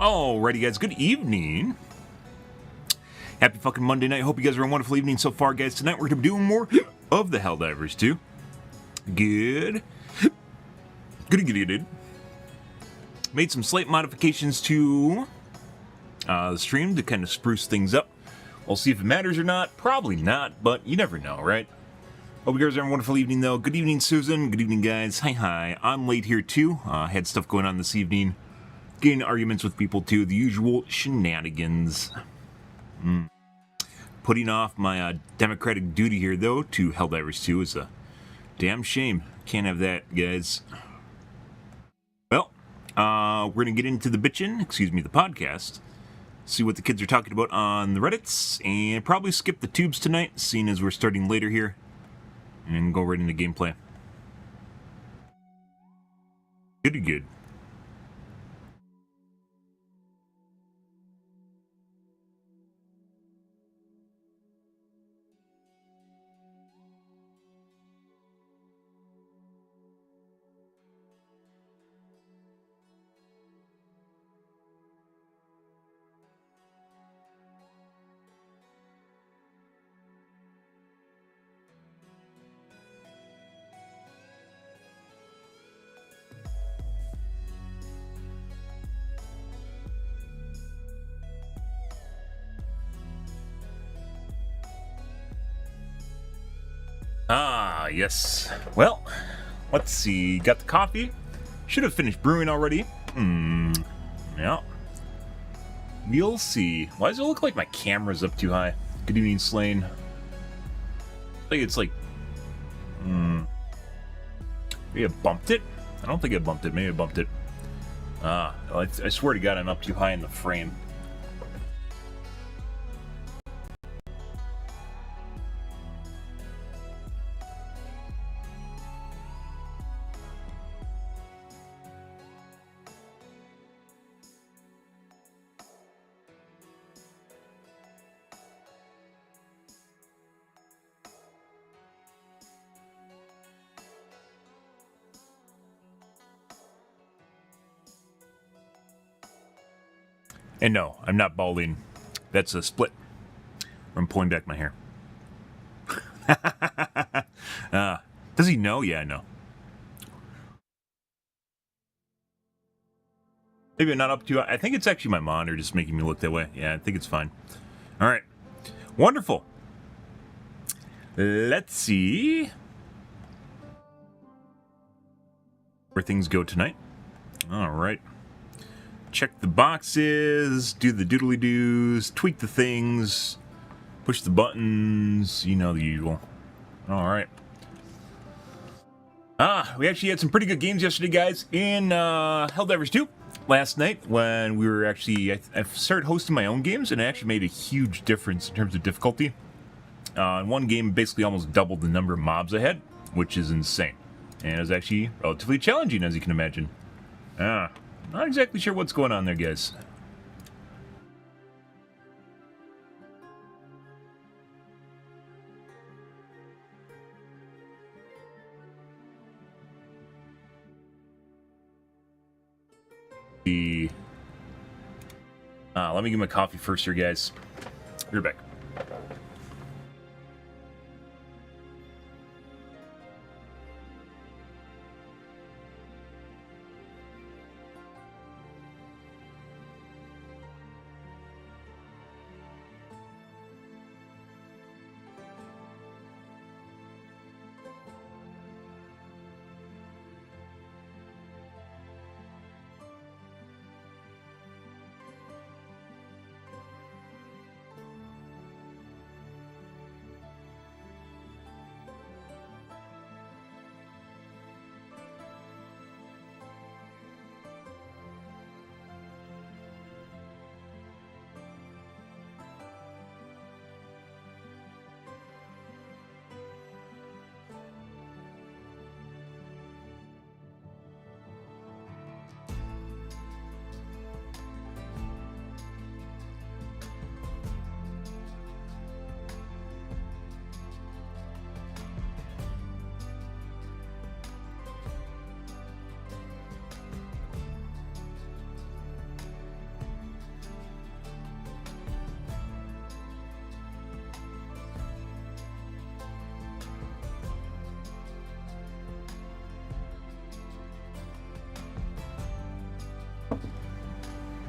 Alrighty, guys. Good evening. Happy fucking Monday night. Hope you guys are having a wonderful evening so far, guys. Tonight we're going to be doing more of the Helldivers too. Good. Made some slight modifications to the stream to kind of spruce things up. We'll see if it matters or not. Probably not, but you never know, right? Hope you guys are having a wonderful evening, though. Good evening, Susan. Good evening, guys. Hi. I'm late here, too. Had stuff going on this evening. Getting arguments with people, too. The usual shenanigans. Putting off my democratic duty here, though, to Helldivers 2 is a damn shame. Can't have that, guys. Well, we're going to get into the the podcast. See what the kids are talking about on the Reddits. And probably skip the tubes tonight, seeing as we're starting later here. And go right into gameplay. Good. Yes. Well, let's see. Got the coffee. Should have finished brewing already. Yeah. We'll see. Why does it look like my camera's up too high? Good evening, Slane. I think it's like... Maybe I bumped it? I don't think I bumped it. Maybe I bumped it. I swear to God, I'm up too high in the frame. And no, I'm not balding. That's a split. I'm pulling back my hair. Does he know? Yeah, I know. Maybe I'm not up to... I think it's actually my monitor just making me look that way. Yeah, I think it's fine. All right. Wonderful. Let's see where things go tonight. All right. Check the boxes, do the doodly-doos, tweak the things, push the buttons, you know the usual. Alright. We actually had some pretty good games yesterday, guys, in Helldivers 2 last night when we were actually... I started hosting my own games, and it actually made a huge difference in terms of difficulty. In one game, basically almost doubled the number of mobs I had, which is insane. And it was actually relatively challenging, as you can imagine. Not exactly sure what's going on there, guys. Let me get my coffee first here, guys. Be right back.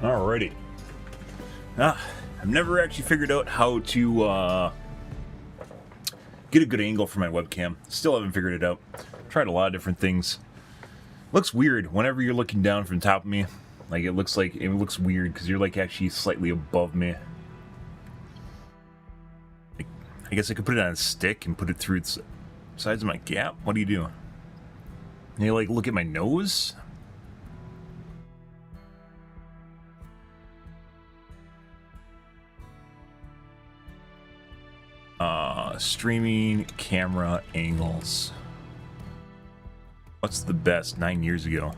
Alrighty. I've never actually figured out how to get a good angle for my webcam. Still haven't figured it out. Tried a lot of different things. Looks weird whenever you're looking down from top of me. Like it looks weird because you're like actually slightly above me. I guess I could put it on a stick and put it through its sides of my gap. What do you do? You like look at my nose? Streaming camera angles. What's the best 9 years ago?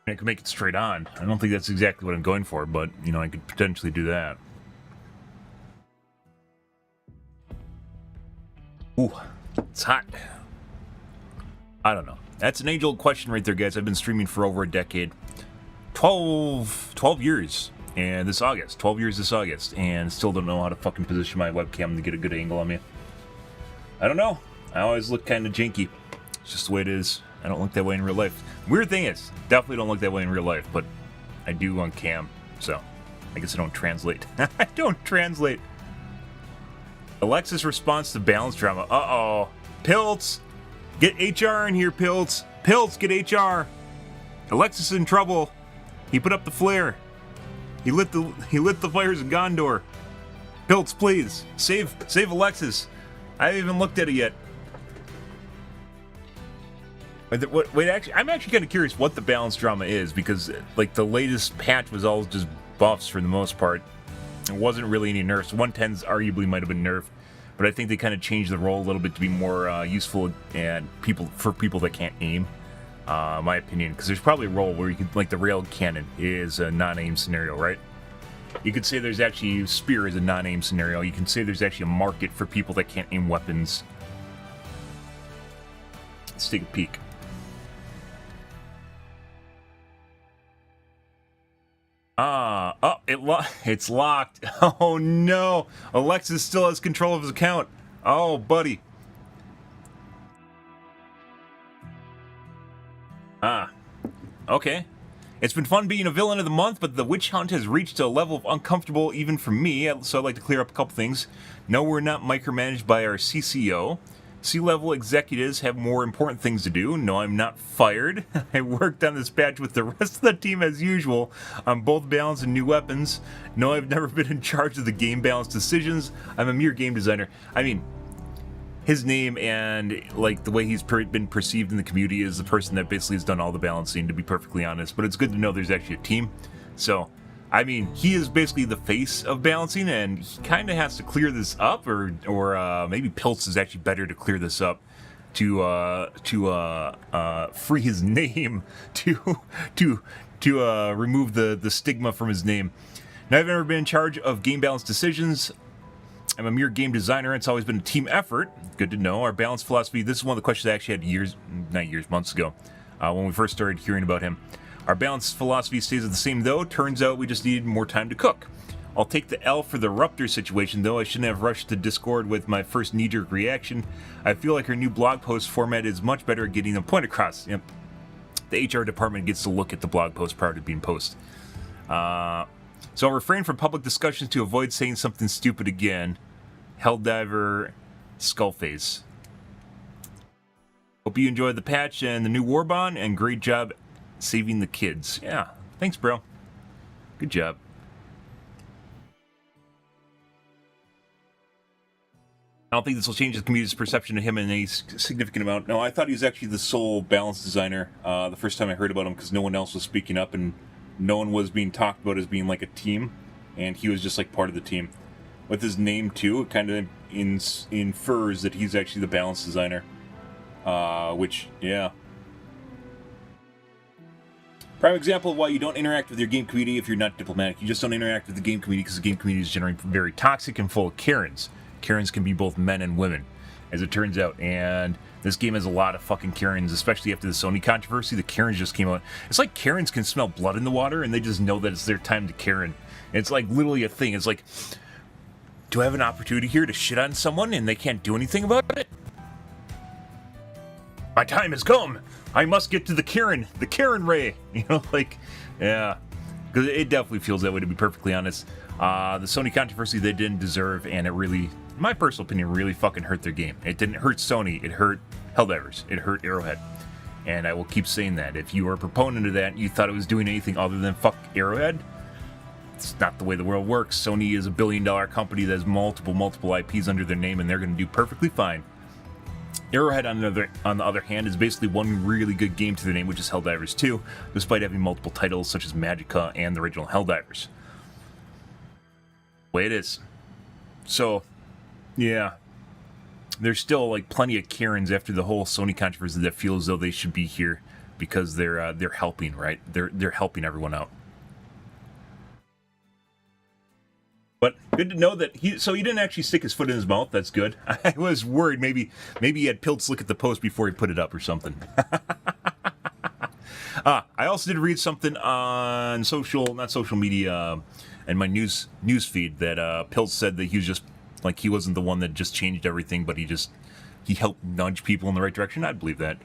I could make it straight on. I don't think that's exactly what I'm going for, but, you know, I could potentially do that. Ooh, it's hot. I don't know. That's an age-old question right there, guys. I've been streaming for over a decade. 12 years. And this August. 12 years this August. And still don't know how to fucking position my webcam to get a good angle on me. I don't know. I always look kind of janky. It's just the way it is. I don't look that way in real life. Weird thing is, definitely don't look that way in real life, but I do on cam, so I guess I don't translate. I don't translate. Alexa's response to balance drama. Uh-oh. Pilts! Get HR in here, Pilts! Pilts, get HR! Alexis is in trouble. He put up the flare. He lit the fires of Gondor. Pilts, please. Save Alexis. I haven't even looked at it yet. Wait, actually, I'm actually kind of curious what the balance drama is, because like the latest patch was all just buffs for the most part. It wasn't really any nerfs. 110s arguably might have been nerfed, but I think they kind of changed the role a little bit to be more useful and for people that can't aim. My opinion, because there's probably a role where you can, like the rail cannon is a non-aim scenario, right? You could say there's actually spear is a non-aim scenario. You can say there's actually a market for people that can't aim weapons. Let's take a peek. It's locked. Oh no, Alexis still has control of his account. Oh, buddy. Okay. It's been fun being a villain of the month, but the witch hunt has reached a level of uncomfortable even for me, so I'd like to clear up a couple things. No, we're not micromanaged by our CCO. C-level executives have more important things to do. No, I'm not fired. I worked on this patch with the rest of the team as usual on both balance and new weapons. No, I've never been in charge of the game balance decisions. I'm a mere game designer. I mean, his name and like the way he's been perceived in the community is the person that basically has done all the balancing, to be perfectly honest. But it's good to know there's actually a team. So, I mean, he is basically the face of balancing, and he kind of has to clear this up, or maybe Pilts is actually better to clear this up to free his name, to remove the stigma from his name. Now, I've never been in charge of game balance decisions. I'm a mere game designer. It's always been a team effort. Good to know. Our balance philosophy, this is one of the questions I actually had months ago, when we first started hearing about him. Our balance philosophy stays the same, though. Turns out we just needed more time to cook. I'll take the L for the Ruptor situation, though. I shouldn't have rushed to Discord with my first knee-jerk reaction. I feel like her new blog post format is much better at getting the point across. Yep. The HR department gets to look at the blog post prior to being posted. So I'll refrain from public discussions to avoid saying something stupid again. Helldiver Skullface. Hope you enjoyed the patch and the new Warbond, and great job saving the kids. Yeah, thanks, bro. Good job. I don't think this will change the community's perception of him in any significant amount. No, I thought he was actually the sole balance designer the first time I heard about him, because no one else was speaking up and no one was being talked about as being like a team, and he was just like part of the team. With his name too, it kind of infers that he's actually the balance designer. Which, yeah. Prime example of why you don't interact with your game community if you're not diplomatic. You just don't interact with the game community because the game community is generally very toxic and full of Karens. Karens can be both men and women, as it turns out. And this game has a lot of fucking Karens, especially after the Sony controversy. The Karens just came out. It's like Karens can smell blood in the water, and they just know that it's their time to Karen. It's like literally a thing. It's like, do I have an opportunity here to shit on someone and they can't do anything about it? My time has come. I must get to the Karen ray. You know, like, yeah. Because it definitely feels that way, to be perfectly honest. The Sony controversy they didn't deserve, and it really, in my personal opinion, really fucking hurt their game. It didn't hurt Sony, it hurt Helldivers, it hurt Arrowhead. And I will keep saying that. If you were a proponent of that and you thought it was doing anything other than fuck Arrowhead, it's not the way the world works. Sony is a billion-dollar company that has multiple IPs under their name, and they're going to do perfectly fine. Arrowhead, on the other hand, is basically one really good game to their name, which is Helldivers 2, despite having multiple titles such as Magicka and the original Helldivers. Way it is. So, yeah. There's still like plenty of Karens after the whole Sony controversy that feel as though they should be here because they're helping, right? They're helping everyone out. But good to know that he didn't actually stick his foot in his mouth. That's good. I was worried maybe he had Piltz look at the post before he put it up or something. I also did read something on not social media, and my news feed that Piltz said that he was just like, he wasn't the one that just changed everything, but he helped nudge people in the right direction. I'd believe that.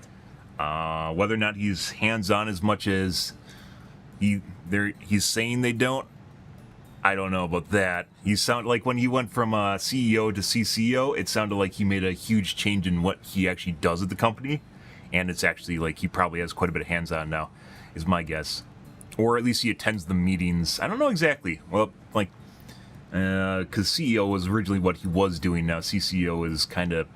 Whether or not he's hands-on as much as he's saying they don't, I don't know about that. He sounded like when he went from CEO to CCO, it sounded like he made a huge change in what he actually does at the company. And it's actually like he probably has quite a bit of hands-on now, is my guess. Or at least he attends the meetings. I don't know exactly. Well, like, because CEO was originally what he was doing. Now CCO is kind of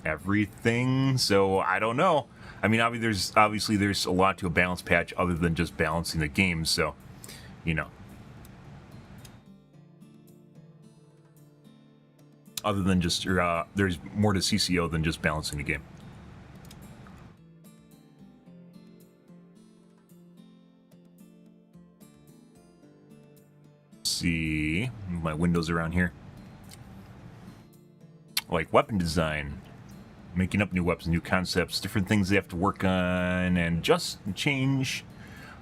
everything. So I don't know. I mean, obviously there's a lot to a balance patch other than just balancing the game. So, you know. Other than just, there's more to CCO than just balancing the game. Let's see, my windows around here. Like weapon design, making up new weapons, new concepts, different things they have to work on and just change.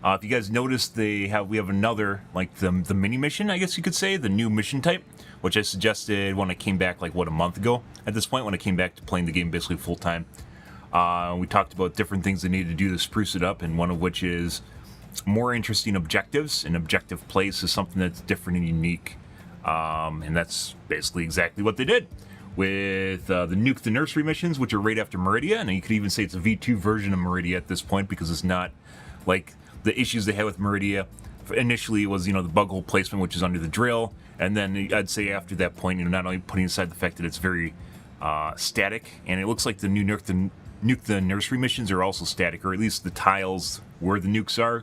If you guys noticed, we have another, like the mini mission, I guess you could say, the new mission type, which I suggested when I came back, like, what, a month ago? At this point, when I came back to playing the game basically full time. We talked about different things they needed to do to spruce it up, and one of which is more interesting objectives. An objective place is something that's different and unique, and that's basically exactly what they did. With the Nuke the Nursery missions, which are right after Meridia, and you could even say it's a V2 version of Meridia at this point, because it's not like the issues they had with Meridia. Initially, it was, the bug hole placement, which is under the drill, and then I'd say after that point, not only putting aside the fact that it's very static, and it looks like the new Nuke the Nursery missions are also static, or at least the tiles where the nukes are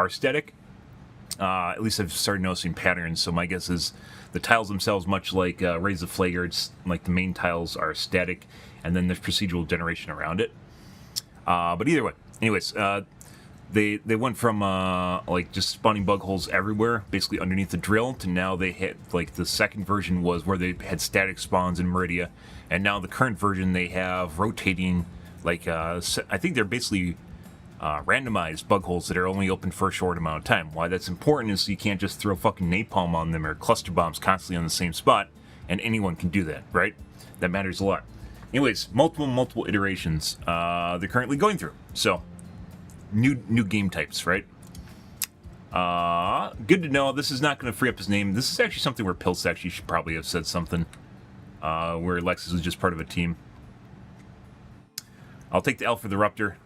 static. At least I've started noticing patterns, so my guess is the tiles themselves, much like Raise the Flaggers, like the main tiles are static, and then there's procedural generation around it. But either way, anyways, they went from like just spawning bug holes everywhere, basically underneath the drill, to now they hit, like, the second version was where they had static spawns in Meridia, and now the current version they have rotating, like, I think they're basically randomized bug holes that are only open for a short amount of time. Why that's important is so you can't just throw fucking napalm on them or cluster bombs constantly on the same spot, and anyone can do that, right? That matters a lot. Anyways, multiple iterations they're currently going through. So, new game types, right? Good to know. This is not going to free up his name. This is actually something where Piltz actually should probably have said something. where Lexus was just part of a team. I'll take the L for the Ruptor.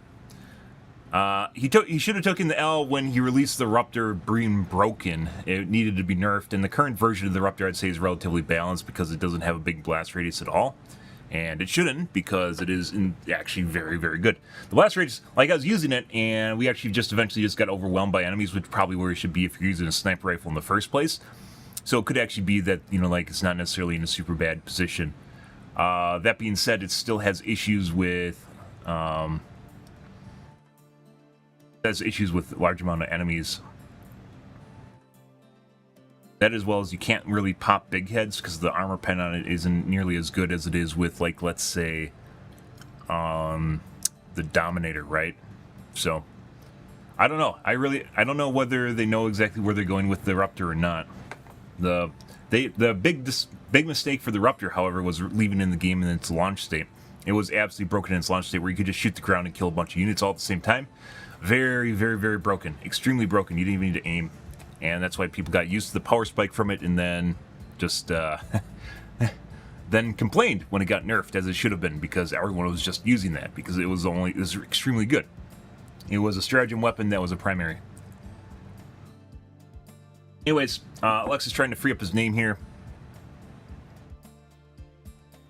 He should have taken the L when he released the Ruptor being broken. It needed to be nerfed, and the current version of the Ruptor, I'd say, is relatively balanced because it doesn't have a big blast radius at all. And it shouldn't, because it is actually very, very good. The blast radius, like, I was using it, and we actually just eventually got overwhelmed by enemies, which probably where you should be if you're using a sniper rifle in the first place. So it could actually be that, like, it's not necessarily in a super bad position. That being said, it still has issues with large amount of enemies. That, as well as you can't really pop big heads because the armor pen on it isn't nearly as good as it is with, like, let's say, the Dominator, right? So, I don't know. I don't know whether they know exactly where they're going with the Ruptor or not. The big mistake for the Ruptor, however, was leaving in the game in its launch state. It was absolutely broken in its launch state, where you could just shoot the ground and kill a bunch of units all at the same time. Very, very, very broken. Extremely broken. You didn't even need to aim. And that's why people got used to the power spike from it, and then just then complained when it got nerfed, as it should have been, because everyone was just using that, because it was extremely good. It was a stratagem weapon that was a primary. Anyways, Lex is trying to free up his name here.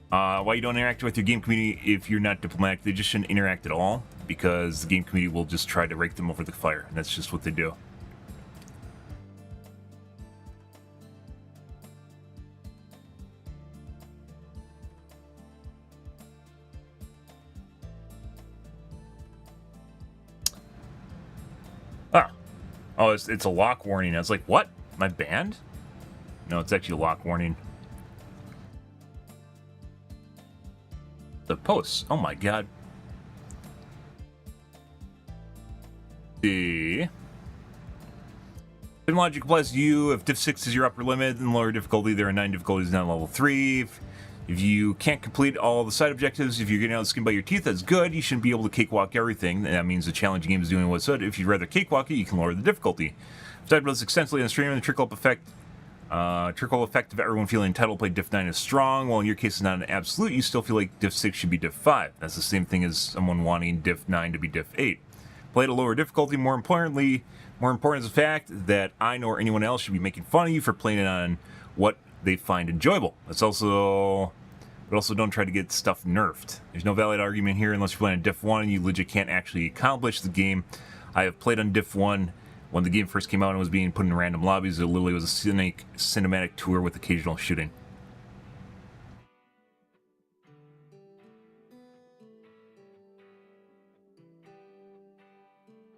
Why you don't interact with your game community if you're not diplomatic? They just shouldn't interact at all, because the game community will just try to rake them over the fire, and that's just what they do. Oh, it's a lock warning. I was like, what? Am I banned? No, it's actually a lock warning. The posts. Oh my god. The logic applies to you. If Diff 6 is your upper limit, then lower difficulty, there are 9 difficulties down level 3. If you can't complete all the side objectives, if you're getting out of the skin by your teeth, that's good. You shouldn't be able to cakewalk everything. That means the challenging game is doing what's good. If you'd rather cakewalk it, you can lower the difficulty. I've talked about this extensively on the stream. The trickle effect of everyone feeling entitled to play Diff 9 is strong. While in your case it's not an absolute, you still feel like Diff 6 should be Diff 5. That's the same thing as someone wanting Diff 9 to be Diff 8. Play at a lower difficulty. More important is the fact that I nor anyone else should be making fun of you for playing it on what they find enjoyable. But also don't try to get stuff nerfed. There's no valid argument here unless you're playing on Diff 1 and you legit can't actually accomplish the game. I have played on Diff 1 when the game first came out and was being put in random lobbies. It literally was a cinematic tour with occasional shooting.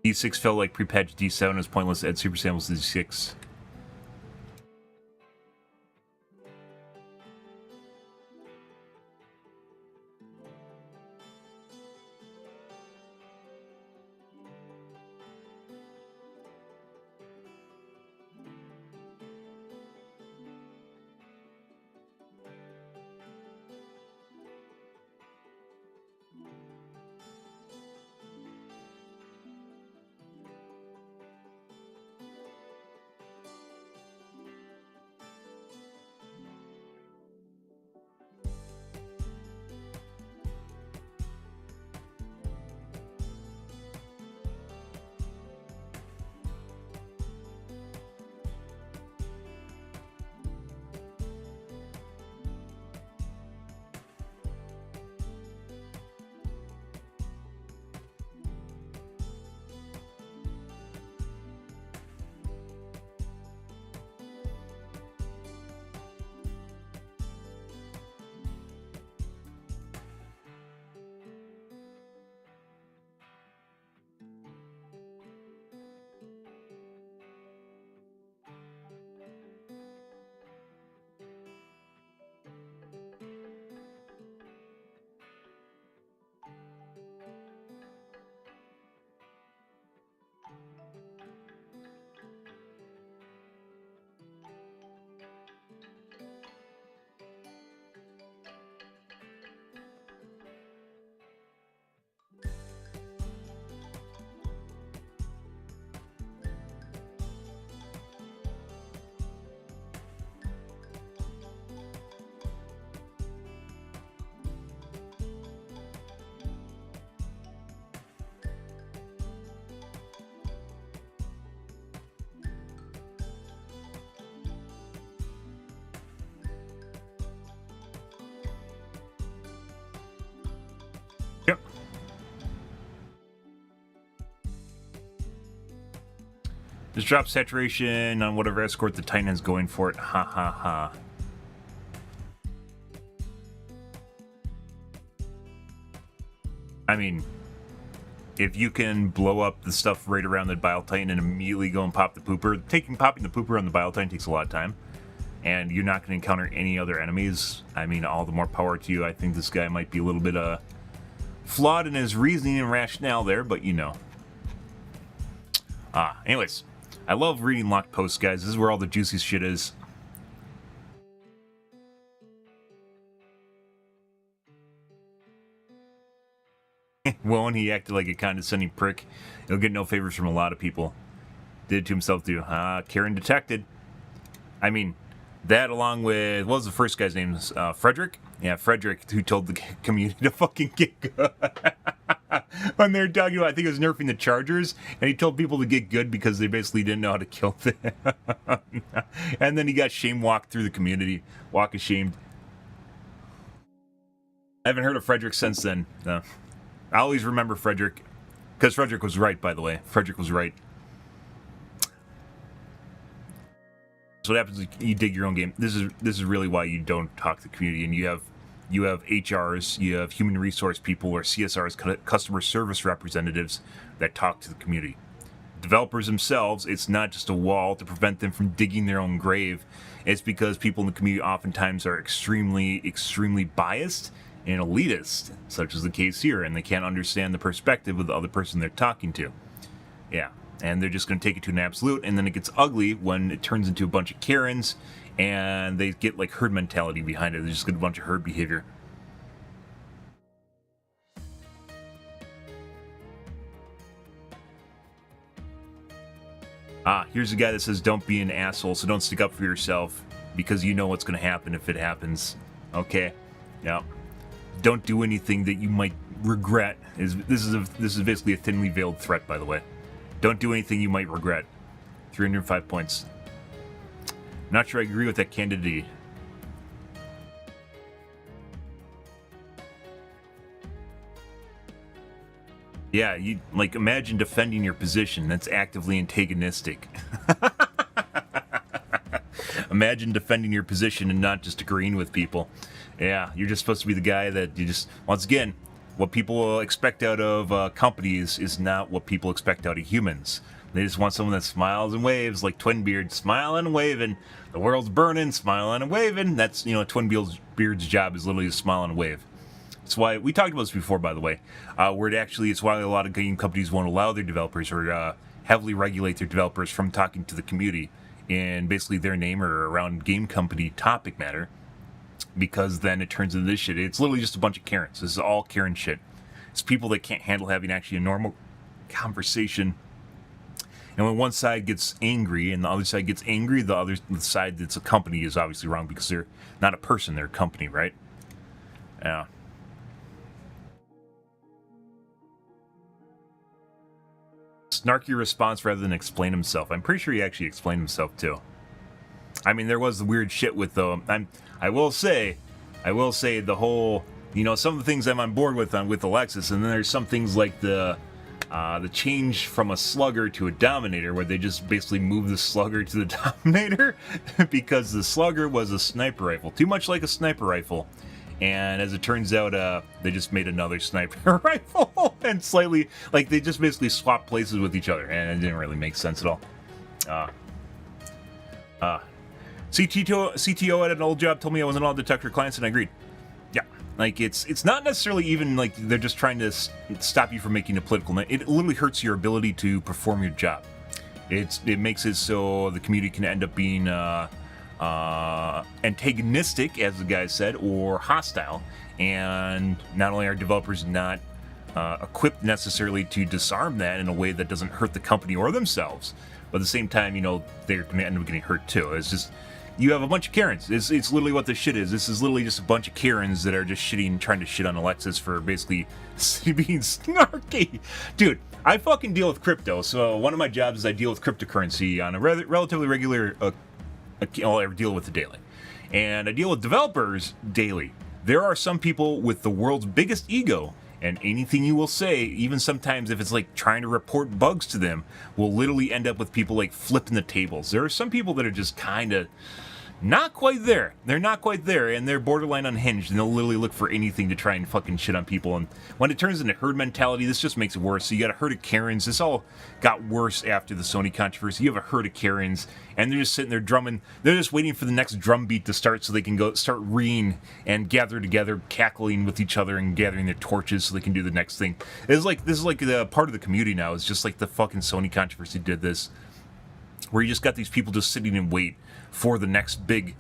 D6 felt like pre-patch D7 is pointless to add super samples to D6. Just drop saturation on whatever escort the Titan has going for it. Ha ha ha. I mean, if you can blow up the stuff right around the Bile Titan and immediately go and pop the pooper, popping the pooper on the Bile Titan takes a lot of time, and you're not going to encounter any other enemies. I mean, all the more power to you. I think this guy might be a little bit flawed in his reasoning and rationale there, but you know. Anyways, I love reading locked posts, guys. This is where all the juicy shit is. Well, when he acted like a condescending prick, he'll get no favors from a lot of people. Did it to himself too. Karen detected. I mean, that along with, what was the first guy's name? Frederick? Yeah, Frederick, who told the community to fucking get good. When they're talking about, I think it was nerfing the Chargers, and he told people to get good because they basically didn't know how to kill them. And then he got shame-walked through the community. Walk of shame. I haven't heard of Frederick since then. No. I always remember Frederick, because Frederick was right, by the way. Frederick was right. So what happens is you dig your own game. This is really why you don't talk to the community, and you have HRs, you have human resource people, or CSRs, customer service representatives, that talk to the community. Developers themselves, it's not just a wall to prevent them from digging their own grave. It's because people in the community oftentimes are extremely, extremely biased and elitist, such as the case here, and they can't understand the perspective of the other person they're talking to. Yeah, and they're just going to take it to an absolute, and then it gets ugly when it turns into a bunch of Karens, and they get like herd mentality behind it. They just get a bunch of herd behavior. Here's a guy that says, don't be an asshole, so don't stick up for yourself, because you know what's going to happen if it happens. Okay? Yeah. Don't do anything that you might regret. This is basically a thinly veiled threat, by the way. Don't do anything you might regret. 305 points. Not sure I agree with that candidate. Yeah, you like imagine defending your position. That's actively antagonistic. Imagine defending your position and not just agreeing with people. Yeah, you're just supposed to be the guy that you just, once again, what people expect out of companies is not what people expect out of humans. They just want someone that smiles and waves, like Twinbeard, smiling and waving. The world's burning, smiling and waving. That's, you know, Twinbeard's job is literally to smile and wave. That's why, we talked about this before, by the way, where it's why a lot of game companies won't allow their developers or heavily regulate their developers from talking to the community in basically their name or around game company topic matter, because then it turns into this shit. It's literally just a bunch of Karens. This is all Karen shit. It's people that can't handle having actually a normal conversation. And when one side gets angry and the other side gets angry, the side that's a company is obviously wrong, because they're not a person, they're a company, right? Yeah. Snarky response rather than explain himself. I'm pretty sure he actually explained himself too. I mean, there was the weird shit with I will say the whole, you know, some of the things I'm on board with Alexis, and then there's some things like the change from a slugger to a dominator, where they just basically move the slugger to the dominator because the slugger was a sniper rifle, too much like a sniper rifle. And as it turns out, they just made another sniper rifle, and slightly, like, they just basically swapped places with each other, and it didn't really make sense at all. CTO at an old job told me I wasn't allowed to detect her clients, and I agreed. Yeah, like, it's not necessarily even like they're just trying to stop you from making a political note. It literally hurts your ability to perform your job. It makes it so the community can end up being antagonistic, as the guy said, or hostile, and not only are developers not equipped necessarily to disarm that in a way that doesn't hurt the company or themselves, but at the same time, you know, they're going to end up getting hurt too. It's just, you have a bunch of Karens. It's literally what this shit is. This is literally just a bunch of Karens that are just trying to shit on Alexis for basically being snarky. Dude, I fucking deal with crypto, so one of my jobs is I deal with cryptocurrency on a relatively regular I deal with it daily. And I deal with developers daily. There are some people with the world's biggest ego And anything you will say, even sometimes if it's like trying to report bugs to them, will literally end up with people like flipping the tables. There are some people that are just kind of not quite there. They're not quite there, and they're borderline unhinged, and they'll literally look for anything to try and fucking shit on people. And when it turns into herd mentality, this just makes it worse. So you got a herd of Karens. This all got worse after the Sony controversy. You have a herd of Karens, and they're just sitting there drumming. They're just waiting for the next drum beat to start so they can go start reeing and gather together, cackling with each other and gathering their torches so they can do the next thing. This is like the part of the community now. It's just like the fucking Sony controversy did this, where you just got these people just sitting and wait for the next big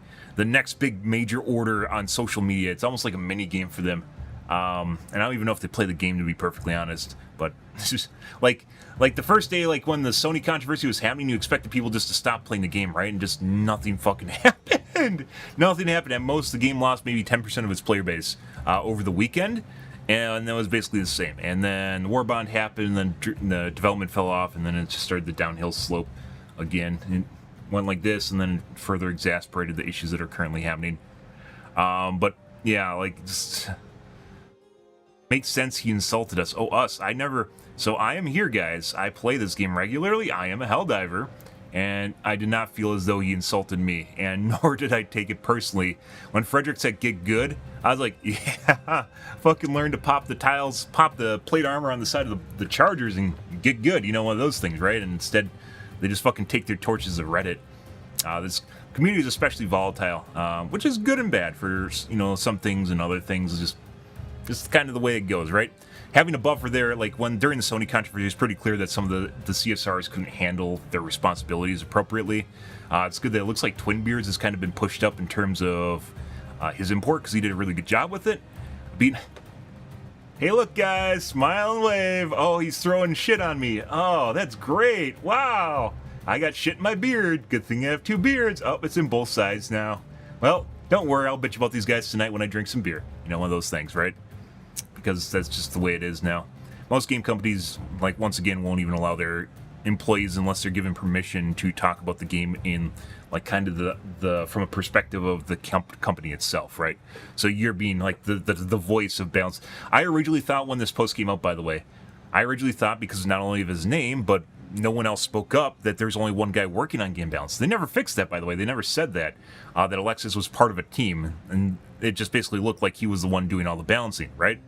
major order on social media. It's almost like a mini game for them. And I don't even know if they play the game, to be perfectly honest. But it's just like the first day, like when the Sony controversy was happening, you expected people just to stop playing the game, right? And just nothing fucking happened. Nothing happened. At most, the game lost maybe 10% of its player base over the weekend. And that was basically the same. And then the war bond happened, and then the development fell off, and then it just started the downhill slope again. It went like this, and then further exasperated the issues that are currently happening. But yeah, like, just makes sense he insulted us. Oh, us. I never. So I am here, guys. I play this game regularly. I am a Helldiver, and I did not feel as though he insulted me, and nor did I take it personally. When Frederick said get good, I was like, yeah, fucking learn to pop the tiles, pop the plate armor on the side of the chargers and get good. You know, one of those things, right? And instead, they just fucking take their torches to Reddit. This community is especially volatile, which is good and bad for, you know, some things, and other things is just kind of the way it goes, right? Having a buffer there, like when during the Sony controversy, it's pretty clear that some of the CSRs couldn't handle their responsibilities appropriately. It's good that it looks like Twinbeards has kind of been pushed up in terms of his import, because he did a really good job with it. Hey, look, guys, smile and wave. Oh, he's throwing shit on me. Oh, that's great. Wow. I got shit in my beard. Good thing I have two beards. Oh, it's in both sides now. Well, don't worry. I'll bitch about these guys tonight when I drink some beer. You know, one of those things, right? Because that's just the way it is now. Most game companies, like, once again, won't even allow their employees unless they're given permission to talk about the game in, like, kind of the from a perspective of the company itself, right? So you're being like the voice of balance. I originally thought when this post came out, by the way, because not only of his name, but no one else spoke up, that there's only one guy working on game balance. They never fixed that, by the way. They never said that Alexis was part of a team, and it just basically looked like he was the one doing all the balancing, right?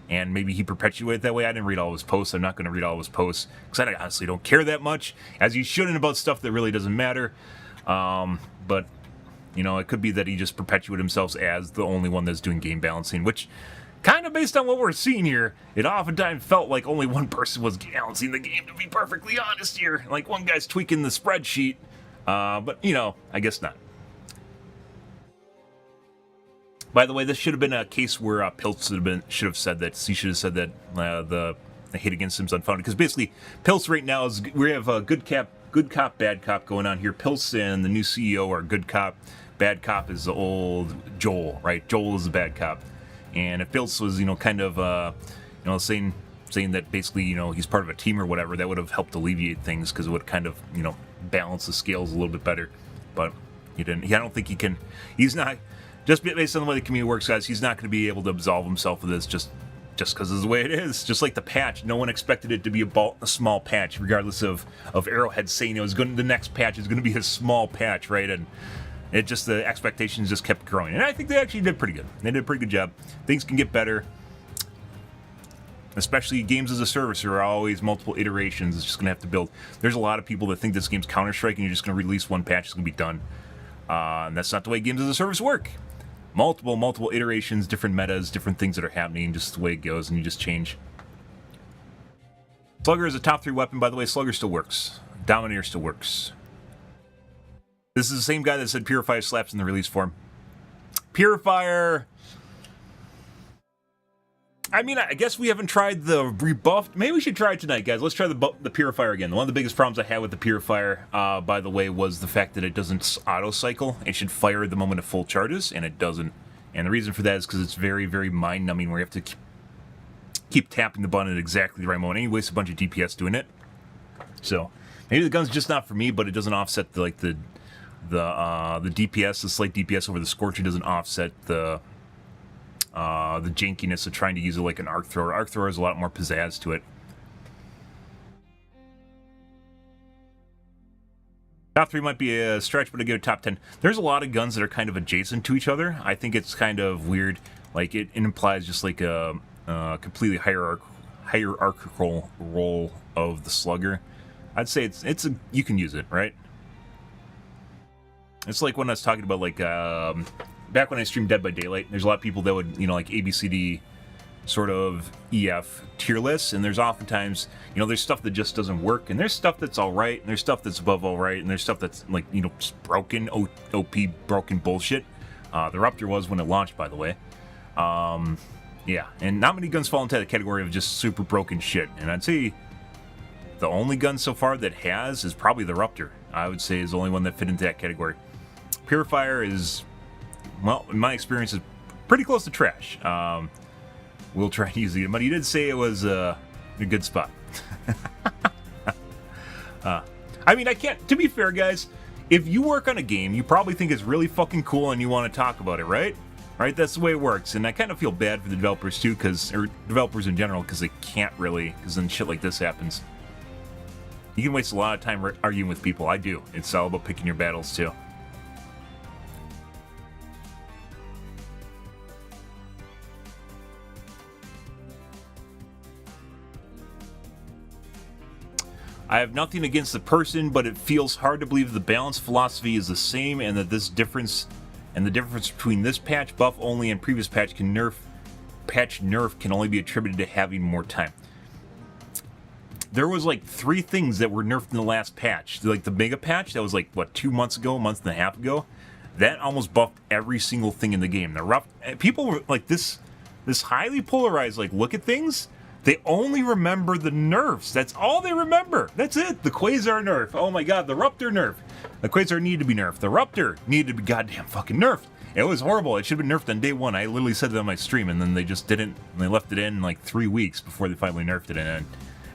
And maybe he perpetuated that way. I didn't read all of his posts. I'm not going to read all of his posts, because I honestly don't care that much, as you shouldn't, about stuff that really doesn't matter. But, you know, it could be that he just perpetuated himself as the only one that's doing game balancing, which, kind of based on what we're seeing here, it oftentimes felt like only one person was balancing the game, to be perfectly honest here. Like, one guy's tweaking the spreadsheet, but, you know, I guess not. By the way, this should have been a case where Piltz should have said that. He should have said that the hate against him is unfounded. Because basically, Piltz right now is, we have a good cop, bad cop going on here. Piltz and the new CEO are good cop. Bad cop is the old Joel, right? Joel is the bad cop. And if Piltz was, you know, kind of, you know, saying that basically, you know, he's part of a team or whatever, that would have helped alleviate things, because it would kind of, you know, balance the scales a little bit better. But he didn't. I don't think he can. He's not. Just based on the way the community works, guys, he's not going to be able to absolve himself of this just because of the way it is. Just like the patch, no one expected it to be a small patch, regardless of Arrowhead saying the next patch is going to be a small patch, right? And it just, the expectations just kept growing. And I think they actually did pretty good. They did a pretty good job. Things can get better. Especially games as a service are always multiple iterations. It's just going to have to build. There's a lot of people that think this game's Counter-Strike and you're just going to release one patch, it's going to be done. And that's not the way games as a service work. Multiple iterations, different metas, different things that are happening, just the way it goes, and you just change. Slugger is a top 3 weapon, by the way. Slugger still works. Domineer still works. This is the same guy that said Purifier slaps in the release form. Purifier... I mean, I guess we haven't tried the rebuffed. Maybe we should try it tonight, guys. Let's try the Purifier again. One of the biggest problems I had with the Purifier, by the way, was the fact that it doesn't auto-cycle. It should fire at the moment of full charges, and it doesn't. And the reason for that is because it's very, very mind-numbing, where you have to keep tapping the button at exactly the right moment. And you waste a bunch of DPS doing it. So, maybe the gun's just not for me, but it doesn't offset the DPS, the slight DPS over the Scorcher doesn't offset the the jankiness of trying to use it like an arc thrower. Arc thrower has a lot more pizzazz to it. Top 3 might be a stretch, but I give it top 10. There's a lot of guns that are kind of adjacent to each other. I think it's kind of weird. Like, it implies just like a completely hierarchical role of the slugger. I'd say it's a, you can use it, right? It's like when I was talking about, like, back when I streamed Dead by Daylight, there's a lot of people that would, you know, like ABCD sort of EF tier lists, and there's oftentimes, you know, there's stuff that just doesn't work, and there's stuff that's alright, and there's stuff that's above alright, and there's stuff that's, like, you know, just broken, OP broken bullshit. The Ruptor was when it launched, by the way. Yeah, and not many guns fall into the category of just super broken shit, and I'd say the only gun so far that has is probably the Ruptor. I would say is the only one that fit into that category. Purifier is, well, in my experience, is pretty close to trash. We'll try and use it, but he did say it was a good spot. I mean, I can't, to be fair, guys, if you work on a game, you probably think it's really fucking cool and you want to talk about it, right? Right, that's the way it works, and I kind of feel bad for the developers too, or developers in general, because they can't really, because then shit like this happens. You can waste a lot of time arguing with people. I do. It's all about picking your battles too. I have nothing against the person, but it feels hard to believe the balance philosophy is the same, and that the difference between this patch buff only and previous patch nerf can only be attributed to having more time. There was like 3 things that were nerfed in the last patch. Like the mega patch that was like what, 2 months ago, a month and a half ago. That almost buffed every single thing in the game. The rough people were like this highly polarized, like, look at things. They only remember the nerfs. That's all they remember. That's it. The Quasar nerf. Oh my god, the Ruptor nerf. The Quasar needed to be nerfed. The Ruptor needed to be goddamn fucking nerfed. It was horrible. It should have been nerfed on day 1. I literally said it on my stream, and then they just didn't. They left it in like 3 weeks before they finally nerfed it. And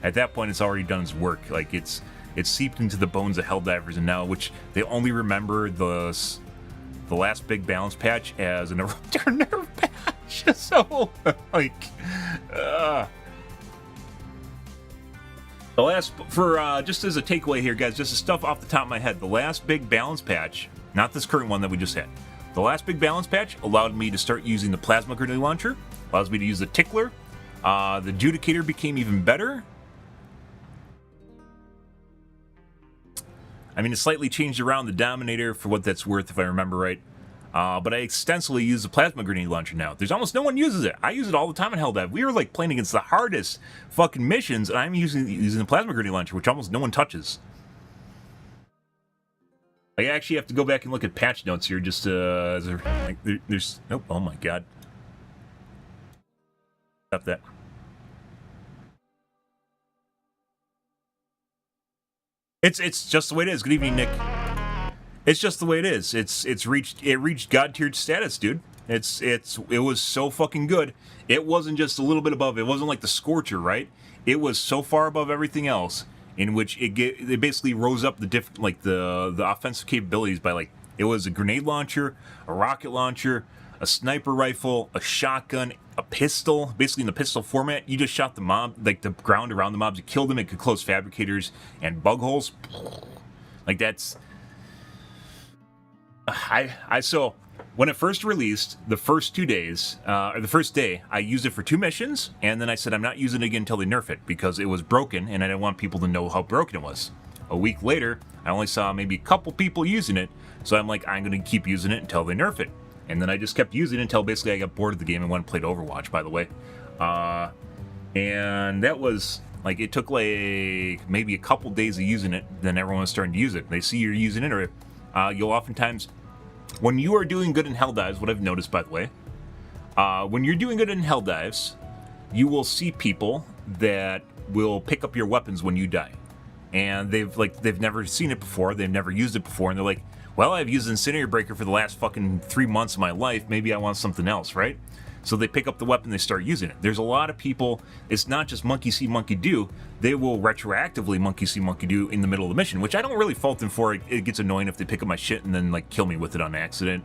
at that point, it's already done its work. Like, it's seeped into the bones of Helldivers, and now, which they only remember the last big balance patch as an Ruptor nerf patch. So, like, the last, just as a takeaway here, guys, just the stuff off the top of my head, the last big balance patch, not this current one that we just had, the last big balance patch allowed me to start using the plasma grenade launcher, allows me to use the tickler, the adjudicator became even better. I mean, it slightly changed around the dominator for what that's worth, if I remember right. But I extensively use the plasma grenade launcher now. There's almost no one uses it. I use it all the time in Helldive. We were like playing against the hardest fucking missions, and I'm using the plasma grenade launcher, which almost no one touches. I actually have to go back and look at patch notes here. Just there's nope. Oh my god. Stop that. It's just the way it is. Good evening, Nick. It's just the way it is. It reached god-tiered status, dude. It was so fucking good. It wasn't just a little bit above. It wasn't like the Scorcher, right? It was so far above everything else, in which it basically rose up the offensive capabilities by, like, it was a grenade launcher, a rocket launcher, a sniper rifle, a shotgun, a pistol. Basically, in the pistol format, you just shot the mob, like the ground around the mobs. You killed them. It could close fabricators and bug holes. Like, that's. So when it first released, the first 2 days, or the first day, I used it for 2 missions, and then I said I'm not using it again until they nerf it, because it was broken, and I didn't want people to know how broken it was. A week later, I only saw maybe a couple people using it, so I'm like, I'm going to keep using it until they nerf it. And then I just kept using it until basically I got bored of the game and went and played Overwatch, by the way. And that was, like, it took like maybe a couple days of using it, then everyone was starting to use it. They see you're using it, or you'll oftentimes, when you are doing good in Helldives, what I've noticed, by the way, when you're doing good in Helldives, you will see people that will pick up your weapons when you die. And they've never seen it before, they've never used it before, and they're like, well, I've used Incendiary Breaker for the last fucking 3 months of my life, maybe I want something else, right? So they pick up the weapon, they start using it. There's a lot of people, it's not just monkey see, monkey do, they will retroactively monkey see, monkey do in the middle of the mission, which I don't really fault them for. It gets annoying if they pick up my shit and then, like, kill me with it on accident,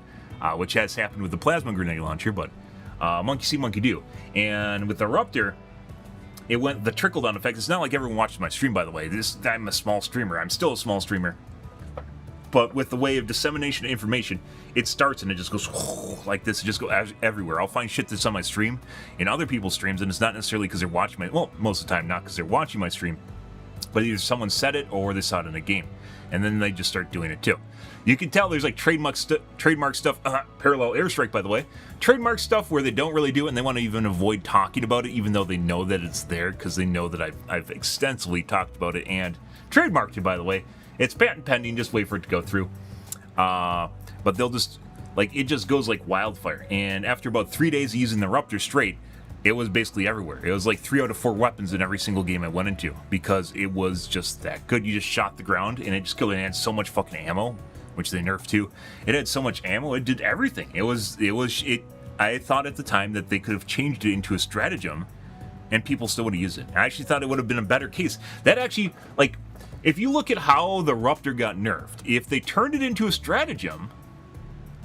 which has happened with the plasma grenade launcher, but monkey see, monkey do. And with the Ruptor, it went the trickle-down effect. It's not like everyone watches my stream, by the way. I'm a small streamer. I'm still a small streamer. But with the way of dissemination of information, it starts and it just goes like this. It just goes everywhere. I'll find shit that's on my stream in other people's streams, and it's not necessarily because they're watching my... Well, most of the time, not because they're watching my stream. But either someone said it or they saw it in a game. And then they just start doing it too. You can tell there's like trademark stuff, parallel airstrike, by the way. Trademark stuff where they don't really do it and they want to even avoid talking about it, even though they know that it's there, because they know that I've extensively talked about it and trademarked it, by the way. It's patent pending, just wait for it to go through. But they'll just, like, it just goes like wildfire. And after about 3 days of using the Ruptor straight, it was basically everywhere. It was like 3 out of 4 weapons in every single game I went into, because it was just that good. You just shot the ground and it just killed it. It had so much fucking ammo, which they nerfed too. It had so much ammo, it did everything. I thought at the time that they could have changed it into a stratagem and people still would have used it. I actually thought it would have been a better case. That actually, like, if you look at how the Ruptor got nerfed, if they turned it into a stratagem,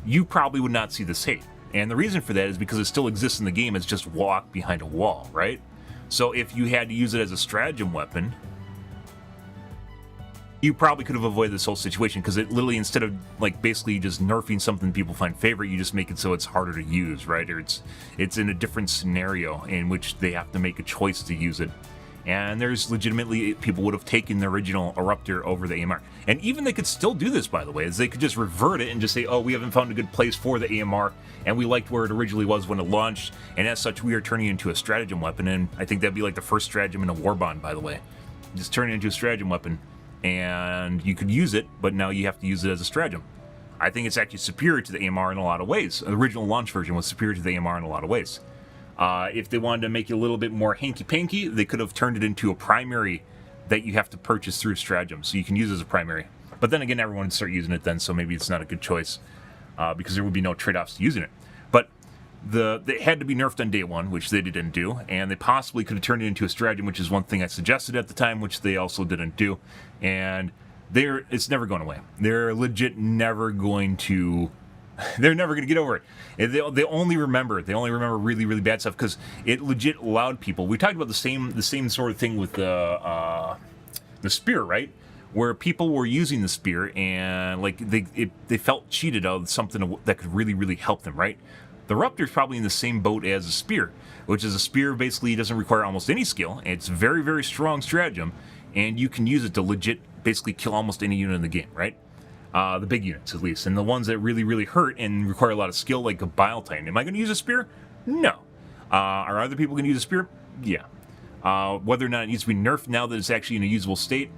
you probably would not see this hate. And the reason for that is because it still exists in the game as just walk behind a wall, right? So if you had to use it as a stratagem weapon, you probably could have avoided this whole situation, because it literally, instead of like basically just nerfing something people find favorite, you just make it so it's harder to use, right? Or it's in a different scenario in which they have to make a choice to use it. And there's legitimately, people would have taken the original Ruptor over the AMR. And even they could still do this, by the way, is they could just revert it and just say, oh, we haven't found a good place for the AMR, and we liked where it originally was when it launched, and as such, we are turning it into a stratagem weapon. And I think that'd be like the first stratagem in a war bond, by the way. Just turn it into a stratagem weapon, and you could use it, but now you have to use it as a stratagem. I think it's actually superior to the AMR in a lot of ways. The original launch version was superior to the AMR in a lot of ways. If they wanted to make it a little bit more hanky-panky, they could have turned it into a primary that you have to purchase through stratagem, so you can use it as a primary. But then again, everyone would start using it then, so maybe it's not a good choice, because there would be no trade-offs to using it. But they had to be nerfed on day one, which they didn't do, and they possibly could have turned it into a stratagem, which is one thing I suggested at the time, which they also didn't do. And it's never going away. They're legit never going to... They're never going to get over it. They only remember really, really bad stuff, because it legit allowed people... We talked about the same sort of thing with the spear, right? Where people were using the spear and like they felt cheated out of something that could really, really help them, right? The Ruptor's probably in the same boat as a spear, which is a spear basically doesn't require almost any skill. It's very, very strong stratagem, and you can use it to legit basically kill almost any unit in the game, right? The big units, at least, and the ones that really, really hurt and require a lot of skill, like a Bile Titan. Am I going to use a spear? No. Are other people going to use a spear? Yeah. Whether or not it needs to be nerfed now that it's actually in a usable state,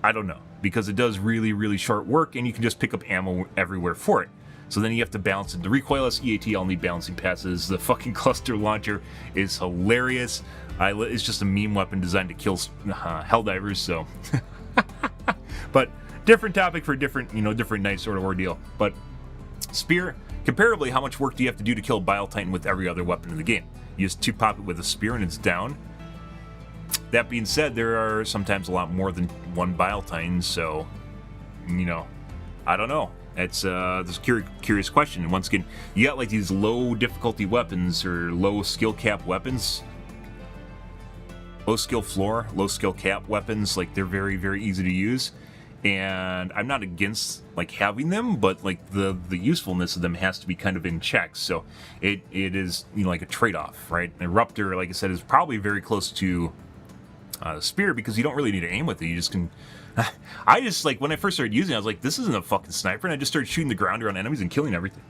I don't know, because it does really, really short work, and you can just pick up ammo everywhere for it. So then you have to balance it. The recoilless EAT all need balancing passes. The fucking cluster launcher is hilarious. It's just a meme weapon designed to kill Helldivers, so... But... different topic for different night sort of ordeal. But spear, comparably, how much work do you have to do to kill Bile Titan with every other weapon in the game? You just pop it with a spear and it's down. That being said, there are sometimes a lot more than one Bile Titan, so, I don't know. It's this curious question. And once again, you got like these low difficulty weapons or low skill cap weapons. Low skill floor, low skill cap weapons, like they're very, very easy to use. And I'm not against like having them, but like the usefulness of them has to be kind of in check. So it is like a trade-off, right? And Ruptor, like I said, is probably very close to spear, because you don't really need to aim with it. You just can. I just like when I first started using it, I was like, this isn't a fucking sniper, and I just started shooting the ground around enemies and killing everything.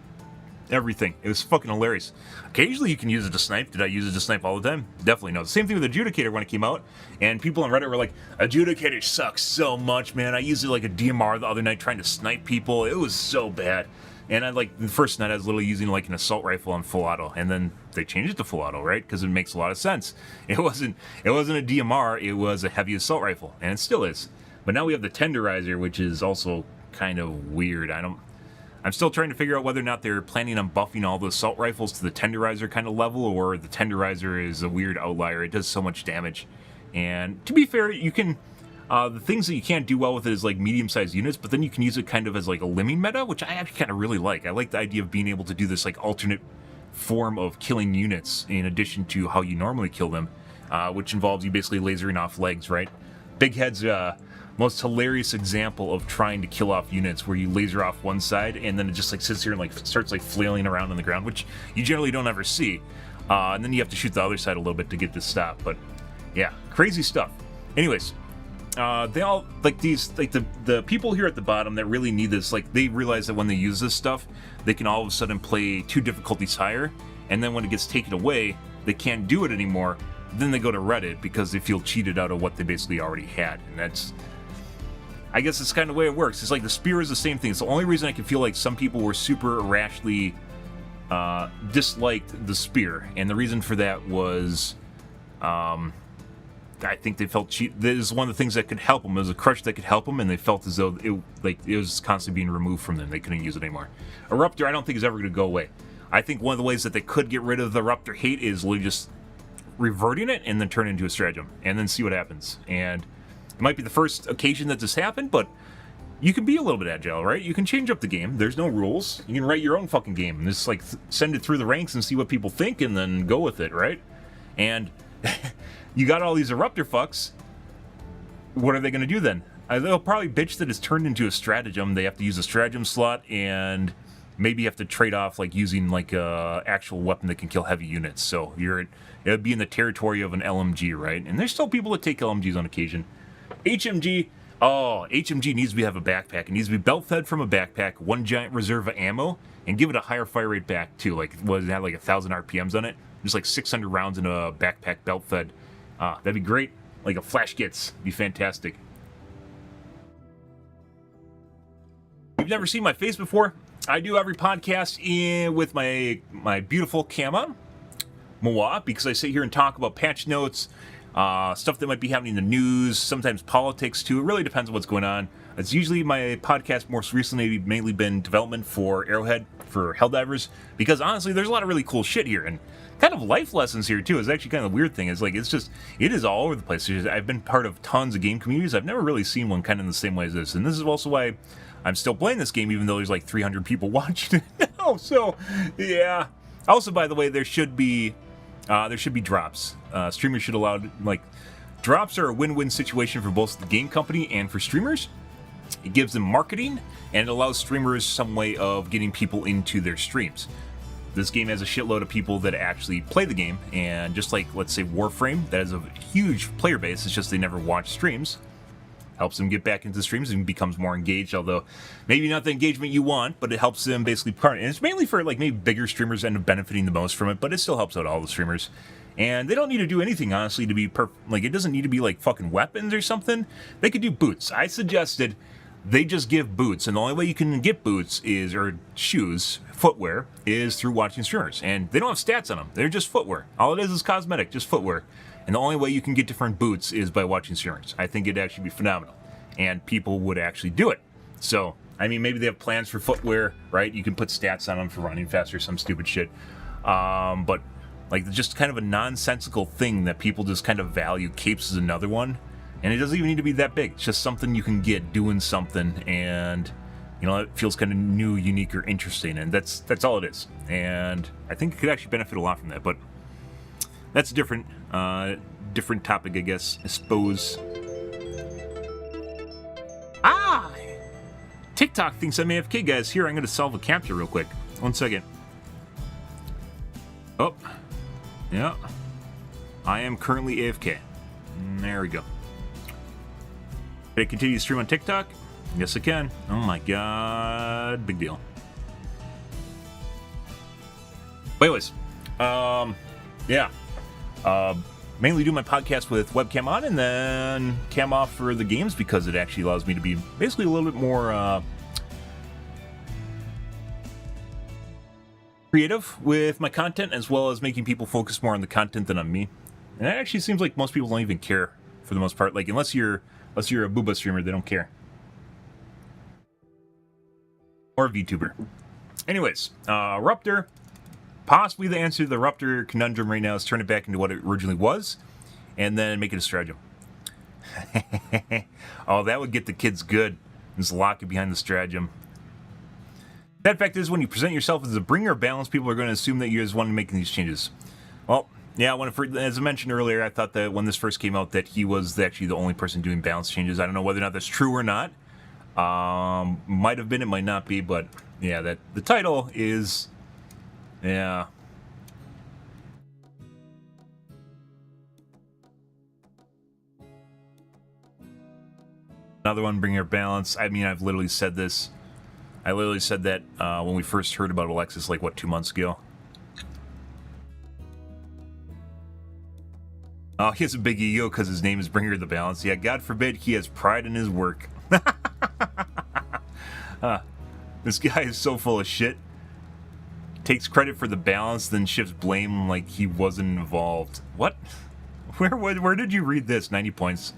Everything. It was fucking hilarious. Occasionally you can use it to snipe. Did I use it to snipe all the time? Definitely no. The same thing with Adjudicator when it came out, and people on Reddit were like, Adjudicator sucks so much, man. I used it like a DMR the other night trying to snipe people. It was so bad. And I like the first night I was literally using like an assault rifle on full auto, and then they changed it to full auto, right? Because it makes a lot of sense. It wasn't a DMR, it was a heavy assault rifle, and it still is. But now we have the Tenderizer, which is also kind of weird. I'm still trying to figure out whether or not they're planning on buffing all the assault rifles to the Tenderizer kind of level, or the Tenderizer is a weird outlier. It does so much damage. And to be fair, you can... the things that you can't do well with it is like medium-sized units, but then you can use it kind of as like a limbing meta, which I actually kind of really like. I like the idea of being able to do this like alternate form of killing units in addition to how you normally kill them, which involves you basically lasering off legs, right? Big Head's most hilarious example of trying to kill off units, where you laser off one side and then it just like sits here and like starts like flailing around on the ground, which you generally don't ever see. And then you have to shoot the other side a little bit to get this stop. But yeah, crazy stuff. Anyways, they all like these, like the people here at the bottom that really need this, like they realize that when they use this stuff, they can all of a sudden play 2 difficulties higher, and then when it gets taken away, they can't do it anymore. Then they go to Reddit because they feel cheated out of what they basically already had, and that's, I guess it's kind of the way it works. It's like the spear is the same thing. It's the only reason I can feel like some people were super irrationally disliked the spear, and the reason for that was, I think they felt cheat. This is one of the things that could help them. It was a crutch that could help them, and they felt as though it was constantly being removed from them. They couldn't use it anymore. Eruptor, I don't think is ever going to go away. I think one of the ways that they could get rid of the Eruptor hate is literally just reverting it and then turn it into a stratagem, and then see what happens. And it might be the first occasion that this happened, but you can be a little bit agile, right? You can change up the game. There's no rules. You can write your own fucking game and just like send it through the ranks and see what people think, and then go with it, right? And you got all these Eruptor fucks. What are they going to do then? They'll probably bitch that it's turned into a stratagem. They have to use a stratagem slot, and maybe you have to trade off like using like a actual weapon that can kill heavy units. So it would be in the territory of an LMG, right? And there's still people that take LMGs on occasion. HMG, HMG needs to have a backpack. It needs to be belt fed from a backpack, 1 giant reserve of ammo, and give it a higher fire rate back too. Like, what does it have, like 1,000 RPMs on it? Just like 600 rounds in a backpack belt fed. That'd be great. Like a flash gets, be fantastic. If you've never seen my face before, I do every podcast with my beautiful cam on, Moa, because I sit here and talk about patch notes, stuff that might be happening in the news, sometimes politics too. It really depends on what's going on. It's usually my podcast most recently mainly been development for Arrowhead, for Helldivers, because honestly, there's a lot of really cool shit here, and kind of life lessons here too. Is actually kind of the weird thing. It's like, it is all over the place. I've been part of tons of game communities. I've never really seen one kind of in the same way as this, and this is also why I'm still playing this game, even though there's like 300 people watching it now. So, yeah. Also, by the way, there should be drops. Streamers should allow, like, drops are a win-win situation for both the game company and for streamers. It gives them marketing, and it allows streamers some way of getting people into their streams. This game has a shitload of people that actually play the game, and just like, let's say, Warframe, that has a huge player base, it's just they never watch streams. Helps them get back into the streams and becomes more engaged, although maybe not the engagement you want, but it helps them basically part. And it's mainly for like maybe bigger streamers end up benefiting the most from it, but it still helps out all the streamers. And they don't need to do anything, honestly, to be like, it doesn't need to be like fucking weapons or something. They could do boots. I suggested they just give boots, and the only way you can get boots or shoes, footwear, is through watching streamers. And they don't have stats on them. They're just footwear. All it is cosmetic, just footwear. And the only way you can get different boots is by watching streamers. I think it'd actually be phenomenal. And people would actually do it. So, I mean, maybe they have plans for footwear, right? You can put stats on them for running faster, some stupid shit. But, like, just kind of a nonsensical thing that people just kind of value. Capes is another one. And it doesn't even need to be that big. It's just something you can get doing something, and you know, it feels kind of new, unique, or interesting, and that's all it is. And I think it could actually benefit a lot from that. But that's a different topic, I guess. I suppose. TikTok thinks I'm AFK, guys. Here, I'm going to solve a captcha real quick. 1 second. Oh, yeah. I am currently AFK. There we go. Can I continue to stream on TikTok? Yes, I can. Oh my god. Big deal. But anyways, yeah. Mainly do my podcast with webcam on and then cam off for the games, because it actually allows me to be basically a little bit more creative with my content, as well as making people focus more on the content than on me. And it actually seems like most people don't even care for the most part. Like, unless you're a booba streamer, they don't care. Or a VTuber. Anyways, Ruptor. Possibly the answer to the Ruptor conundrum right now is turn it back into what it originally was, and then make it a stratagem. Oh, that would get the kids good. Just lock it behind the stratagem. That fact is, when you present yourself as a bringer of balance, people are going to assume that you're the one making these changes. Well, yeah, as I mentioned earlier, I thought that when this first came out that he was actually the only person doing balance changes. I don't know whether or not that's true or not. Might have been, it might not be, but yeah, that the title is, yeah. Another one, bringer of balance. I mean, I've literally said this. I literally said that when we first heard about Alexis, like, what, 2 months ago? Oh, he has a big ego because his name is Bringer of the Balance. Yeah, God forbid he has pride in his work. This guy is so full of shit. Takes credit for the balance, then shifts blame like he wasn't involved. What? Where did you read this? 90 points.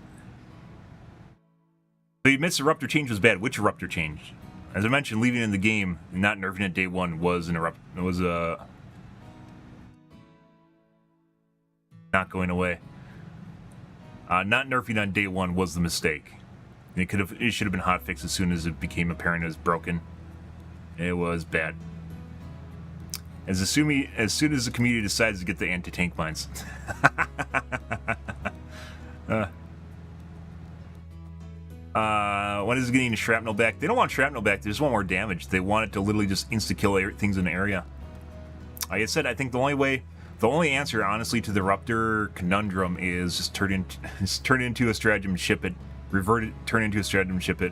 So he admits the Eruptor change was bad. Which Eruptor change? As I mentioned, leaving in the game, not nerfing it day one was not going away. Not nerfing on day one was the mistake. It should have been hotfixed as soon as it became apparent it was broken. It was bad. As soon as the community decides to get the anti-tank mines. When is it getting shrapnel back? They don't want shrapnel back. They just want more damage. They want it to literally just insta-kill things in the area. Like I said, I think the only answer, honestly, to the Ruptor conundrum is just turn it into a stratagem and ship it. Revert it, turn it into a stratagem and ship it.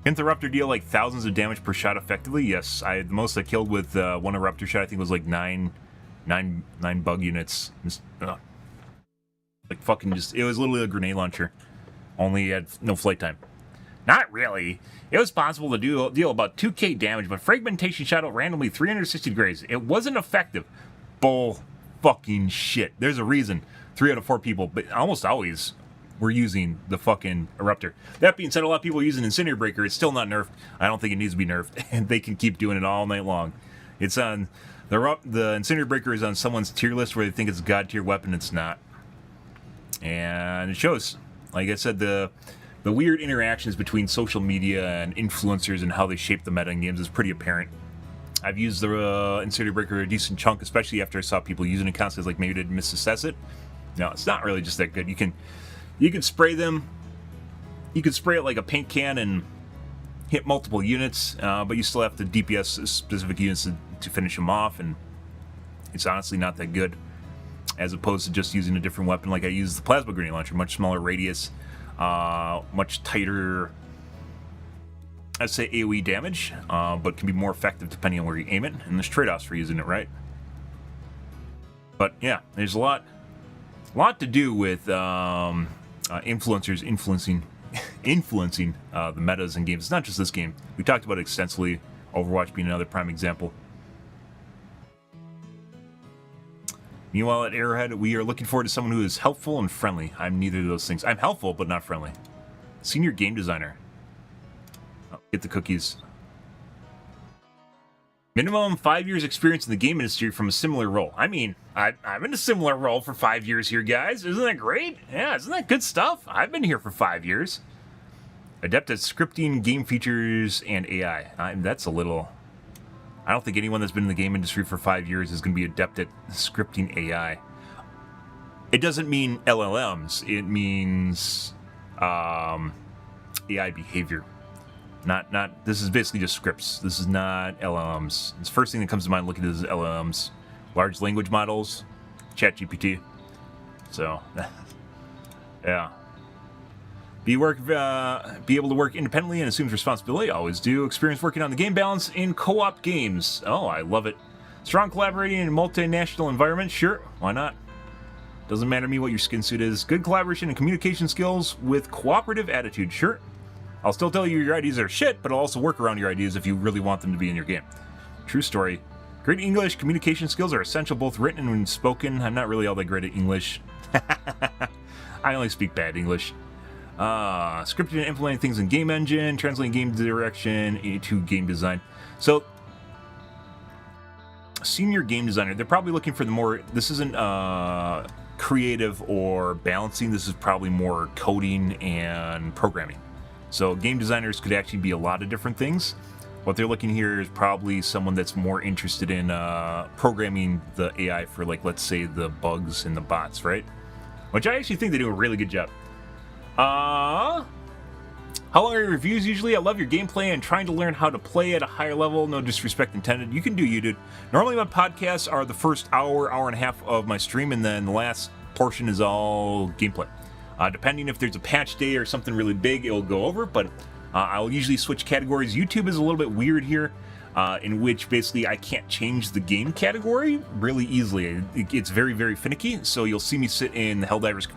Can't the Ruptor deal like thousands of damage per shot effectively? Yes. The most I killed with one Ruptor shot, I think, was like nine bug units. Like fucking just, it was literally a grenade launcher. Only had no flight time. Not really. It was possible to deal about 2k damage, but fragmentation shot out randomly 360 degrees. It wasn't effective. Bull fucking shit. There's a reason 3 out of 4 people, but almost always, were using the fucking Eruptor. That being said, a lot of people are using Incendiary Breaker. It's still not nerfed. I don't think it needs to be nerfed. And they can keep doing it all night long. It's on, the Incendiary Breaker is on someone's tier list where they think it's a god tier weapon. It's not. And it shows. Like I said, the weird interactions between social media and influencers and how they shape the meta in games is pretty apparent. I've used the Incendiary Breaker a decent chunk, especially after I saw people using it constantly, like maybe they didn't misassess it. No, it's not really just that good. You can spray them. You can spray it like a paint can and hit multiple units, but you still have to DPS specific units to finish them off, and it's honestly not that good. As opposed to just using a different weapon, like I use the Plasma Grenade Launcher, much smaller radius, much tighter, I'd say AoE damage, but can be more effective depending on where you aim it, and there's trade-offs for using it right. But yeah, there's a lot to do with influencers influencing the metas in games. It's not just this game. We talked about it extensively, Overwatch being another prime example. Meanwhile, at Arrowhead, we are looking forward to someone who is helpful and friendly. I'm neither of those things. I'm helpful, but not friendly. Senior game designer. Oh, get the cookies. Minimum 5 years experience in the game industry from a similar role. I mean, I'm in a similar role for 5 years here, guys. Isn't that great? Yeah, isn't that good stuff? I've been here for 5 years. Adept at scripting, game features, and AI. That's a little... I don't think anyone that's been in the game industry for 5 years is going to be adept at scripting AI. It doesn't mean LLMs. It means AI behavior. Not. This is basically just scripts. This is not LLMs. It's the first thing that comes to mind looking at this is LLMs. Large language models, ChatGPT. So, yeah. Be able to work independently and assumes responsibility. Always do. Experience working on the game balance in co-op games. Oh, I love it. Strong collaborating in a multinational environment. Sure, why not? Doesn't matter to me what your skin suit is. Good collaboration and communication skills with cooperative attitude. Sure. I'll still tell you your ideas are shit, but I'll also work around your ideas if you really want them to be in your game. True story. Great English communication skills are essential, both written and spoken. I'm not really all that great at English. I only speak bad English. Scripting and implementing things in game engine, translating game direction into game design. So, senior game designer, they're probably looking for the more, this isn't creative or balancing, this is probably more coding and programming. So game designers could actually be a lot of different things. What they're looking here is probably someone that's more interested in programming the AI for, like, let's say the bugs and the bots, right? Which I actually think they do a really good job. How long are your reviews usually? I love your gameplay and trying to learn how to play at a higher level. No disrespect intended. You can do you, dude. Normally my podcasts are the first hour, hour and a half of my stream, and then the last portion is all gameplay. Depending if there's a patch day or something really big, it'll go over, but I'll usually switch categories. YouTube is a little bit weird here, in which basically I can't change the game category really easily. It's very, very finicky, so you'll see me sit in the Helldivers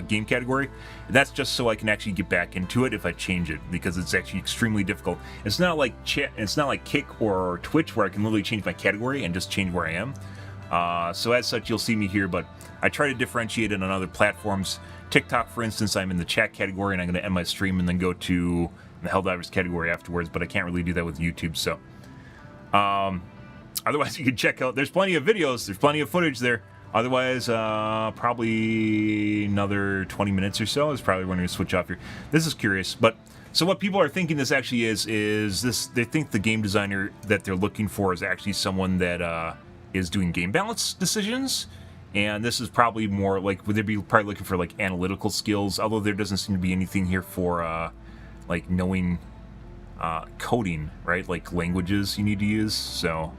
game category. That's just so I can actually get back into it if I change it, because it's actually extremely difficult. It's not like Kick or Twitch where I can literally change my category and just change where I am. So as such, you'll see me here, but I try to differentiate it on other platforms. TikTok, for instance, I'm in the chat category, and I'm going to end my stream and then go to the Helldivers category afterwards, but I can't really do that with YouTube, so... otherwise, you can check out... There's plenty of videos, there's plenty of footage there. Otherwise, probably another 20 minutes or so is probably when I'm going to switch off here. This is curious, but... So what people are thinking this actually is this... They think the game designer that they're looking for is actually someone that is doing game balance decisions. And this is probably more like, would they be probably looking for like analytical skills? Although there doesn't seem to be anything here for like knowing coding, right? Like languages you need to use. So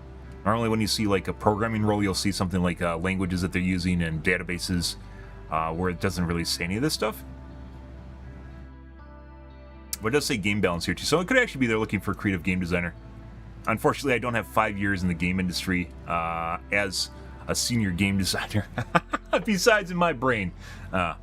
normally when you see like a programming role, you'll see something like languages that they're using and databases where it doesn't really say any of this stuff. But it does say game balance here too. So it could actually be they're looking for a creative game designer. Unfortunately, I don't have 5 years in the game industry as a senior game designer, besides in my brain. A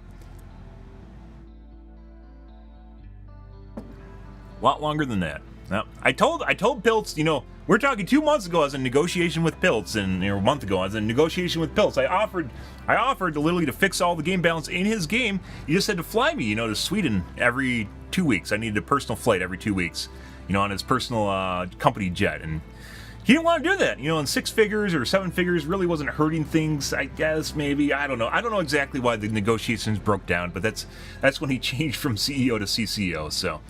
lot longer than that. Now, I told Piltz, you know, we're talking 2 months ago. I was in negotiation with Piltz, and a month ago I was in negotiation with Piltz. I offered to literally to fix all the game balance in his game. He just had to fly me, you know, to Sweden every 2 weeks. I needed a personal flight every 2 weeks, you know, on his personal company jet, and he didn't want to do that, you know, and 6 figures or 7 figures really wasn't hurting things, I guess, maybe. I don't know. I don't know exactly why the negotiations broke down, but that's when he changed from CEO to CCO, so.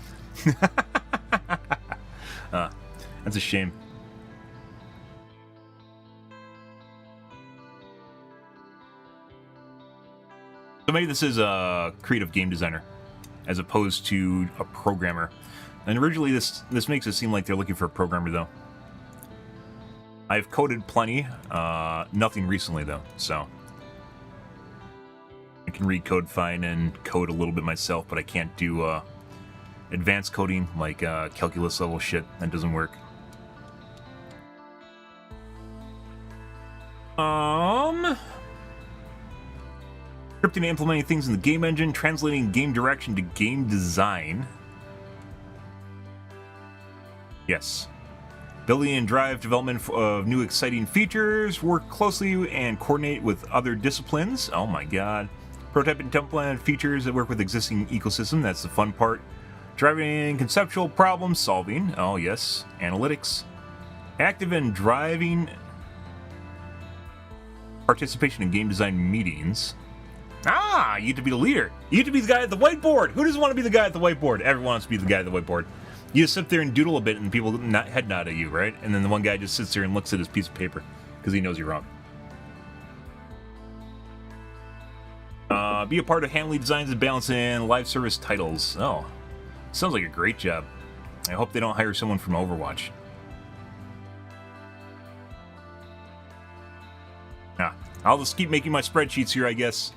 That's a shame. So maybe this is a creative game designer as opposed to a programmer. And originally this makes it seem like they're looking for a programmer, though. I've coded plenty, nothing recently though, so I can read code fine and code a little bit myself, but I can't do advanced coding like calculus level shit. That doesn't work. Scripting and implementing things in the game engine, translating game direction to game design. Yes. Building and drive development of new exciting features, work closely and coordinate with other disciplines. Oh my god. Prototyping template features that work with existing ecosystem. That's the fun part. Driving conceptual problem solving. Oh yes. Analytics. Active and driving participation in game design meetings. Ah, you get to be the leader. You get to be the guy at the whiteboard. Who doesn't want to be the guy at the whiteboard? Everyone wants to be the guy at the whiteboard. You just sit there and doodle a bit, and people head nod at you, right? And then the one guy just sits there and looks at his piece of paper because he knows you're wrong. Be a part of handling designs and balancing live service titles. Oh, sounds like a great job. I hope they don't hire someone from Overwatch. I'll just keep making my spreadsheets here, I guess.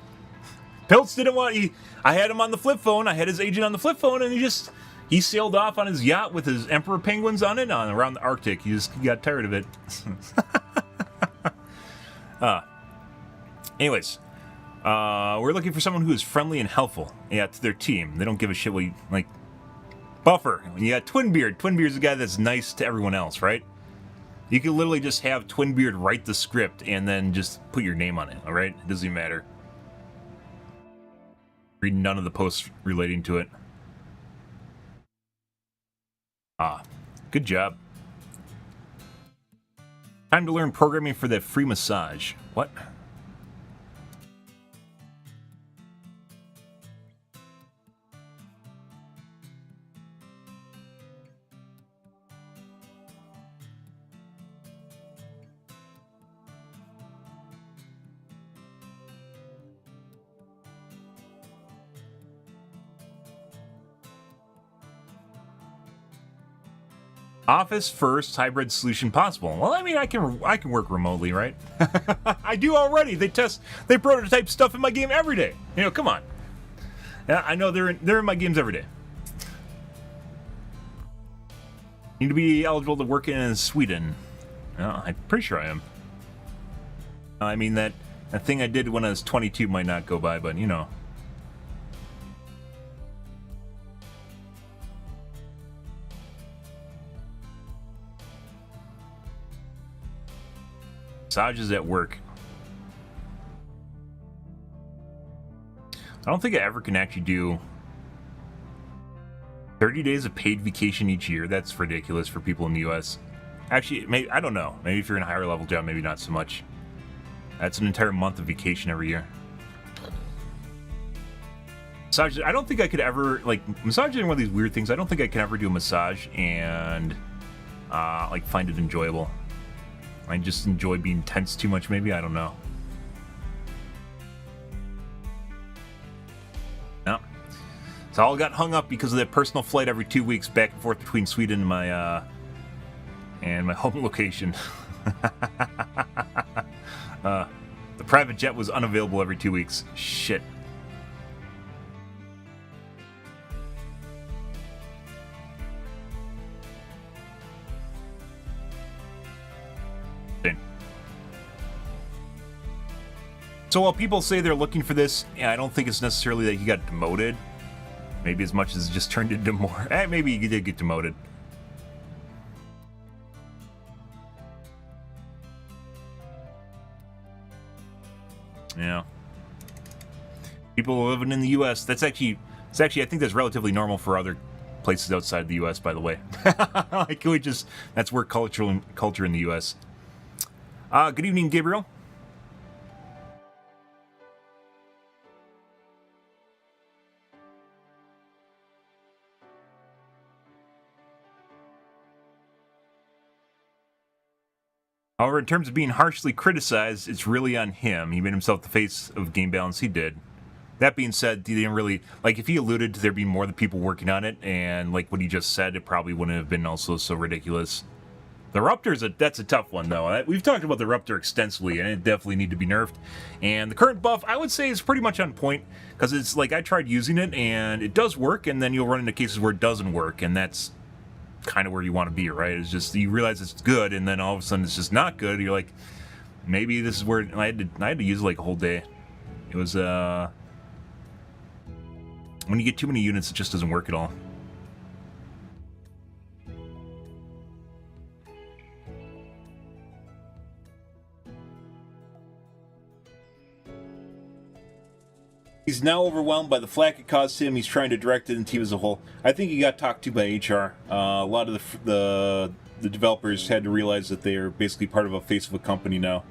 Piltz didn't want... I had him on the flip phone. I had his agent on the flip phone, and he sailed off on his yacht with his emperor penguins on it around the Arctic. He got tired of it. Anyways, we're looking for someone who is friendly and helpful. Yeah, to their team. They don't give a shit what you... Like, Buffer. You got Twinbeard. Twinbeard's the guy that's nice to everyone else, right? You can literally just have Twinbeard write the script and then just put your name on it, alright? It doesn't even matter. Read none of the posts relating to it. Good job. Time to learn programming for that free massage. What? Office first hybrid solution possible. Well, I mean, I can work remotely, right? I do already. They prototype stuff in my game every day. You know, come on. Yeah, I know they're in my games every day. Need to be eligible to work in Sweden. Well, I'm pretty sure I am. I mean, that thing I did when I was 22 might not go by, but you know. Massages at work. I don't think I ever can actually do 30 days of paid vacation each year. That's ridiculous for people in the US. Actually, maybe, I don't know. Maybe if you're in a higher level job, maybe not so much. That's an entire month of vacation every year. Massages, I don't think I could ever, like, massage is one of these weird things. I don't think I can ever do a massage and, like, find it enjoyable. I just enjoy being tense too much, maybe? I don't know. No. So I all got hung up because of that personal flight every 2 weeks back and forth between Sweden and my home location. The private jet was unavailable every 2 weeks. Shit. So while people say they're looking for this, I don't think it's necessarily that he got demoted. Maybe as much as it just turned into more. Maybe he did get demoted. Yeah. People living in the U.S. It's actually, I think that's relatively normal for other places outside the U.S. By the way, like that's work culture in the U.S. Good evening, Gabriel. However, in terms of being harshly criticized, it's really on him. He made himself the face of game balance. He did. That being said, he didn't really, like, if he alluded to there being more than people working on it, and like what he just said, it probably wouldn't have been also so ridiculous. The Ruptor, that's a tough one, though. We've talked about the Ruptor extensively, and it definitely need to be nerfed. And the current buff, I would say, is pretty much on point, because it's like, I tried using it, and it does work, and then you'll run into cases where it doesn't work, and that's kind of where you want to be, right? It's just, you realize it's good, and then all of a sudden it's just not good. You're like, maybe this is where I had to use it like a whole day. It was when you get too many units, it just doesn't work at all. He's now overwhelmed by the flack it caused him. He's trying to direct it and team as a whole. I think he got talked to by HR. A lot of the developers had to realize that they are basically part of a face of a company now,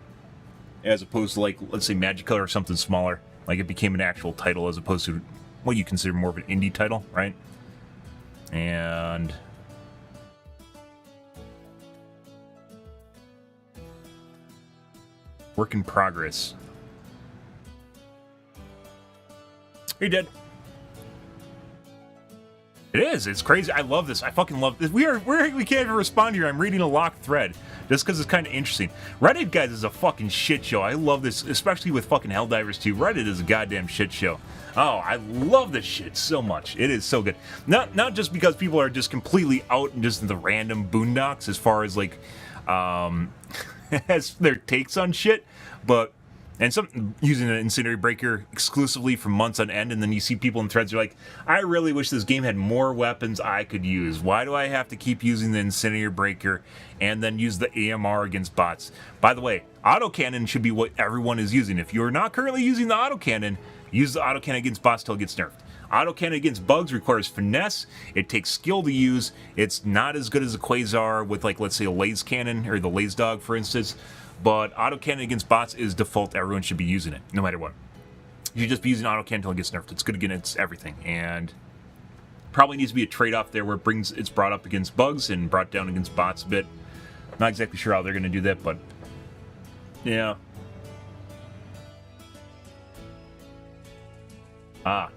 as opposed to, like, let's say Magica or something smaller. Like, it became an actual title as opposed to what you consider more of an indie title, right? And work in progress. He did. It is. It's crazy. I love this. I fucking love this. We can't even respond here. I'm reading a locked thread just because it's kind of interesting. Reddit, guys, is a fucking shit show. I love this, especially with fucking Helldivers 2. Reddit is a goddamn shit show. Oh, I love this shit so much. It is so good. Not just because people are just completely out and just in the random boondocks as far as like as their takes on shit, but. And some using an incendiary breaker exclusively for months on end, and then you see people in threads who are like, I really wish this game had more weapons I could use. Why do I have to keep using the incendiary breaker and then use the AMR against bots? By the way, autocannon should be what everyone is using. If you're not currently using the autocannon, use the autocannon against bots till it gets nerfed. Autocannon against bugs requires finesse. It takes skill to use. It's not as good as a Quasar with, like, let's say a laser cannon or the laser dog, for instance. But autocannon against bots is default. Everyone should be using it, no matter what. You should just be using autocannon until it gets nerfed. It's good against everything. And probably needs to be a trade-off there where it's brought up against bugs and brought down against bots a bit. Not exactly sure how they're going to do that, but yeah. Ah.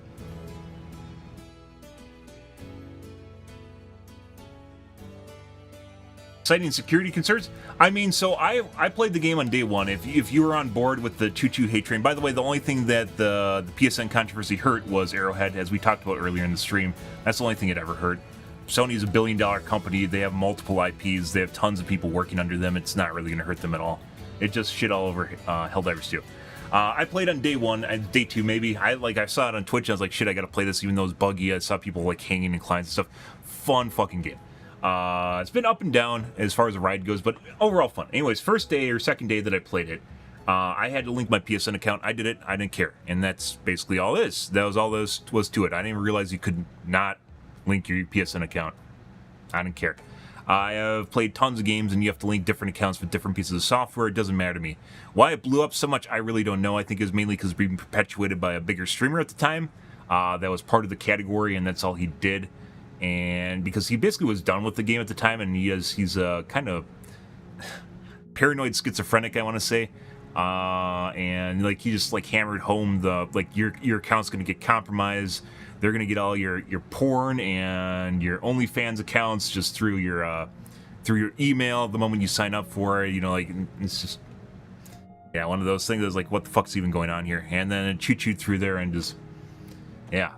Citing security concerns. I mean, so I played the game on day one. If you were on board with the choo-choo hate train, by the way, the only thing that the PSN controversy hurt was Arrowhead, as we talked about earlier in the stream. That's the only thing it ever hurt. Sony's a billion-dollar company. They have multiple IPs. They have tons of people working under them. It's not really going to hurt them at all. It just shit all over Helldivers 2. I played on day one, day two maybe. I saw it on Twitch. And I was like, shit, I got to play this, even though it's buggy. I saw people like hanging in clients and stuff. Fun fucking game. It's been up and down as far as the ride goes, but overall fun. Anyways, first day or second day that I played it, I had to link my PSN account. I did it. I didn't care. And that's basically all it is. That was all there was to it. I didn't realize you could not link your PSN account. I didn't care. I have played tons of games, and you have to link different accounts with different pieces of software. It doesn't matter to me. Why it blew up so much, I really don't know. I think it was mainly because it was being perpetuated by a bigger streamer at the time. That was part of the category, and that's all he did. And because he basically was done with the game at the time, and he's a kind of paranoid schizophrenic, I want to say, and like he just like hammered home the like your account's going to get compromised. They're going to get all your porn and your OnlyFans accounts just through your email the moment you sign up for it. You know, like it's just one of those things that's like, what the fuck's even going on here? And then it choo-chooed through there and just. Yeah,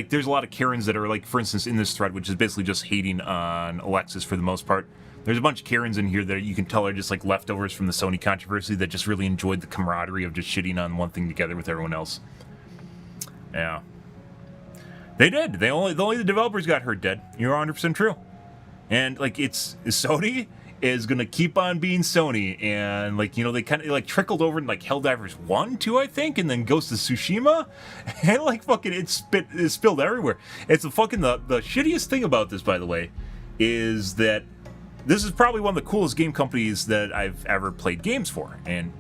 there's a lot of Karens that are like, for instance, in this thread, which is basically just hating on Alexis for the most part. There's a bunch of Karens in here that you can tell are just like leftovers from the Sony controversy that just really enjoyed the camaraderie of just shitting on one thing together with everyone else. Yeah. They did. Only the developers got hurt dead. You're 100% true. And like Sony is gonna keep on being Sony, and like, you know, they kind of like trickled over in like Helldivers 1, 2, I think, and then Ghost of Tsushima, and like fucking it spilled everywhere. It's the shittiest thing about this, by the way, is that this is probably one of the coolest game companies that I've ever played games for, and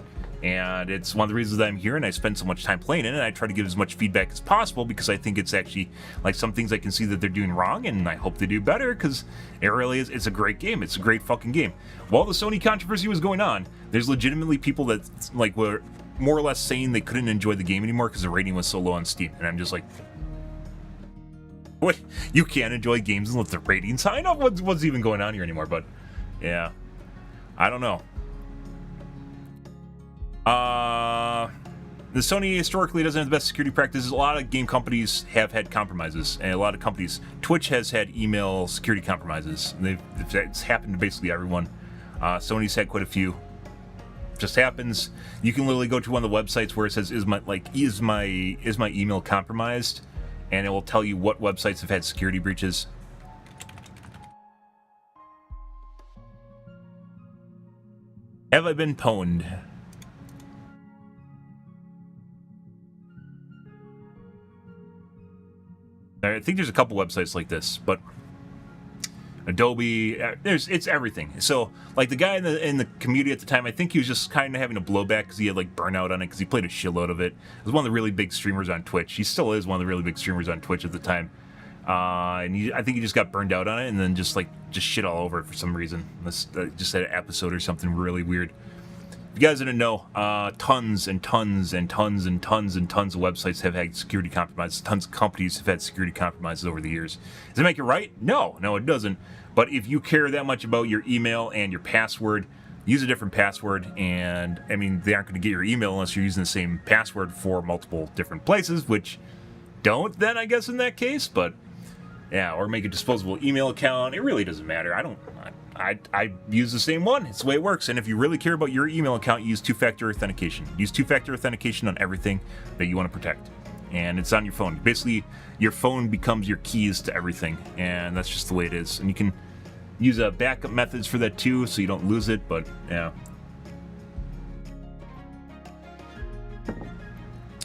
it's one of the reasons that I'm here and I spend so much time playing it, and I try to give as much feedback as possible because I think it's actually like some things I can see that they're doing wrong, and I hope they do better because it really is. It's a great game. It's a great fucking game. While the Sony controversy was going on, there's legitimately people that like were more or less saying they couldn't enjoy the game anymore because the rating was so low on Steam, and I'm just like, what? You can't enjoy games unless the rating's high enough? What's even going on here anymore? But yeah, I don't know. The Sony historically doesn't have the best security practices. A lot of game companies have had compromises, and a lot of companies, Twitch has had email security compromises. It's happened to basically everyone. Sony's had quite a few. Just happens. You can literally go to one of the websites where it says, is my email compromised? And it will tell you what websites have had security breaches. Have I been pwned? I think there's a couple websites like this, but Adobe, it's everything. So, like the guy in the community at the time, I think he was just kind of having a blowback because he had like burnout on it because he played a shitload of it. He was one of the really big streamers on Twitch. He still is one of the really big streamers on Twitch at the time, and I think he just got burned out on it and then just shit all over it for some reason. Just had an episode or something really weird. If you guys didn't know, tons and tons and tons and tons and tons of websites have had security compromises. Tons of companies have had security compromises over the years. Does it make it right? No, it doesn't. But if you care that much about your email and your password, use a different password. And, I mean, they aren't going to get your email unless you're using the same password for multiple different places, which don't then, I guess, in that case. But, yeah, or make a disposable email account. It really doesn't matter. I use the same one. It's the way it works. And if you really care about your email account, use two-factor authentication. Use two-factor authentication on everything that you want to protect. And it's on your phone. Basically, your phone becomes your keys to everything. And that's just the way it is. And you can use backup methods for that too, so you don't lose it. But, yeah.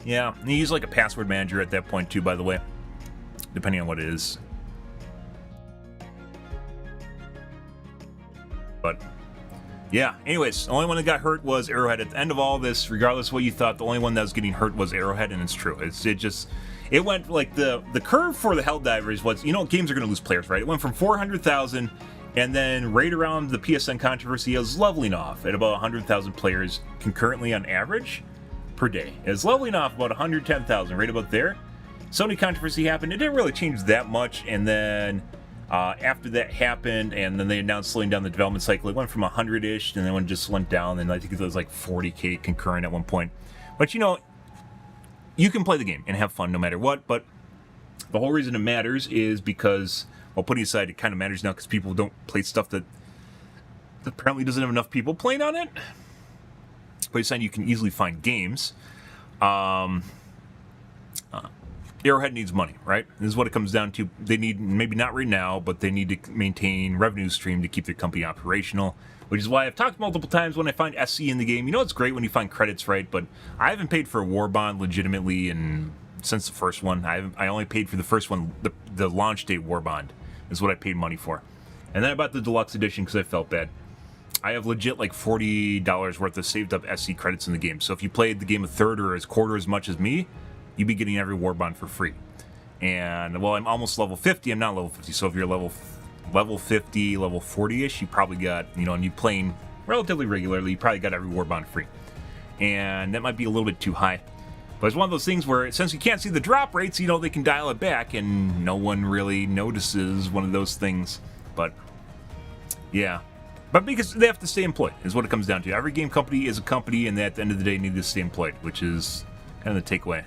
Yeah, and you use like a password manager at that point too, by the way. Depending on what it is. But, yeah, anyways, the only one that got hurt was Arrowhead. At the end of all this, regardless of what you thought, the only one that was getting hurt was Arrowhead, and it's true. It went, like, the curve for the Helldivers was, you know, games are going to lose players, right? It went from 400,000, and then right around the PSN controversy, it was leveling off at about 100,000 players concurrently on average per day. It was leveling off about 110,000, right about there. Sony controversy happened. It didn't really change that much, and then After that happened, and then they announced slowing down the development cycle, it went from 100-ish, and then it just went down, and I think it was like 40K concurrent at one point. But you know, you can play the game and have fun no matter what, but the whole reason it matters is because, well, putting aside it kind of matters now because people don't play stuff that apparently doesn't have enough people playing on it. But aside, you can easily find games. Arrowhead needs money, right? This is what it comes down to. They need, maybe not right now, but they need to maintain revenue stream to keep their company operational, which is why I've talked multiple times when I find SC in the game. You know, it's great when you find credits, right? But I haven't paid for a war bond legitimately since the first one. I only paid for the first one, the launch date war bond is what I paid money for. And then I bought the deluxe edition because I felt bad. I have legit like $40 worth of saved up SC credits in the game. So if you played the game a third or a quarter as much as me, you'd be getting every war bond for free. And, well, I'm almost level 50. I'm not level 50. So if you're level 50, level 40-ish, you probably got, you know, and you're playing relatively regularly, you probably got every war bond free. And that might be a little bit too high. But it's one of those things where, since you can't see the drop rates, you know, they can dial it back, and no one really notices one of those things. But, yeah. But because they have to stay employed, is what it comes down to. Every game company is a company, and they, at the end of the day, need to stay employed, which is kind of the takeaway.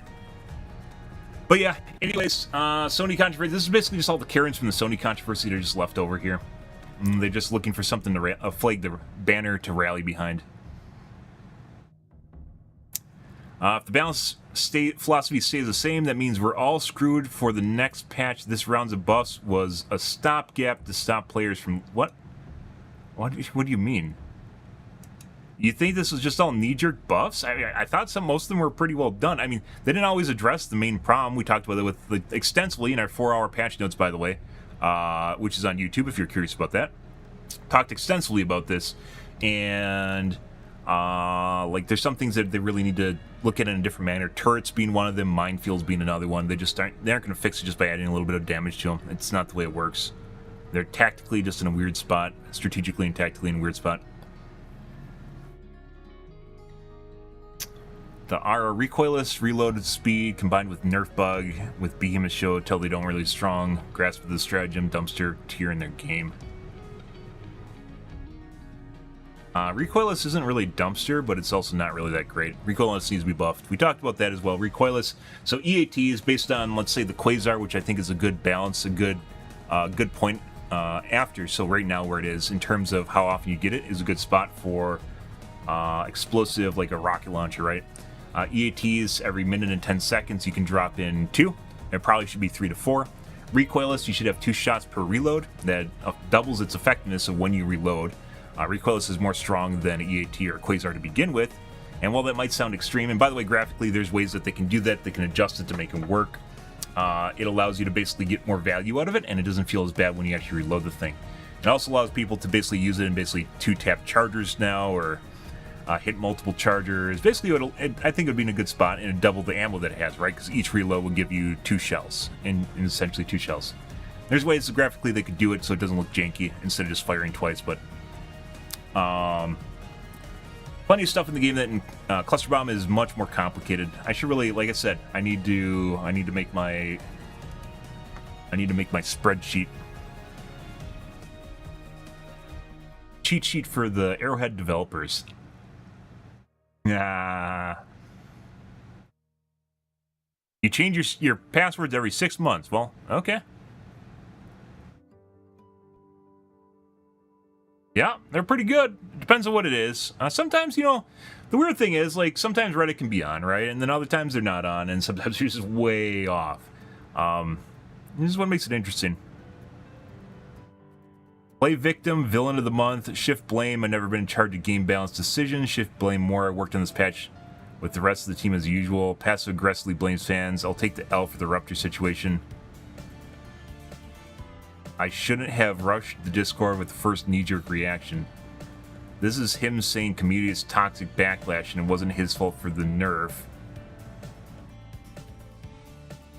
But yeah, anyways, Sony controversy. This is basically just all the Karens from the Sony controversy that are just left over here. They're just looking for something to flag the banner to rally behind. If the balance philosophy stays the same, that means we're all screwed for the next patch. This round's of buffs was a stopgap to stop players from... What? What do you mean? You think this was just all knee-jerk buffs? I thought most of them were pretty well done. I mean, they didn't always address the main problem. We talked about it extensively in our 4-hour patch notes, by the way, which is on YouTube if you're curious about that. Talked extensively about this, and like there's some things that they really need to look at in a different manner. Turrets being one of them, minefields being another one. They aren't going to fix it just by adding a little bit of damage to them. It's not the way it works. They're tactically just in a weird spot, strategically and tactically in a weird spot. The RR recoilless reloaded speed combined with nerf bug with Behemoth show until they don't really strong grasp of the stratagem dumpster tier in their game. Recoilless isn't really dumpster, but it's also not really that great. Recoilless needs to be buffed. We talked about that as well. Recoilless. So EAT is based on, let's say, the Quasar, which I think is a good balance, a good point after. So right now where it is in terms of how often you get it is a good spot for explosive like a rocket launcher, right? EATs every minute and 10 seconds you can drop in 2. It probably should be 3 to 4. Recoilless, you should have 2 shots per reload. That doubles its effectiveness of when you reload. Recoilless is more strong than EAT or Quasar to begin with. And while that might sound extreme, and by the way, graphically there's ways that they can do that. They can adjust it to make it work. It allows you to basically get more value out of it, and it doesn't feel as bad when you actually reload the thing. It also allows people to basically use it in basically 2-tap chargers now, or hit multiple chargers. Basically, I think it would be in a good spot, and it'd double the ammo that it has, right? Because each reload will give you 2 shells, and essentially 2 shells. There's ways that graphically they could do it so it doesn't look janky instead of just firing twice, but plenty of stuff in the game that Cluster Bomb is much more complicated. I should really, like I said, I need to make my spreadsheet. Cheat sheet for the Arrowhead developers. You change your passwords every 6 months. Well, okay. Yeah, they're pretty good. Depends on what it is. Sometimes, you know, the weird thing is, like, sometimes Reddit can be on, right? And then other times they're not on, and sometimes they're just way off. This is what makes it interesting. Play victim, villain of the month, shift blame. I've never been in charge of game balance decisions. Shift blame more. I worked on this patch with the rest of the team as usual. Passive aggressively blames fans. I'll take the L for the Rupture situation. I shouldn't have rushed the Discord with the first knee-jerk reaction. This is him saying community is toxic backlash and it wasn't his fault for the nerf.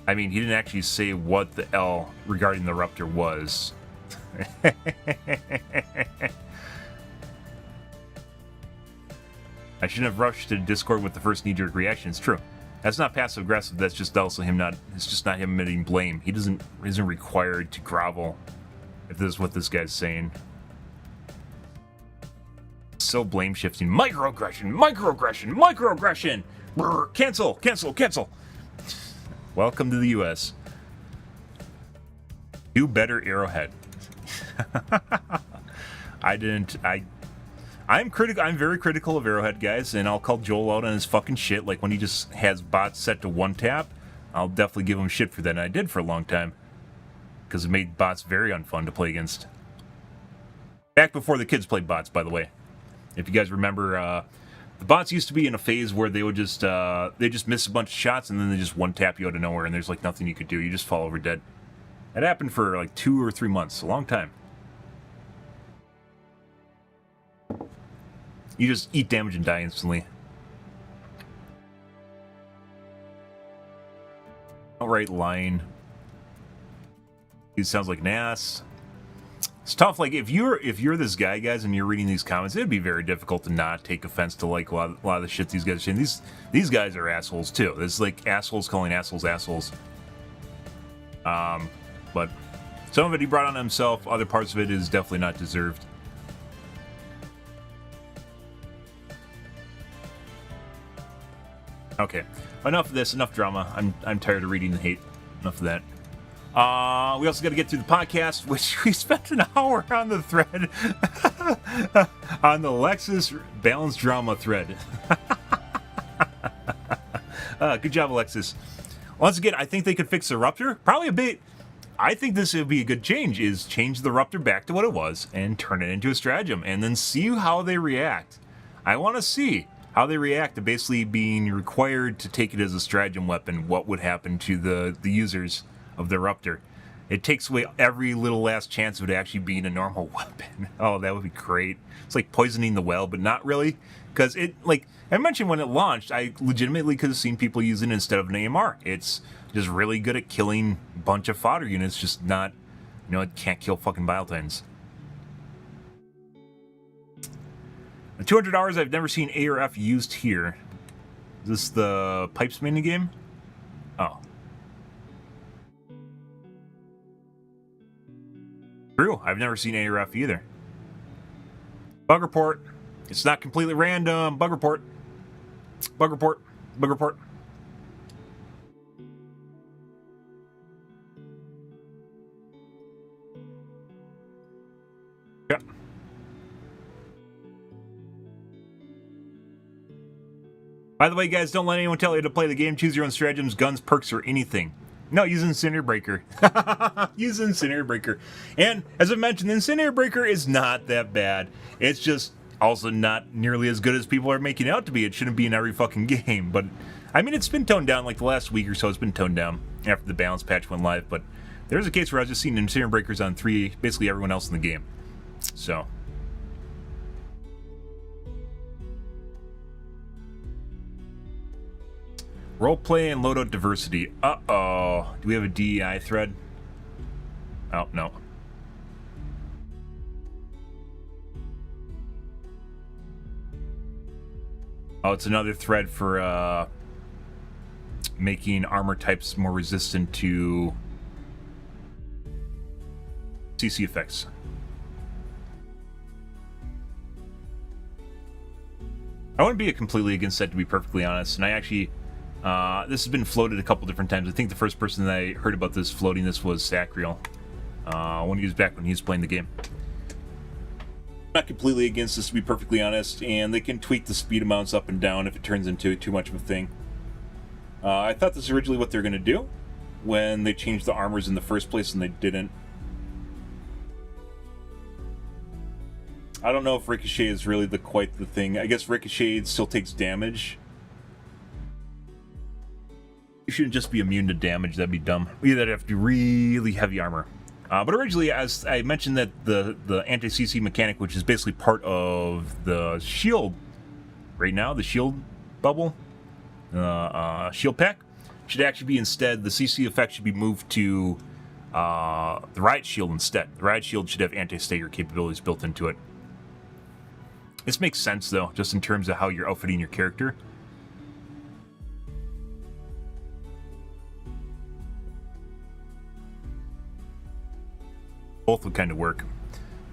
I mean, he didn't actually say what the L regarding the Rupture was. I shouldn't have rushed to Discord with the first knee-jerk reaction. It's true. That's not passive-aggressive. That's just also him not... It's just not him admitting blame. He isn't required to grovel if this is what this guy's saying. So blame shifting. Microaggression, microaggression, microaggression. Brr, cancel, cancel, cancel. Welcome to the US. Do better, Arrowhead. I'm critical. I'm very critical of Arrowhead, guys, and I'll call Joel out on his fucking shit. Like when he just has bots set to one tap, I'll definitely give him shit for that, and I did for a long time because it made bots very unfun to play against. Back before the kids played bots, by the way. If you guys remember, the bots used to be in a phase where they would just miss a bunch of shots and then they just one tap you out of nowhere, and there's like nothing you could do. You just fall over dead. That happened for like 2 or 3 months, a long time. You just eat damage and die instantly. Outright lying. He sounds like an ass. It's tough. Like if you're this guy, guys, and you're reading these comments, it'd be very difficult to not take offense to like a lot of the shit these guys are saying. These guys are assholes too. It's like assholes calling assholes assholes. But some of it he brought on himself. Other parts of it is definitely not deserved. Okay, enough of this. Enough drama. I'm tired of reading the hate. Enough of that. We also got to get through the podcast, which we spent an hour on the thread, on the Alexis Balance Drama thread. Good job, Alexis. Once again, I think they could fix the Rupture. Probably a bit. I think this would be a good change, is change the Rupture back to what it was and turn it into a stratagem and then see how they react. I want to see how they react to basically being required to take it as a stratagem weapon. What would happen to the users of the Rupture? It takes away every little last chance of it actually being a normal weapon. Oh, that would be great. It's like poisoning the well, but not really. Because it, like I mentioned when it launched, I legitimately could have seen people using it instead of an AMR. It's just really good at killing a bunch of fodder units, just not, you know, it can't kill fucking Biotines. 200 hours I've never seen A or F used here. Is this the Pipes minigame? Oh. True, I've never seen A or F either. Bug report. It's not completely random. Bug report. Bug report. Bug report. Yeah. By the way, guys, don't let anyone tell you to play the game. Choose your own stratagems, guns, perks, or anything. No, use Incinerator Breaker. Use Incinerator Breaker. And as I mentioned, the Incinerator Breaker is not that bad. It's just also not nearly as good as people are making it out to be. It shouldn't be in every fucking game. But, I mean, it's been toned down. Like the last week or so, it's been toned down after the balance patch went live. But there's a case where I was just seeing Incinerator Breakers on basically everyone else in the game. So. Roleplay and loadout diversity. Uh-oh. Do we have a DEI thread? Oh, no. Oh, it's another thread for making armor types more resistant to CC effects. I wouldn't be completely against that, to be perfectly honest. And I actually... this has been floated a couple different times. I think the first person that I heard about this floating this was Sacriel. When he was back when he was playing the game. Not completely against this, to be perfectly honest, and they can tweak the speed amounts up and down if it turns into too much of a thing. I thought this was originally what they were going to do when they changed the armors in the first place, and they didn't. I don't know if Ricochet is really quite the thing. I guess Ricochet still takes damage. You shouldn't just be immune to damage. That'd be dumb. Either have to be really heavy armor. But originally, as I mentioned, that the anti-CC mechanic, which is basically part of the shield right now, the shield bubble, shield pack, should actually be instead, the CC effect should be moved to the riot shield instead. The riot shield should have anti-stagger capabilities built into it. This makes sense, though, just in terms of how you're outfitting your character. both would kind of work.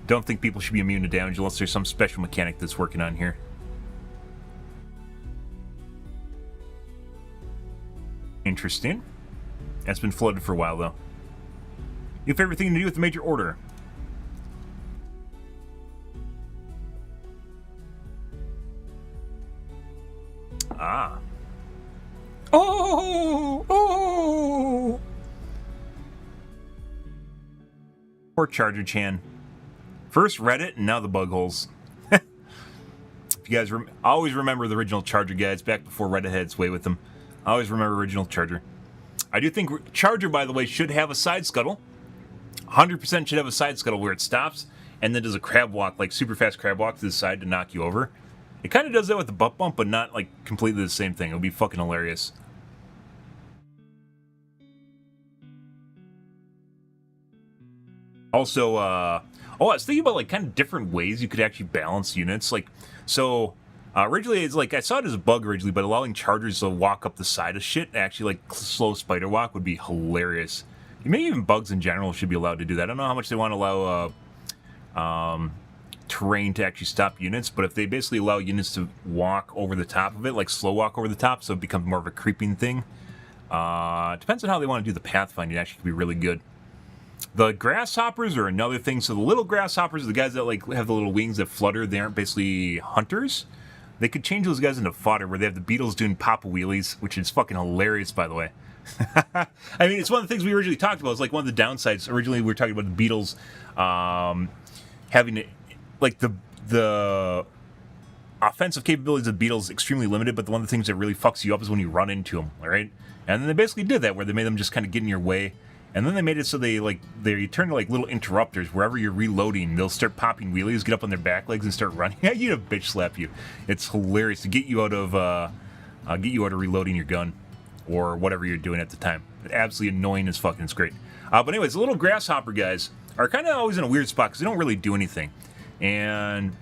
Don't think people should be immune to damage unless there's some special mechanic that's working on here. Interesting. That's been flooded for a while, though. You have everything to do with the major order. Ah. Oh! Oh! Poor Charger Chan. First Reddit, and now the bug holes. If you guys always remember the original Charger guys back before Reddit had its way with them. I always remember original Charger. I do think Charger, by the way, should have a side scuttle. 100% should have a side scuttle where it stops and then does a crab walk, like super fast crab walk to the side to knock you over. It kind of does that with the butt bump, but not like completely the same thing. It would be fucking hilarious. Also, oh, I was thinking about like kind of different ways you could actually balance units. Like, so originally it's like I saw it as a bug originally, but allowing chargers to walk up the side of shit, actually like slow spider walk, would be hilarious. Maybe even bugs in general should be allowed to do that. I don't know how much they want to allow terrain to actually stop units, but if they basically allow units to walk over the top of it, like slow walk over the top, so it becomes more of a creeping thing. Depends on how they want to do the pathfinding. Actually, could be really good. The grasshoppers are another thing. So the little grasshoppers, the guys that like have the little wings that flutter, they aren't basically hunters. They could change those guys into fodder, where they have the beetles doing papa wheelies, which is fucking hilarious, by the way. I mean, it's one of the things we originally talked about. It's like one of the downsides. Originally, we were talking about the beetles having, like, the offensive capabilities of the beetles extremely limited, but one of the things that really fucks you up is when you run into them, all right? And then they basically did that, where they made them just kind of get in your way. And then they made it so they turn to like little interrupters. Wherever you're reloading, they'll start popping wheelies, get up on their back legs, and start running at you to bitch slap you. It's hilarious to get you out of reloading your gun or whatever you're doing at the time. Absolutely annoying as fucking. It's great. But anyways, the little grasshopper guys are kind of always in a weird spot because they don't really do anything. And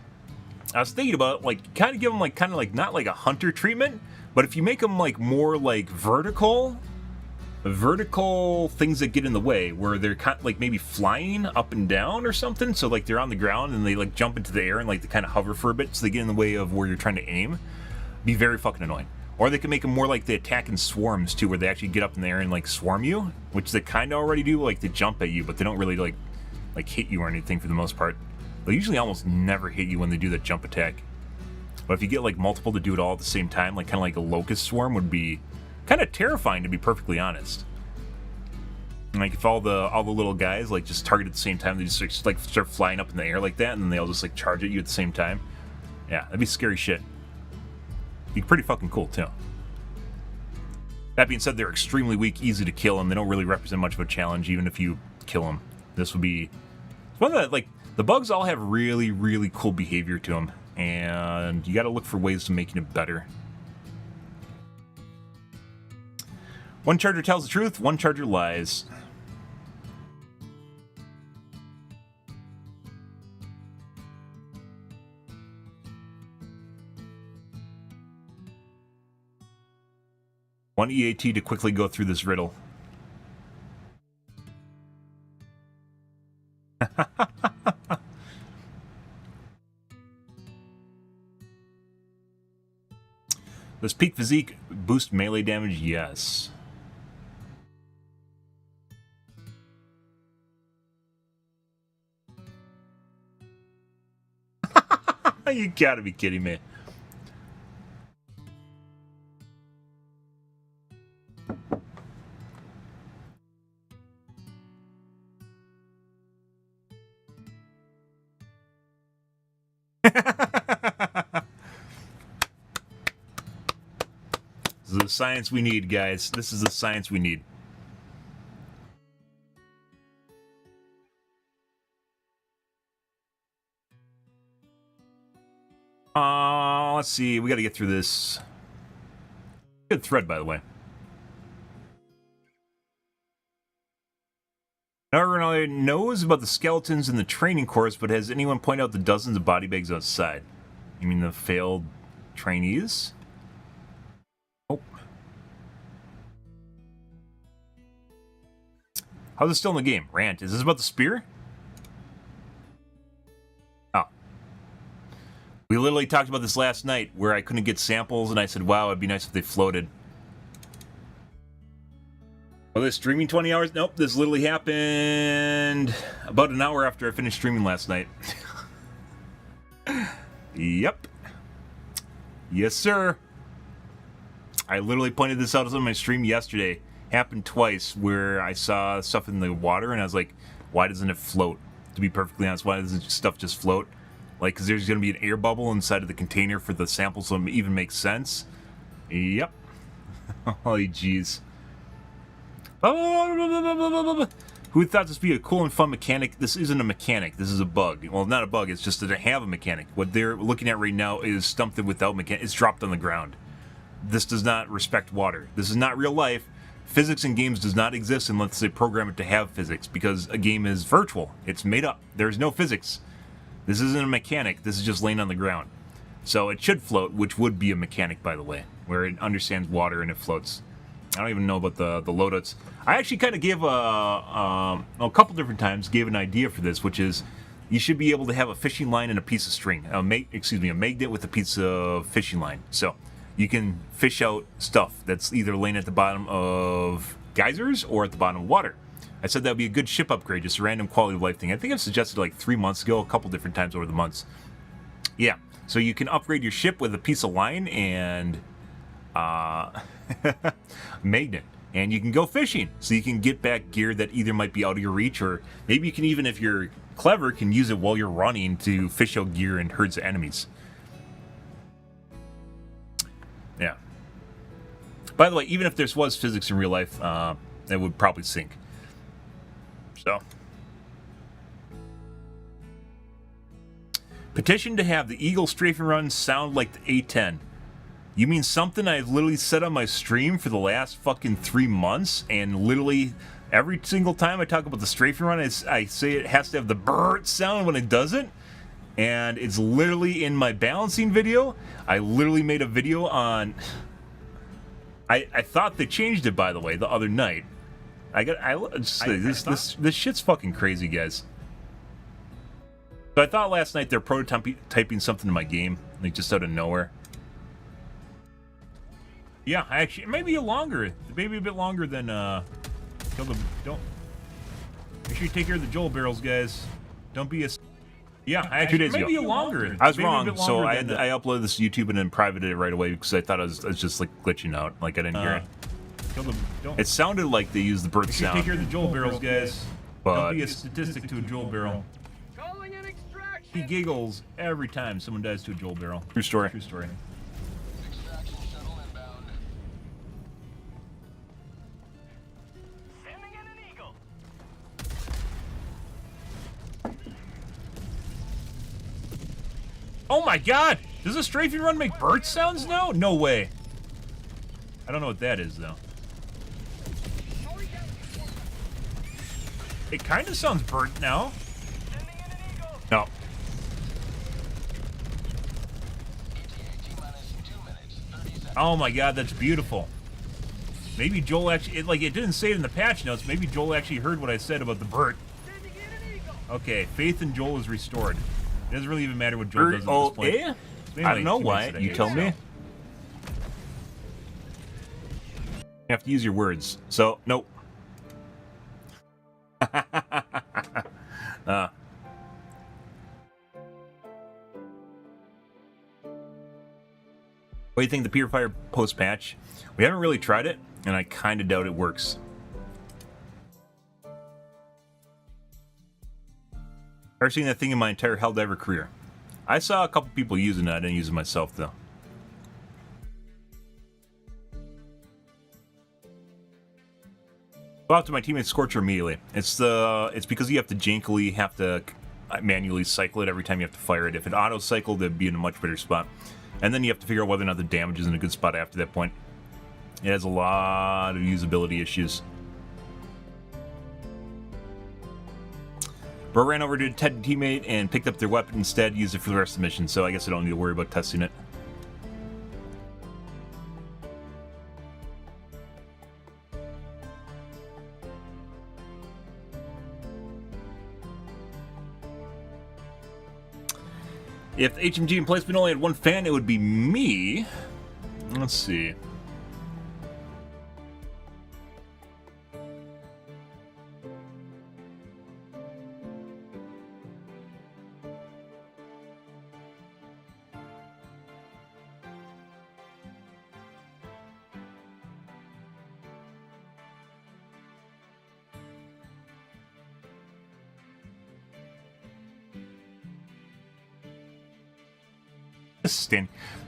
I was thinking about like kind of give them like kind of like not like a hunter treatment, but if you make them like more like vertical things that get in the way, where they're kind of like maybe flying up and down or something, so like they're on the ground and they like jump into the air and like they kind of hover for a bit, so they get in the way of where you're trying to aim. Be very fucking annoying. Or they can make them more like they attack in swarms too, where they actually get up in the air and like swarm you, which they kind of already do. Like they jump at you, but they don't really like hit you or anything for the most part. They usually almost never hit you when they do that jump attack. But if you get like multiple to do it all at the same time, like kind of like a locust swarm, would be kind of terrifying, to be perfectly honest. Like if all the little guys like just target at the same time, they just like start flying up in the air like that, and then they all just like charge at you at the same time. Yeah, that'd be scary shit. Be pretty fucking cool too. That being said, they're extremely weak, easy to kill, and they don't really represent much of a challenge even if you kill them. This would be one of the, like, the bugs all have really, really cool behavior to them, and you got to look for ways to making it better. One charger tells the truth, one charger lies. One EAT to quickly go through this riddle. Does peak physique boost melee damage? Yes. You gotta be kidding me. This is the science we need, guys. This is the science we need. Let's see. We got to get through this. Good thread, by the way. Now everyone knows about the skeletons in the training course, but has anyone pointed out the dozens of body bags outside? You mean the failed trainees? Oh. How's it still in the game? Rant. Is this about the spear? We literally talked about this last night, where I couldn't get samples, and I said, wow, it'd be nice if they floated. Well, this streaming 20 hours? Nope, this literally happened about an hour after I finished streaming last night. Yep. Yes, sir. I literally pointed this out on my stream yesterday. Happened twice, where I saw stuff in the water, and I was like, why doesn't it float? To be perfectly honest, why doesn't stuff just float? Like, because there's going to be an air bubble inside of the container for the samples to even make sense. Yep. Holy jeez. Who thought this would be a cool and fun mechanic? This isn't a mechanic. This is a bug. Well, not a bug. It's just that I have a mechanic. What they're looking at right now is something without mechanic. It's dropped on the ground. This does not respect water. This is not real life. Physics in games does not exist unless they program it to have physics, because a game is virtual. It's made up. There's no physics. This isn't a mechanic. This is just laying on the ground. So it should float, which would be a mechanic, by the way, where it understands water and it floats. I don't even know about the loadouts. I actually kind of gave a couple different times gave an idea for this, which is you should be able to have a fishing line and a piece of string. A magnet with a piece of fishing line. So you can fish out stuff that's either laying at the bottom of geysers or at the bottom of water. I said that would be a good ship upgrade, just a random quality of life thing. I think I've suggested like 3 months ago, a couple different times over the months. Yeah, so you can upgrade your ship with a piece of line and magnet, and you can go fishing. So you can get back gear that either might be out of your reach, or maybe you can even, if you're clever, can use it while you're running to fish out gear and herds of enemies. Yeah. By the way, even if this was physics in real life, it would probably sink. So, petition to have the Eagle strafing run sound like the A10. You mean something I've literally said on my stream for the last fucking 3 months, and literally every single time I talk about the strafing run, I say it has to have the brrrt sound when it doesn't, and it's literally in my balancing video. I literally made a video on... I thought they changed it, by the way, the other night. This shit's fucking crazy, guys. So I thought last night they're prototyping something in my game, like just out of nowhere. Yeah, actually, it may be longer. Maybe a bit longer than kill the. Don't. Make sure you take care of the Joel barrels, guys. Don't be a. Yeah, actually, 2 days ago. Maybe longer. I was wrong, so I uploaded this to YouTube and then privated it right away because I thought I was just like glitching out, like I didn't hear it. It sounded like they used the bird sound. Take care of the Joel barrels, guys. But don't be a statistic to a Joel barrel. Calling an extraction. He giggles every time someone dies to a Joel barrel. True story. True story. Extraction shuttle inbound. Sending in an eagle. Oh my god! Does a strafing run make bird sounds now? No way. I don't know what that is though. It kind of sounds burnt now. No. Oh my god, that's beautiful. Maybe Joel actually, it didn't say it in the patch notes. Maybe Joel actually heard what I said about the Burt. Okay, faith in Joel is restored. It doesn't really even matter what Joel does at this point. Yeah? I don't know why. You tell me. You have to use your words. So, nope. What do you think of the Purifier post-patch? We haven't really tried it, and I kind of doubt it works. I've seen that thing in my entire Helldiver career. I saw a couple people using it. I didn't use it myself, though. Go out to my teammate Scorcher immediately. It's because you have to manually cycle it every time you have to fire it. If it auto-cycled, it'd be in a much better spot. And then you have to figure out whether or not the damage is in a good spot after that point. It has a lot of usability issues. Bro ran over to a teammate and picked up their weapon instead, used it for the rest of the mission, so I guess I don't need to worry about testing it. If HMG and Placement only had one fan, it would be me. Let's see.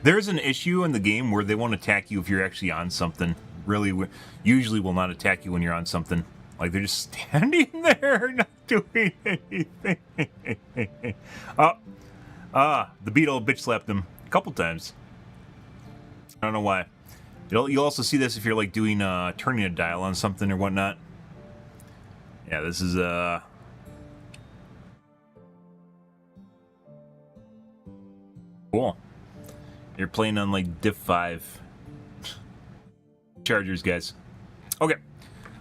There's an issue in the game where they won't attack you if you're actually on something. Really, usually will not attack you when you're on something. Like, they're just standing there, not doing anything. The beetle bitch slapped them a couple times. I don't know why. You'll also see this if you're, like, doing, turning a dial on something or whatnot. Yeah, this is, cool. You're playing on, like, Diff 5. Chargers, guys. Okay.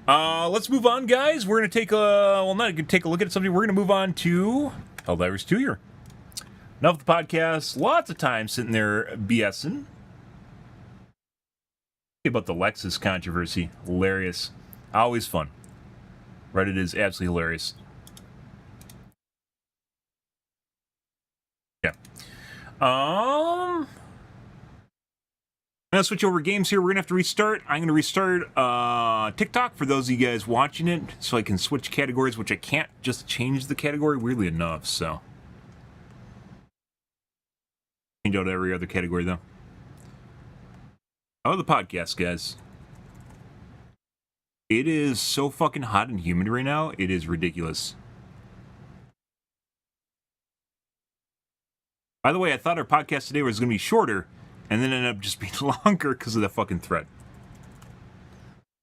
Let's move on, guys. We're going to take a... Well, not going to take a look at something. We're going to move on to Helldivers 2 here. Enough of the podcast. Lots of time sitting there BSing. About the Lexus controversy. Hilarious. Always fun. Reddit is absolutely hilarious. Yeah. I'm gonna switch over games here. We're gonna have to restart. I'm gonna restart TikTok for those of you guys watching it, so I can switch categories, which I can't just change the category, weirdly enough. So change out every other category though. Oh, the podcast, guys. It is so fucking hot and humid right now. It is ridiculous. By the way, I thought our podcast today was going to be shorter, and then ended up just being longer because of the fucking thread.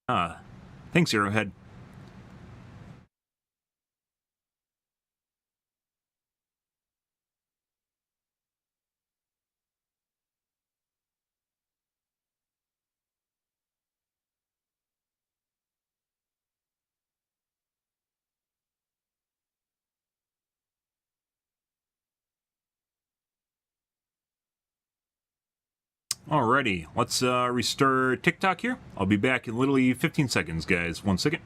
Thanks, Arrowhead. Alrighty, let's restart TikTok here. I'll be back in literally 15 seconds, guys. 1 second.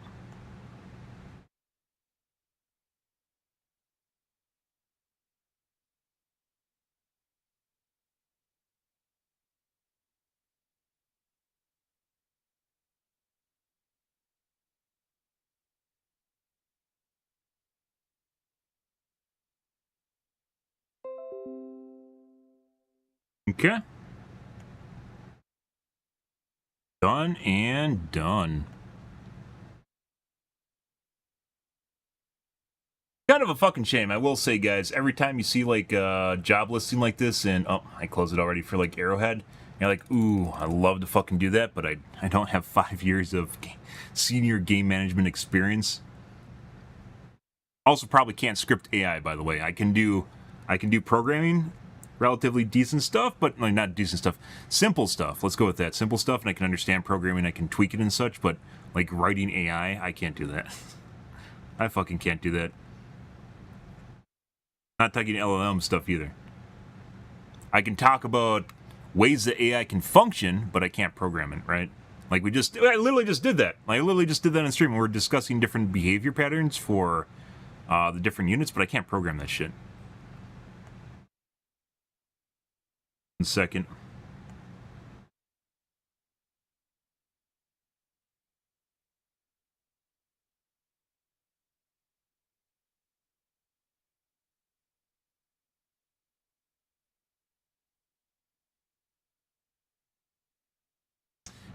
Okay. Done and done. Kind of a fucking shame, I will say, guys. Every time you see, like, a job listing like this, and, oh, I closed it already for, like, Arrowhead, you're like, ooh, I love to fucking do that, but I don't have 5 years of senior game management experience. Also, probably can't script AI, by the way. I can do programming, relatively decent stuff, but, like, not decent stuff, simple stuff. Let's go with that. Simple stuff, and I can understand programming, I can tweak it and such, but, like, writing AI, I can't do that. I fucking can't do that. Not talking LLM stuff either. I can talk about ways that AI can function, but I can't program it, right? Like I literally just did that. I literally just did that on stream. We're discussing different behavior patterns for the different units, but I can't program that shit. 1 second.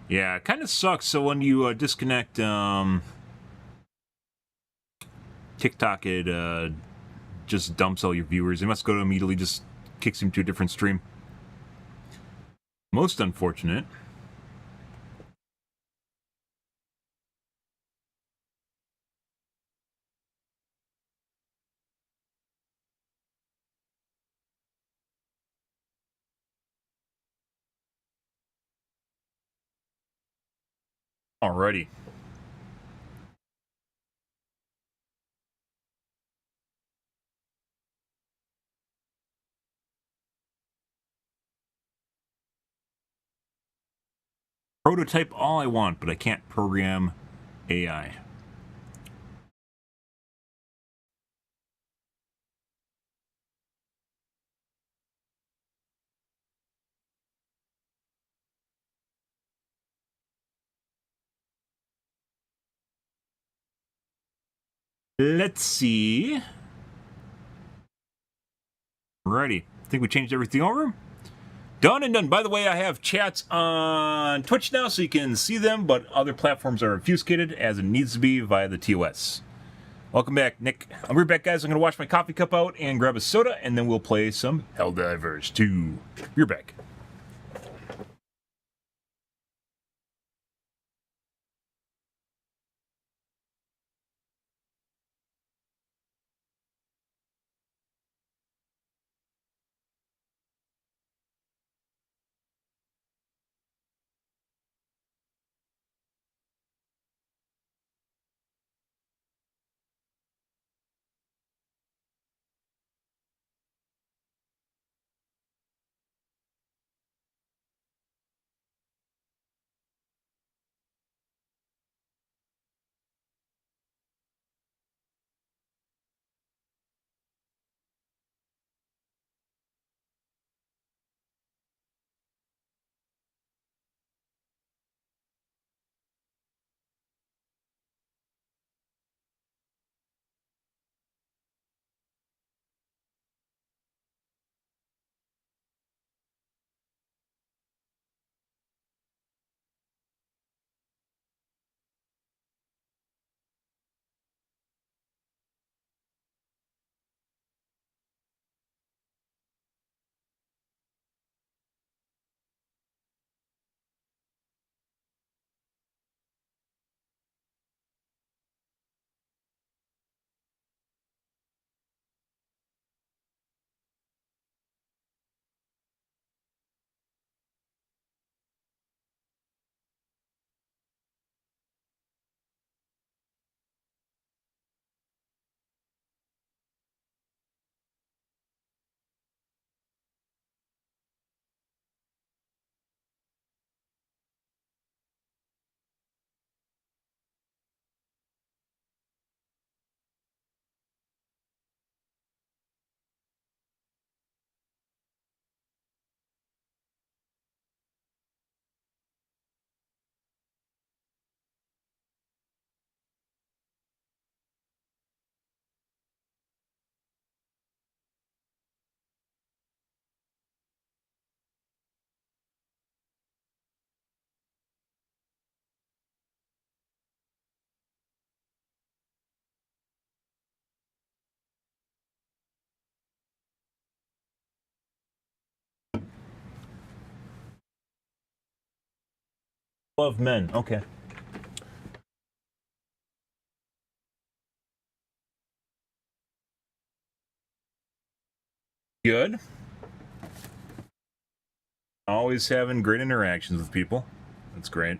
Yeah, it kind of sucks. So when you disconnect TikTok, it just dumps all your viewers. They must go to immediately just kicks him to a different stream. Most unfortunate. Alrighty. prototype all I want, but I can't program AI. Let's see. Alrighty. I think we changed everything over. Done and done. By the way, I have chats on Twitch now, so you can see them, but other platforms are obfuscated as it needs to be via the TOS. Welcome back, Nick. I'll be right back, guys. I'm going to wash my coffee cup out and grab a soda, and then we'll play some Helldivers 2. You're back. Love men. Okay. Good. Always having great interactions with people. That's great.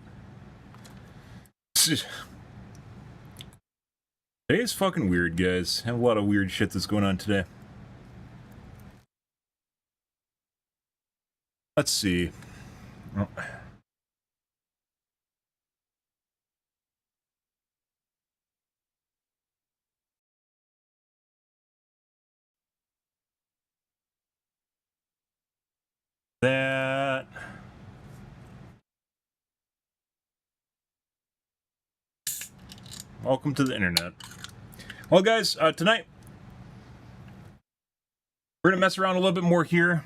Today's fucking weird, guys. Have a lot of weird shit that's going on today. Let's see. Oh. That. Welcome to the internet. Well, guys, tonight we're gonna mess around a little bit more here.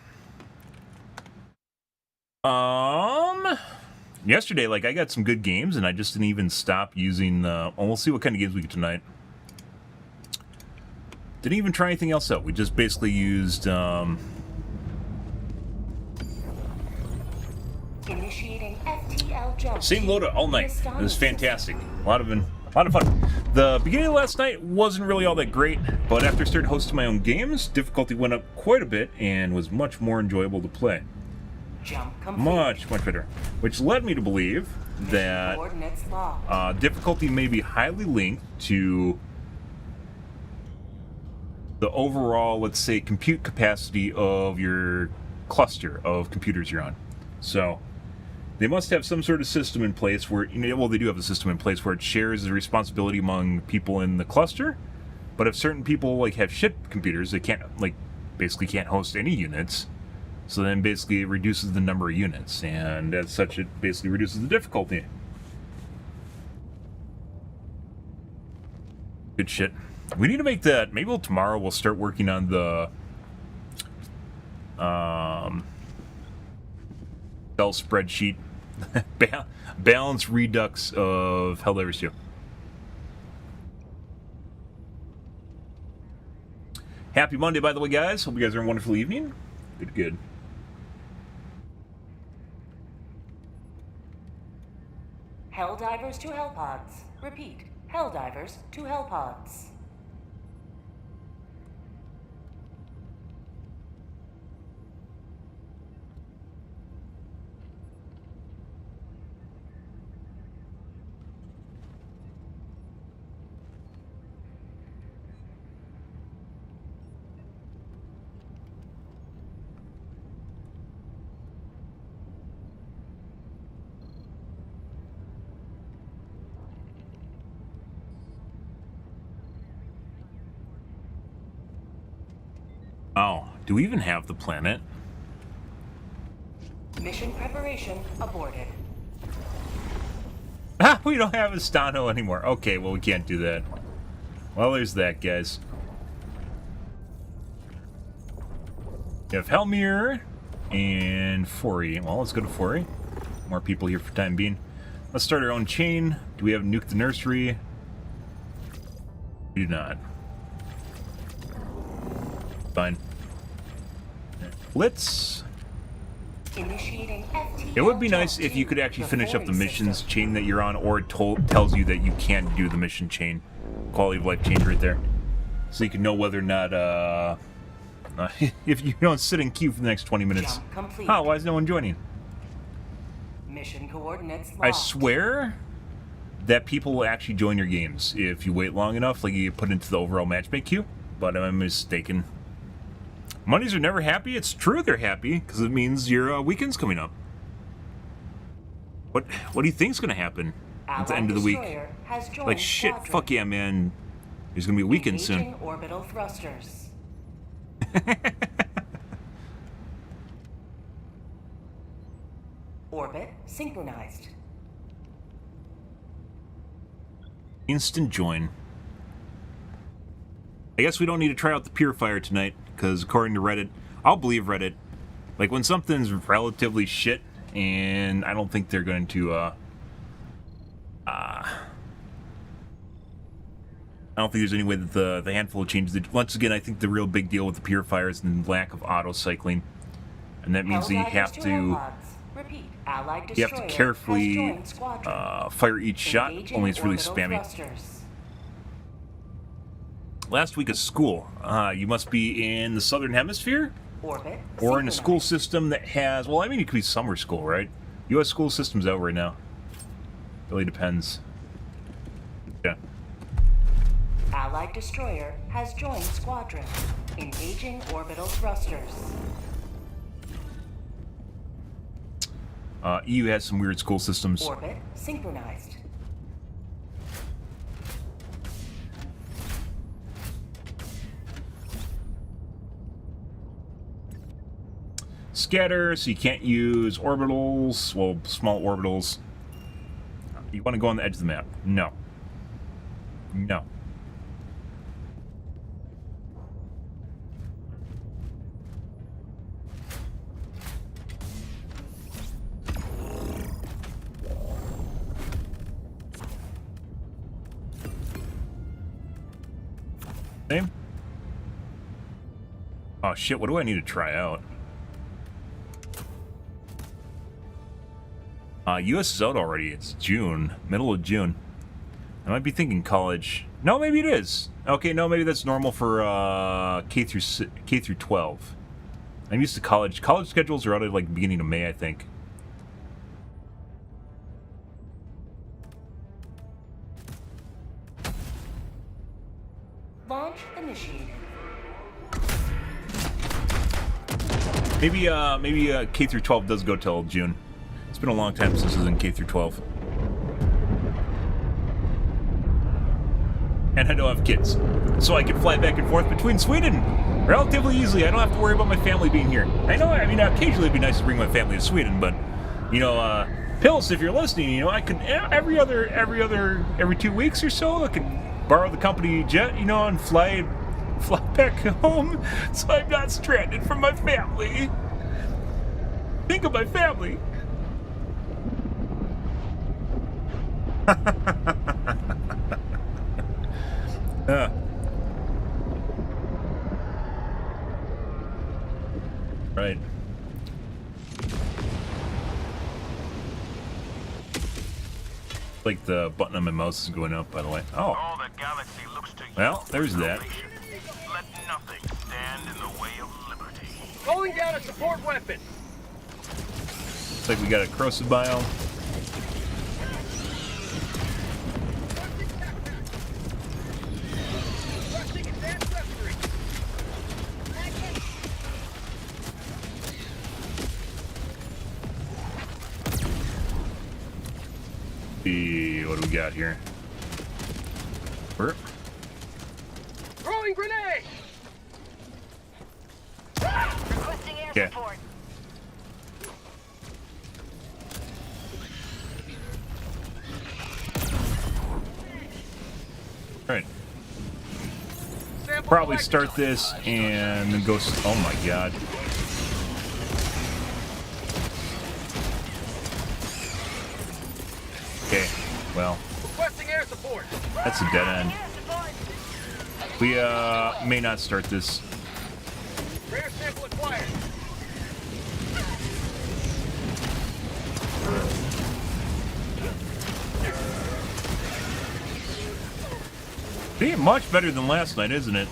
Yesterday, like, I got some good games, and I just didn't even stop using. Well, we'll see what kind of games we get tonight. Didn't even try anything else out. We just basically used. Initiating FTL jump. Same loadout all night. It was fantastic. A lot of fun. The beginning of last night wasn't really all that great, but after I started hosting my own games, difficulty went up quite a bit and was much more enjoyable to play. Much better. Which led me to believe that difficulty may be highly linked to the overall, let's say, compute capacity of your cluster of computers you're on. So, They must have some sort of system in place where, well, they do have a system in place where it shares the responsibility among people in the cluster. But if certain people, like, have shit computers, they can't, like, basically can't host any units. So then basically it reduces the number of units, and as such it basically reduces the difficulty. Good shit. We need to make that, maybe tomorrow we'll start working on the Excel spreadsheet balance redux of Helldivers 2. Happy Monday, by the way, guys. Hope you guys are having a wonderful evening. Good. Helldivers to Hellpods. Repeat. Helldivers to Hellpods. Oh, do we even have the planet? Mission preparation aborted. Ah, we don't have Estano anymore. Okay, well, we can't do that. Well, there's that, guys. You have Helmir and Fori. Well, let's go to Fori. More people here for time being. Let's start our own chain. Do we have Nuke the Nursery? We do not. Fine. Let's... Initiating FTL It would be nice jump if you to could actually the finish up the Fori missions system. chain that you're on, or it tells you that you can't do the mission chain. Quality of life change right there. So you can know whether or not, if you don't sit in queue for the next 20 minutes. Jump complete. Oh, why is no one joining? Mission coordinates locked. I swear that people will actually join your games if you wait long enough, like you get put into the overall matchmake queue, but I'm mistaken. Mondays are never happy. It's true they're happy, because it means your weekend's coming up. What do you think's going to happen at the end of the week? Destroyer has joined Like, shit, squadron. fuck yeah, man. There's going to be a weekend soon. Engaging orbital thrusters. Orbit synchronized. Instant join. I guess we don't need to try out the purifier tonight, because according to Reddit, I'll believe Reddit. Like, when something's relatively shit, and I don't think they're going to, I don't think there's any way that the handful of changes... Once again, I think the real big deal with the purifier is the lack of auto-cycling. And that means that you have to... Hellpods. Repeat. Allied You have to destroyer carefully has joined squadron. fire each shot, Engaging only it's really orbital spammy. thrusters. Last week of school. You must be in the Southern Hemisphere? Orbit Or in a school synchronized. system that has... Well, I mean, it could be summer school, right? U.S. school system's out right now. Really depends. Yeah. Allied destroyer has joined squadron. Engaging orbital thrusters. EU has some weird school systems. Orbit synchronized. Scatter, so you can't use orbitals. Well, small orbitals. You want to go on the edge of the map. No. No. Same. Oh shit, what do I need to try out? US is out already. It's June. Middle of June. I might be thinking college. No, maybe it is. Okay, no, maybe that's normal for K through 12. I'm used to college. College schedules are out at like beginning of May, I think. Launch initiated. Maybe K through 12 does go till June. It's been a long time since I was in K through 12. And I don't have kids, so I can fly back and forth between Sweden relatively easily. I don't have to worry about my family being here. I mean, occasionally it'd be nice to bring my family to Sweden, but, you know, Pills, if you're listening, you know, I could, every 2 weeks or so, I could borrow the company jet, you know, and fly back home, so I'm not stranded from my family. Think of my family. Right. Like the button on my mouse is going up, by the way. Oh. All the galaxy looks to you. Well, there's that. Let nothing stand in the way of liberty. Calling down a support weapon. Looks like we got a corrosive biome. What do we got here? Where? Throwing grenade! Requesting air Okay. support. Alright. Sample Probably collected. start this and then go. Oh my god. Okay, well, Requesting air support. that's a dead end. Air support. We may not start this. Rare sample acquired. Being much better than last night, isn't it?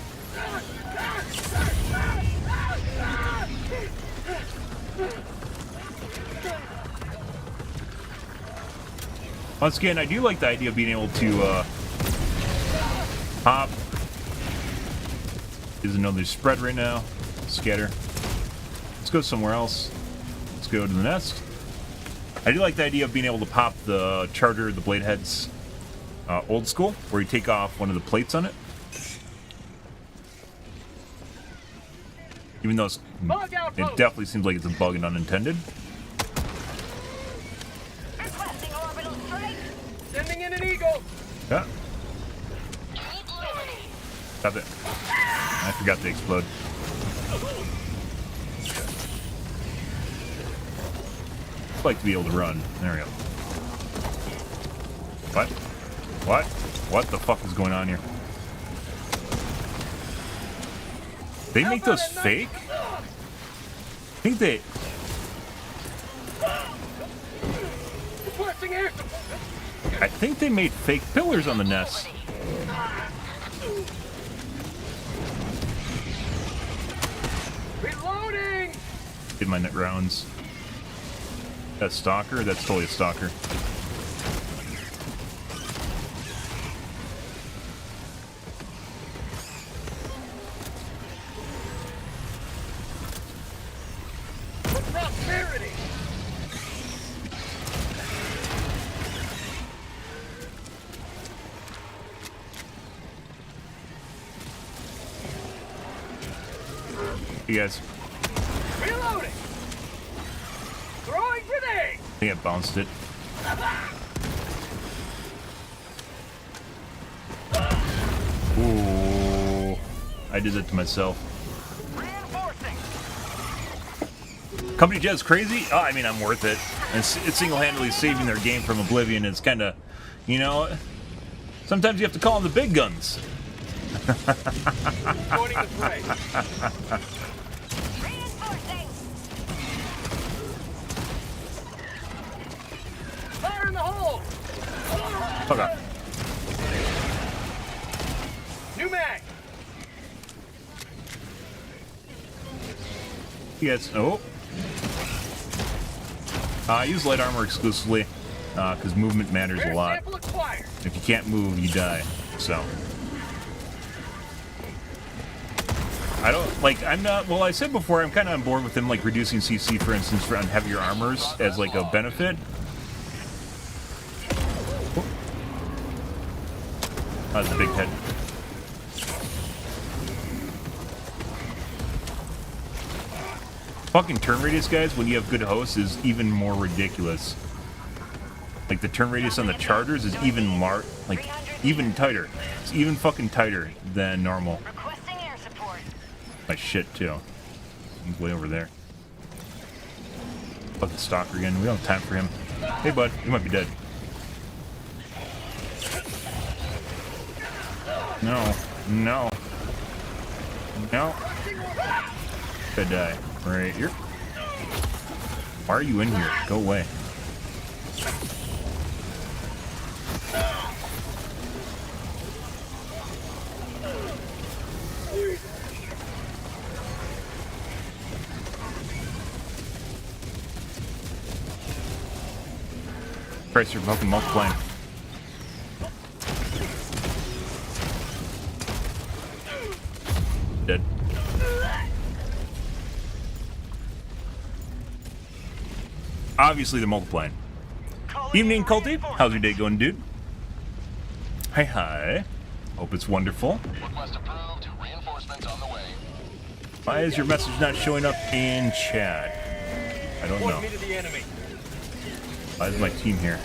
Once again, I do like the idea of being able to pop. There's another spread right now. Scatter. Let's go somewhere else. Let's go to the nest. I do like the idea of being able to pop the charter, the blade heads, old school, where you take off one of the plates on it. Even though it's, Bug it outpost. definitely seems like it's a bug and unintended. Requesting orbital strike. Sending in an eagle. Yeah. Stop it. I forgot to explode. I'd like to be able to run. There we go. What? What? What the fuck is going on here? They make those fake? I think they... Requesting air support. I think they made fake pillars on the nest. Reloading. Get my net rounds. That stalker? That's totally a stalker. Prosperity. You guys, Reloading. Throwing grenade. I think I bounced it. Ooh, I did that to myself. Reinforcing. Company Jet's crazy? Oh, I mean, I'm worth it. And it's single-handedly saving their game from oblivion. It's kind of, you know, sometimes you have to call on the big guns. Joining the fray. Reinforcing. Fire in the hole. Fuck off. New mag. Yes. Oh. I use light armor exclusively because movement matters a Rare lot. sample acquired. If you can't move, you die. So I don't, like, I'm not, well, I said before, I'm kind of on board with them, like, reducing CC, for instance, on heavier armors as, like, a benefit. Oh, that's a big head. Fucking turn radius, guys, when you have good hosts, is even more ridiculous. Like, the turn radius on the charters is even even tighter. It's even fucking tighter than normal. Requesting air support. My shit, too. He's way over there. Fuck the stalker again. We don't have time for him. Hey, bud. You might be dead. No. No. No. Could die. Right here. Why are you in here? Go away. Christ, you're fucking multiplying. Dead. Obviously, they're multiplying. Evening, Culty. How's your day going, dude? Hi, hi. Hope it's wonderful. Request approved. Reinforcements on the way. Why is your message not showing up in chat? I don't know. Point me to the enemy. Why is my team here?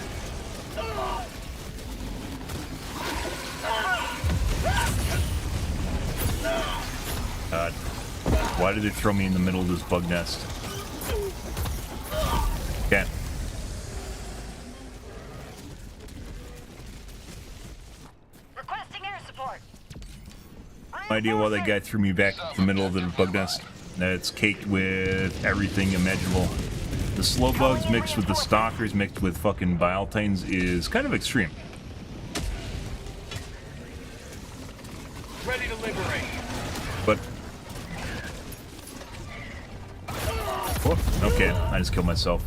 God. Why did they throw me in the middle of this bug nest? Okay. Requesting air support. No idea why that guy threw me back in the middle of the bug nest. That's caked with everything imaginable. The slow bugs mixed with the stalkers mixed with fucking biotines is kind of extreme. Ready to liberate. But whoop, okay, I just killed myself.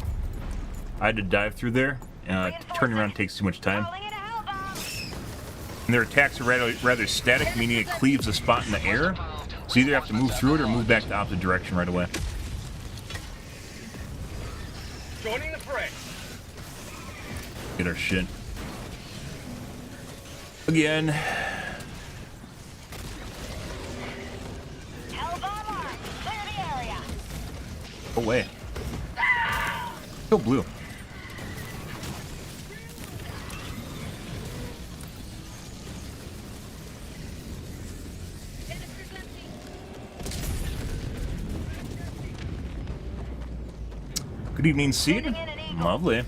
I had to dive through there. Turning around takes too much time. Calling in a hell bomb. And their attacks are rather static, meaning it cleaves a spot in the air. So you either have to move through it or move back the opposite direction right away. Joining the fray. Get our shit. Again. Hell bomb armed. Clear the area. Go away. Kill blue. Good evening, Seed. Lovely.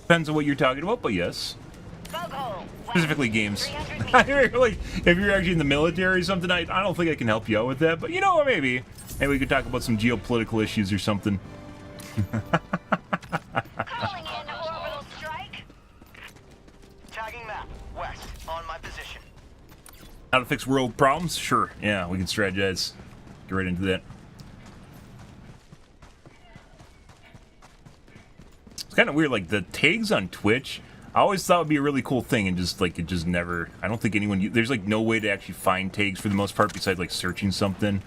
Depends on what you're talking about, but yes. Bug hole. Specifically games. 300 meters. Like, if you're actually in the military or something, I don't think I can help you out with that. But you know what, maybe. Maybe we could talk about some geopolitical issues or something. Calling in orbital strike. Tagging map. West. On my position. How to fix world problems? Sure. Yeah, we can strategize. Get right into that. It's kind of weird, like the tags on Twitch. I always thought would be a really cool thing, and just like it just never. I don't think anyone. There's like no way to actually find tags for the most part, besides like searching something.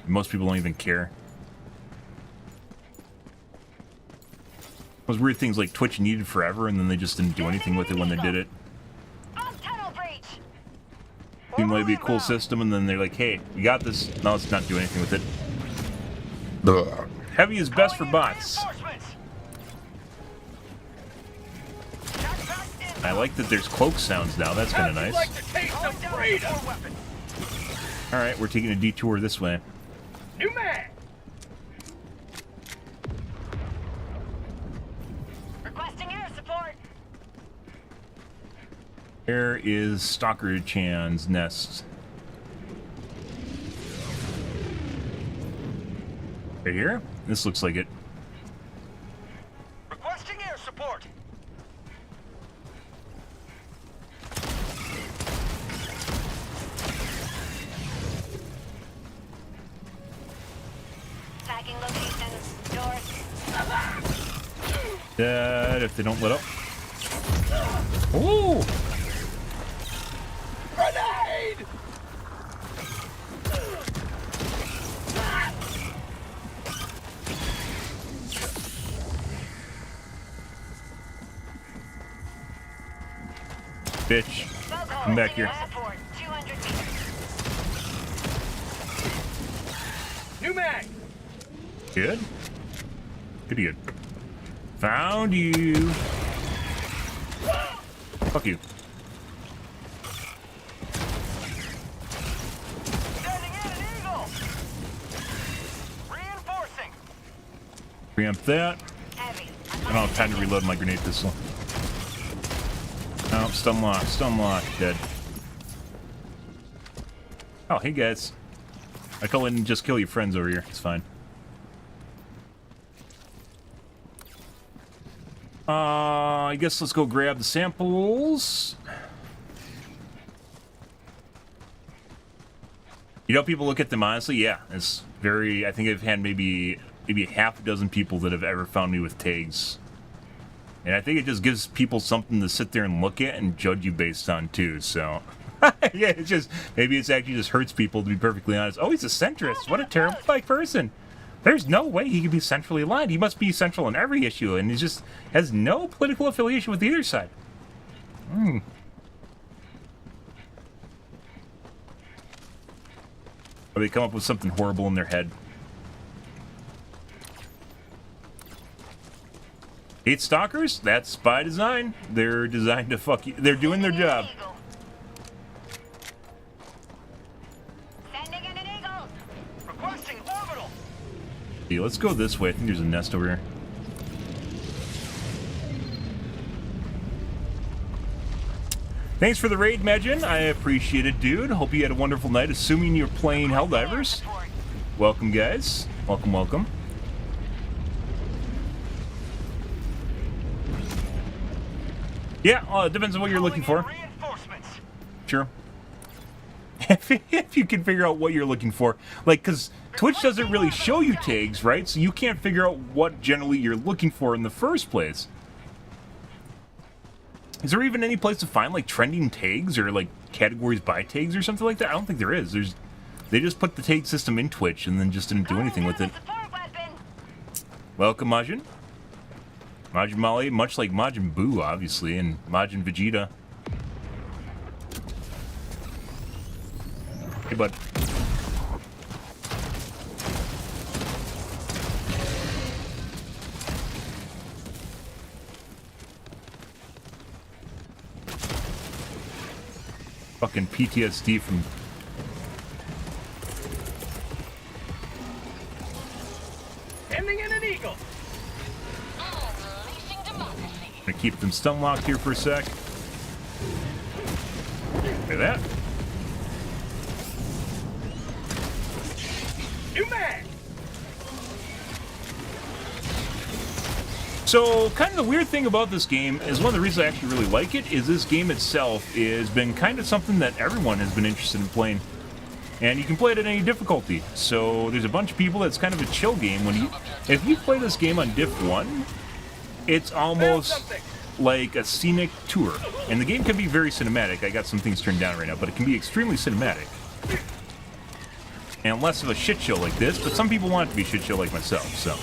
Most people don't even care. Those weird things like Twitch needed forever, and then they just didn't do anything with it when they did it. On tunnel breach. Seemed like it'd be a cool system, and then they're like, "Hey, we got this." No, let's not do anything with it. Heavy is best for bots. I like that there's cloak sounds now. That's kind of nice. Like to taste some freedom. All right, we're taking a detour this way. New man. Requesting air support. Where is Stalker Chan's nest? Right here? This looks like it. Requesting air support. Tagging location. North. Dead if they don't let up. Ooh! Grenade. bitch. Come back here. Support, 200 meters. New mag. Good. Pretty good. Found you. Fuck you. Sending in an eagle. Reinforcing. Preempt that. Heavy. I don't have time to reload my grenade pistol. Oh, stun lock, dead. Oh, hey guys. I call in and just kill your friends over here. It's fine. I guess let's go grab the samples. You know, people look at them honestly. Yeah, it's very. I think I've had maybe half a dozen people that have ever found me with tags, and I think it just gives people something to sit there and look at and judge you based on too. So, yeah, it's just maybe it's actually just hurts people to be perfectly honest. Oh, he's a centrist. What a terrible person. There's no way he could be centrally aligned. He must be central in every issue, and he just has no political affiliation with either side. Or they come up with something horrible in their head. 8 stalkers? That's by design. They're designed to fuck you. They're doing their job. Sending in an eagle. Requesting orbital. Okay, let's go this way. I think there's a nest over here. Thanks for the raid, Megin. I appreciate it, dude. Hope you had a wonderful night, assuming you're playing Helldivers. Welcome, guys. Welcome, welcome. Yeah, it depends on what you're looking for. Reinforcements. Sure. If you can figure out what you're looking for. Like, because Twitch doesn't really show you tags, right? So you can't figure out what generally you're looking for in the first place. Is there even any place to find, like, trending tags or, like, categories by tags or something like that? I don't think there is. They just put the tag system in Twitch and then just didn't do anything with it. Welcome, Majin. Majin Mali, much like Majin Buu, obviously, and Majin Vegeta. Hey, bud. Fucking PTSD from... Sending in an eagle. Gonna keep them stun locked here for a sec. Look at that. New mag. So, kind of the weird thing about this game is one of the reasons I actually really like it is this game itself has been kind of something that everyone has been interested in playing. And you can play it at any difficulty. So there's a bunch of people that's kind of a chill game. If you play this game on Diff 1, it's almost like a scenic tour. And the game can be very cinematic. I got some things turned down right now, but it can be extremely cinematic. And less of a shit show like this, but some people want it to be shit show like myself, so...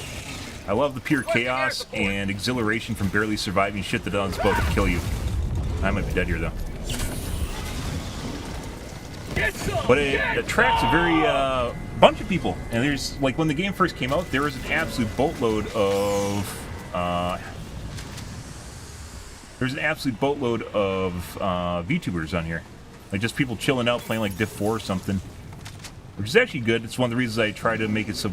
I love the pure chaos and exhilaration from barely surviving shit that doesn't supposed to kill you. I might be dead here, though. But it attracts a very bunch of people. And there's, like, when the game first came out, there was an absolute boatload of... VTubers on here. Like, just people chilling out, playing, like, Diff 4 or something. Which is actually good. It's one of the reasons I try to make it so...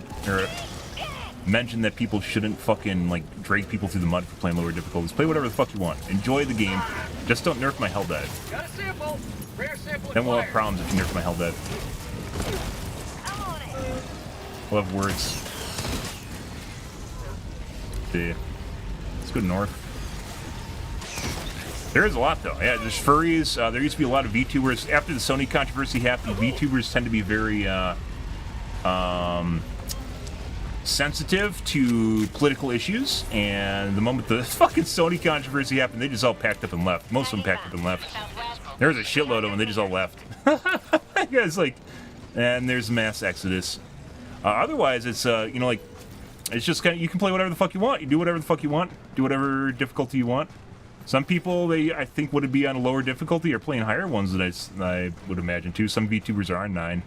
mention that people shouldn't fucking, like, drag people through the mud for playing lower difficulties. Play whatever the fuck you want. Enjoy the game. Just don't nerf my Helldive. Got a sample. Rare sample. Then we'll have problems if you nerf my Helldive. We'll have words. See. Let's go north. There is a lot, though. Yeah, there's furries. There used to be a lot of VTubers. After the Sony controversy happened, VTubers tend to be very, sensitive to political issues, and the moment the fucking Sony controversy happened, they just all packed up and left. Most of them packed up and left. There was a shitload of them, they just all left. It's like, and there's mass exodus. Otherwise, it's, you know, like, it's just kind of, you can play whatever the fuck you want. You do whatever the fuck you want. Do whatever difficulty you want. Some people, I think, would be on a lower difficulty or playing higher ones that I would imagine, too. Some VTubers are on 9.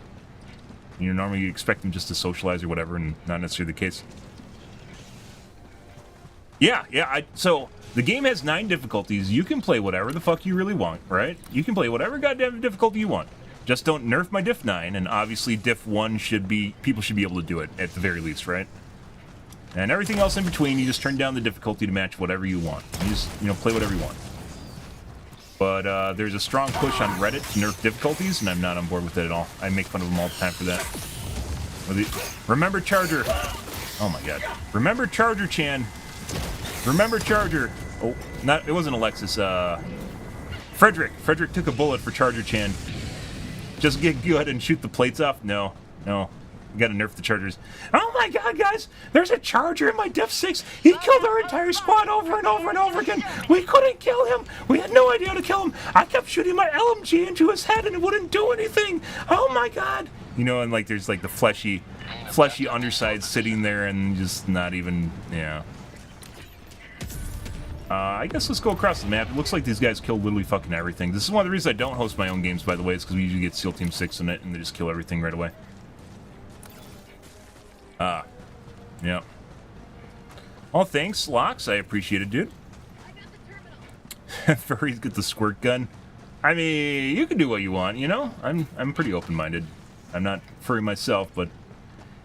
You know, normally you expect them just to socialize or whatever, and not necessarily the case. Yeah, so the game has 9 difficulties. You can play whatever the fuck you really want, right? You can play whatever goddamn difficulty you want. Just don't nerf my Diff 9, and obviously Diff 1 people should be able to do it, at the very least, right? And everything else in between, you just turn down the difficulty to match whatever you want. You just, play whatever you want. But there's a strong push on Reddit to nerf difficulties, and I'm not on board with it at all. I make fun of them all the time for that. Remember Charger. Oh my god. Remember Charger, Chan. Remember Charger. Oh, it wasn't Alexis. Frederick. Frederick took a bullet for Charger Chan. Just go ahead and shoot the plates off? No. You gotta nerf the Chargers. Oh my god, guys! There's a Charger in my Diff 6! He killed our entire squad over and over and over again! We couldn't kill him! We had no idea how to kill him! I kept shooting my LMG into his head and it wouldn't do anything! Oh my god! You know, and like there's like the fleshy underside sitting there and just not even, yeah. I guess let's go across the map. It looks like these guys kill literally fucking everything. This is one of the reasons I don't host my own games, by the way, is because we usually get SEAL Team 6 in it and they just kill everything right away. Yeah. Oh, thanks, Lox. I appreciate it, dude. Furries get the squirt gun. I mean, you can do what you want, you know? I'm pretty open-minded. I'm not furry myself, but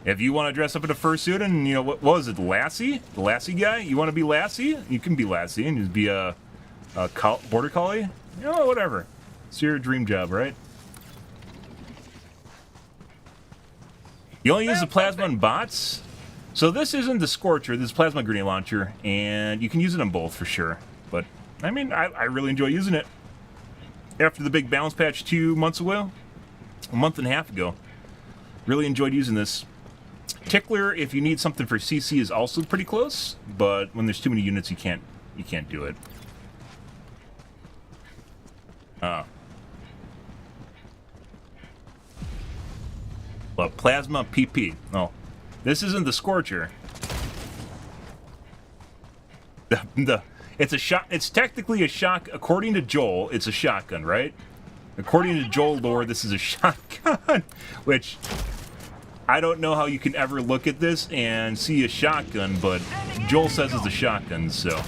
if you want to dress up in a fursuit and, what was it, Lassie? The Lassie guy? You want to be Lassie? You can be Lassie and just be a border collie? Whatever. It's your dream job, right? You only use the plasma on bots? So this isn't the Scorcher, this is plasma grenade launcher, and you can use it on both for sure. But, I mean, I really enjoy using it. After the big balance patch 2 months ago, a month and a half ago, really enjoyed using this. Tickler, if you need something for CC, is also pretty close, but when there's too many units, you can't do it. Well, plasma PP. Oh, this isn't the Scorcher. It's a shot. It's technically a shot. According to Joel, it's a shotgun, right? According to Joel lore, this is a shotgun, which I don't know how you can ever look at this and see a shotgun, but Joel says it's a shotgun, so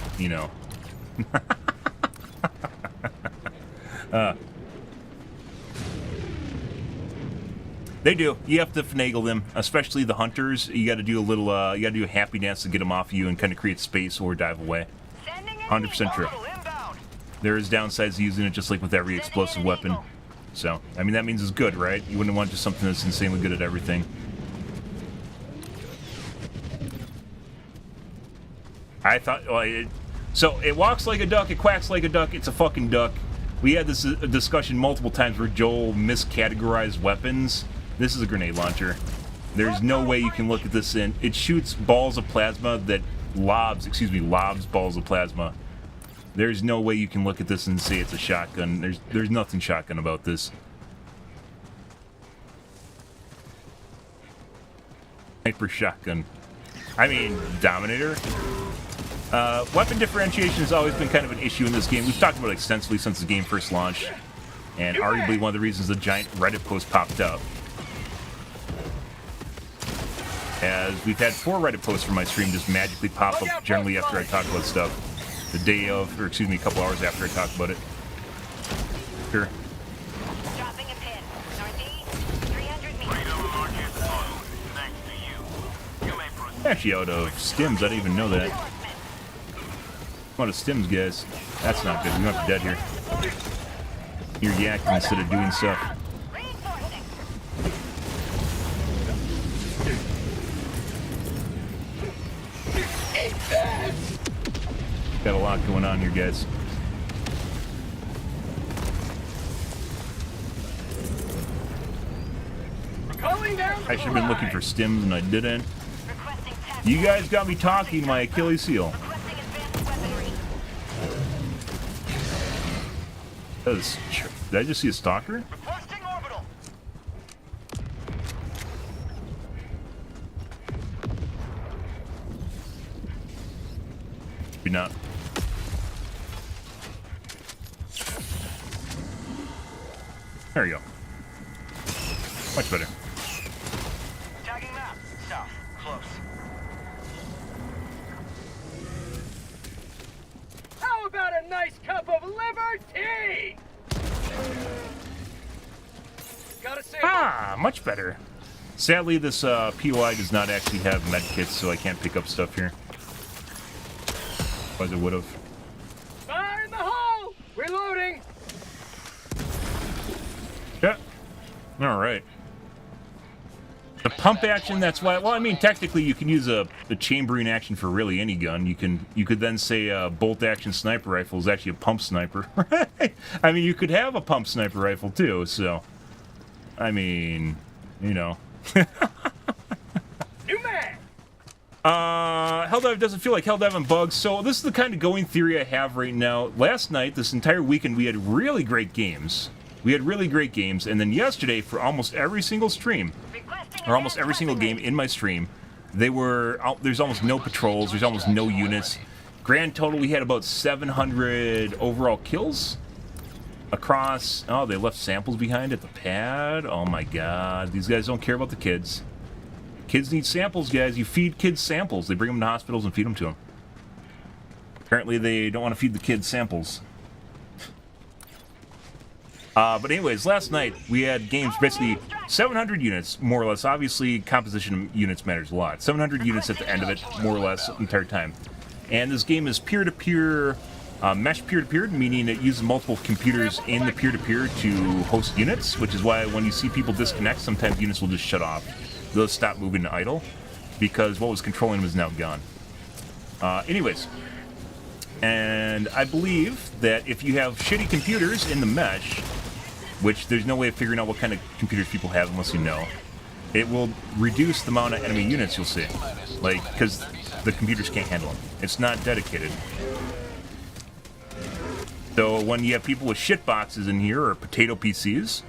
They do. You have to finagle them, especially the hunters. You got to do a little. You got to do a happy dance to get them off you and kind of create space or dive away. 100% true. There is downsides to using it, just like with every explosive weapon. So, I mean, that means it's good, right? You wouldn't want just something that's insanely good at everything. I thought, so it walks like a duck, it quacks like a duck, it's a fucking duck. We had this discussion multiple times where Joel miscategorized weapons. This is a grenade launcher. There's no way you can look at this and it shoots balls of plasma that lobs balls of plasma. There's no way you can look at this and say it's a shotgun. There's nothing shotgun about this. Sniper shotgun. I mean, Dominator. Weapon differentiation has always been kind of an issue in this game. We've talked about it extensively since the game first launched, and arguably one of the reasons the giant Reddit post popped up. As we've had 4 Reddit posts from my stream just magically pop up generally after I talk about stuff. The day of, or excuse me, a couple hours after I talk about it. Sure. Dropping a pin. Northeast, 300 meters. Thanks to you. You may proceed. Actually out of stims, I didn't even know that. I'm out of stims, guys. That's not good. We might be dead here. You're yakking instead of doing stuff. Reinforcing. Got a lot going on here, guys. I should have been looking for stims and I didn't. Requesting tactical. You guys got me talking, my Achilles heel. Requesting advanced weaponry. Did I just see a stalker? Requesting orbital. Maybe not. There you go. Much better. Tagging map. South. Close. How about a nice cup of liver tea? Got a sample. Ah, much better. Sadly, this POI does not actually have medkits, so I can't pick up stuff here. Otherwise I would have. Fire in the hole! Reloading! Yeah. All right. The pump action, that's why. Well, I mean, technically, you can use the chambering action for really any gun. You could then say a bolt action sniper rifle is actually a pump sniper. Right? I mean, you could have a pump sniper rifle too. So, I mean, you know. New mag! Helldive doesn't feel like Helldive on bugs, so this is the kind of going theory I have right now. Last night, this entire weekend, we had really great games. And then yesterday, for almost every single stream, or almost every single game in my stream, there's almost no patrols, there's almost no units. Grand total, we had about 700 overall kills across. Oh, they left samples behind at the pad. Oh my god, these guys don't care about the kids. Kids need samples, guys. You feed kids samples. They bring them to hospitals and feed them to them. Apparently, they don't want to feed the kids samples. But anyways, last night we had games, basically 700 units, more or less. Obviously, composition of units matters a lot. 700 units at the end of it, more or less, the entire time. And this game is peer-to-peer, mesh peer-to-peer, meaning it uses multiple computers in the peer-to-peer to host units, which is why when you see people disconnect, sometimes units will just shut off. They'll stop moving to idle, because what was controlling them is now gone. Anyways, and I believe that if you have shitty computers in the mesh, which there's no way of figuring out what kind of computers people have unless you know, it will reduce the amount of enemy units you'll see. Like, because the computers can't handle them. It's not dedicated. So when you have people with shit boxes in here, or potato PCs,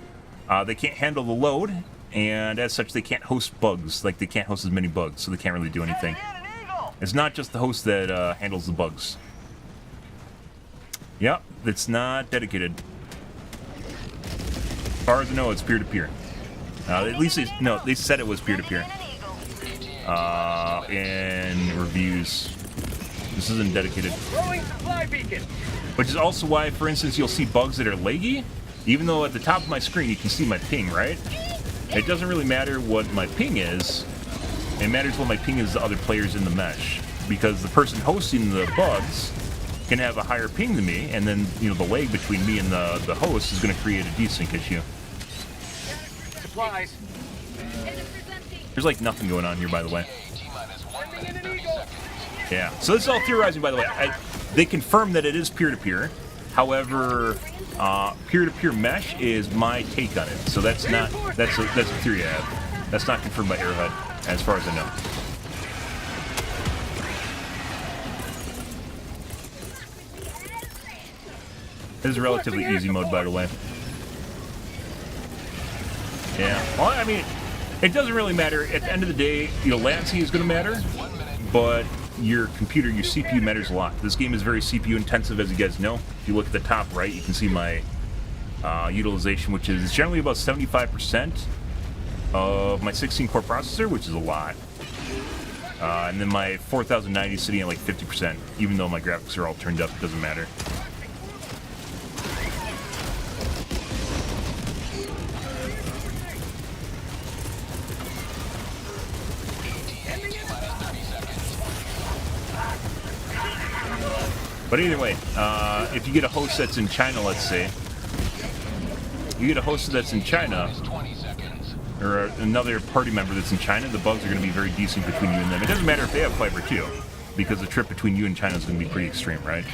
they can't handle the load, and as such they can't host bugs. Like, they can't host as many bugs, so they can't really do anything. It's not just the host that handles the bugs. Yep, it's not dedicated. As far as I know, it's peer-to-peer. At least they said it was peer-to-peer. In reviews. This isn't dedicated. Throwing supply beacon! Which is also why, for instance, you'll see bugs that are laggy, even though at the top of my screen you can see my ping, right? It doesn't really matter what my ping is. It matters what my ping is to other players in the mesh. Because the person hosting the bugs can have a higher ping than me, and then, you know, the lag between me and the host is going to create a desync issue. Supplies. There's like nothing going on here, by the way. Sending in an eagle! Yeah. So this is all theorizing, by the way. They confirm that it is peer-to-peer. However, peer-to-peer mesh is my take on it. So that's a theory I have. That's not confirmed by Arrowhead, as far as I know. This is relatively easy mode, by the way. Yeah. Well, I mean, it doesn't really matter. At the end of the day, you know, latency is going to matter, but your computer, your CPU matters a lot. This game is very CPU intensive, as you guys know. If you look at the top right, you can see my utilization, which is generally about 75% of my 16-core processor, which is a lot. And then my 4090 is sitting at like 50%, even though my graphics are all turned up, it doesn't matter. But either way, if you get a host that's in China, let's say, you get a host that's in China, or another party member that's in China, the bugs are going to be very decent between you and them. It doesn't matter if they have fiber too, because the trip between you and China is going to be pretty extreme, right?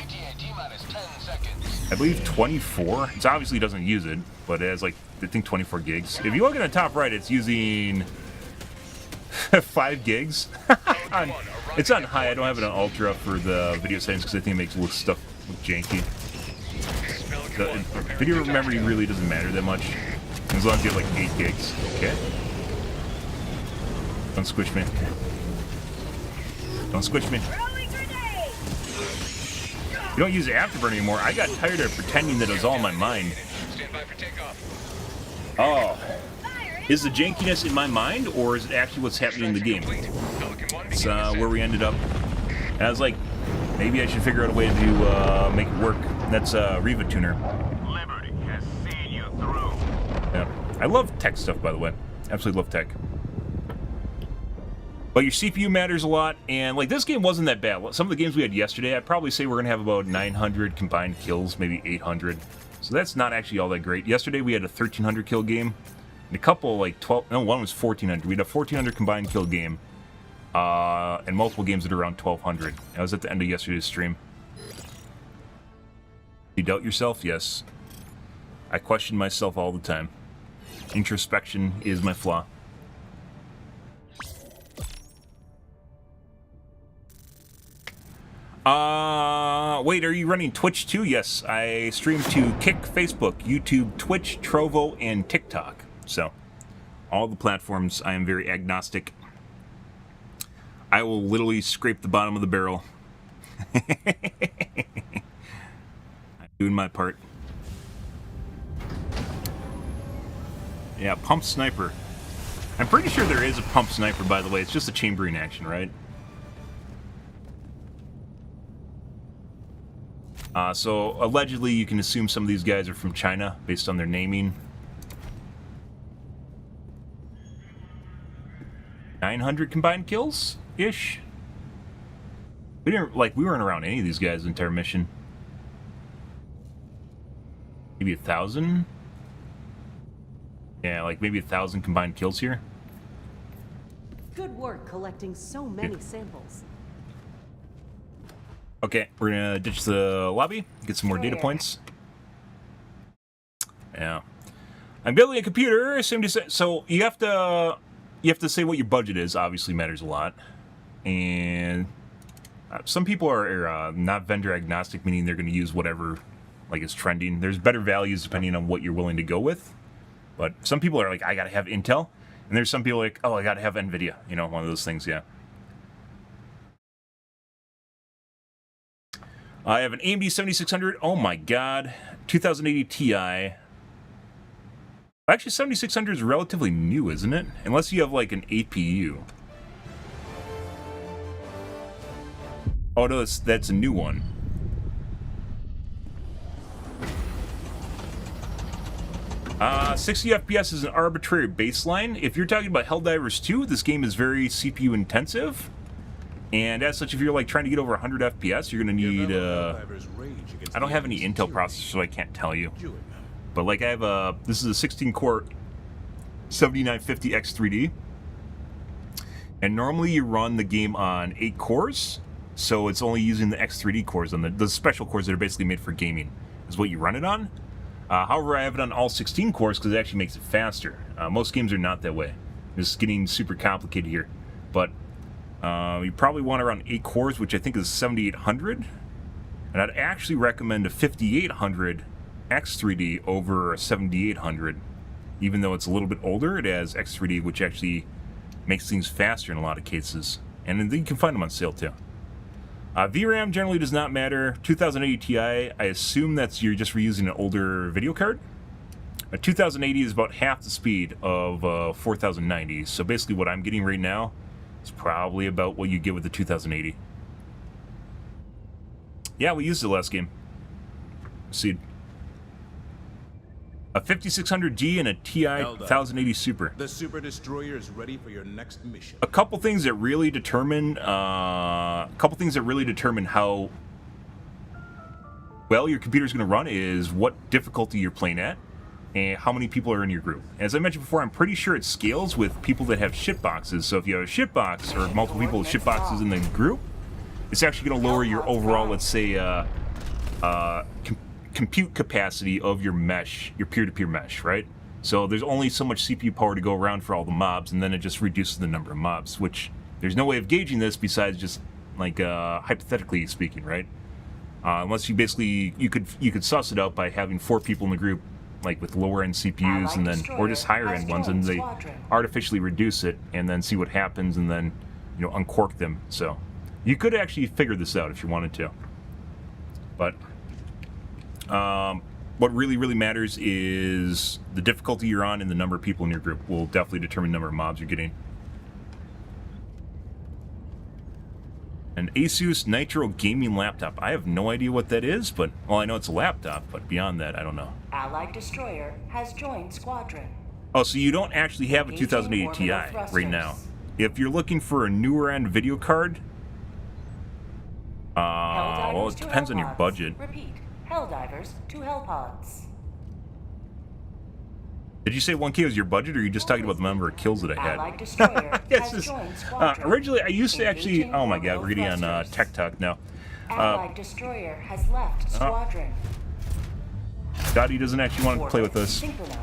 I believe 24. It obviously doesn't use it, but it has like, I think 24 gigs. If you look at the top right, it's using 5 gigs. It's on high. I don't have it on ultra for the video settings because I think it makes stuff look janky. The video memory really doesn't matter that much, as long as you have like 8 gigs. Okay. Don't squish me. Don't squish me. You don't use Afterburn anymore. I got tired of pretending that it was all in my mind. Stand by for takeoff. Oh. Is the jankiness in my mind, or is it actually what's happening in the game? It's where we ended up. And I was like, maybe I should figure out a way to make it work. That's Riva Tuner. Liberty has seen you through. Yeah. I love tech stuff, by the way. Absolutely love tech. But your CPU matters a lot, and like this game wasn't that bad. Some of the games we had yesterday, I'd probably say we're gonna have about 900 combined kills, maybe 800. So that's not actually all that great. Yesterday we had a 1300 kill game, and a couple like 12. No, one was 1400. We had a 1400 combined kill game, and multiple games at around 1200. I was at the end of yesterday's stream. You doubt yourself? Yes. I question myself all the time. Introspection is my flaw. Wait, are you running Twitch too? Yes, I stream to Kick, Facebook, YouTube, Twitch, Trovo, and TikTok. So, all the platforms, I am very agnostic. I will literally scrape the bottom of the barrel. I'm doing my part. Yeah, pump sniper. I'm pretty sure there is a pump sniper, by the way. It's just a chambering action, right? So, allegedly, you can assume some of these guys are from China, based on their naming. 900 combined kills-ish? We weren't around any of these guys the entire mission. Maybe 1,000? Yeah, like maybe 1,000 combined kills here. Good work collecting so many samples. Okay, we're gonna ditch the lobby, get some more data points. Yeah, I'm building a computer. So you have to say what your budget is. Obviously, matters a lot. And some people are not vendor agnostic, meaning they're going to use whatever like is trending. There's better values depending on what you're willing to go with. But some people are like, I gotta have Intel, and there's some people like, oh, I gotta have NVIDIA. You know, one of those things. Yeah. I have an AMD 7600. Oh my god. 2080 Ti. Actually, 7600 is relatively new, isn't it? Unless you have like an APU. Oh no, that's a new one. Uh, 60 FPS is an arbitrary baseline. If you're talking about Helldivers 2, this game is very CPU intensive. And as such, if you're like trying to get over 100 FPS, you're going to need, I don't have any Intel processor, so I can't tell you. But like I have a, this is a 16-core 7950X3D. And normally you run the game on 8 cores, so it's only using the X3D cores, on the special cores that are basically made for gaming, is what you run it on. However, I have it on all 16 cores because it actually makes it faster. Most games are not that way. This is getting super complicated here. But you probably want around 8 cores, which I think is 7800. And I'd actually recommend a 5800 X3D over a 7800. Even though it's a little bit older, it has X3D, which actually makes things faster in a lot of cases. And then you can find them on sale too. VRAM generally does not matter. 2080 Ti, I assume that's you're just reusing an older video card. A 2080 is about half the speed of 4090. So basically what I'm getting right now is probably about what you get with the 2080. Yeah, we used it last game. See, a 5600G and a TI 1080 Super. The Super Destroyer is ready for your next mission. A couple things that really determine, how well your computer's going to run is what difficulty you're playing at and how many people are in your group. As I mentioned before, I'm pretty sure it scales with people that have shitboxes. So if you have a shitbox or multiple people with shitboxes in the group, it's actually going to lower your overall, let's say, compute capacity of your mesh, your peer-to-peer mesh, right? So there's only so much CPU power to go around for all the mobs, and then it just reduces the number of mobs, which there's no way of gauging this besides just like hypothetically speaking, right? Unless you basically you could suss it out by having 4 people in the group, like with lower end CPUs, and then or just higher end ones, and they artificially reduce it, and then see what happens, and then uncork them. So you could actually figure this out if you wanted to, but what really, really matters is the difficulty you're on and the number of people in your group will definitely determine the number of mobs you're getting. An Asus Nitro gaming laptop. I have no idea what that is, but, well, I know it's a laptop, but beyond that, I don't know. Allied destroyer has joined squadron. Oh, so you don't actually have a 2080 Ti right now. If you're looking for a newer end video card, well, it depends on your budget. Repeat. Helldivers to Hellpods. Did you say 1K was your budget, or are you just talking about the number of kills that I had? Allied destroyer Yes, has joined squadron. originally, I used to actually... Engaging Oh my god, we're getting on orbital Tech Talk now. Allied destroyer has left squadron. Dottie doesn't actually want to play with us. Synchronized.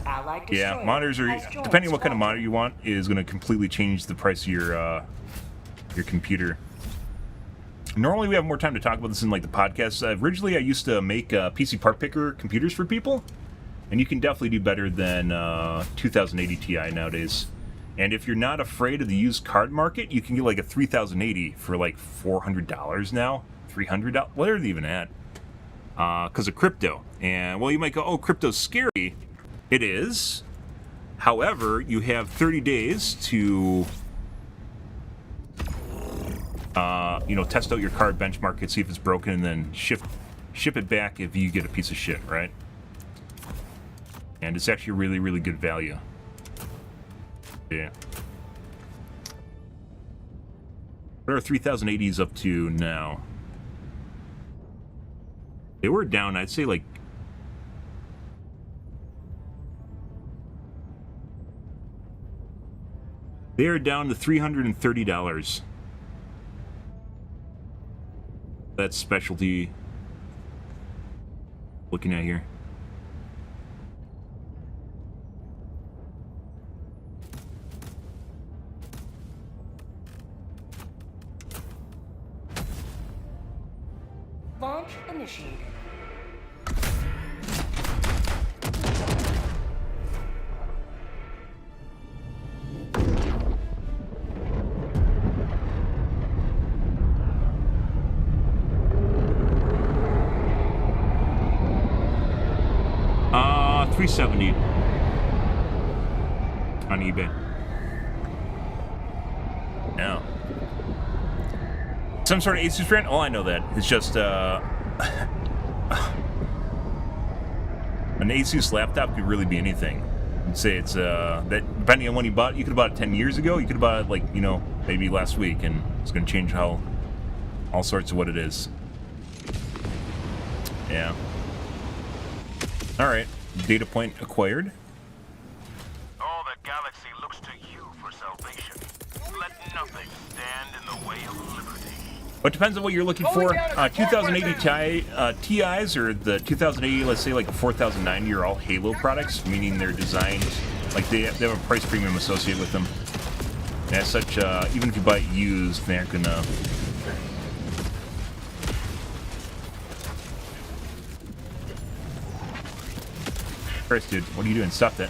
Allied Yeah, destroyer monitors are... has joined Depending on what kind of squadron. monitor you want, is going to completely change the price of your computer. Normally, we have more time to talk about this in like the podcast. Originally, I used to make PC part picker computers for people, and you can definitely do better than 2080 Ti nowadays. And if you're not afraid of the used card market, you can get like a 3080 for like $400 now, $300. What are they even at? Because of crypto. And well, you might go, "Oh, crypto's scary." It is. However, you have 30 days to test out your card, benchmark it, see if it's broken, and then ship it back if you get a piece of shit, right? And it's actually really, really good value. Yeah. What are 3080s up to now? They were down, I'd say, like... They are down to $330. That's specialty. Looking at here. Launch initiated. $370 on eBay. Yeah. Some sort of Asus brand? Oh, I know that. It's just an Asus laptop could really be anything. I'd say it's that depending on when you bought it. You could have bought it 10 years ago. You could have bought it like, maybe last week, and it's going to change all sorts of what it is. Yeah. All right. Data point acquired. All the galaxy looks to you for salvation. Let nothing stand in the way of liberty. But it depends on what you're looking for. 2080 TIs or the 2080, let's say like a 4090 are all Halo products, meaning they're designed, like they have a price premium associated with them. And as such, even if you buy it used, they aren't gonna... Christ, dude, what are you doing? Stop that.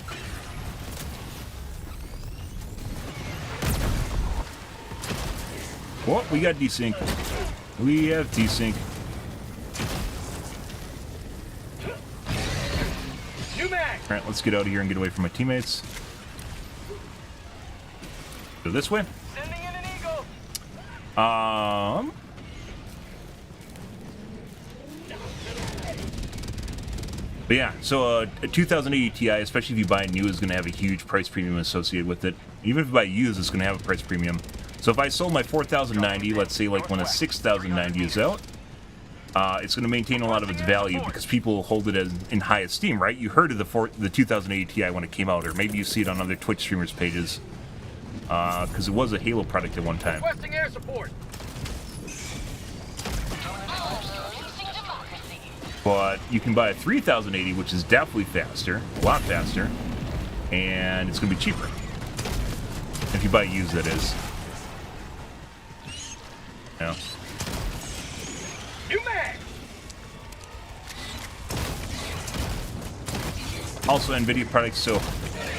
What? We got desync. We have desync. Alright, let's get out of here and get away from my teammates. Go this way. Sending in an eagle. But yeah, so a 2080 Ti, especially if you buy new, is going to have a huge price premium associated with it. Even if you buy used, it's going to have a price premium. So if I sold my 4090, let's say like when a 6090 is out, it's going to maintain a lot of its value because people hold it in high esteem, right? You heard of the 2080 Ti when it came out, or maybe you see it on other Twitch streamers' pages, because it was a Halo product at one time. Requesting air support. But you can buy a 3080, which is definitely faster, a lot faster, and it's going to be cheaper. If you buy used, that is. Yeah. Also, NVIDIA products, so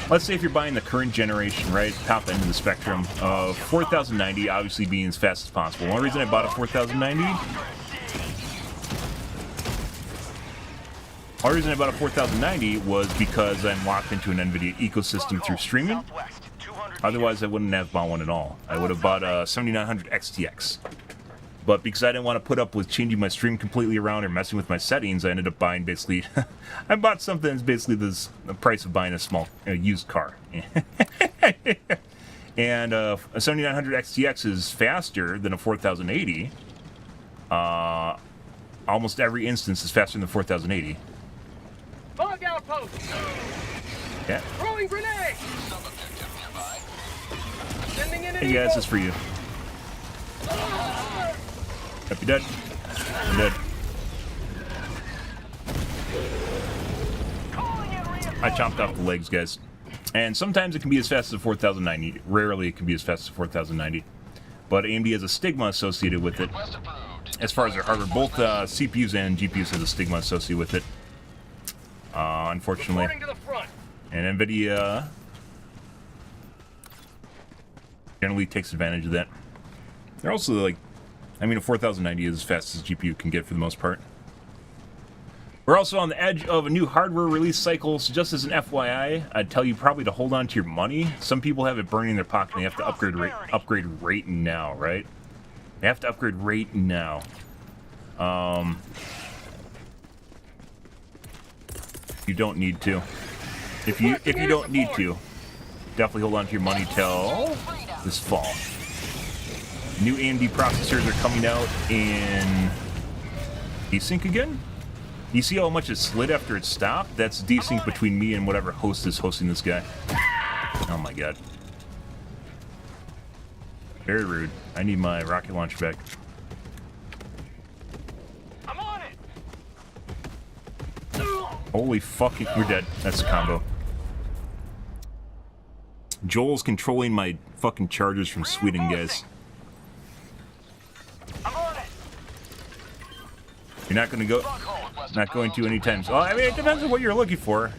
let's say if you're buying the current generation, right, top end of the spectrum of 4090, obviously being as fast as possible. One reason I bought a 4090 Only reason I bought a 4090 was because I'm locked into an NVIDIA ecosystem through streaming. Southwest, 200 Otherwise, I wouldn't have bought one at all. I would have bought a 7900 XTX. But because I didn't want to put up with changing my stream completely around or messing with my settings, I ended up buying basically... I bought something that's basically the price of buying a small used car. And a 7900 XTX is faster than a 4080. Almost every instance is faster than the 4080. Bug outpost. Yeah. Throwing grenade. Sub-objective nearby. Sending in an Hey guys, eagle. this is for you. Yep, you're dead. You're dead. I chopped off the legs, guys. And sometimes it can be as fast as a 4090. Rarely it can be as fast as a 4090. But AMD has a stigma associated with it. Request approved. As far as their hardware, both CPUs and GPUs has a stigma associated with it. Unfortunately. Reporting to the front. And NVIDIA generally takes advantage of that. They're also like, I mean, a 4090 is as fast as GPU can get for the most part. We're also on the edge of a new hardware release cycle, so just as an FYI, I'd tell you probably to hold on to your money. Some people have it burning in their pocket and they have to upgrade right now, right? They have to upgrade right now. You don't need to. If you don't need to, definitely hold on to your money till this fall. New AMD processors are coming out in desync again. You see how much it slid after it stopped? That's desync between me and whatever host is hosting this guy. Oh my god. Very rude. I need my rocket launch back. I'm on it. Holy fucking... We're dead. That's a combo. Joel's controlling my fucking chargers from Sweden, guys. I'm on it. You're not gonna go... Not going to anytime soon. Well, I mean, it depends on what you're looking for.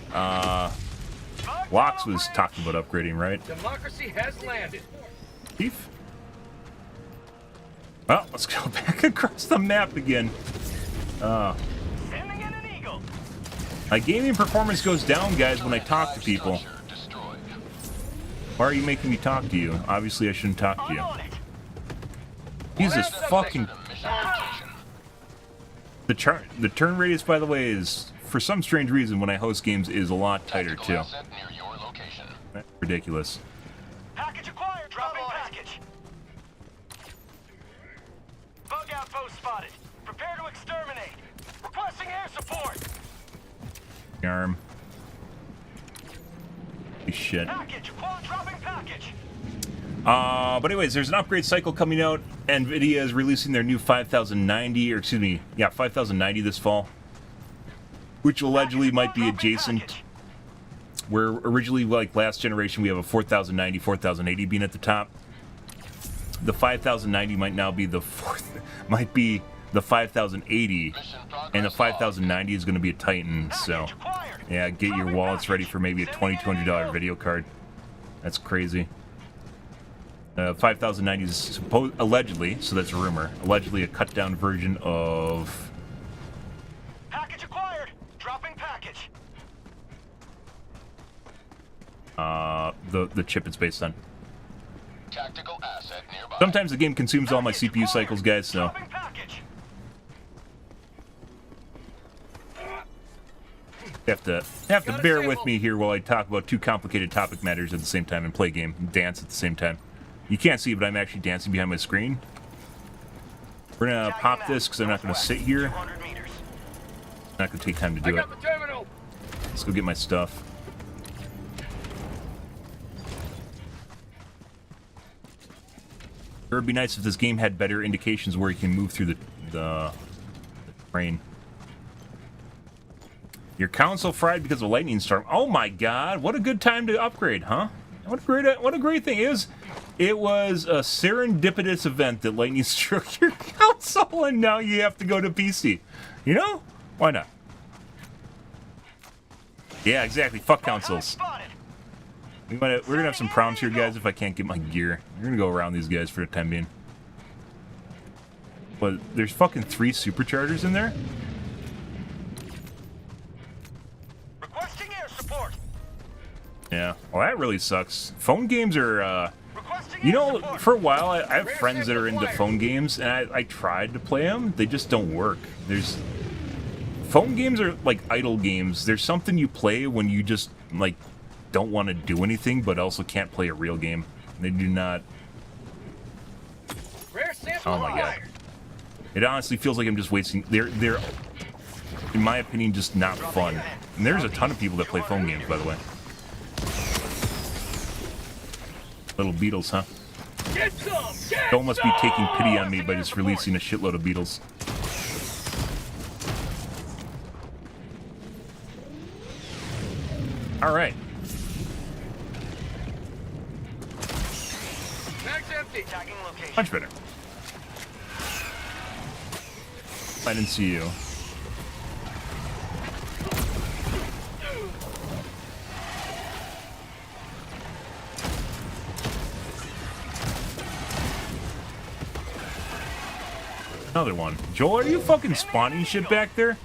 Lox was talking about upgrading, right? Democracy has landed. Thief? Well, let's go back across the map again. Sending in an eagle. My gaming performance goes down, guys, when I talk to people. Structure destroyed. Why are you making me talk to you? Obviously, I shouldn't talk to I'm you. on it. Jesus fucking... Mission completion. The turn radius, by the way, is, for some strange reason, when I host games, is a lot tighter, Tactical too. asset near your location. Ridiculous. Package acquired. Dropping package. Bug outpost spotted. Prepare to exterminate. Requesting air support. Arm. Holy shit. Package. Quad dropping package. But anyways, there's an upgrade cycle coming out. NVIDIA is releasing their new 5090, or excuse me, yeah, 5090 this fall, which allegedly might be adjacent. Where originally, like last generation, we have a 4090, 4080 being at the top. The 5090 might now be the might be the 5080, and the 5090 is going to be a Titan. So, yeah, get your wallets ready for maybe a $2,200 video card. That's crazy. 5090 is allegedly, so that's a rumor, allegedly a cut-down version of... Package acquired. Dropping package. The chip it's based on. Tactical asset nearby. Sometimes the game consumes all my CPU cycles, guys, so... Dropping package. You have to bear with me here while I talk about two complicated topic matters at the same time and play game and dance at the same time. You can't see, but I'm actually dancing behind my screen. We're gonna pop this because I'm not gonna sit here. 200 meters. Not gonna take time to I do it. got the terminal. Let's go get my stuff. It would be nice if this game had better indications where you can move through the terrain. Your console fried because of a lightning storm. Oh my god, what a good time to upgrade, huh? What a great thing. It was a serendipitous event that lightning struck your console and now you have to go to PC. You know? Why not? Yeah, exactly. Fuck consoles. Spotted. We're gonna have some problems here, guys, if I can't get my gear. We're gonna go around these guys for the time being. But there's fucking 3 superchargers in there? Yeah. Well, that really sucks. Phone games are, you know, for a while, I have friends that are into phone games, and I tried to play them. They just don't work. Phone games are like idle games. There's something you play when you just, like, don't want to do anything, but also can't play a real game. They do not... Oh my god. It honestly feels like I'm just wasting... They're, in my opinion, just not fun. And there's a ton of people that play phone games, by the way. Little beetles, huh? Joel must be taking pity on me by just releasing a shitload of beetles. Alright. Much better. I didn't see you. Another one. Joel, are you fucking spawning shit back there?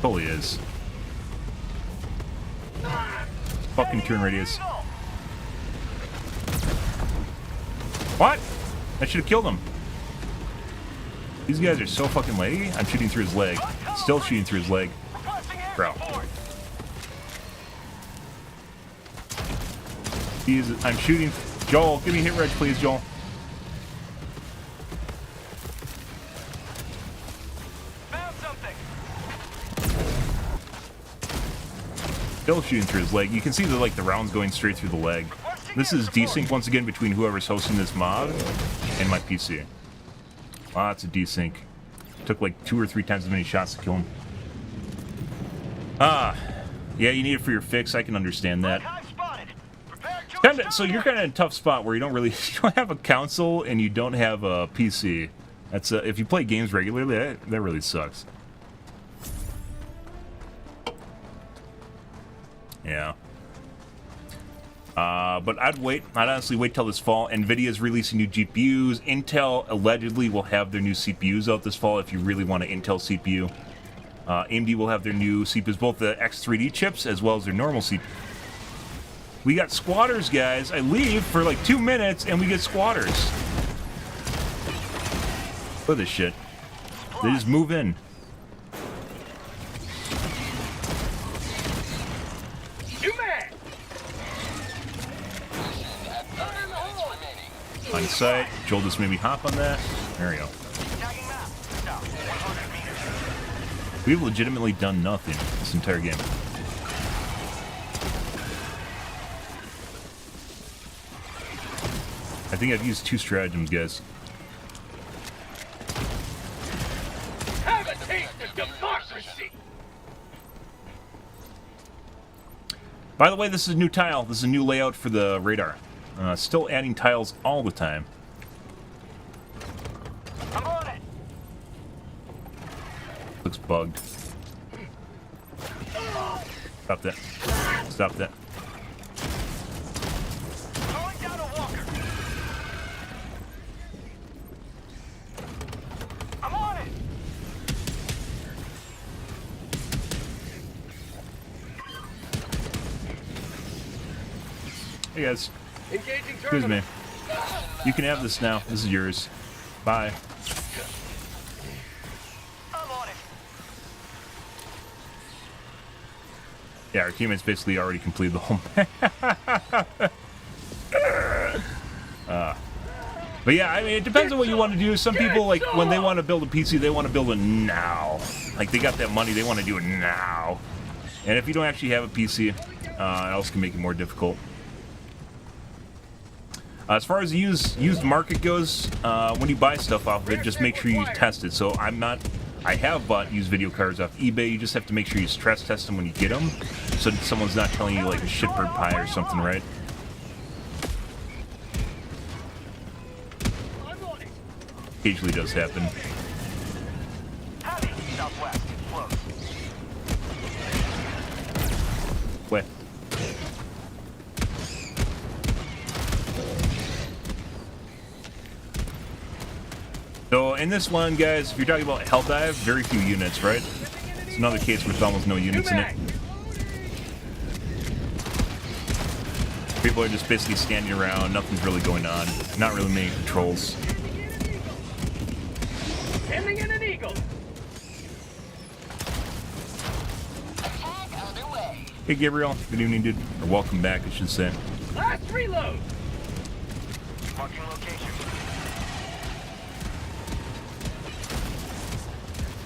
Totally is. Fucking turn radius. What? I should have killed him. These guys are so fucking laggy. I'm shooting through his leg. Still shooting through his leg. Bro. I'm shooting... Joel, give me a hit reg, please, Joel. Found something. Still shooting through his leg. You can see the rounds going straight through the leg. This is desync once again between whoever's hosting this mod and my PC. Lots of desync. Took like 2 or 3 times as many shots to kill him. Ah, yeah, you need it for your fix. I can understand that. So you're kind of in a tough spot where you don't have a console and you don't have a PC. That's if you play games regularly, that really sucks. Yeah. But I'd honestly wait till this fall. NVIDIA's releasing new GPUs. Intel allegedly will have their new CPUs out this fall if you really want an Intel CPU. AMD will have their new CPUs, both the X3D chips as well as their normal CPU. We got squatters, guys. I leave for like 2 minutes and we get squatters. Look at this shit. They just move in. On site. Joel just made me hop on that. There we go. We've legitimately done nothing this entire game. I think I've used 2 stratagems, guys. Have a taste of democracy. By the way, this is a new tile. This is a new layout for the radar. Still adding tiles all the time. I'm on it. Looks bugged. Stop that. Stop that. Calling down a walker. I'm on it. Hey guys. Engaging Excuse me. You can have this now. This is yours. Bye. I'm on it. Yeah, our teammates basically already completed the whole but yeah, I mean, it depends on what you want to do. Some people, like, when they want to build a PC, they want to build it now. Like, they got that money, they want to do it now. And if you don't actually have a PC, it also can make it more difficult. As far as the used market goes, when you buy stuff off of it, just make sure you test it. So I have bought used video cards off eBay. You just have to make sure you stress test them when you get them, so that someone's not telling you like a shitbird pie or something, right? Occasionally does happen. Heavy southwest. Close. What? So in this one, guys, if you're talking about Helldive, very few units, right? another case with almost no units in it. People are just basically standing around, nothing's really going on. Not really many patrols. Sending in an eagle. Attack underway. Hey Gabriel, good evening dude. Or welcome back, I should say. Last reload. Marking location.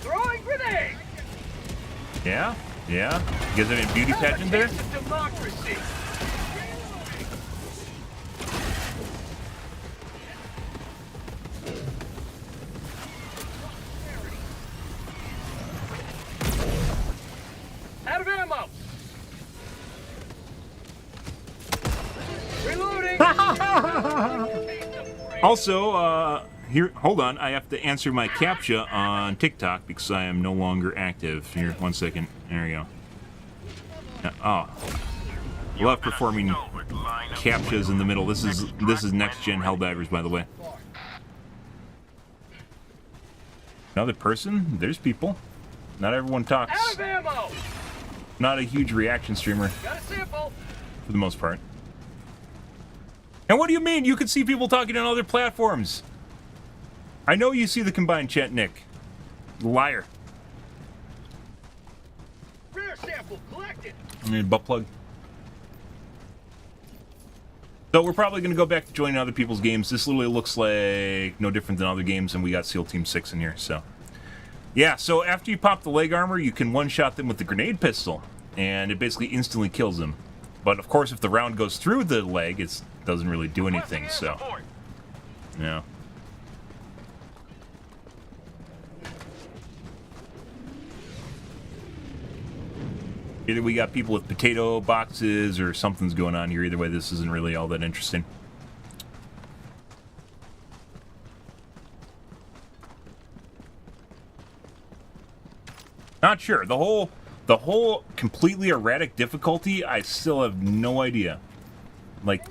Throwing grenade. Yeah? Yeah? You guys have any beauty pageant there? Taste of democracy. Out of ammo. Reloading. Also, here, hold on, I have to answer my CAPTCHA on TikTok because I am no longer active. Here, 1 second. There we go. Oh. Love performing CAPTCHAs in the middle. This is next gen Helldivers, by the way. Another person? There's people. Not everyone Out talks. of ammo. Not a huge reaction streamer Got a sample. for the most part. And what do you mean? You can see people talking on other platforms. I know you see the combined chat, Nick. Liar. Rare sample collected. I mean, butt plug. So we're probably going to go back to joining other people's games. This literally looks like no different than other games, and we got SEAL Team 6 in here, so. Yeah, so after you pop the leg armor, you can one-shot them with the grenade pistol, and it basically instantly kills them. But, of course, if the round goes through the leg, it doesn't really do anything, so. Yeah. Either we got people with potato boxes or something's going on here. Either way, this isn't really all that interesting. Not sure. The whole completely erratic difficulty, I still have no idea. Like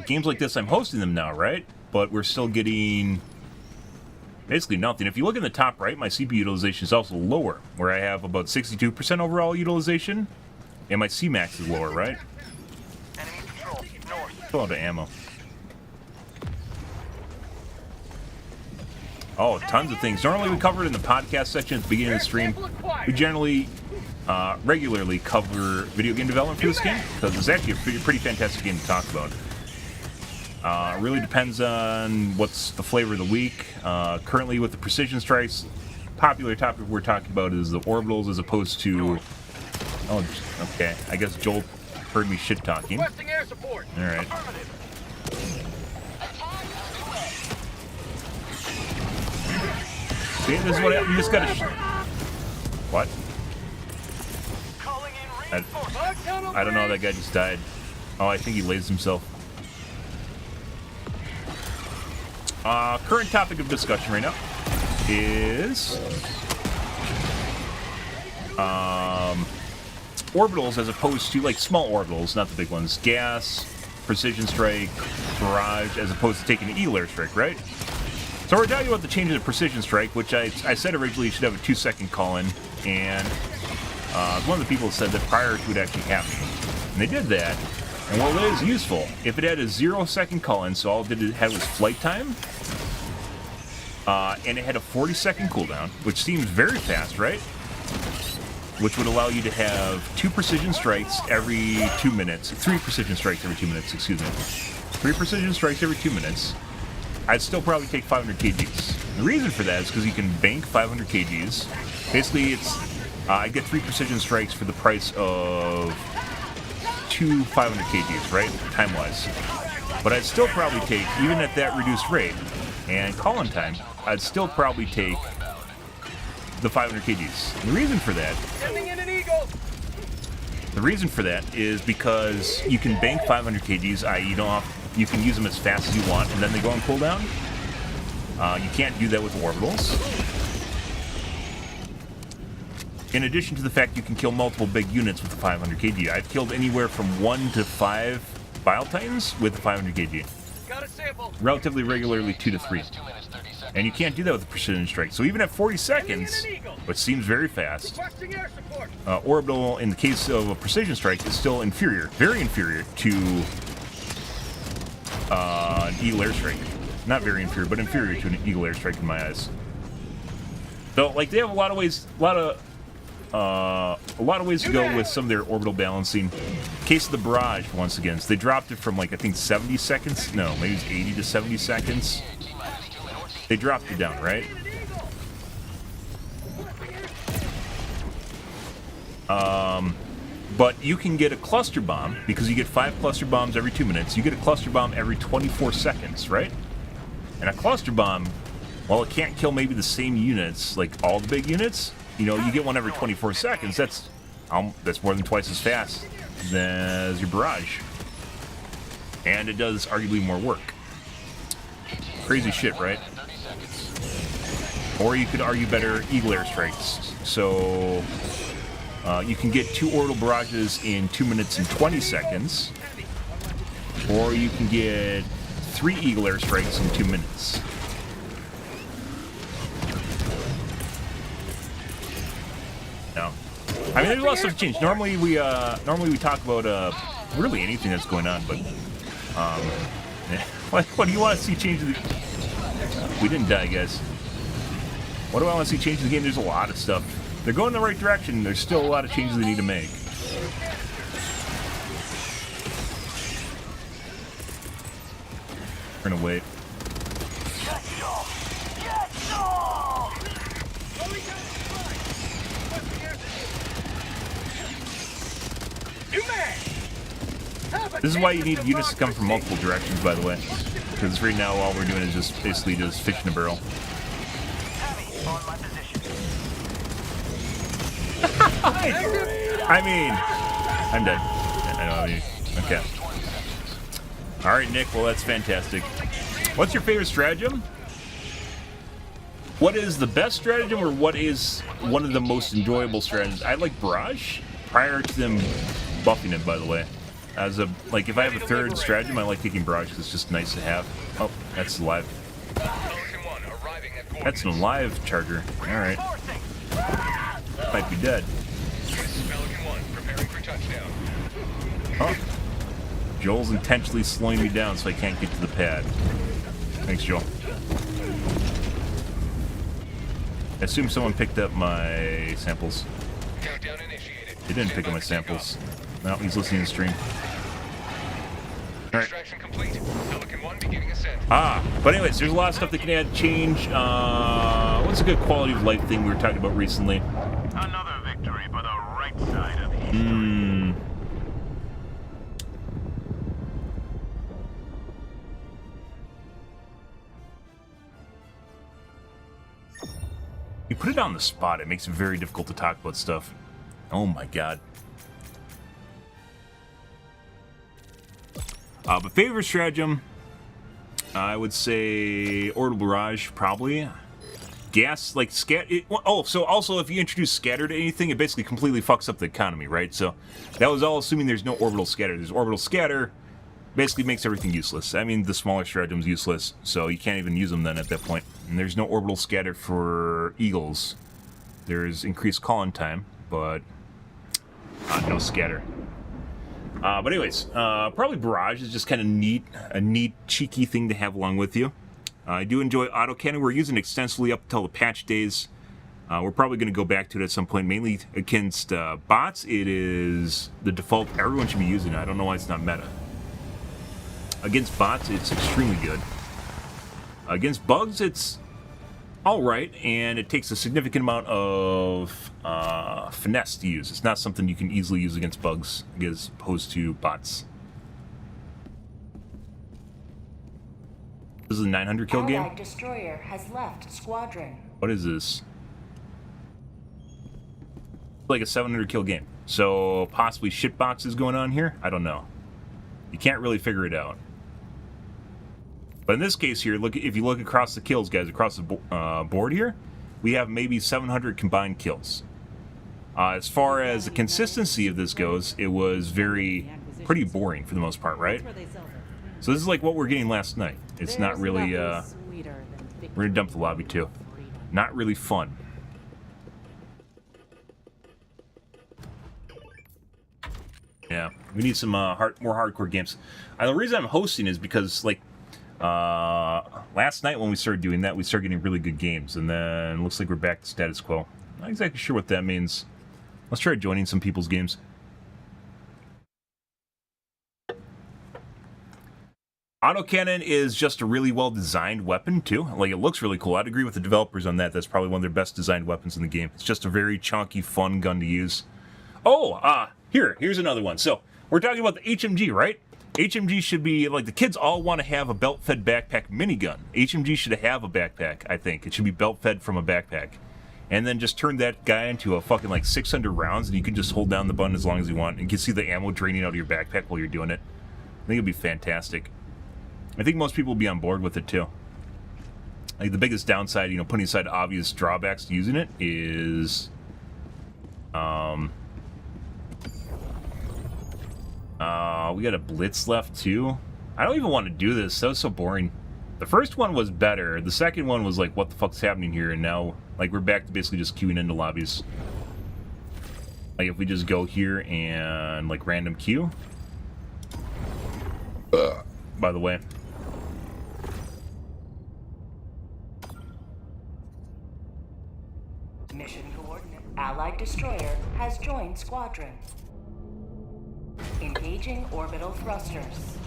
games like this, I'm hosting them now, right? But we're still getting basically nothing. If you look in the top right, my CPU utilization is also lower, where I have about 62% overall utilization, and my Cmax is lower, right? Enemy patrol north. Full out of ammo. Oh, tons of things. Normally we cover it in the podcast section at the beginning of the stream. We generally, regularly cover video game development for this game, because it's actually a pretty fantastic game to talk about. It really depends on what's the flavor of the week. Currently with the precision strikes, popular topic we're talking about is the orbitals as opposed to... Oh, okay. I guess Joel heard me shit talking. Requesting air support. All right. See, this is what you just gotta. What? Calling in reinforcements. I don't know. That guy just died. Oh, I think he lazed himself. Current topic of discussion right now is orbitals as opposed to like small orbitals, not the big ones. Gas, precision strike, barrage, as opposed to taking an eagle airstrike, right? So we're talking about the changes of precision strike, which I said originally you should have a 2-second call-in, and one of the people said that prior to it actually happening. And they did that, and while it is useful, if it had a 0-second call-in, so all it had was flight time, and it had a 40-second cooldown, which seems very fast, right? Which would allow you to have 2 precision strikes every 2 minutes. 3 precision strikes every 2 minutes, excuse me. 3 precision strikes every 2 minutes. I'd still probably take 500 kgs. The reason for that is because you can bank 500 kgs. Basically, it's I get 3 precision strikes for the price of 2 500 kgs, right? Time-wise. But I'd still probably take, even at that reduced rate, and call-in time, I'd still probably take the 500 kgs. And the reason for that... Sending in an eagle. The reason for that is because you can bank 500 kgs, i.e. you can use them as fast as you want, and then they go on cooldown. You can't do that with orbitals. In addition to the fact you can kill multiple big units with the 500 kg. I've killed anywhere from 1 to 5 Bile Titans with the 500 kg. Got a sample. Relatively regularly 2 to 3. 2 minutes, 30 seconds. And you can't do that with the precision strike. So even at 40 seconds, which seems very fast, Requesting air support. orbital, in the case of a precision strike, is still inferior, very inferior to an eagle airstrike. Not very inferior, but inferior to an eagle airstrike in my eyes. So, like, they have a lot of ways to go with some of their orbital balancing. Case of the barrage, once again, so they dropped it from, like, I think 70 seconds. No, maybe it's 80 to 70 seconds. They dropped it down, right? But you can get a cluster bomb, because you get 5 cluster bombs every 2 minutes. You get a cluster bomb every 24 seconds, right? And a cluster bomb, while it can't kill maybe the same units, like all the big units, you know, you get one every 24 seconds. That's more than twice as fast as your barrage. And it does arguably more work. Crazy shit, right? Or you could argue better eagle airstrikes. So you can get 2 orbital barrages in 2 minutes and 20 seconds. Or you can get 3 eagle airstrikes in 2 minutes. No. I mean, there's a lot of stuff to change. Normally we talk about really anything that's going on, but what do you want to see change the? We didn't die, guys. What do I want to see change in the game? There's a lot of stuff. They're going in the right direction. There's still a lot of changes they need to make. We're gonna wait. This is why you need units to come from multiple directions, by the way. Because right now all we're doing is just basically just fishing a barrel. I mean, I'm dead. I know. I mean, okay. All right, Nick. Well, that's fantastic. What's your favorite stratagem? What is the best stratagem, or what is one of the most enjoyable stratagems? I like Barrage prior to them buffing it, by the way. As a if I have a third stratagem, I like taking Barrage because it's just nice to have. Oh, that's live. That's an alive charger. All right. Might be dead. Oh. Joel's intentionally slowing me down so I can't get to the pad. Thanks, Joel. I assume someone picked up my samples. He didn't pick up my samples. No, he's listening to the stream. Alright. But anyways, there's a lot of stuff that can add change. What's a good quality of life thing we were talking about recently? Another victory for the right side of history. You put it on the spot, it makes it very difficult to talk about stuff. Oh my god. But favorite stratagem, I would say Orbital Barrage, probably. Gas, like, so also if you introduce scatter to anything, it basically completely fucks up the economy, right? So that was all assuming there's no orbital scatter. There's orbital scatter, basically makes everything useless. I mean, the smaller stratagem's useless, so you can't even use them then at that point. And there's no orbital scatter for Eagles. There's increased call-in time, but no scatter. But anyways, probably Barrage is just kind of neat, a neat, cheeky thing to have along with you. I do enjoy autocannon. We're using it extensively up until the patch days. We're probably going to go back to it at some point, mainly against bots. It is the default. Everyone should be using it. I don't know why it's not meta. Against bots, it's extremely good. Against bugs, it's alright, and it takes a significant amount of finesse to use. It's not something you can easily use against bugs as opposed to bots. This is a 900 kill game? Allied destroyer has left squadron. What is this? Like a 700 kill game. So possibly shitboxes going on here? I don't know. You can't really figure it out. But in this case here, if you look across the kills, guys, across the board here, we have maybe 700 combined kills. As far as the consistency of this goes, it was pretty boring for the most part, right? So this is like what we're getting last night. It's not really We're gonna dump the lobby too. Not really fun. Yeah, we need some more hardcore games. The reason I'm hosting is because, like, last night when we started doing that, we started getting really good games, and then it looks like we're back to status quo. Not exactly sure what that means. Let's try joining some people's games. Autocannon is just a really well-designed weapon, too. Like, it looks really cool. I'd agree with the developers on that. That's probably one of their best-designed weapons in the game. It's just a very chunky, fun gun to use. Oh, here's another one. So, we're talking about the HMG, right? HMG should be, like, the kids all want to have a belt-fed backpack minigun. HMG should have a backpack, I think. It should be belt-fed from a backpack. And then just turn that guy into a fucking, like, 600 rounds, and you can just hold down the button as long as you want. And you can see the ammo draining out of your backpack while you're doing it. I think it'd be fantastic. I think most people will be on board with it, too. Like, the biggest downside, you know, putting aside obvious drawbacks to using it is... we got a blitz left, too. I don't even want to do this. That was so boring. The first one was better. The second one was like, what the fuck's happening here? And now, like, we're back to basically just queuing into lobbies. Like, if we just go here and, like, random queue. By the way. Mission coordinate. Allied destroyer has joined squadron. Engaging orbital thrusters.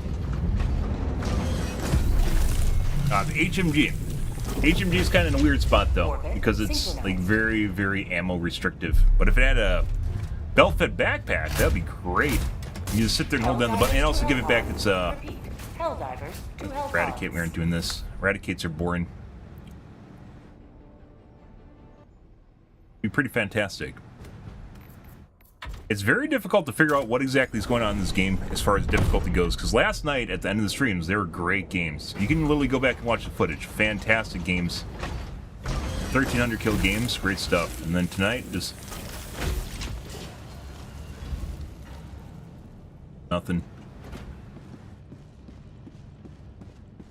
The HMG. HMG is kind of in a weird spot, though, because it's, Synchronized. like, very, very ammo restrictive. But if it had a belt-fed backpack, that'd be great. You just sit there and hold down the button, and also give it back its, Repeat. Helldivers to Helldives. Eradicate. We aren't doing this. Eradicates are boring. Be pretty fantastic. It's very difficult to figure out what exactly is going on in this game as far as difficulty goes, because last night at the end of the streams, they were great games. You can literally go back and watch the footage. Fantastic games. 1,300 kill games, great stuff. And then tonight, just... nothing.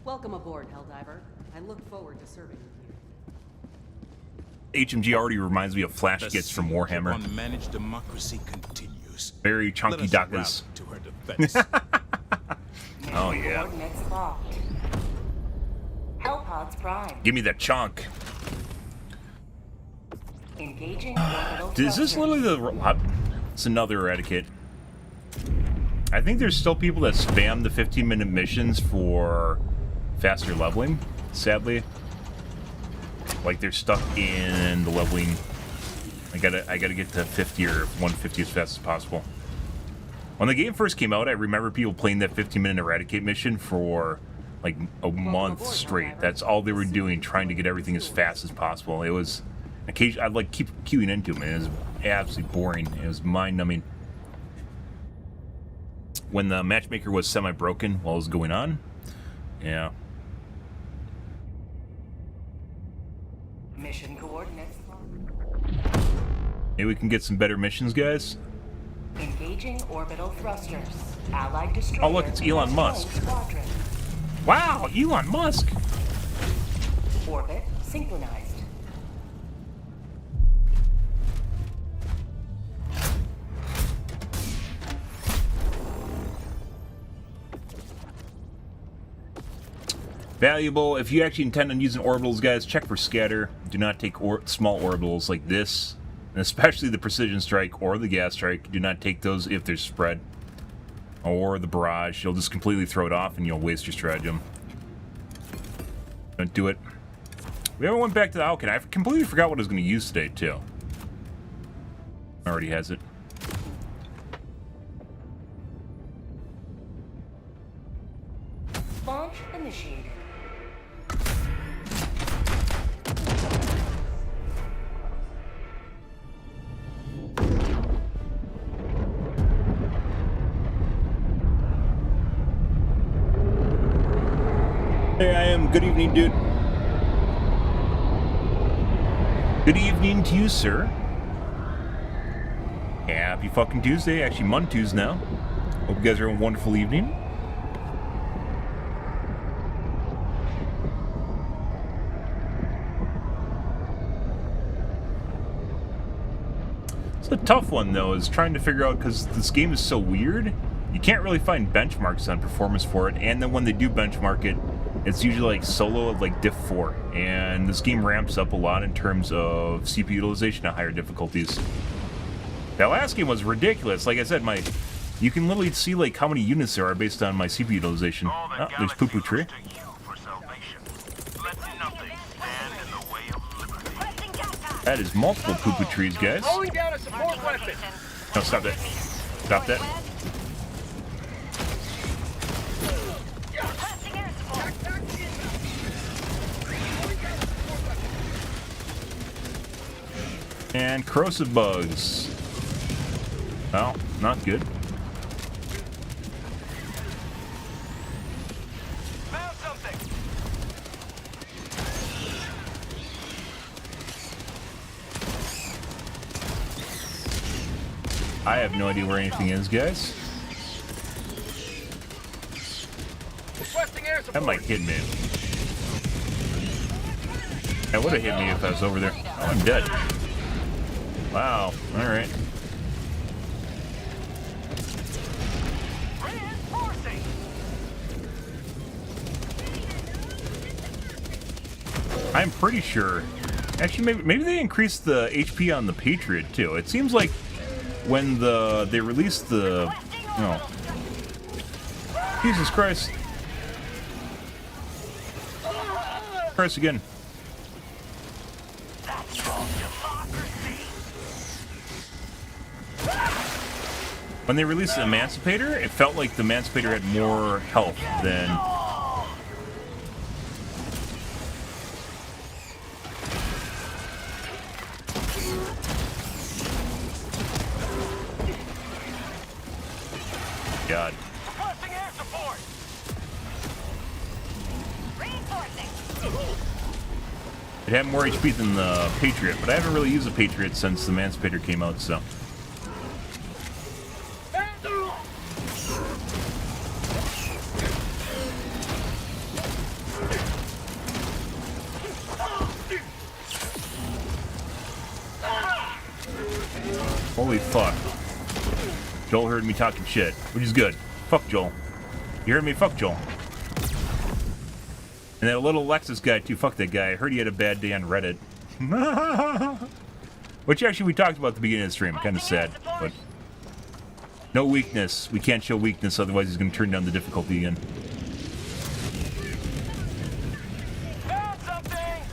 Welcome aboard, Helldiver. I look forward to serving with you. HMG already reminds me of Flash The Gets from siege Warhammer. of unmanaged democracy continues. Very Let chunky us dakas. rally to her defense. Oh, yeah. Coordinates locked. Hellpods prime. Give me that chunk. Engaging orbital Is this thrusters. literally the... It's another Eradicate. I think there's still people that spam the 15-minute missions for faster leveling, sadly. Like, they're stuck in the leveling. I gotta get to 50 or 150 as fast as possible. When the game first came out, I remember people playing that 15-minute Eradicate mission for, like, a month straight. That's all they were doing, trying to get everything as fast as possible. It was... occasionally, I'd, like, keep queuing into them, and it was absolutely boring. It was mind-numbing. When the matchmaker was semi-broken while it was going on, yeah. Mission coordinates locked. Maybe we can get some better missions, guys. Engaging orbital thrusters. Allied destroyer. Oh, look, it's Elon has Musk. joined squadron. Wow, Elon Musk! Orbit synchronized. Valuable. If you actually intend on using orbitals, guys, check for scatter. Do not take small orbitals like this, and especially the precision strike or the gas strike. Do not take those if they're spread. Or the barrage. You'll just completely throw it off and you'll waste your stratagem. Don't do it. We haven't went back to the Alcan. I completely forgot what I was going to use today, too. Already has it. Launch initiated. Hey, I am. Good evening, dude. Good evening to you, sir. Happy fucking Tuesday. Actually, Montues now. Hope you guys are having a wonderful evening. It's a tough one, though, is trying to figure out, because this game is so weird, you can't really find benchmarks on performance for it, and then when they do benchmark it, it's usually like solo of like Diff 4, and this game ramps up a lot in terms of CPU utilization at higher difficulties. That last game was ridiculous. Like I said, you can literally see like how many units there are based on my CPU utilization. Oh, there's Poo Poo Tree. That is multiple Poo Poo Trees, guys. Calling down a support weapon. No, stop that. Stop that. And corrosive bugs. Well, not good. Found something. I have no idea where anything is, guys. Requesting air support. That might hit me. That would have hit me if I was over there. Oh, I'm dead. Wow. Alright. Reinforcing. I'm pretty sure. Actually, maybe they increased the HP on the Patriot too. It seems like when they released the Jesus Christ. Press again. When they released the Emancipator, it felt like the Emancipator had more health than... God. Requesting air support. Reinforcing. It had more HP than the Patriot, but I haven't really used the Patriot since the Emancipator came out, so... Holy fuck. Joel heard me talking shit, which is good. Fuck Joel. You heard me? Fuck Joel. And that little Lexus guy, too. Fuck that guy. I heard he had a bad day on Reddit. Which actually we talked about at the beginning of the stream. Kind of sad, but... No weakness. We can't show weakness, otherwise he's going to turn down the difficulty again. Found something.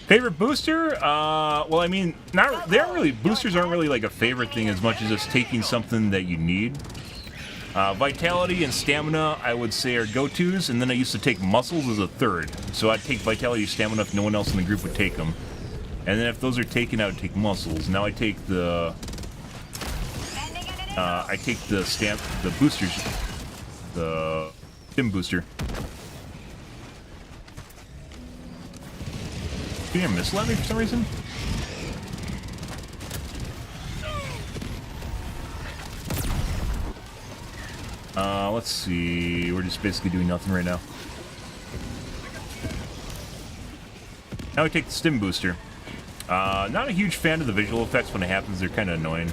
Favorite booster? Well, I mean, boosters aren't really like a favorite thing as much as just taking something that you need. Vitality and stamina, I would say, are go-tos, and then I used to take muscles as a third. So I'd take vitality and stamina if no one else in the group would take them. And then if those are taken, I would take muscles. Now I take the... the boosters. The stim booster. Can you misled me for some reason? Let's see. We're just basically doing nothing right now. Now we take the stim booster. Not a huge fan of the visual effects when it happens. They're kind of annoying.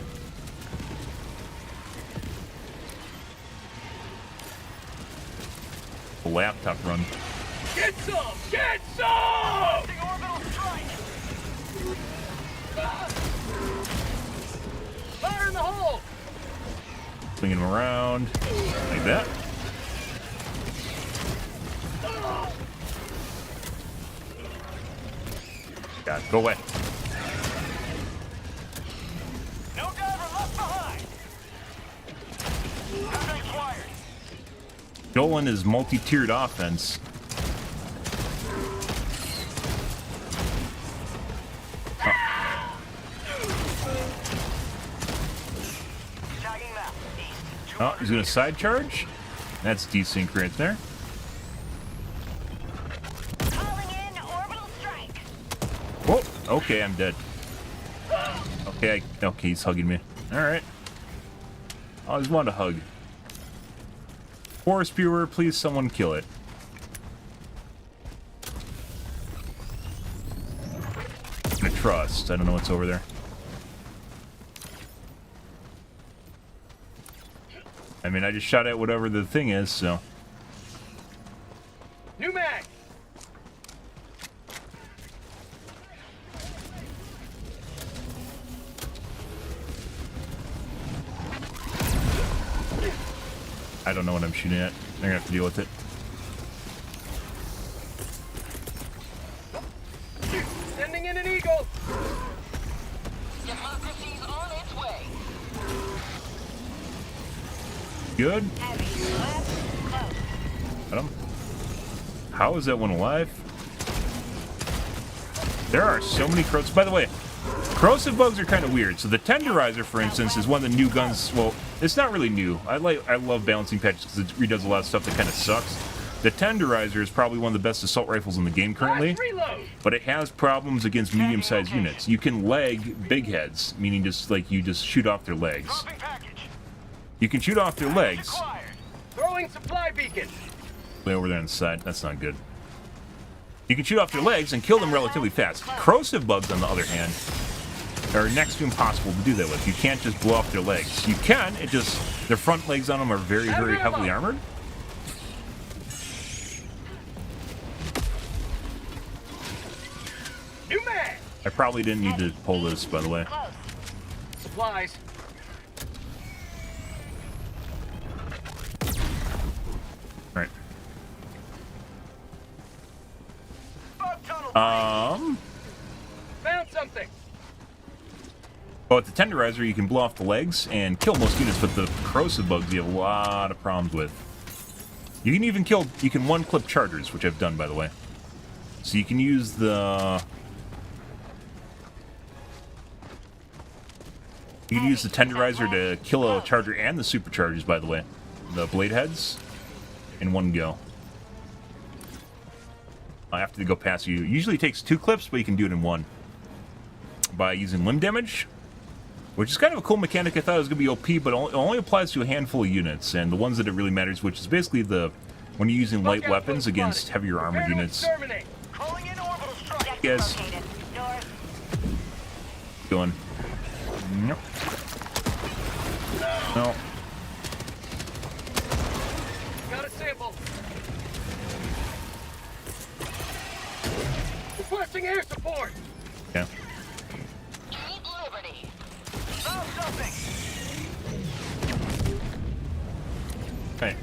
A laptop run. Get some! Get some! Fire in the hole! Swinging them around. Like that. God, go away. No diver left behind. Nothing acquired. Dolan is multi-tiered offense. Oh, he's gonna side charge. That's desync right there. Calling in orbital strike. Whoa. Okay, I'm dead. Okay, okay, he's hugging me. All right. I always wanted a hug. Forest Spewer, please someone kill it. trust. I don't know what's over there. I mean, I just shot at whatever the thing is, so... New mag. I don't know what I'm shooting at. They're gonna have to deal with it. Sending in an eagle. Democracy's on its way. Good. Heavy left, close. Got him. How is that one alive? There are so many corrosive... By the way, corrosive bugs are kind of weird. So the tenderizer, for instance, is one of the new guns... Well, it's not really new. I love balancing patches because it redoes a lot of stuff that kind of sucks. The tenderizer is probably one of the best assault rifles in the game currently. Last reload. But it has problems against medium-sized units. You can leg big heads, meaning just like you just shoot off their legs. Dropping package. You can shoot off their legs. Acquired. Throwing supply beacon. Way over there on the side. That's not good. You can shoot off their legs and kill them relatively fast. Corrosive bugs, on the other hand, are next to impossible to do that with. You can't just blow off their legs. You can, it just... Their front legs on them are very, very heavily armored. New mag. I probably didn't need to pull this, by the way. Close. Supplies. Right. Bug tunnel. Found something. Well, with the tenderizer, you can blow off the legs and kill most units, but the corrosive bugs you have a lot of problems with. You can even kill... You can one-clip chargers, which I've done, by the way. So you can use the... You can use the tenderizer to kill a charger and the superchargers, by the way. The blade heads in one go. After they go past you. Usually it takes 2 clips, but you can do it in one. By using limb damage, which is kind of a cool mechanic. I thought it was going to be OP, but it only applies to a handful of units, and the ones that it really matters, which is basically the when you're using light weapons against heavier armored units. Calling in orbital strike. Yes. Located. North. Going. Nope. No. Got a sample. Requesting air support. Yeah. Keep liberty. Found something. Okay.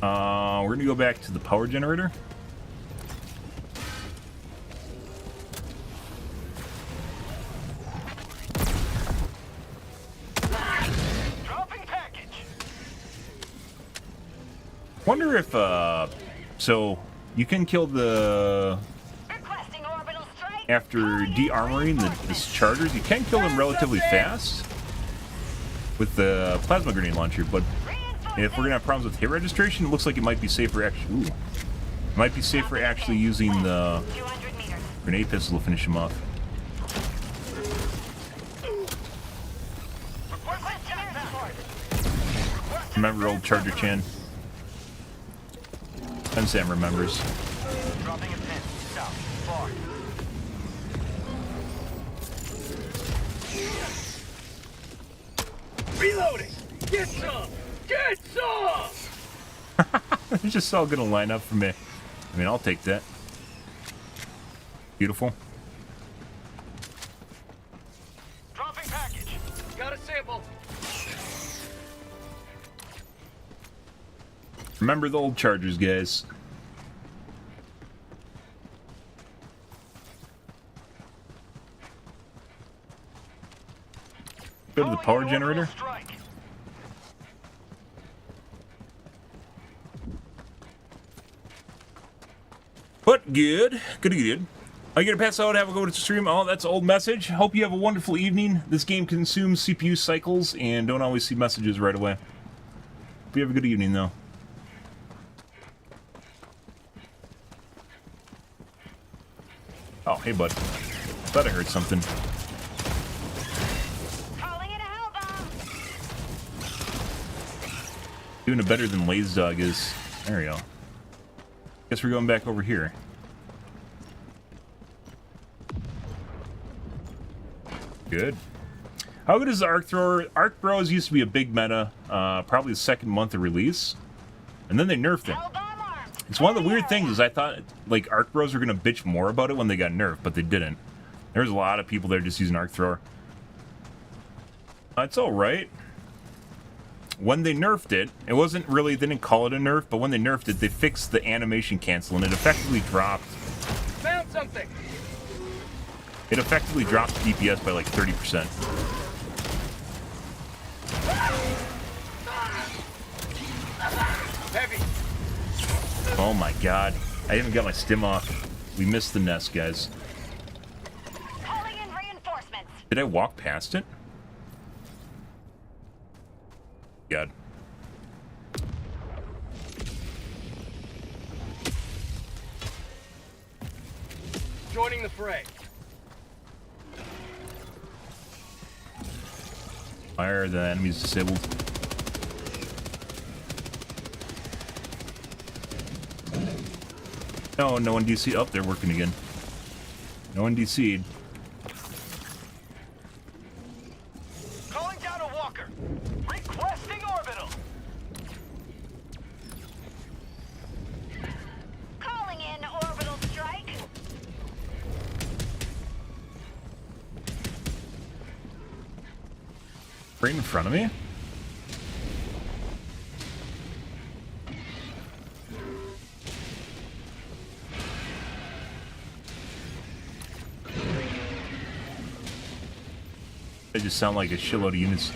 We're gonna go back to the power generator. Dropping package. Wonder if so you can kill the Requesting orbital strike. after de-armoring the chargers. You can kill them relatively fast with the plasma grenade launcher, but if we're gonna have problems with hit registration, it looks like it might be safer actually. Ooh, it might be safer actually using the 200 meters. grenade pistol to finish them off. Requesting air support. Remember old Charger Chan? And Sam remembers. Dropping a pin. South. Far. Reloading. Get some. Get some. It's just all gonna line up for me. I mean, I'll take that. Beautiful. Dropping package. Got a sample. Remember the old Chargers, guys. Go to the power generator. Strike. But good. Good. I'm gonna pass out, have a go to the stream. Oh, that's an old message. Hope you have a wonderful evening. This game consumes CPU cycles and don't always see messages right away. Hope you have a good evening, though. Oh, hey, bud. Thought I heard something. Calling in a hell bomb. Doing it better than Lazy Dog is. There we go. Guess we're going back over here. Good. How good is the arc thrower? Arc throws used to be a big meta, probably the second month of release, and then they nerfed it. It's one of the weird things is I thought like arc throws were gonna bitch more about it when they got nerfed, but they didn't. There's a lot of people that are just using arc thrower. It's all right. When they nerfed it, it wasn't really, they didn't call it a nerf, but when they nerfed it, they fixed the animation cancel, and it effectively dropped. Found something. It effectively dropped DPS by like 30%. Heavy. Oh my god. I haven't got my stim off. We missed the nest, guys. Calling in reinforcements. Did I walk past it? God. Joining the fray. Fire, the enemy's disabled. No, no one DC'd. Oh, they're working again. No one DC'd. Calling down a walker. Requesting orbital. Calling in orbital strike. Right in front of me? They just sound like a shitload of units.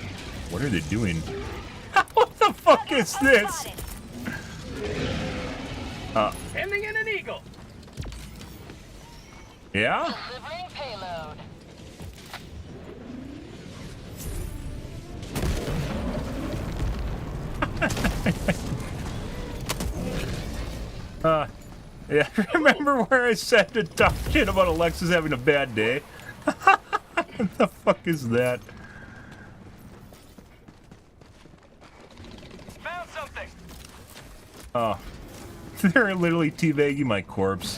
What are they doing? What the fuck is this? Sending in an eagle. Yeah? Delivering payload. Yeah, remember where I said to talk shit about Alexis having a bad day? What the fuck is that? Found something. Oh. They're literally teabagging my corpse.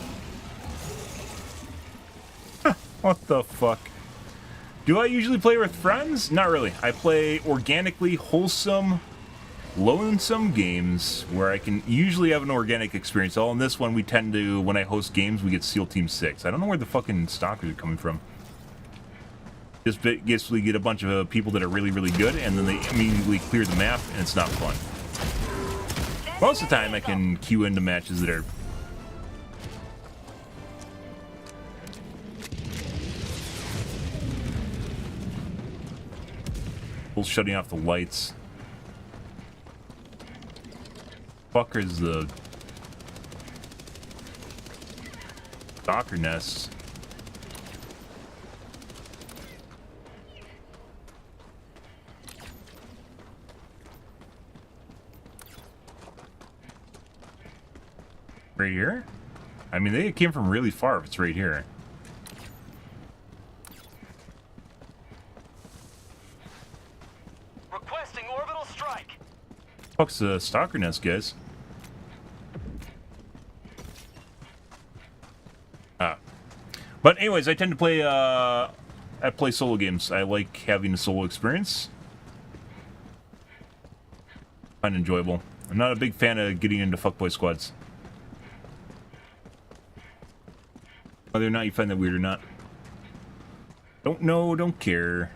What the fuck? Do I usually play with friends? Not really. I play organically wholesome, lonesome games where I can usually have an organic experience. All in this one, we tend to, when I host games, we get SEAL Team 6. I don't know where the fucking stalkers are coming from. Just basically get a bunch of people that are really, really good, and then they immediately clear the map, and it's not fun. Most of the time, I can queue into matches that are... shutting off the lights. Fuckers, the stalker nests. Right here? I mean, they came from really far if it's right here. Requesting orbital strike. Fuck's the stalker nest, guys? But anyways, I tend to play, I play solo games. I like having a solo experience. Find enjoyable. I'm not a big fan of getting into fuckboy squads. Whether or not you find that weird or not. Don't know, don't care.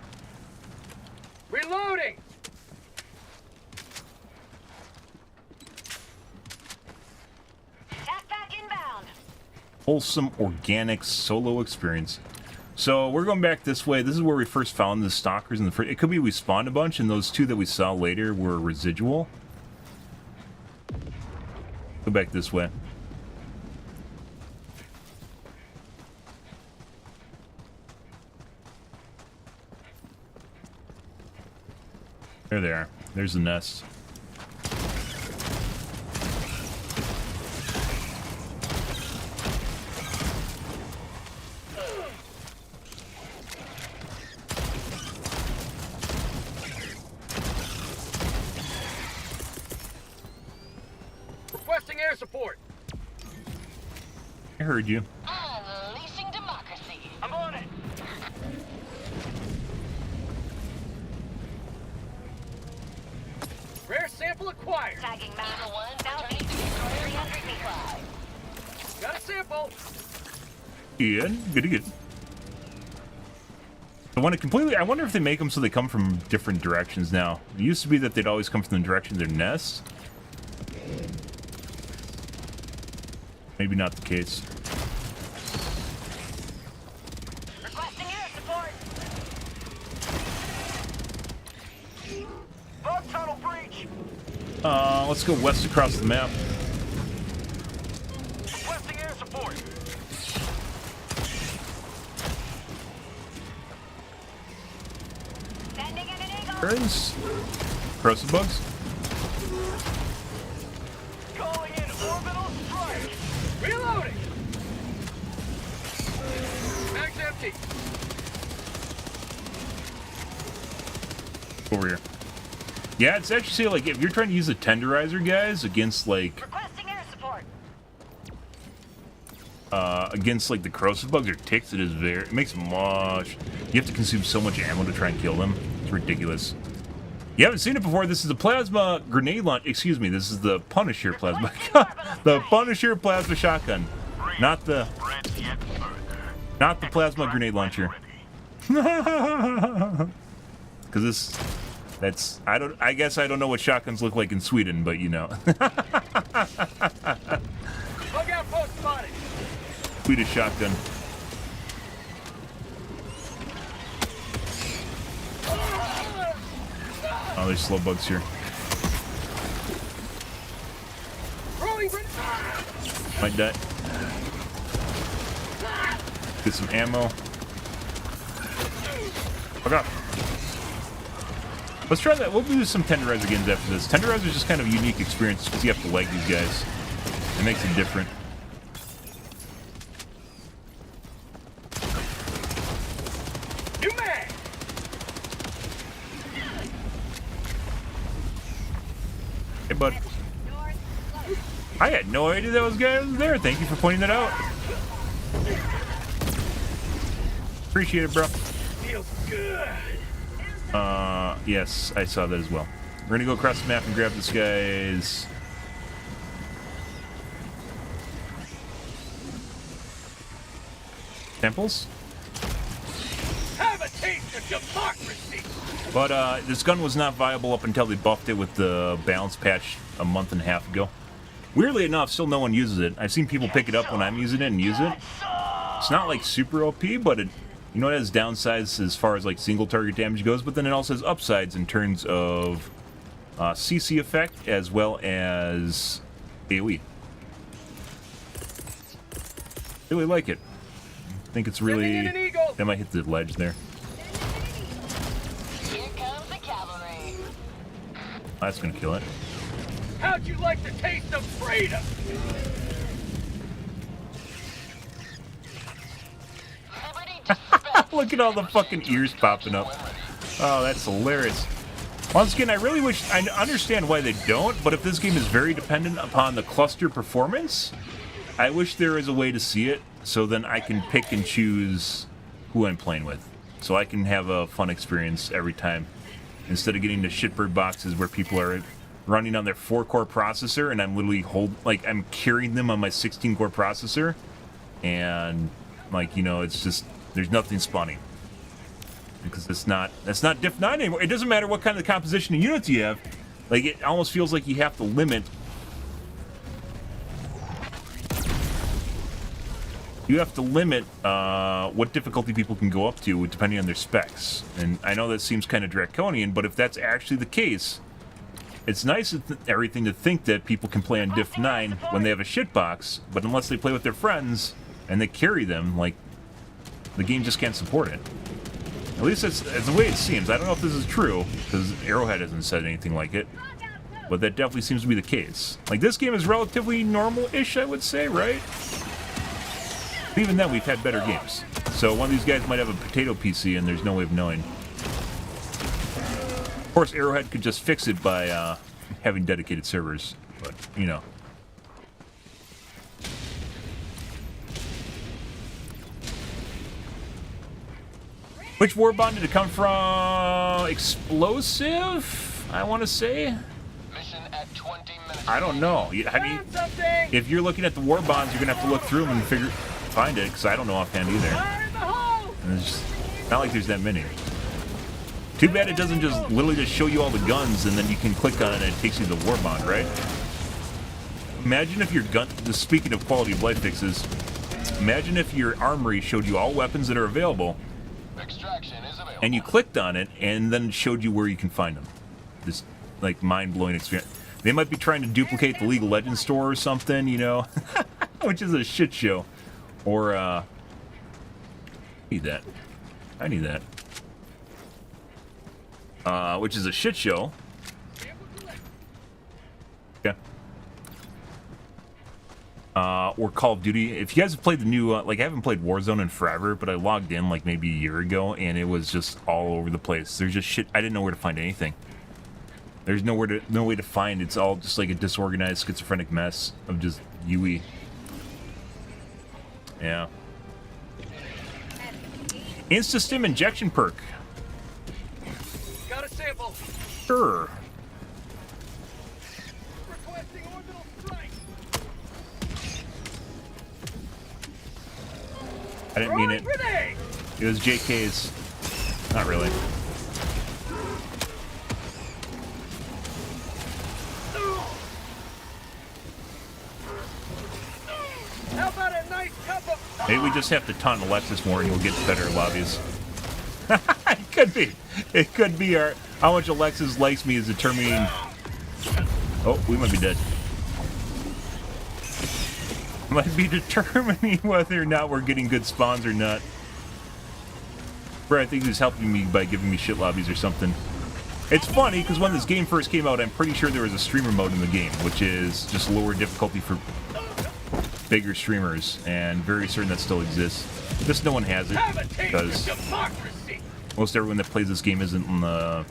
Reloading. Back inbound. Wholesome, organic, solo experience. So we're going back this way. This is where we first found the stalkers in the first. It could be we spawned a bunch, and those two that we saw later were residual. Go back this way. There they are. There's the nest. Requesting air support. I heard you. Unleashing democracy. I'm on it. Good. Good. I wonder if they make them so they come from different directions now. It used to be that they'd always come from the direction of their nest. Maybe not the case. Requesting air support. Bug tunnel breach. Let's go west across the map. Requesting air support. Sending in an eagle. Birds. Corrosive bugs. Calling in orbital strike. Reloading! Mag's empty. Over here. Yeah, it's actually like if you're trying to use a tenderizer, guys, against like Requesting air support. against like the corrosive bugs or ticks, it makes much. You have to consume so much ammo to try and kill them. It's ridiculous. You haven't seen it before. This is the plasma grenade launch. Excuse me. This is the Punisher plasma. The Punisher plasma shotgun, not the plasma grenade launcher. Because I guess I don't know what shotguns look like in Sweden, but you know. Bug outpost spotted. Swedish shotgun. Oh, there's slow bugs here. Throwing Might die. Get some ammo. Fuck up. Let's try that. We'll do some tenderizer games after this. Tenderizer is just kind of a unique experience because you have to leg these guys. It makes it different. New mag. Hey, bud. I had no idea that was guys there. Thank you for pointing that out. Appreciate it, bro. Feels good. Yes, I saw that as well. We're gonna go across the map and grab this guy's temples. Have a taste of democracy. But this gun was not viable up until they buffed it with the balance patch a month and a half ago. Weirdly enough, still no one uses it. I've seen people pick it up when I'm using it and use it. It's not like super OP, but it, you know, it has downsides as far as like single target damage goes, but then it also has upsides in terms of CC effect as well as AoE. Really like it. I think it's really... I might hit the ledge there. Here comes the cavalry. That's gonna kill it. How'd you like the taste of freedom? Liberty dispense. Look at all the fucking ears popping up. Oh, that's hilarious. Once again, I really wish... I understand why they don't, but if this game is very dependent upon the cluster performance, I wish there is a way to see it, so then I can pick and choose who I'm playing with. So I can have a fun experience every time. Instead of getting the shitbird boxes where people are running on their 4-core processor and I'm literally I'm carrying them on my 16-core processor. And, like, you know, it's just... There's nothing spawning. Because that's not Diff 9 anymore. It doesn't matter what kind of composition of units you have. Like, it almost feels like you have to limit... You have to limit what difficulty people can go up to depending on their specs. And I know that seems kind of draconian, but if that's actually the case, it's nice everything to think that people can play on Diff 9 when they have a shitbox, but unless they play with their friends and they carry them, like, the game just can't support it. At least that's the way it seems. I don't know if this is true, because Arrowhead hasn't said anything like it, but that definitely seems to be the case. Like, this game is relatively normal-ish, I would say, right? But even then, we've had better games. So one of these guys might have a potato PC, and there's no way of knowing. Of course, Arrowhead could just fix it by having dedicated servers, but, you know. Which war bond did it come from? Explosive, I want to say. Mission at 20 minutes. I don't know. I mean, if you're looking at the war bonds, you're gonna have to look through them and find it because I don't know offhand either. Fire in the hole! And it's just not like there's that many. Too bad it doesn't just literally just show you all the guns and then you can click on it and it takes you to the war bond, right? Imagine if your gun, just speaking of quality of life fixes, imagine if your armory showed you all weapons that are available Extraction is available. and you clicked on it and then it showed you where you can find them. This like mind-blowing experience. They might be trying to duplicate the League of Legends store or something, you know, which is a shit show. Or, need that. I need that. Which is a shit show. Yeah. Or Call of Duty. If you guys have played the new, like I haven't played Warzone in forever, but I logged in like maybe a year ago and it was just all over the place. There's just shit. I didn't know where to find anything. There's no way to find. It's all just like a disorganized, schizophrenic mess of just UE. Yeah. Insta-Stim injection perk. Got a sample. Sure. Requesting orbital strike. I didn't mean it. Grenade! It was JK's. Not really. How about a nice cup of... Maybe we just have to taunt Alexis more and you'll get better lobbies. It could be. It could be our how much Alexis likes me is determining. Oh, we might be dead. Might be determining whether or not we're getting good spawns or not. Bro, I think he was helping me by giving me shit lobbies or something. It's funny because when this game first came out, I'm pretty sure there was a streamer mode in the game, which is just lower difficulty for bigger streamers, and very certain that still exists. Just no one has it because democracy. most everyone that plays this game isn't in the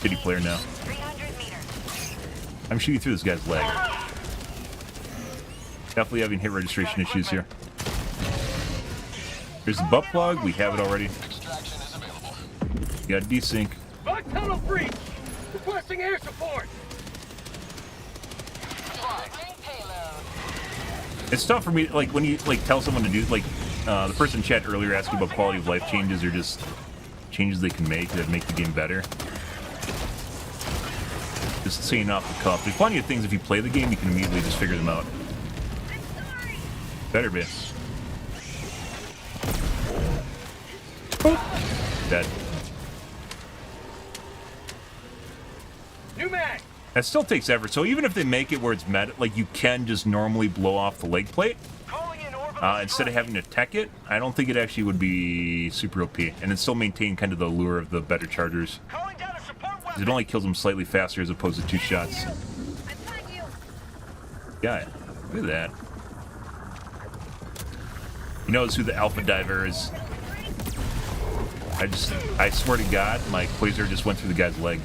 shitty player now. 300 meters. I'm shooting through this guy's leg. Definitely having hit registration issues here. Here's the butt plug. We have it already. Extraction is available. We got desync. Bug tunnel breach. Requesting air support. Delivering payload. It's tough for me, like when you like tell someone to do, like the person in chat earlier asking about quality of life changes or just changes they can make that make the game better. Just saying off the cuff. There's plenty of things if you play the game you can immediately just figure them out. Better be. Dead. New mag. That still takes effort. So even if they make it where it's like you can just normally blow off the leg plate Calling in orbital instead of having to tech it, I don't think it actually would be super OP, and it still maintain kind of the allure of the better chargers. Calling down a support weapon. It only kills them slightly faster as opposed to 2 shots. Yeah, look at that. He knows who the Alpha Diver is. I swear to God, my quasar just went through the guy's leg.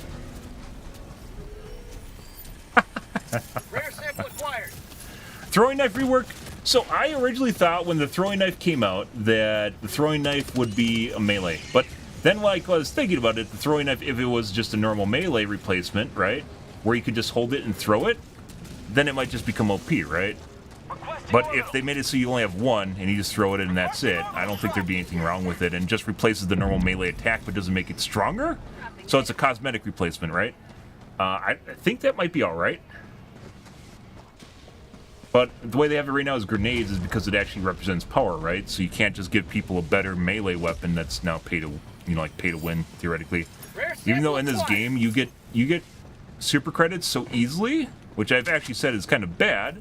Rare sample acquired. Throwing knife rework. So I originally thought when the throwing knife came out that the throwing knife would be a melee. But then like I was thinking about it, the throwing knife, if it was just a normal melee replacement, right? Where you could just hold it and throw it, then it might just become OP, right? But if they made it so you only have one and you just throw it in and that's it, I don't think there'd be anything wrong with it, and just replaces the normal melee attack but doesn't make it stronger. So it's a cosmetic replacement, right? I think that might be alright. But the way they have it right now is grenades is because it actually represents power, right? So you can't just give people a better melee weapon that's now pay to, you know, like pay to win theoretically. Even though in this game you get super credits so easily, which I've actually said is kind of bad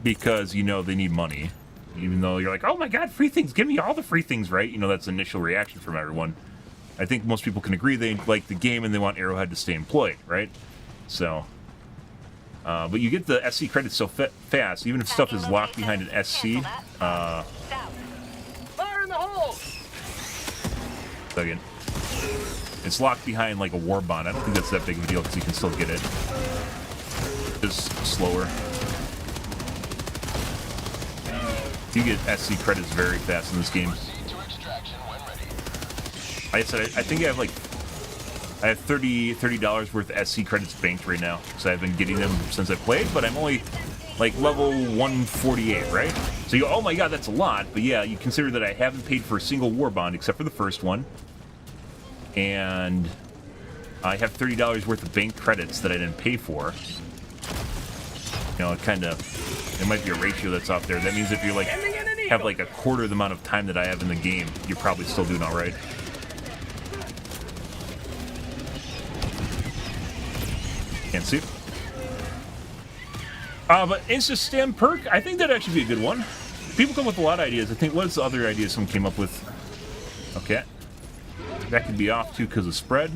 because you know they need money. Even though you're like, oh my god, free things, give me all the free things, right? You know, that's the initial reaction from everyone. I think most people can agree they like the game and they want Arrowhead to stay employed, right? So. But you get the SC credits so fast, even if stuff is locked behind an SC. Fire in the hole. Second. It's locked behind like a war bond. I don't think that's that big of a deal because you can still get it. Just slower. You get SC credits very fast in this game. Proceed to extraction when ready. Like I said, I think I have $30 worth of SC credits banked right now, so I've been getting them since I played, but I'm only like level 148, right? So you go, oh my god, that's a lot. But yeah, you consider that I haven't paid for a single war bond except for the first one. And I have $30 worth of bank credits that I didn't pay for. You know, it might be a ratio that's out there. That means if you like have like a quarter of the amount of time that I have in the game, you're probably still doing all right. Can't see. But Insta Stem perk, I think that'd actually be a good one. People come with a lot of ideas. I think, what's the other idea someone came up with? Okay. That could be off too because of spread.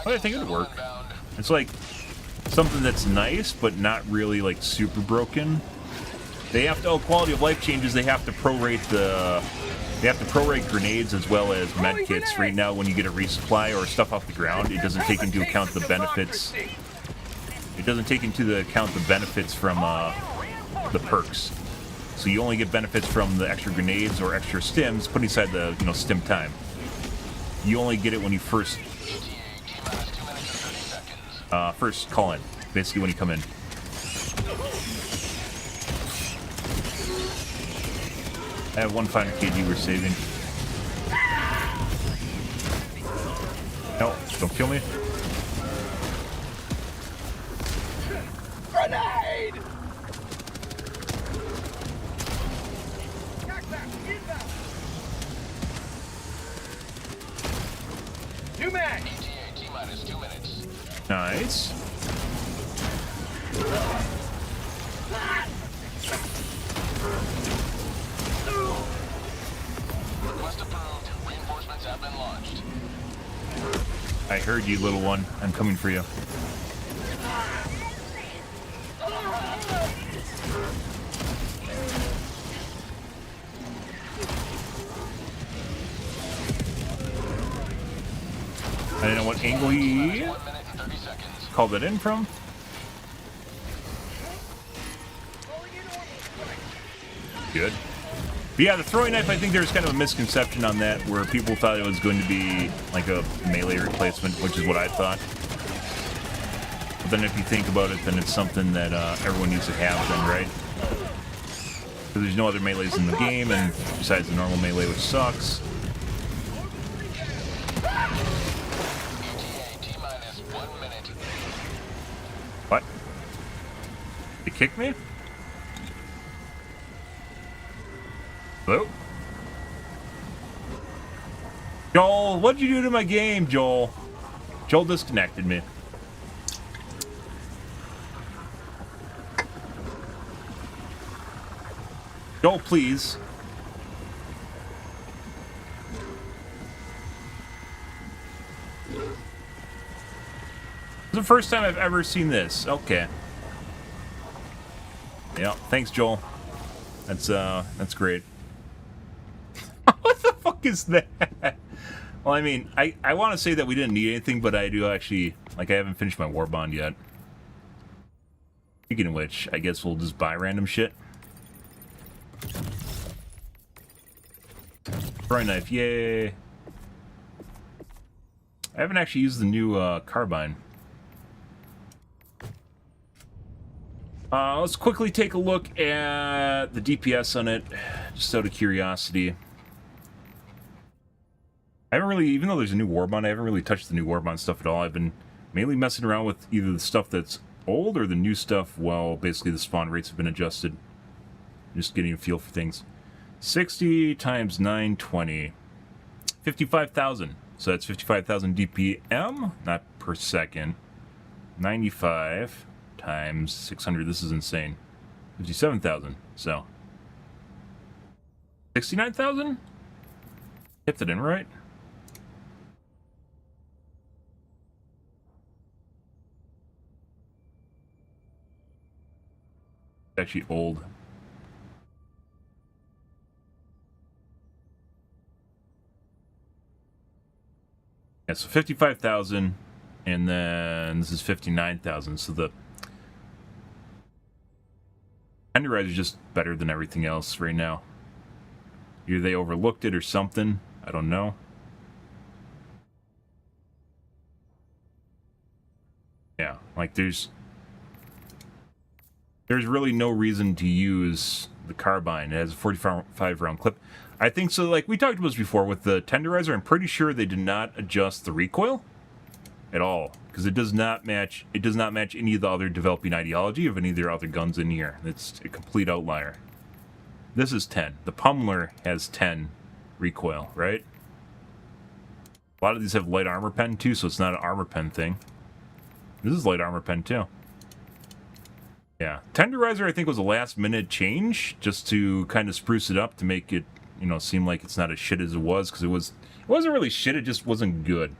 But I think it would work. It's like something that's nice, but not really like super broken. They have to, quality of life changes. They have to prorate grenades as well as med kits. Right now, when you get a resupply or stuff off the ground, it doesn't take into account the benefits. It doesn't take into account the benefits from the perks. So you only get benefits from the extra grenades or extra stims, putting aside the stim time. You only get it when you first call in, basically when you come in. I have 1 kg we're saving. No, don't kill me. Grenade! New mag! ETA T-minus 2 minutes. Nice. Request approved. Reinforcements have been launched. I heard you, little one. I'm coming for you. I don't know what angle he 1 minute and 30 seconds. called it in from. Good. But yeah, the throwing knife, I think there's kind of a misconception on that where people thought it was going to be like a melee replacement, which is what I thought. But then if you think about it, then it's something that everyone needs to have then, right? Because there's no other melees in the game, and besides the normal melee, which sucks. ETA T-minus 1 minute. What? You kicked me? Hello? Joel, what'd you do to my game, Joel? Joel disconnected me. Joel, please. This is the first time I've ever seen this. Okay. Yeah, thanks, Joel. That's great. What the fuck is that? Well, I mean, I want to say that we didn't need anything, but I do actually, like, I haven't finished my war bond yet. Speaking of which, I guess we'll just buy random shit. Throwing knife, yay! I haven't actually used the new carbine. Let's quickly take a look at the DPS on it, just out of curiosity. I haven't really, even though there's a new warbond, I haven't really touched the new warbond stuff at all. I've been mainly messing around with either the stuff that's old or the new stuff while basically the spawn rates have been adjusted. Just getting a feel for things. 60 times 920. 55,000. So that's 55,000 DPM, not per second. 95 times 600. This is insane. 57,000. So 69,000? Hit that in right? Actually old. Yeah, so 55,000, and then this is 59,000. So the Underwriter is just better than everything else right now. Either they overlooked it or something. I don't know. Like, there's really no reason to use the carbine. It has a 45 round clip. I think so. Like we talked about this before with the tenderizer, I'm pretty sure they did not adjust the recoil at all because it does not match. It does not match any of the other developing ideology of any of their other guns in here. It's a complete outlier. This is 10. The Pummeler has 10 recoil, right? A lot of these have light armor pen too, so it's not an armor pen thing. This is light armor pen too. Yeah, tenderizer I think was a last minute change just to kind of spruce it up to make it, you know, seem like it's not as shit as it was, because it wasn't really shit, it just wasn't good.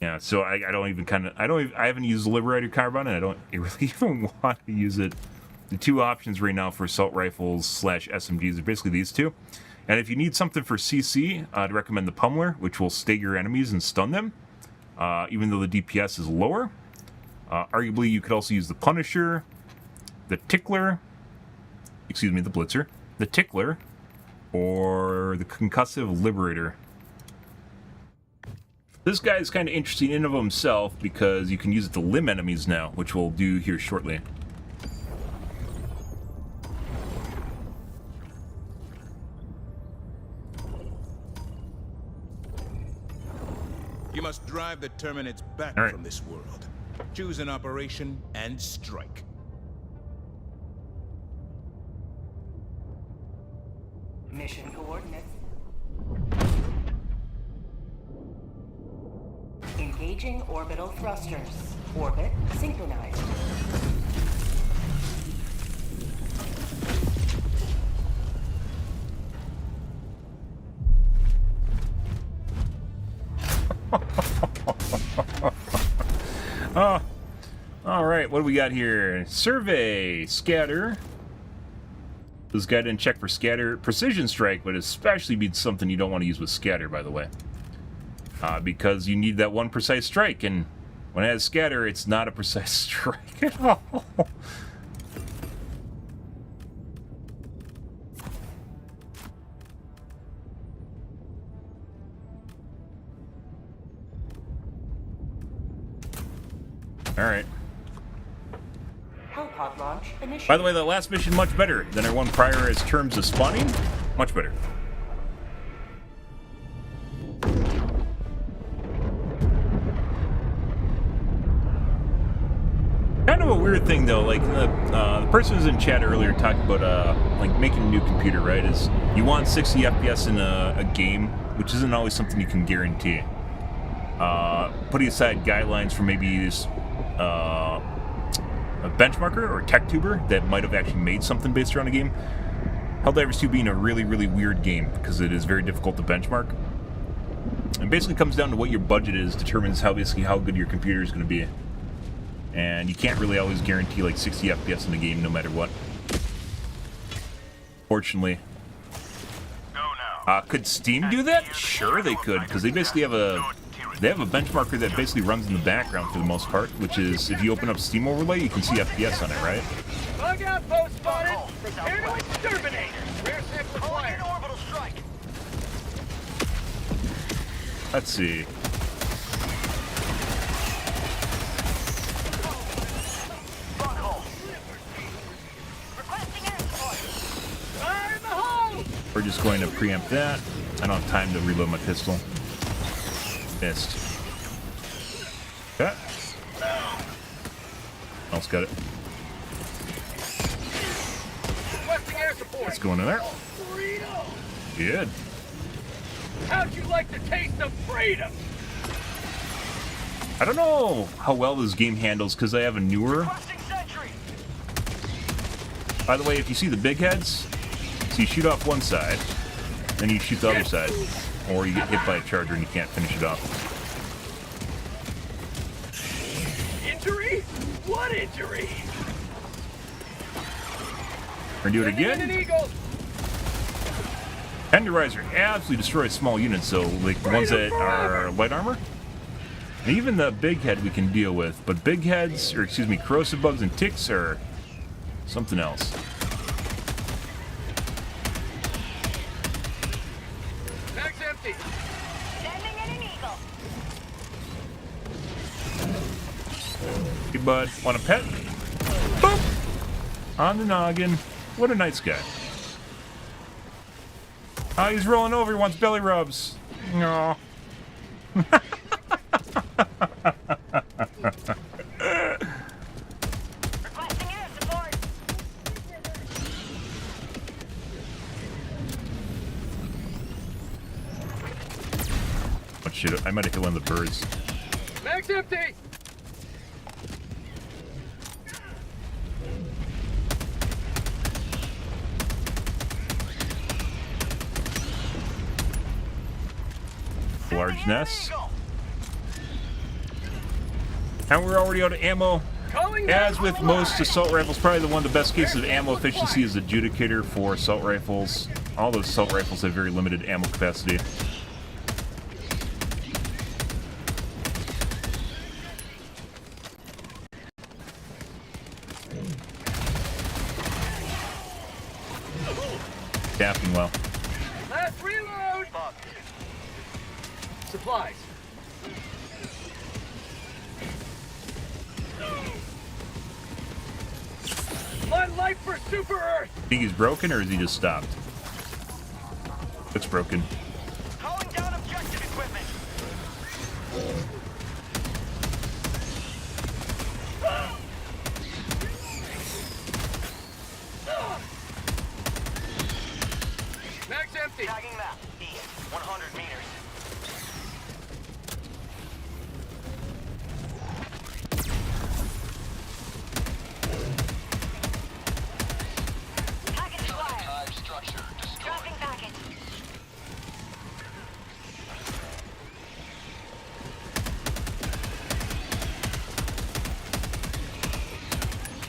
Yeah, so I haven't used the Liberator carbine, and I don't really even want to use it. The two options right now for assault rifles / SMGs are basically these two. And if you need something for CC, I'd recommend the Pummeler, which will stagger enemies and stun them, even though the DPS is lower. Arguably, you could also use the Punisher, the Tickler, the Blitzer, the Tickler, or the Concussive Liberator. This guy is kind of interesting in and of himself because you can use it to limb enemies now, which we'll do here shortly. You must drive the Terminids back from this world. Choose an operation and strike. Mission coordinates. Engaging orbital thrusters. Orbit synchronized. Oh, all right. What do we got here? Survey, scatter. This guy didn't check for scatter. Precision strike would especially be something you don't want to use with scatter, by the way, because you need that one precise strike, and when it has scatter, it's not a precise strike at all. All right. Hellpod launch initiated. By the way, that last mission much better than our one prior as terms of spawning. Much better. Kind of a weird thing though. Like the person who was in chat earlier talked about like making a new computer, right? Is you want 60 FPS in a game, which isn't always something you can guarantee. Putting aside guidelines for maybe this. A benchmarker or tech tuber that might have actually made something based around a game. Helldivers 2 being a really, really weird game because it is very difficult to benchmark. It basically comes down to what your budget is, determines how good your computer is going to be. And you can't really always guarantee like 60 FPS in the game no matter what. Fortunately. Could Steam do that? Sure they could, because they basically have a benchmarker that basically runs in the background for the most part, which is if you open up Steam Overlay, you can see FPS on it, right? Bug outpost spotted. Prepare to exterminate. Rear set required. Orbital strike. Let's see. Requesting air support. Fire in the hole. We're just going to preempt that. I don't have time to reload my pistol. Missed. Okay. Else got it. Requesting air support. Let's go into there. Freedom. Good. How'd you like the taste of freedom? I don't know how well this game handles because I have a newer. By the way, if you see the big heads, so you shoot off one side, then you shoot the other side, or you get hit by a charger and you can't finish it off. Injury? What injury? We're gonna do it Sending in an again. eagle. Tenderizer absolutely destroys small units, so like the ones that are light armor. And even the big head we can deal with, but big heads, or excuse me, corrosive bugs and ticks are something else. Bag's empty. Sending in an eagle. bud. Want a pet? Boop! On the noggin. What a nice guy. Oh, he's rolling over. He wants belly rubs. No. Requesting air support. Oh shit, I might have hit one of the birds. Mag's empty. Large nest. And we're already out of ammo. As with most assault rifles, probably the one of the best cases of ammo efficiency is Adjudicator for assault rifles. All those assault rifles have very limited ammo capacity. Tapping well. Last reload. Supplies. My life for Super Earth. Think he's broken or is he just stopped? It's broken. Calling down objective equipment. Mag's empty. Tagging map. East, 100 meters. Package acquired. Hive structure destroyed. Dropping package.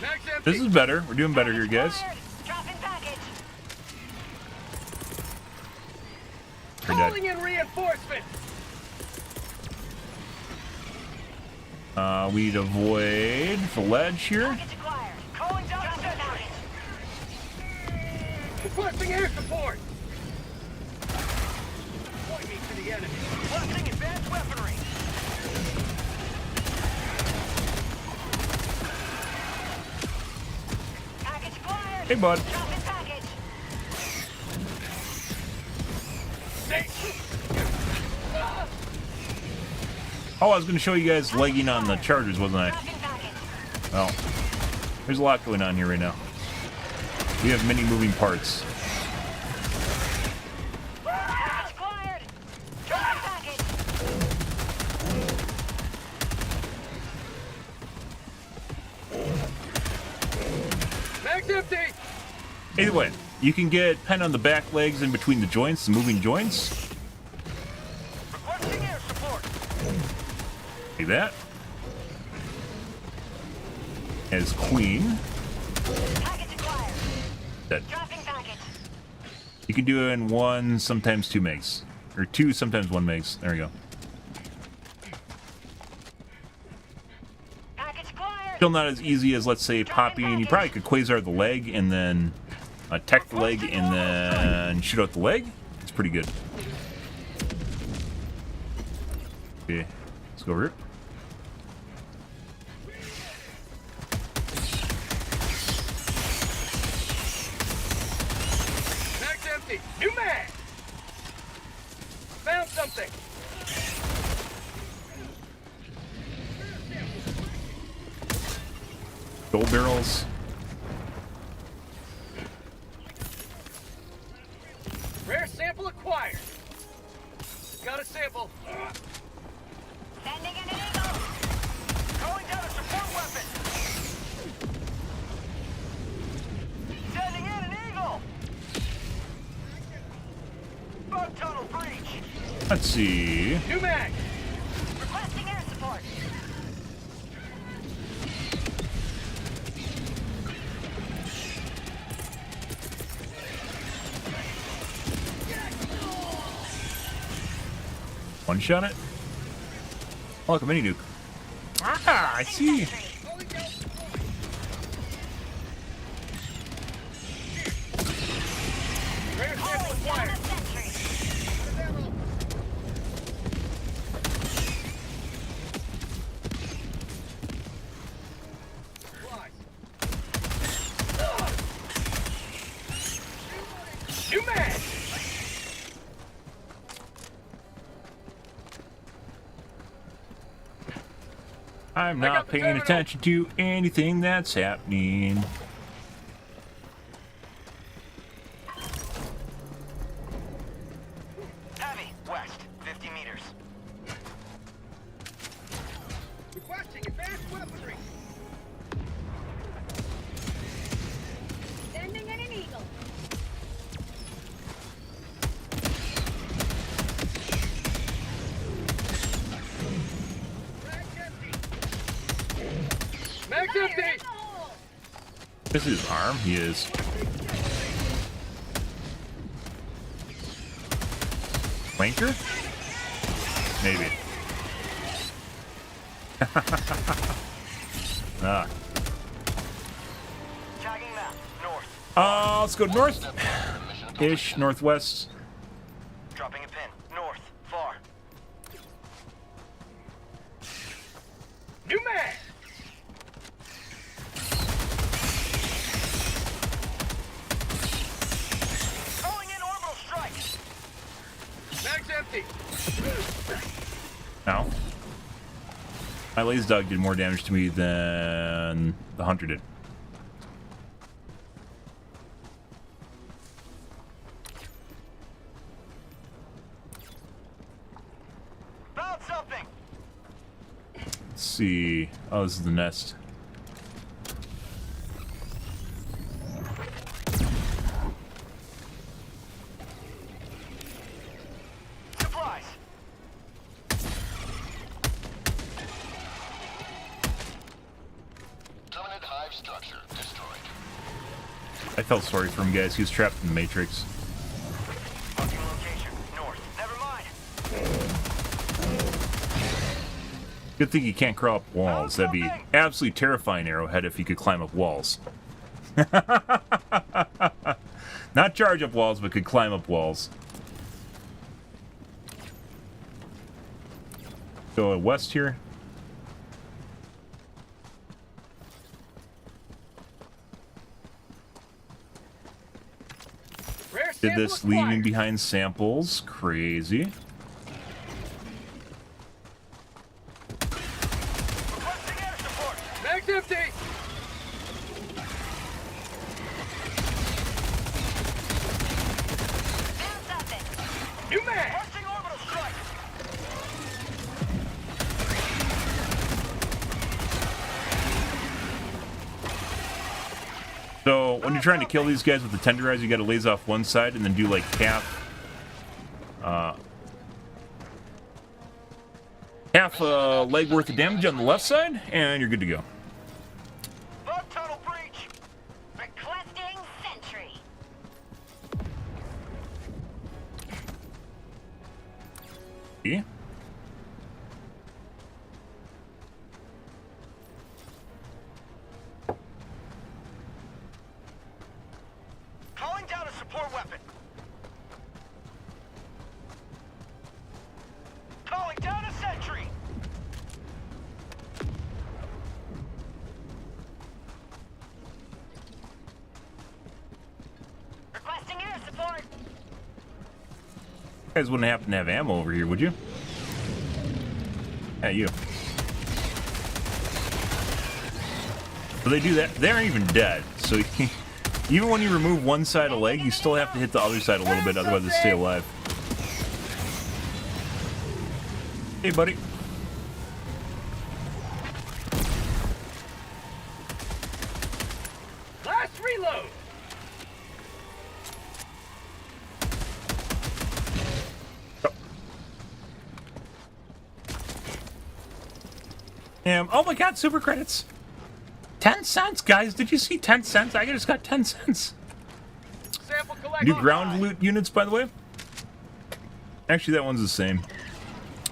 Mag's empty. This is better. We're doing better here, guys. Acquired. Dropping package. We're dead. Calling in reinforcements. We'd avoid the ledge here. Package acquired. Calling down Dropping sentry. package. Requesting air support. Point me to the enemy. Requesting advanced weaponry. Package acquired. Hey, bud. Dropping package. Oh, I was going to show you guys legging on the chargers, wasn't I? Dropping package. Well, there's a lot going on here right now. We have many moving parts. Package acquired. Dropping package. Mag's empty. Either way, you can get pen on the back legs in between the joints, the moving joints. Requesting air support. Like that. As queen. Package acquired. That Dropping package. you can do it in one, sometimes 2 megs. Or 2, sometimes 1 megs. There we go. Package acquired. Still not as easy as, let's say, popping. You probably could quasar the leg and then attack the leg and then shoot out the leg. It's pretty good. Okay, let's go over here. Mag's empty. New mag. Found something. Gold barrels. Rare sample acquired. Got a sample. Sending an eagle. Calling down a support weapon. Sending in an eagle. Bug tunnel breach. Let's see. New mag. Requesting air support. One shot it. Oh, look, a mini nuke. Ah, I see. Rare sample acquired. mag! I'm not paying attention to anything that's happening. Heavy, west, 50 meters. Requesting advanced weaponry. Sending in an eagle. Mag's empty! This is his arm. He is. Flanker? Maybe. Ah. Tagging map, north. Let's go north-ish, northwest. Dropping a pin, north, far. New mag! Calling in orbital strike. Mag's empty! Ow. My laser dog did more damage to me than the hunter did. Found something. Let's see. Oh, this is the nest. Supplies. Terminate hive structure destroyed. I felt sorry for him, guys. He was trapped in the Matrix. Marking location, north. Never mind. Good thing he can't crawl up walls. That'd be absolutely terrifying, Arrowhead, if he could climb up walls. Not charge up walls, but could climb up walls. Go west here. Rare Did sample this acquired. leaving behind samples. Crazy. Requesting air support. Mag's empty! Found something. New mag! Requesting orbital strike. So, when you're trying to kill these guys with the tenderizer, you gotta laser off one side and then do like half leg worth of damage on the left side, and you're good to go. Bug tunnel breach. Requesting sentry. See? Calling down a support weapon. Calling down a sentry. Requesting air support. You guys wouldn't happen to have ammo over here, would you? Yeah, you. So they do that. They aren't even dead. So even when you remove one side of leg, you still have to hit the other side a little bit, otherwise they stay alive. Hey, buddy. Last reload! Oh my god, super credits. 10 cents, guys. Did you see 10 cents? I just got 10 cents. Sample collected. New ground loot units, by the way. Actually, that one's the same.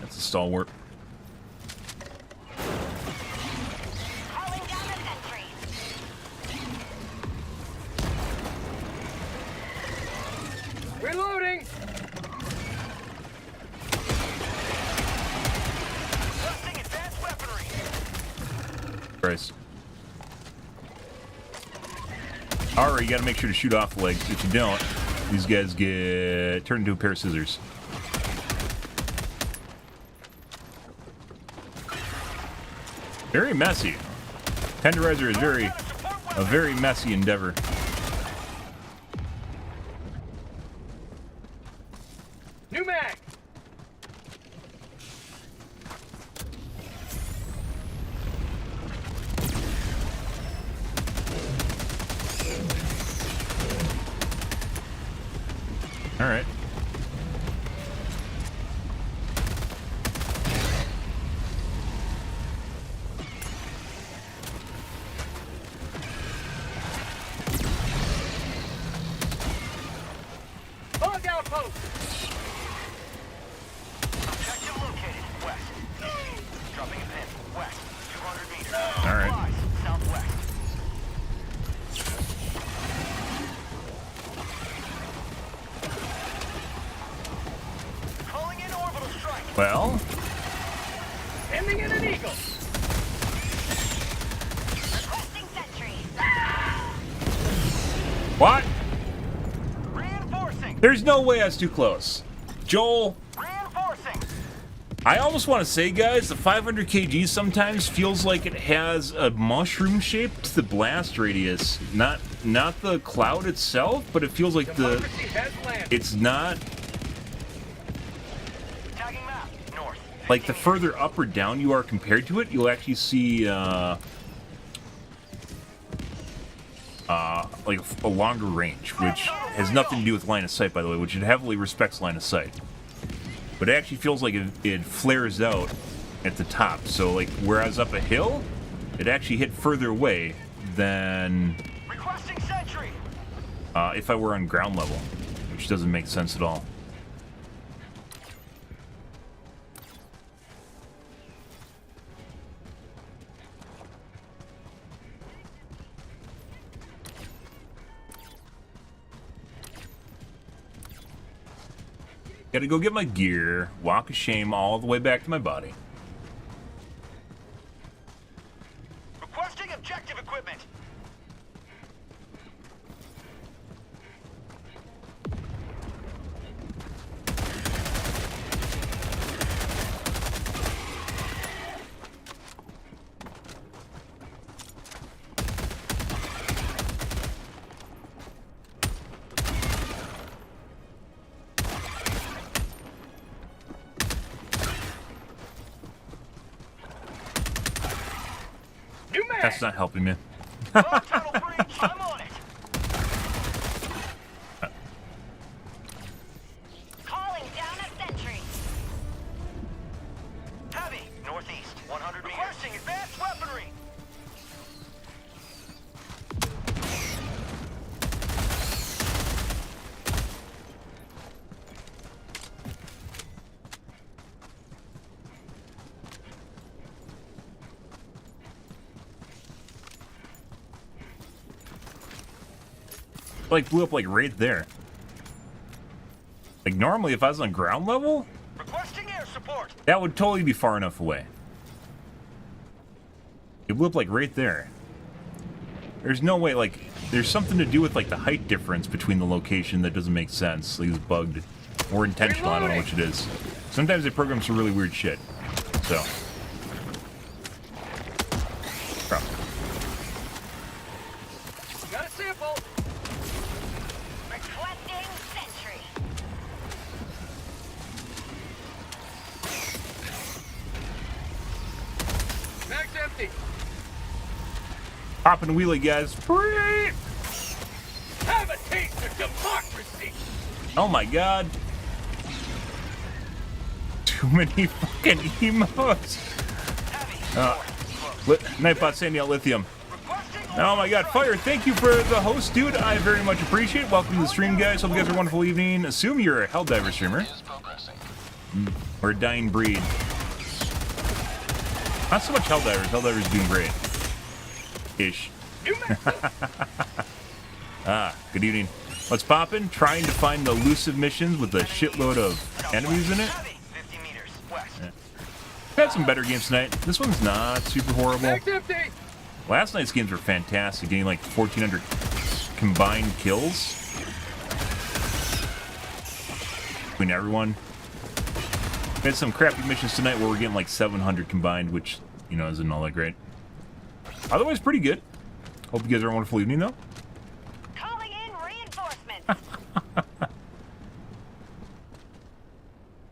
That's a stalwart. Calling down a sentry. Reloading! Requesting advanced weaponry. Christ. Alright, you gotta make sure to shoot off the legs. If you don't, these guys get turned into a pair of scissors. Very messy. Tenderizer is a very messy endeavor. New mag. All right. Bug outpost. Objective located. West. Dropping a pin. West. 200 meters. All right. Supplies. Southwest. Calling in orbital strike. Well, Ending in an eagle. Requesting sentry. what? Reinforcing. There's no way that's too close. Joel, Reinforcing. I almost want to say, guys, the 500 kg sometimes feels like it has a mushroom shape to the blast radius. Not the cloud itself, but it feels like Democracy has landed. it's not Tagging map. North. like the further up or down you are compared to it, you'll actually see like a longer range, which has nothing to do with line of sight, by the way, which it heavily respects line of sight. But it actually feels like it flares out at the top. So like whereas up a hill, it actually hit further away than Requesting sentry. if I were on ground level, which doesn't make sense at all. Gotta go get my gear, walk of shame all the way back to my body. Requesting objective equipment. New mag. That's not helping me. Bug tunnel breach. I'm on it. Calling down a sentry. Heavy. Northeast. 100 meters. Requesting advanced weaponry. Like blew up like right there. Like normally if I was on ground level, Requesting air support. that would totally be far enough away. It blew up like right there. There's no way, like, there's something to do with like the height difference between the location that doesn't make sense. Like it's bugged. Or intentional, I don't know which it is. Sometimes they program some really weird shit. So. Oh. Got a sample. Requesting sentry. Mag's empty. Popping wheelie, guys. Free! Have a taste of democracy. Oh my god. Too many fucking emotes. Nightbot sending out lithium. Oh my god, Fire, thank you for the host, dude. I very much appreciate it. Welcome to the stream, guys. Hope you guys have a wonderful evening. Assume you're a Helldiver streamer. Is progressing. Or a dying breed. Not so much Helldivers. Helldivers doing great. Ish. Good evening. What's poppin'? Trying to find the elusive missions with a shitload of enemies in it. Heavy. 50 meters. West. We've had some better games tonight. This one's not super horrible. Mag's empty. Last night's games were fantastic, getting like 1,400 combined kills. between everyone. We had some crappy missions tonight where we're getting like 700 combined, which, you know, isn't all that great. Otherwise, pretty good. Hope you guys are a wonderful evening, though. Calling in reinforcements.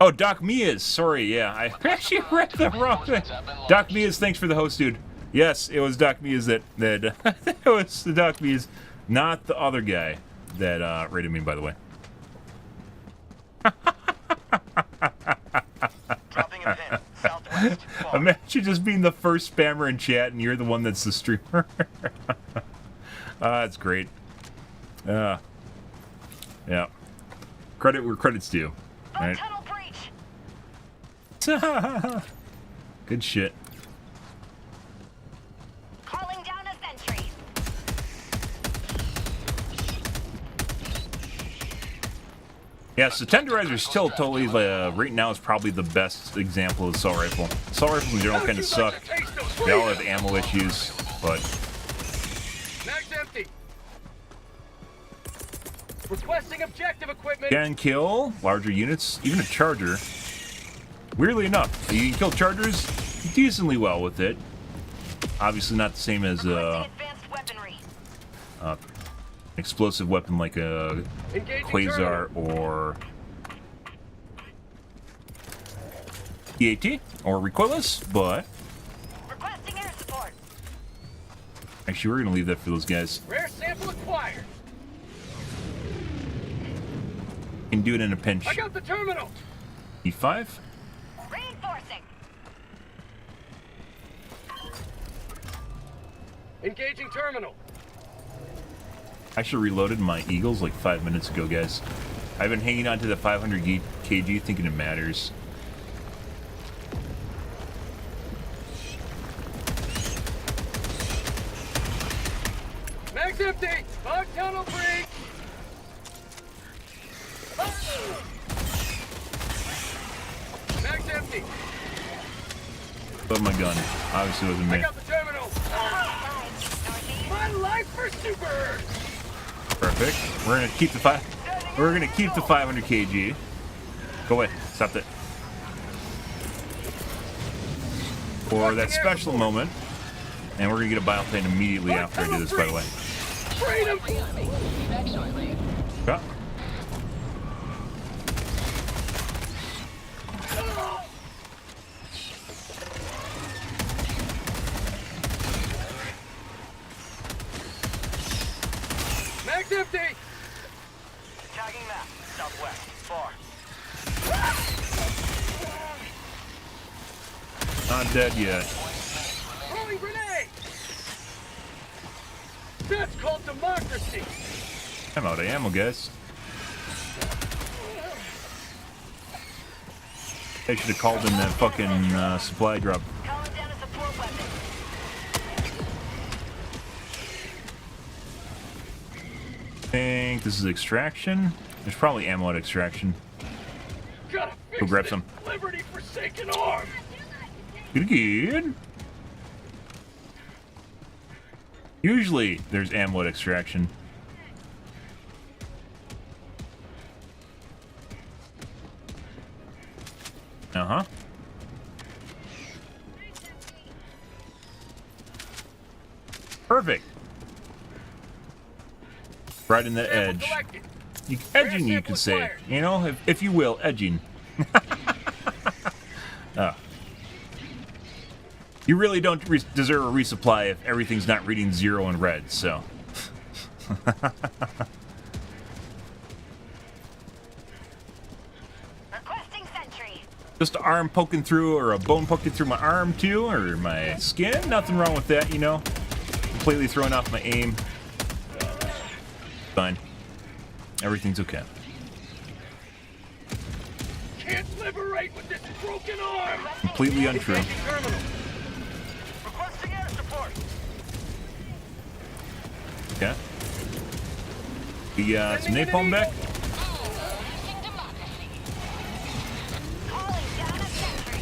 Oh, Doc Mia's. Sorry, yeah. I actually read the wrong thing. Doc Mia's, thanks for the host, dude. Yes, it was Doc Mia's that it was the Doc Mia's, not the other guy that rated me, by the way. Dropping a pin. Southwest. Imagine just being the first spammer in chat and you're the one that's the streamer. That's great. Yeah. Credit where credit's due. Right? Tunnel breach. Good shit. Calling down a sentry. Yeah, so Tenderizer still totally, right now, is probably the best example of assault rifle. Assault rifles in general kind of suck. They all have ammo issues, but... Mag's empty. Requesting objective equipment. Can kill larger units, even a charger. Weirdly enough, you can kill chargers decently well with it. Obviously not the same as Requesting advanced weaponry. explosive weapon like a Engaging Quasar or EAT or recoilless, but Requesting air support. actually we're gonna leave that for those guys. Rare sample acquired. Can do it in a pinch. I got the terminal. E5. Reinforcing. Engaging terminal. I should have reloaded my Eagles like 5 minutes ago, guys. I've been hanging on to the 500 kg thinking it matters. Mag's empty. Bug tunnel breach. Mag's empty. But my gun obviously wasn't I me. got the terminal. My life for super. Perfect. We're gonna keep the 500 kg. Go away. Stop that. For that special moment, and we're gonna get a bioplane immediately after I do this, by the way. Freedom. Yeah. Mag's empty. Tagging map. Southwest. Far. Not dead yet. Throwing grenade. That's called democracy. I'm out of ammo, guys. I should have called in that fucking supply drop. Calling down a support weapon. I think this is extraction. There's probably ammo at extraction. Gotta fix Go grab this some. Liberty Forsaken arm. Good. Usually there's ammo at extraction. Uh-huh. Perfect. Right in the Sample edge. collected. Edging, you could say. You know, if you will, edging. Oh. You really don't deserve a resupply if everything's not reading 0 in red, so. Requesting sentry. Just an arm poking through, or a bone poking through my arm too, or my skin. Nothing wrong with that, you know. Completely throwing off my aim. Fine. Everything's okay. Can't liberate with this broken arm. Completely untrue. Engaging terminal. Requesting air support. Okay. We got some napalm back. Calling down a sentry.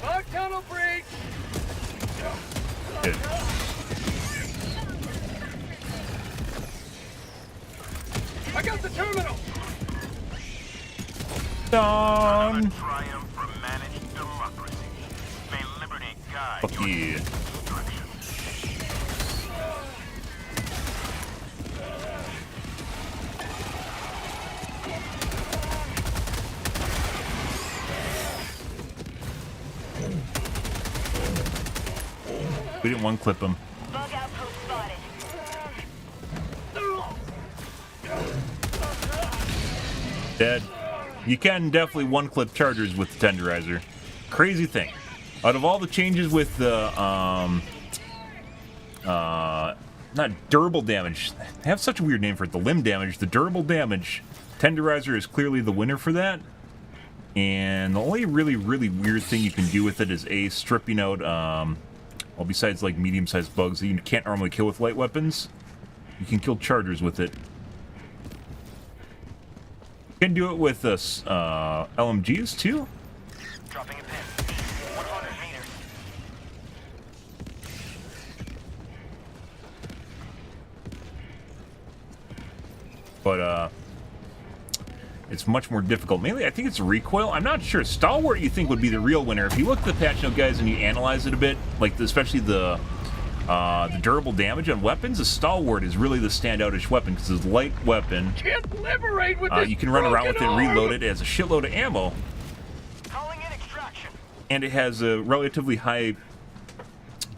Bug tunnel breach. Good. the terminal! Done. Triumph for managed democracy. May liberty guide Fuck your yeah. direction. We didn't one clip him. Bug outpost spotted. Dead. You can definitely one clip chargers with the tenderizer. Crazy thing. Out of all the changes with the not durable damage. They have such a weird name for it. The limb damage, the durable damage. Tenderizer is clearly the winner for that. And the only really weird thing you can do with it is stripping out well, besides like medium-sized bugs that you can't normally kill with light weapons, you can kill chargers with it. You can do it with LMGs too. Dropping a pin. 100 meters. But it's much more difficult. Mainly, I think it's recoil. I'm not sure. Stalwart, you think, would be the real winner. If you look at the patch note, guys, and you analyze it a bit, like especially the durable damage on weapons, the Stalwart is really the standoutish weapon because it's a light weapon. Can't liberate with this You can run around with it, broken arm. reload it. It has a shitload of ammo, Calling in extraction. and it has a relatively high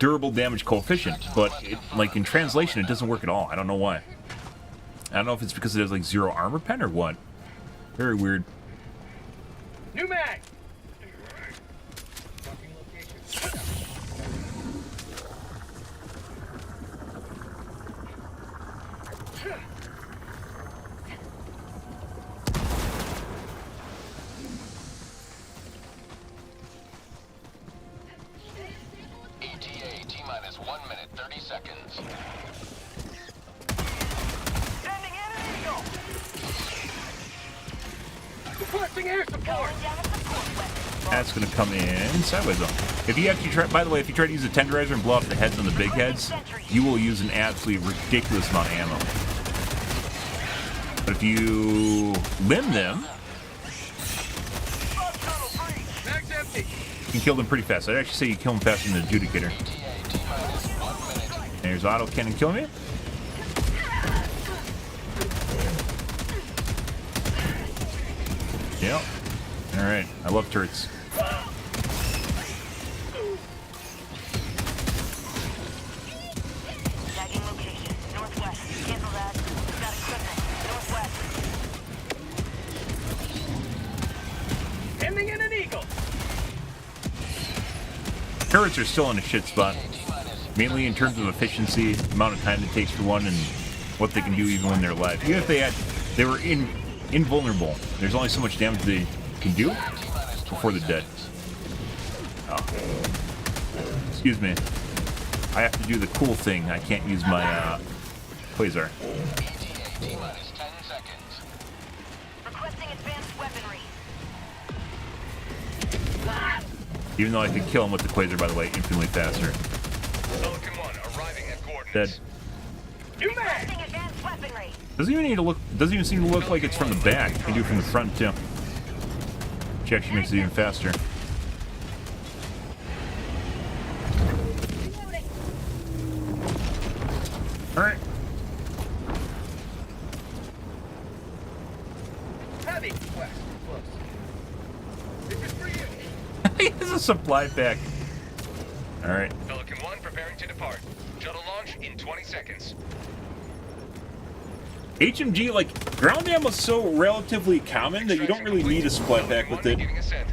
durable damage coefficient. But like in translation, it doesn't work at all. I don't know why. I don't know if it's because it has like 0 armor pen or what. Very weird. New mag! ETA T-minus 1 minute, 30 seconds. Sending in an eagle. Requesting air support! Calling down a support weapon. That's gonna come in sideways though. If you actually try, by the way, if you try to use a tenderizer and blow off the heads on the big heads, you will use an absolutely ridiculous amount of ammo. But if you limb them, Mag's empty! you can kill them pretty fast. I'd actually say you kill them faster than the adjudicator. ETA T-minus 1 minute. There's auto cannon killing me. Yep. Alright, I love turrets. Tagging location. Northwest. Cancel that. Got equipment. Northwest. Sending in an eagle! Turrets are still in a shit spot. Mainly in terms of efficiency, amount of time it takes for one, and what they can do even when they're alive. Even if they were invulnerable, there's only so much damage they can do before they're dead. Oh. Excuse me. I have to do the cool thing. I can't use my quasar. ETA T-minus 10 seconds. Requesting advanced weaponry. Even though I could kill him with the quasar, by the way, infinitely faster. Pelican 1 arriving at coordinates. Dead. New mag! Requesting advanced weaponry. Doesn't even need to look. Doesn't even seem to look like it's from the back. You can do it from the front too. Which actually makes it even faster. All right. Heavy quest. Close. This is for you! He has a supply pack. All right. Pelican 1 preparing to depart. Shuttle launch in 20 seconds. HMG, like, ground ammo is so relatively common that you don't really need a supply pack with it. Beginning ascent.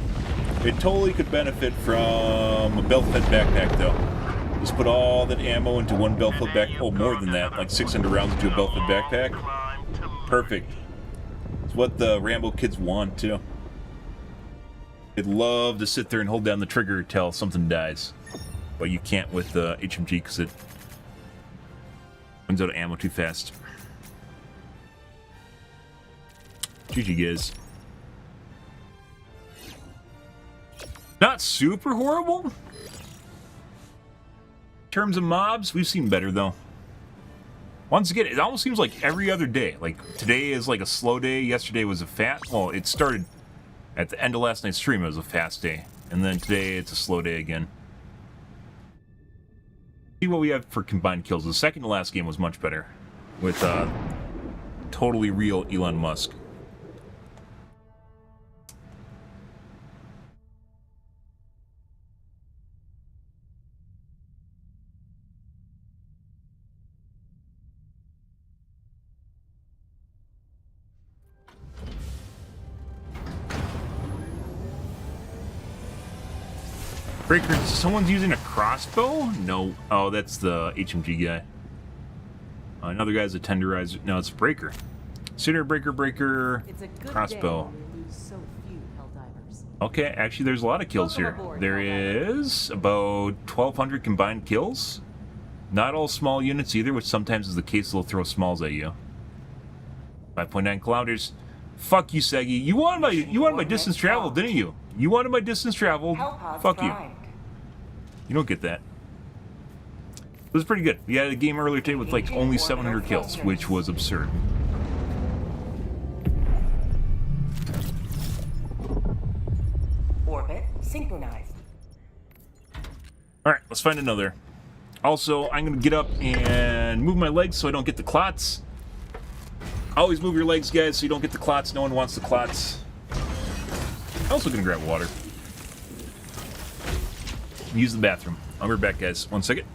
It totally could benefit from a belt-fed backpack, though. Just put all that ammo into one belt-fed backpack. Oh, more than that, like 600 rounds into a belt-fed backpack. Perfect. It's what the Rambo kids want, too. They'd love to sit there and hold down the trigger until something dies. But you can't with the HMG because it runs out of ammo too fast. GG, guys. Not super horrible. In terms of mobs, we've seen better, though. Once again, it almost seems like every other day. Like, today is like a slow day. Yesterday was a well, it started at the end of last night's stream. It was a fast day. And then today, it's a slow day again. See what we have for combined kills. The second to last game was much better. With, totally real Elon Musk. Breaker, someone's using a crossbow? No. Oh, that's the HMG guy. Another guy's a tenderizer. No, it's a breaker. Center breaker, It's a good crossbow. day when we lose so few Helldivers. Okay, actually, there's a lot of kills here. Welcome aboard, There is about 1,200 combined kills. Not all small units either, which sometimes is the case. They'll throw smalls at you. 5.9 kilometers. Fuck you, Seggy. You wanted my distance travel, didn't you? You wanted my distance travel. Fuck you. You don't get that. It was pretty good. We had a game earlier today with like only 700 kills, which was absurd. Orbit synchronized. Alright, let's find another. Also, I'm going to get up and move my legs so I don't get the clots. Always move your legs, guys, so you don't get the clots. No one wants the clots. I'm also going to grab water. Use the bathroom. I'll be right back, guys. 1 second.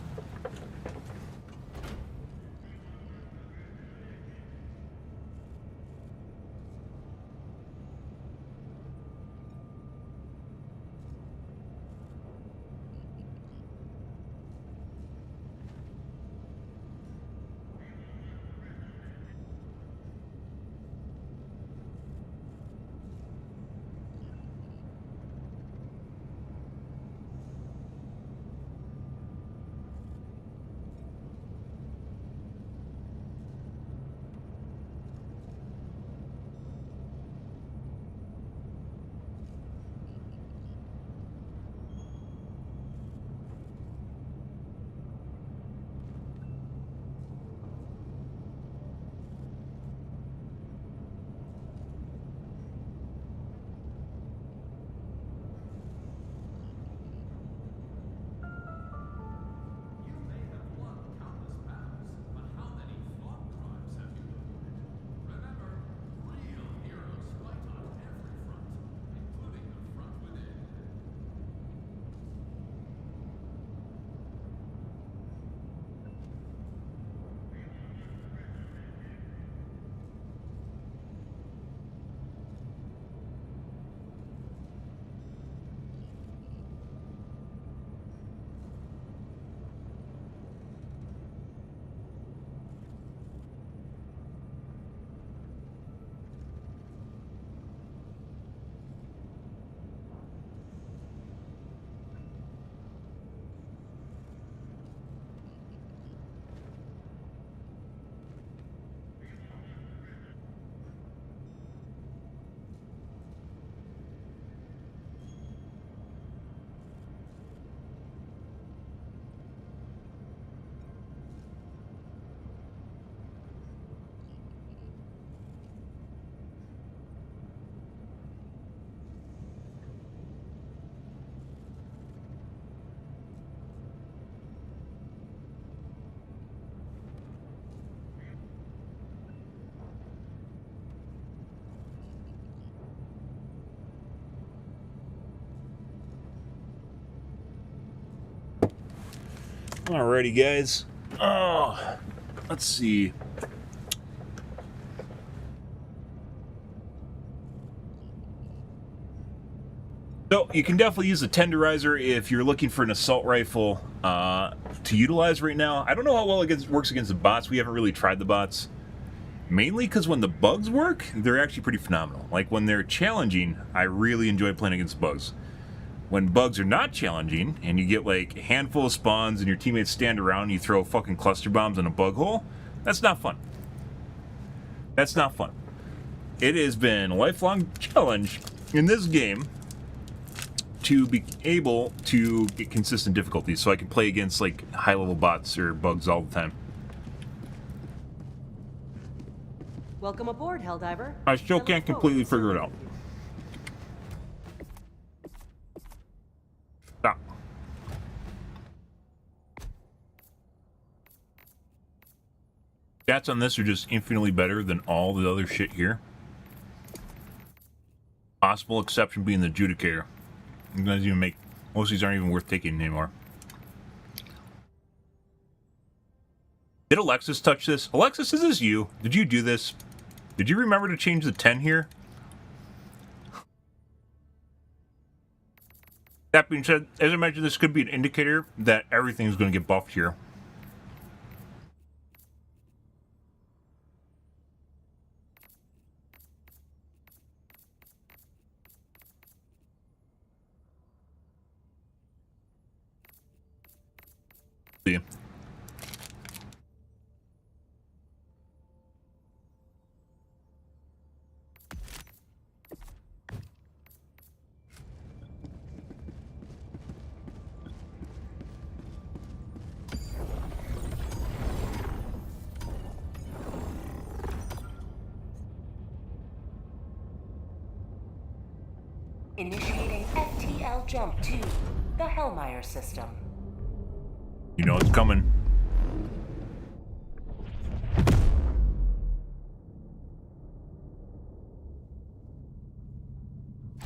Alrighty, guys. Oh, let's see. So, you can definitely use a tenderizer if you're looking for an assault rifle to utilize right now. I don't know how well it works against the bots. We haven't really tried the bots. Mainly because when the bugs work, they're actually pretty phenomenal. Like, when they're challenging, I really enjoy playing against bugs. When bugs are not challenging, and you get like a handful of spawns and your teammates stand around and you throw fucking cluster bombs in a bug hole, that's not fun. That's not fun. It has been a lifelong challenge in this game to be able to get consistent difficulties so I can play against like high-level bots or bugs all the time. Welcome aboard, Helldiver. I still look can't forward completely to figure it serving out. with you. Stop. Stats on this are just infinitely better than all the other shit here. Possible exception being the Judicator. It doesn't even make... Most of these aren't even worth taking anymore. Did Alexis touch this? Alexis, is this you? Did you do this? Did you remember to change the 10 here? That being said, as I mentioned, this could be an indicator that everything's going to get buffed here. See. Initiating FTL jump to the Hellmeyer system. You know it's coming.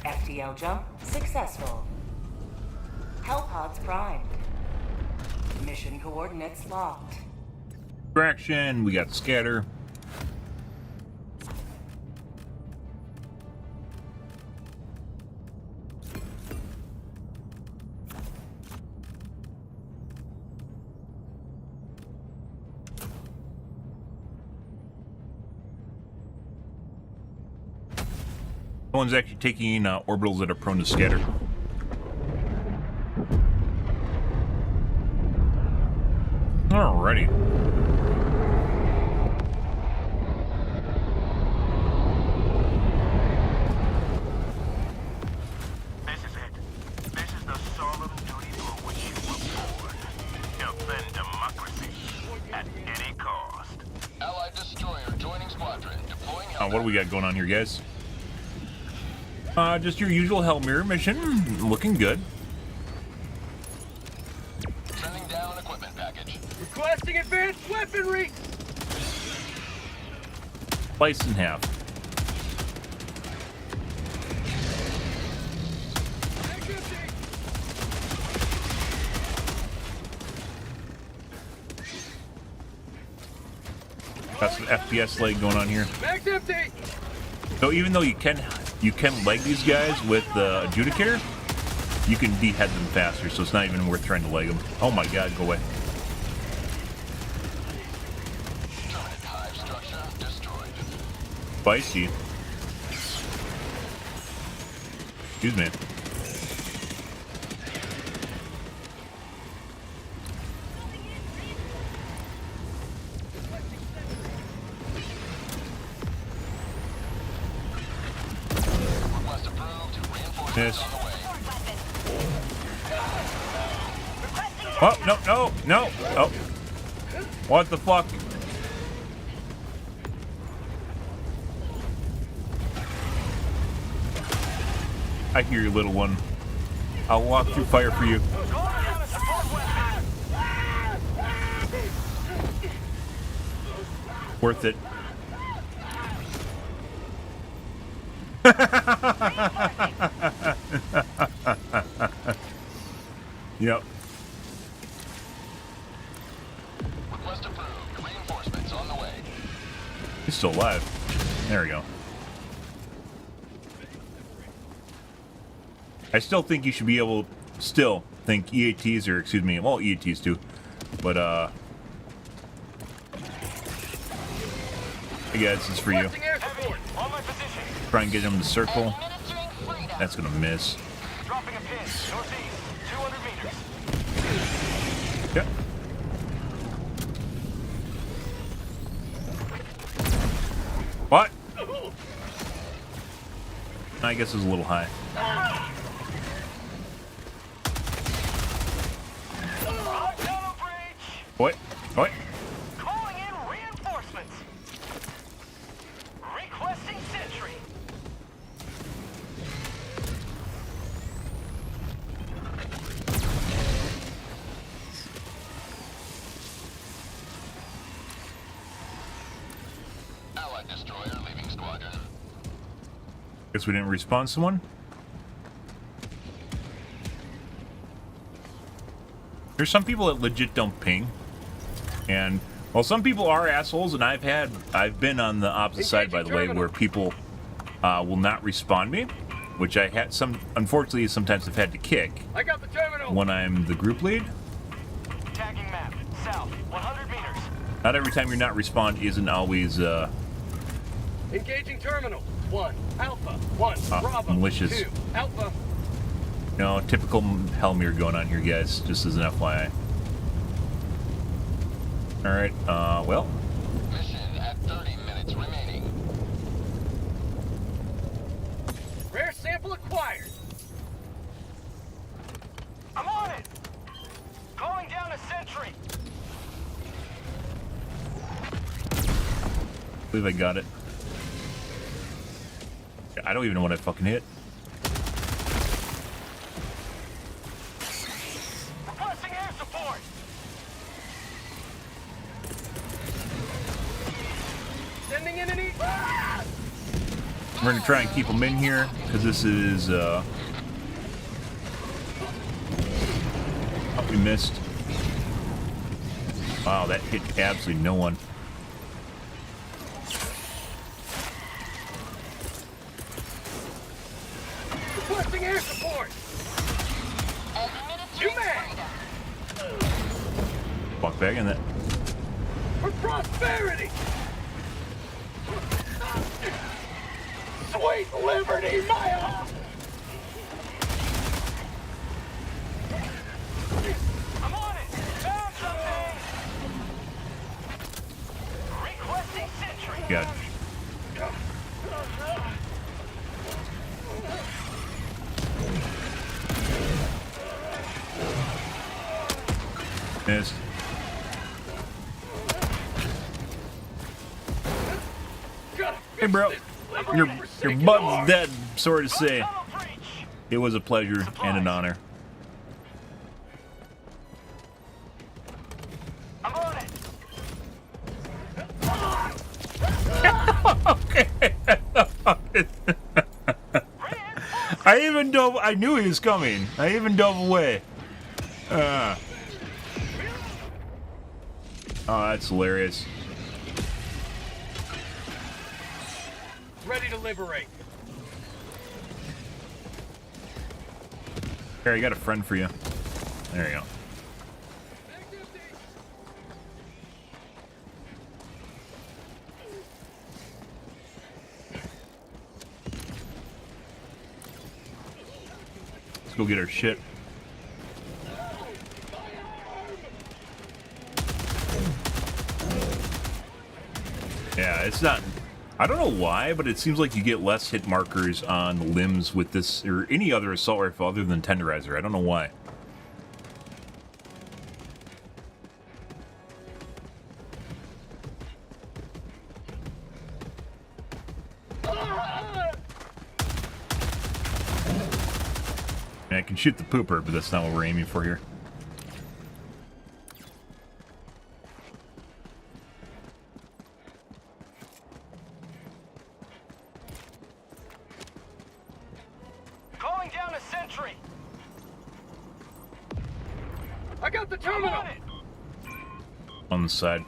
FTL jump successful. Hellpods primed. Mission coordinates locked. Distraction, we got scatter. One's actually taking orbitals that are prone to scatter. Alrighty. This is it. This is the solemn duty for which you were born. Defend democracy at any cost. Allied destroyer joining squadron. Deploying What do we got going on here, guys? Just your usual Hell Mirror mission. Looking good. Sending down equipment package. Requesting advanced weaponry! Sliced in half. Got some FPS lag going on here. Mag's empty! So even though you can leg these guys with the Adjudicator, you can behead them faster, so it's not even worth trying to leg them. Oh my god, go away. Terminate hive structure destroyed. Spicy. Excuse me. Request approved. Reinforcements Yes. on the way. Oh, no, no, no. Oh. What the fuck? I hear you, little one. I'll walk through fire for you. Worth it. Yep. Request approved. Reinforcements on the way. He's still alive. There we go. I still think you should be able still think EATs or excuse me, well EATs too. But hey guys, this is for you. Requesting air support! On my position. Try and get him to circle. Administering freedom. That's gonna miss. Dropping a pin. Northeast. 200 meters. Yep. What? I guess it was a little high. Tunnel breach. What? What? Calling in reinforcements. Allied destroyer leaving squadron. Guess we didn't respawn someone. There's some people that legit don't ping, and well, some people are assholes, and I've been on the opposite side, by the way, where people will not respawn me, which I had unfortunately sometimes have had to kick I got the terminal. when I'm the group lead. Tagging map. South. 100 meters. Not every time you're not respawned isn't always Engaging terminal. 1 Alpha. 1 Bravo. malicious. 2 Alpha. You know, typical Hellmere going on here, guys, just as an FYI. Alright, well. Mission at 30 minutes remaining. Rare sample acquired. I'm on it. Calling down a sentry. I believe I got it. I don't even know what I fucking hit. Requesting air support. Sending in an E. We're gonna try and keep them in here, because this is, oh, we missed. Wow, that hit absolutely no one. Requesting air support. New man. Walk back in that. For prosperity. Sweet liberty, Maya. I'm on it. Found something. Requesting sentry. God. Missed. Hey, bro. Your butt's dead, sorry to say. Tunnel breach. It was a pleasure and an honor. I'm on it. Okay. I even dove. I knew he was coming. I even dove away. Oh, that's hilarious. Ready to liberate. Here, I got a friend for you. There you go. Let's go get our shit. Yeah, it's not... I don't know why, but it seems like you get less hit markers on limbs with this, or any other assault rifle other than Tenderizer. I don't know why. And I can shoot the pooper, but that's not what we're aiming for here. Calling down a sentry. I got the I'm terminal. on it. On the side.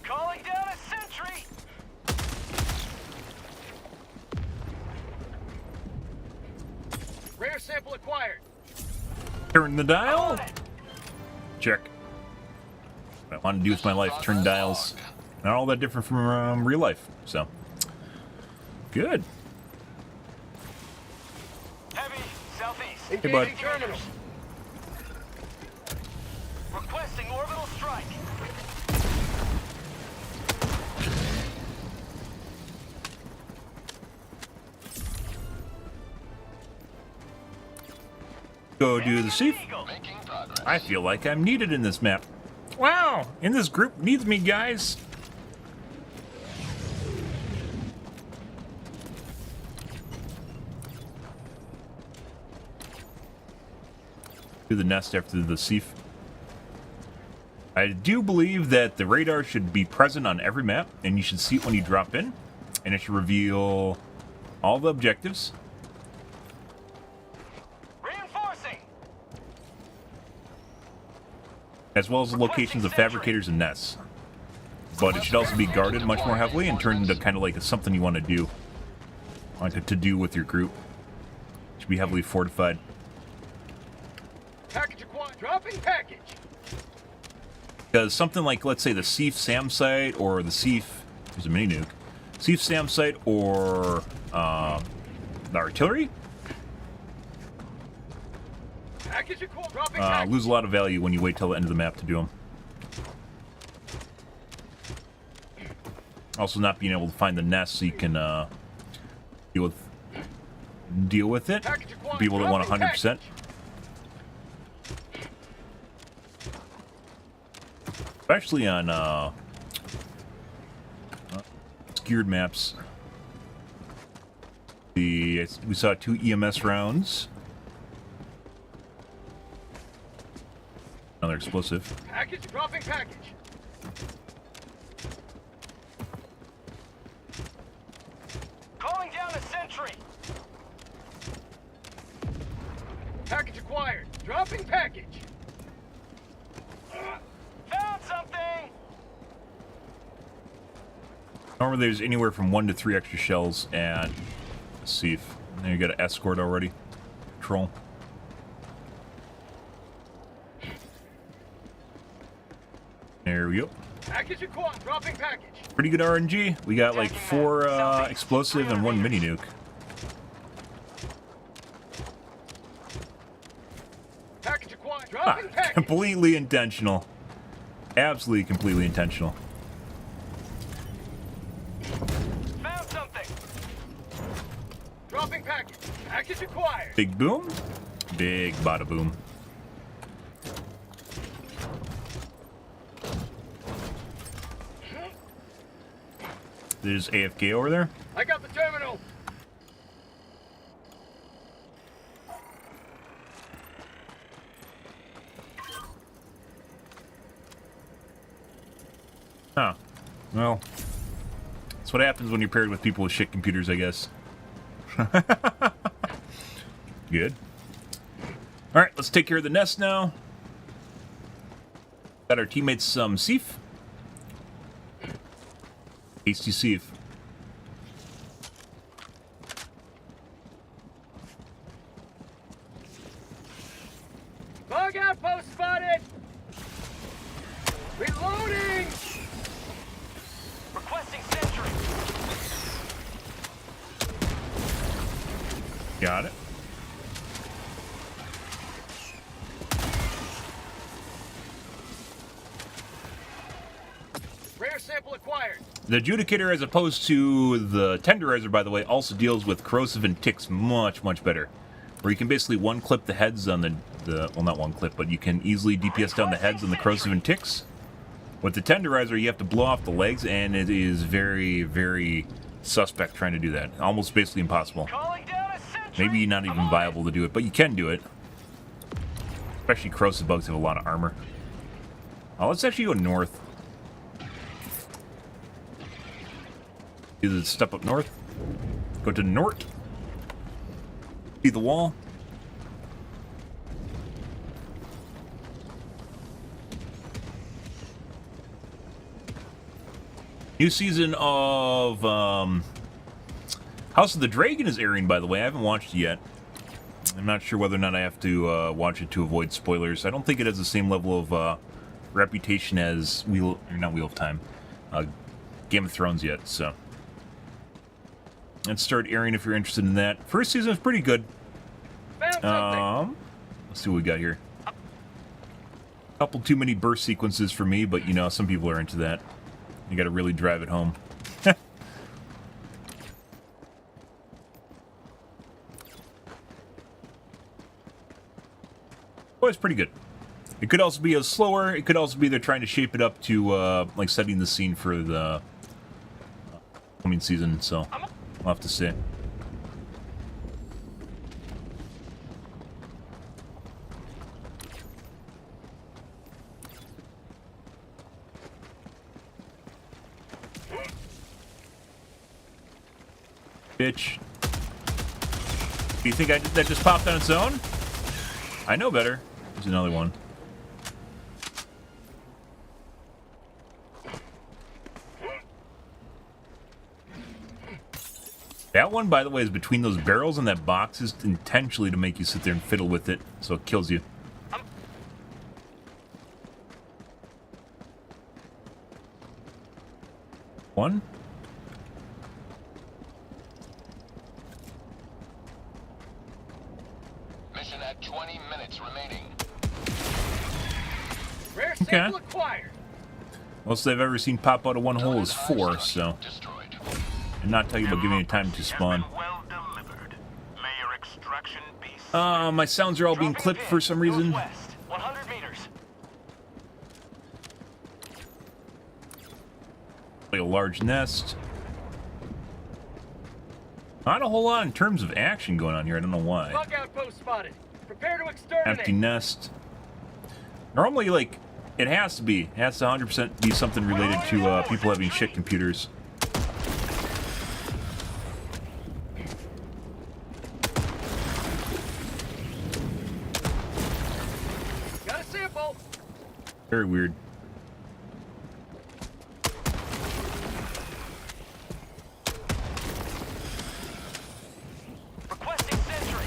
Calling down a sentry. Rare sample acquired. Turn the dial. On it. Check. What I want to do with my life, turn dials. Not all that different from real life, so. Good. Heavy southeast. Hey, bud. Engaging terminal. Requesting orbital strike. Go do the chief. Eagle. Making progress. I feel like I'm needed in this map. Wow, and this group needs me, guys. do the nest after the sieve. I do believe that the radar should be present on every map, and you should see it when you drop in, and it should reveal all the objectives. Reinforcing. As well as the locations of fabricators and nests. But it should also be guarded much more heavily and turned into kind of like something you want to do. Like to do with your group. It should be heavily fortified. Package acquired. Dropping package. Because something like, let's say, the Sief SAM site or the Sief, here's a mini nuke, Sief SAM site or the artillery Package acquired. Dropping package. lose a lot of value when you wait till the end of the map to do them. Also, not being able to find the nest so you can deal with it. People that want 100%. Especially on skewered maps. We saw 2 EMS rounds. Another explosive. Package dropping package. Calling down a sentry. Package acquired. Dropping package. Found something. Normally there's anywhere from 1 to 3 extra shells at Sief. There you got an escort already. Patrol. There we go. Package acquired. Dropping package. Pretty good RNG. We got like 4 explosive and 1 mini nuke. Package acquired. Dropping package. Completely intentional. Absolutely completely intentional. Found something. Dropping package. Package acquired. Big boom. Big bada boom. There's AFK over there. I got the terminal. Huh. Well, that's what happens when you're paired with people with shit computers, I guess. Good. Alright, let's take care of the nest now. Got our teammates some Sief. Hasty Sief. Bug outpost spotted. Reloading. Requesting sentry. Got it. Rare sample acquired. The Adjudicator, as opposed to the Tenderizer, by the way, also deals with corrosive and ticks much, much better. Where you can basically one-clip the heads on the well, not one-clip, but you can easily DPS down the heads on the corrosive and ticks. With the Tenderizer, you have to blow off the legs, and it is very, very suspect trying to do that. Almost basically impossible. Calling down a sentry. Maybe not even viable to do it, but you can do it. Especially corrosive bugs have a lot of armor. Let's actually go north. Either step up north, go to the north, see the wall. New season of House of the Dragon is airing, by the way. I haven't watched it yet. I'm not sure whether or not I have to watch it to avoid spoilers. I don't think it has the same level of reputation as Wheel of Time, Game of Thrones yet, so. And start airing if you're interested in that. First season is pretty good. Found Let's see what we got here. Couple too many burst sequences for me, but you know, some people are into that. You gotta really drive it home. Oh, it's pretty good. It could also be a slower. It could also be they're trying to shape it up to like setting the scene for the coming season. So we'll have to see. Bitch. Do you think that just popped on its own? I know better. There's another one. That one, by the way, is between those barrels and that box is intentionally to make you sit there and fiddle with it, so it kills you. One? Mission at 20 minutes remaining. Rare sample acquired. Most I've ever seen pop out of one hole is 4, so... Destroyed. I'm not talking about giving it time to spawn. Well delivered. May your extraction be My sounds are all being clipped for some reason. Northwest, 100 meters. Like a large nest. Not a whole lot in terms of action going on here. I don't know why. Bug outpost spotted. Prepare to exterminate. Empty nest. Normally, like, it has to 100% be something related to people having shit computers. Got a sample. Very weird. Requesting sentry.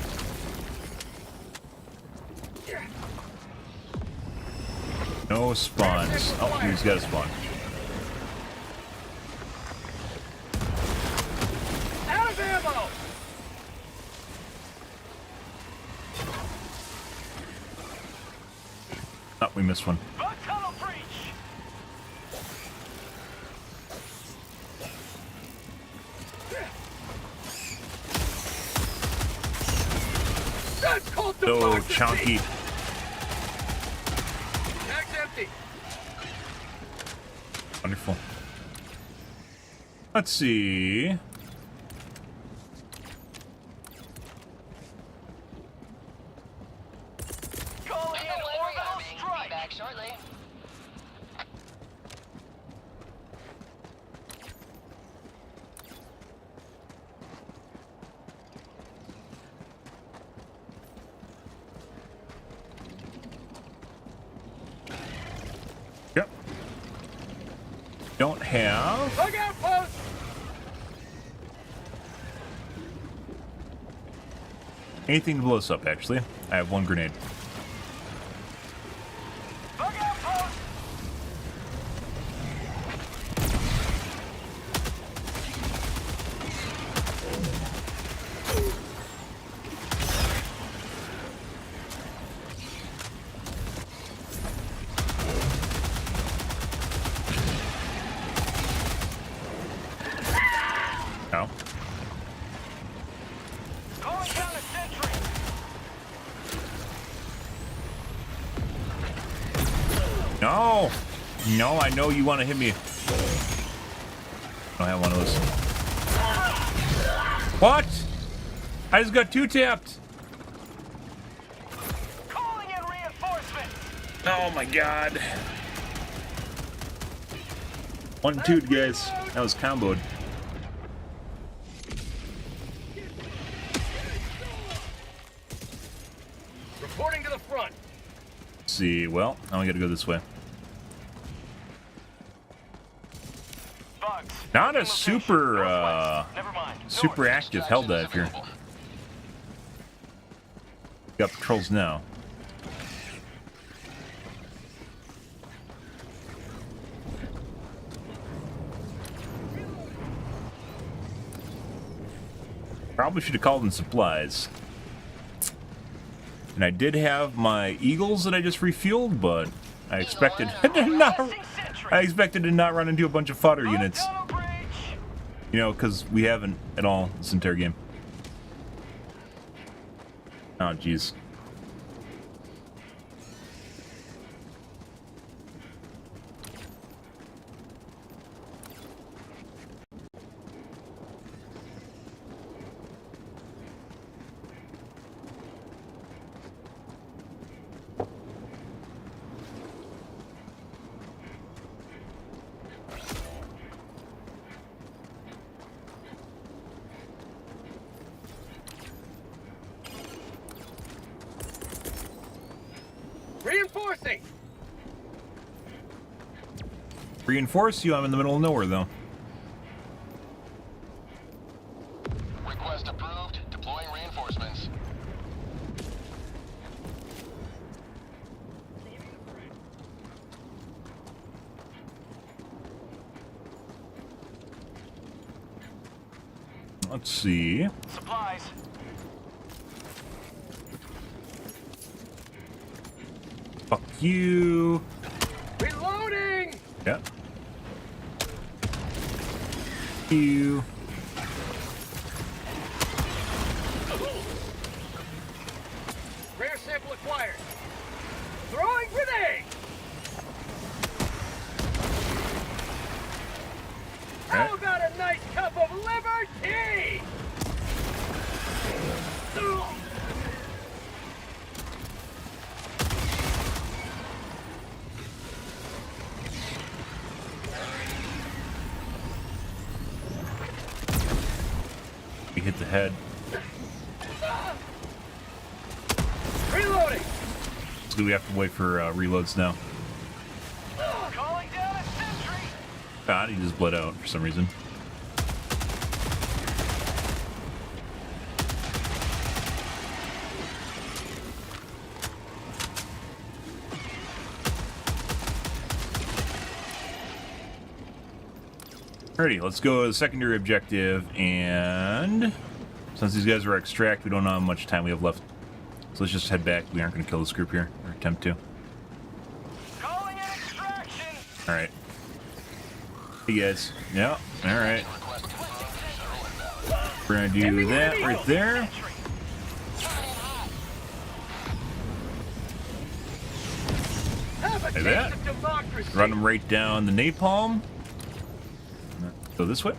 No spawns. Oh, he's got a spawn. Out of ammo. Oh, we missed one. Bug tunnel breach. That's called So democracy. chunky. Bag's empty. Wonderful. Let's see. Calling in orbital strike. Back shortly. Yep. Don't have. Bug outpost. Anything to blow us up, actually. I have one grenade. Bug outpost. No. Calling down a sentry. No! No, I know you want to hit me. I don't have one of those. What? I just got 2-tapped. Calling in reinforcements. Oh my god. 1-2, guys. That was comboed. Reporting to the front. Let's see, well, now we gotta go this way. Bugs. Not a super, Never mind. super active Helldive here. Available. Got patrols now. Probably should have called in supplies. And I did have my Eagles that I just refueled, but I expected I expected to not run into a bunch of fodder units. Tunnel breach. You know, because we haven't at all this entire game. Oh, jeez. Reinforcing! Reinforce you. I'm in the middle of nowhere, though. Request approved. Deploying reinforcements. Let's see. Supplies. Fuck you. Reloading! Yeah. You. Rare sample acquired. Throwing grenade! Right. How about a nice cup of liver tea? We hit the head. Reloading! So we have to wait for reloads now. Calling down a sentry. God, he just bled out for some reason. Alrighty, let's go to the secondary objective, and since these guys are extract, we don't know how much time we have left. So let's just head back. We aren't going to kill this group here, or attempt to. Calling in extraction. Alright. Hey guys. Yeah, alright. We're going to do that right there. Have a Like taste that. of democracy! Run them right down the napalm. Go this way.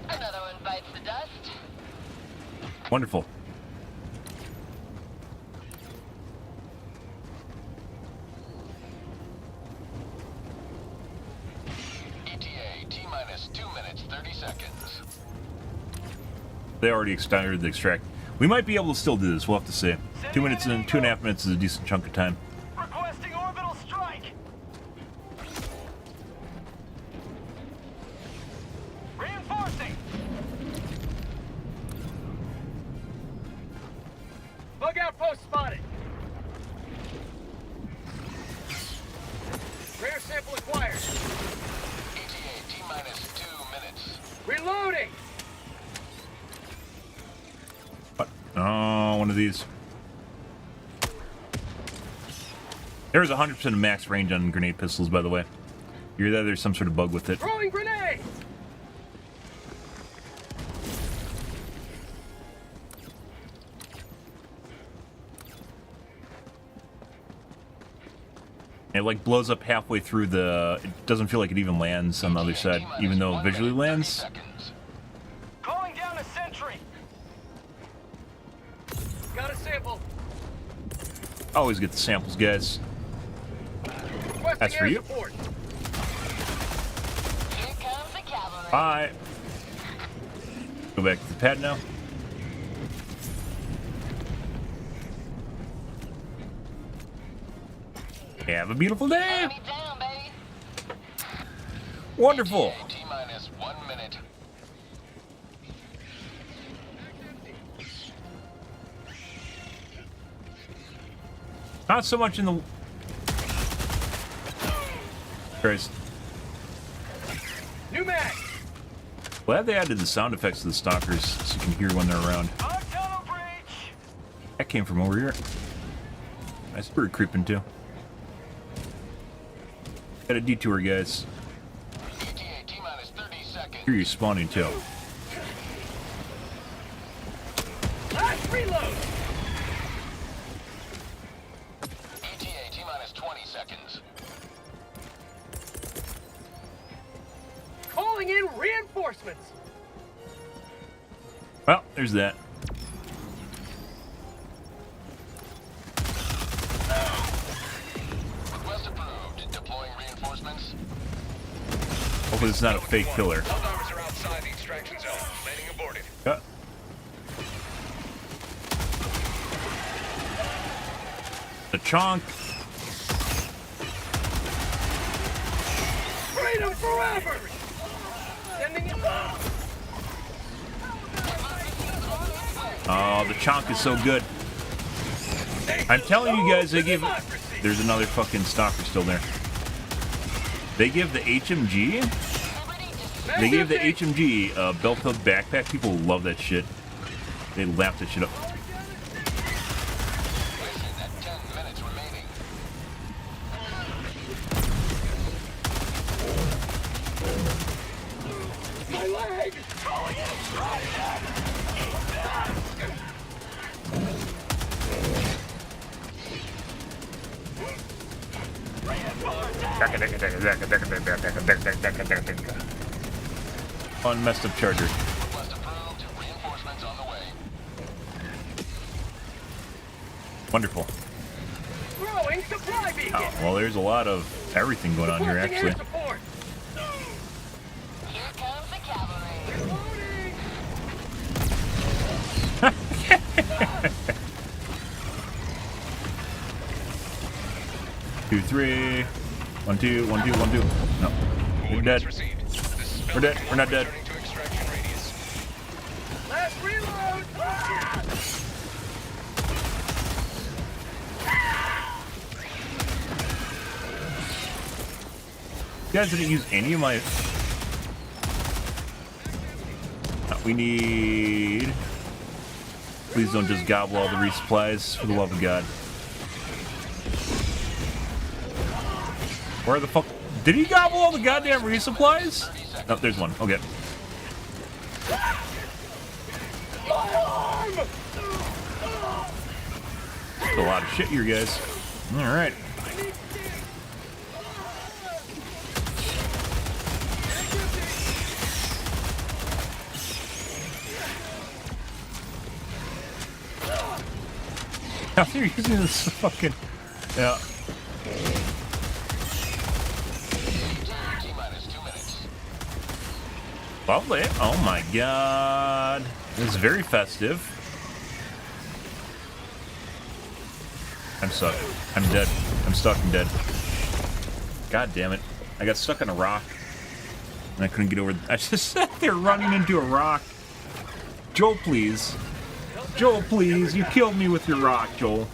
Another one bites the dust. Wonderful. ETA, T-minus 2 minutes, 30 seconds. They already extended the extract. We might be able to still do this. We'll have to see. 2 minutes and 2.5 minutes is a decent chunk of time. Requesting orbital strike. Reinforcing. Bug outpost spotted! Rare sample acquired! ETA, T-minus 2 minutes. Reloading! What? Oh, one of these. There's 100% of max range on grenade pistols, by the way. You're there, there's some sort of bug with it. Throwing grenade! It like blows up halfway through the... It doesn't feel like it even lands on the other side, even though it visually lands. Calling down a sentry. Got a sample. Always get the samples, guys. Requesting That's for air you. support. Here comes the cavalry. Bye. Go back to the pad now. Have a beautiful day. Enemy down, baby. Wonderful. ETA, T-minus 1 minute. Not so much in the... Christ. New mag! Glad they added the sound effects to the stalkers so you can hear when they're around. Bug tunnel breach. That came from over here. Nice bird creeping too. Got a detour, guys. ETA, T-minus 30 seconds. Here you're spawning too. Last reload! ETA, T-minus 20 seconds. Calling in reinforcements! Well, there's that. Request approved. Deploying reinforcements. Hopefully it's not a fake killer. Helldivers are outside the extraction zone. Landing aborted. Yeah. The chonk. grabbers! Sending it up! Oh, the chonk is so good. I'm telling you guys, they give... There's another fucking stalker still there. They give the HMG... They gave the HMG a belt-hook backpack. People love that shit. They lap that shit up. My leg! Fun messed up charger. Wonderful. Throwing supply beacon! Oh, well, there's a lot of everything going on here, actually. Here comes the cavalry. Two, three. 1, 2, 1, 2, 1, 2. No. We're dead. We're dead. We're not dead. Last reload! You guys didn't use any of my... We need... Please don't just gobble all the resupplies, for the love of God. Where the fuck... Did he gobble all the goddamn resupplies? Oh, there's one. Okay. That's a lot of shit here, guys. Alright. Now they're using this fucking... Yeah. Lovely. Oh my god. This is very festive. I'm stuck. I'm dead. I'm stuck. I'm dead. God damn it. I got stuck on a rock. And I couldn't get over... I just sat there running into a rock. Joel, please. Joel, please. You killed me with your rock, Joel.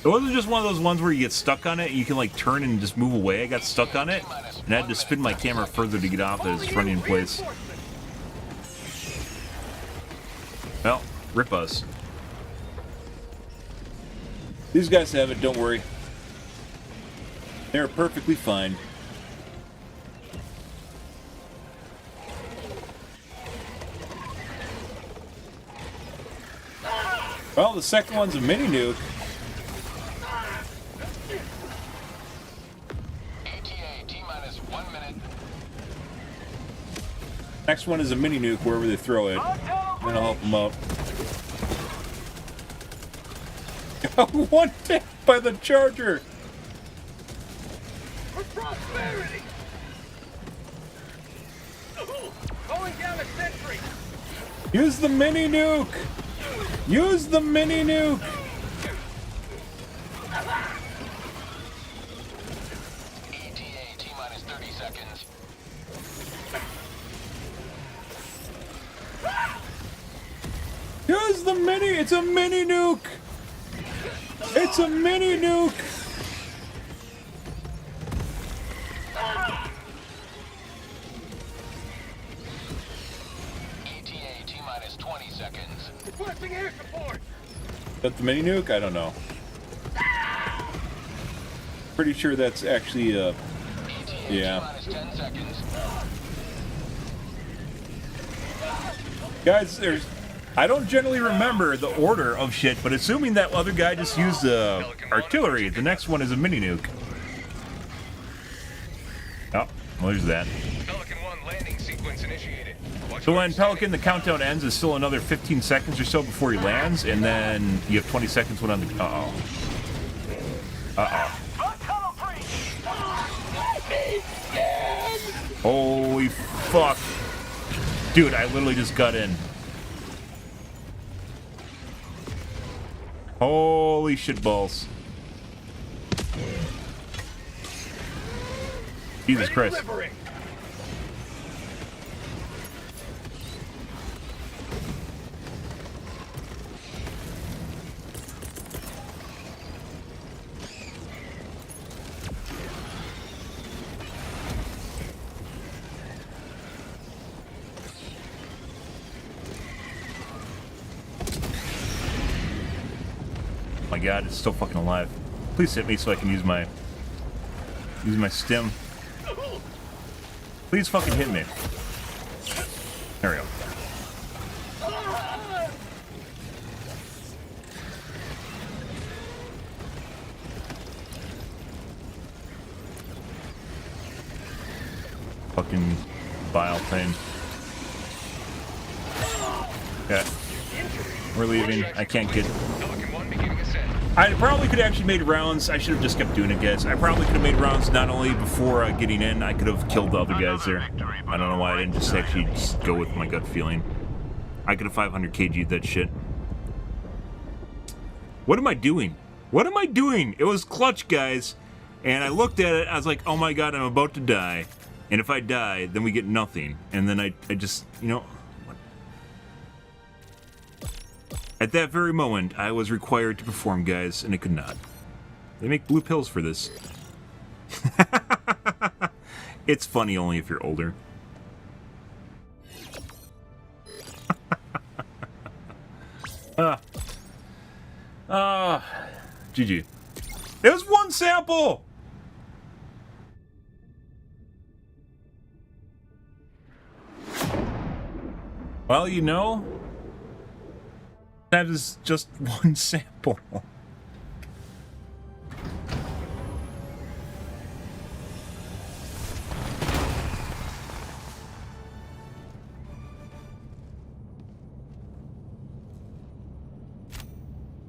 It wasn't just one of those ones where you get stuck on it and you can like turn and just move away. I got stuck on it and I had to spin my camera further to get off as it's running in place. Well, rip us. These guys have it, don't worry. They're perfectly fine. Well, the second one's a mini nuke. Next one is a mini nuke wherever they throw it. And I'll help them up. One hit by the charger! For prosperity! Calling down a sentry! Use the mini nuke! Use the mini nuke! ETA T-minus 30 seconds. Use the mini! It's a mini nuke! It's a mini nuke! ETA T-minus 20 seconds. Requesting air support! Is that the mini nuke? I don't know. Pretty sure that's actually ETA yeah. T-minus 10 seconds. Guys, there's... I don't generally remember the order of shit, but assuming that other guy just used the artillery, the next one is a mini nuke. Oh, well, there's that. Pelican 1 landing sequence initiated. So when Pelican, the countdown ends, is still another 15 seconds or so before he lands, and then you have 20 seconds when on the... Uh-oh. Uh-oh. Holy fuck. Dude, I literally just got in. Holy shit balls. Jesus Christ. Delivering. Oh my god, it's still fucking alive. Please hit me so I can use my stim. Please fucking hit me. There we go. Fucking bile thing. Okay. We're leaving. I can't get... I probably could have actually made rounds. I should have just kept doing it, guys. I probably could have made rounds not only before getting in, I could have killed the other guys there. I don't know why I didn't just actually just go with my gut feeling. I could have 500 kg'd that shit. What am I doing? What am I doing? It was clutch, guys. And I looked at it, I was like, oh my god, I'm about to die. And if I die, then we get nothing. And then I just, you know... At that very moment, I was required to perform, guys, and I could not. They make blue pills for this. It's funny only if you're older. GG. It was one sample! Well, you know... That is just one sample.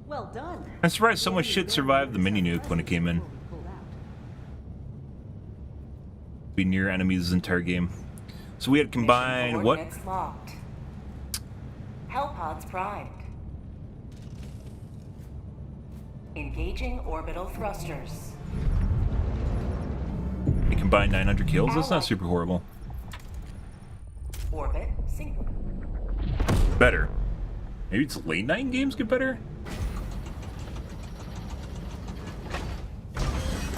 Well done. I'm surprised so much shit survived the mini nuke when it came in. Be near enemies the entire game. So we had combined what? Locked. Hellpods primed. Engaging orbital thrusters. We combined 900 kills? That's not super horrible. Orbit sync. Better. Maybe it's late night games get better?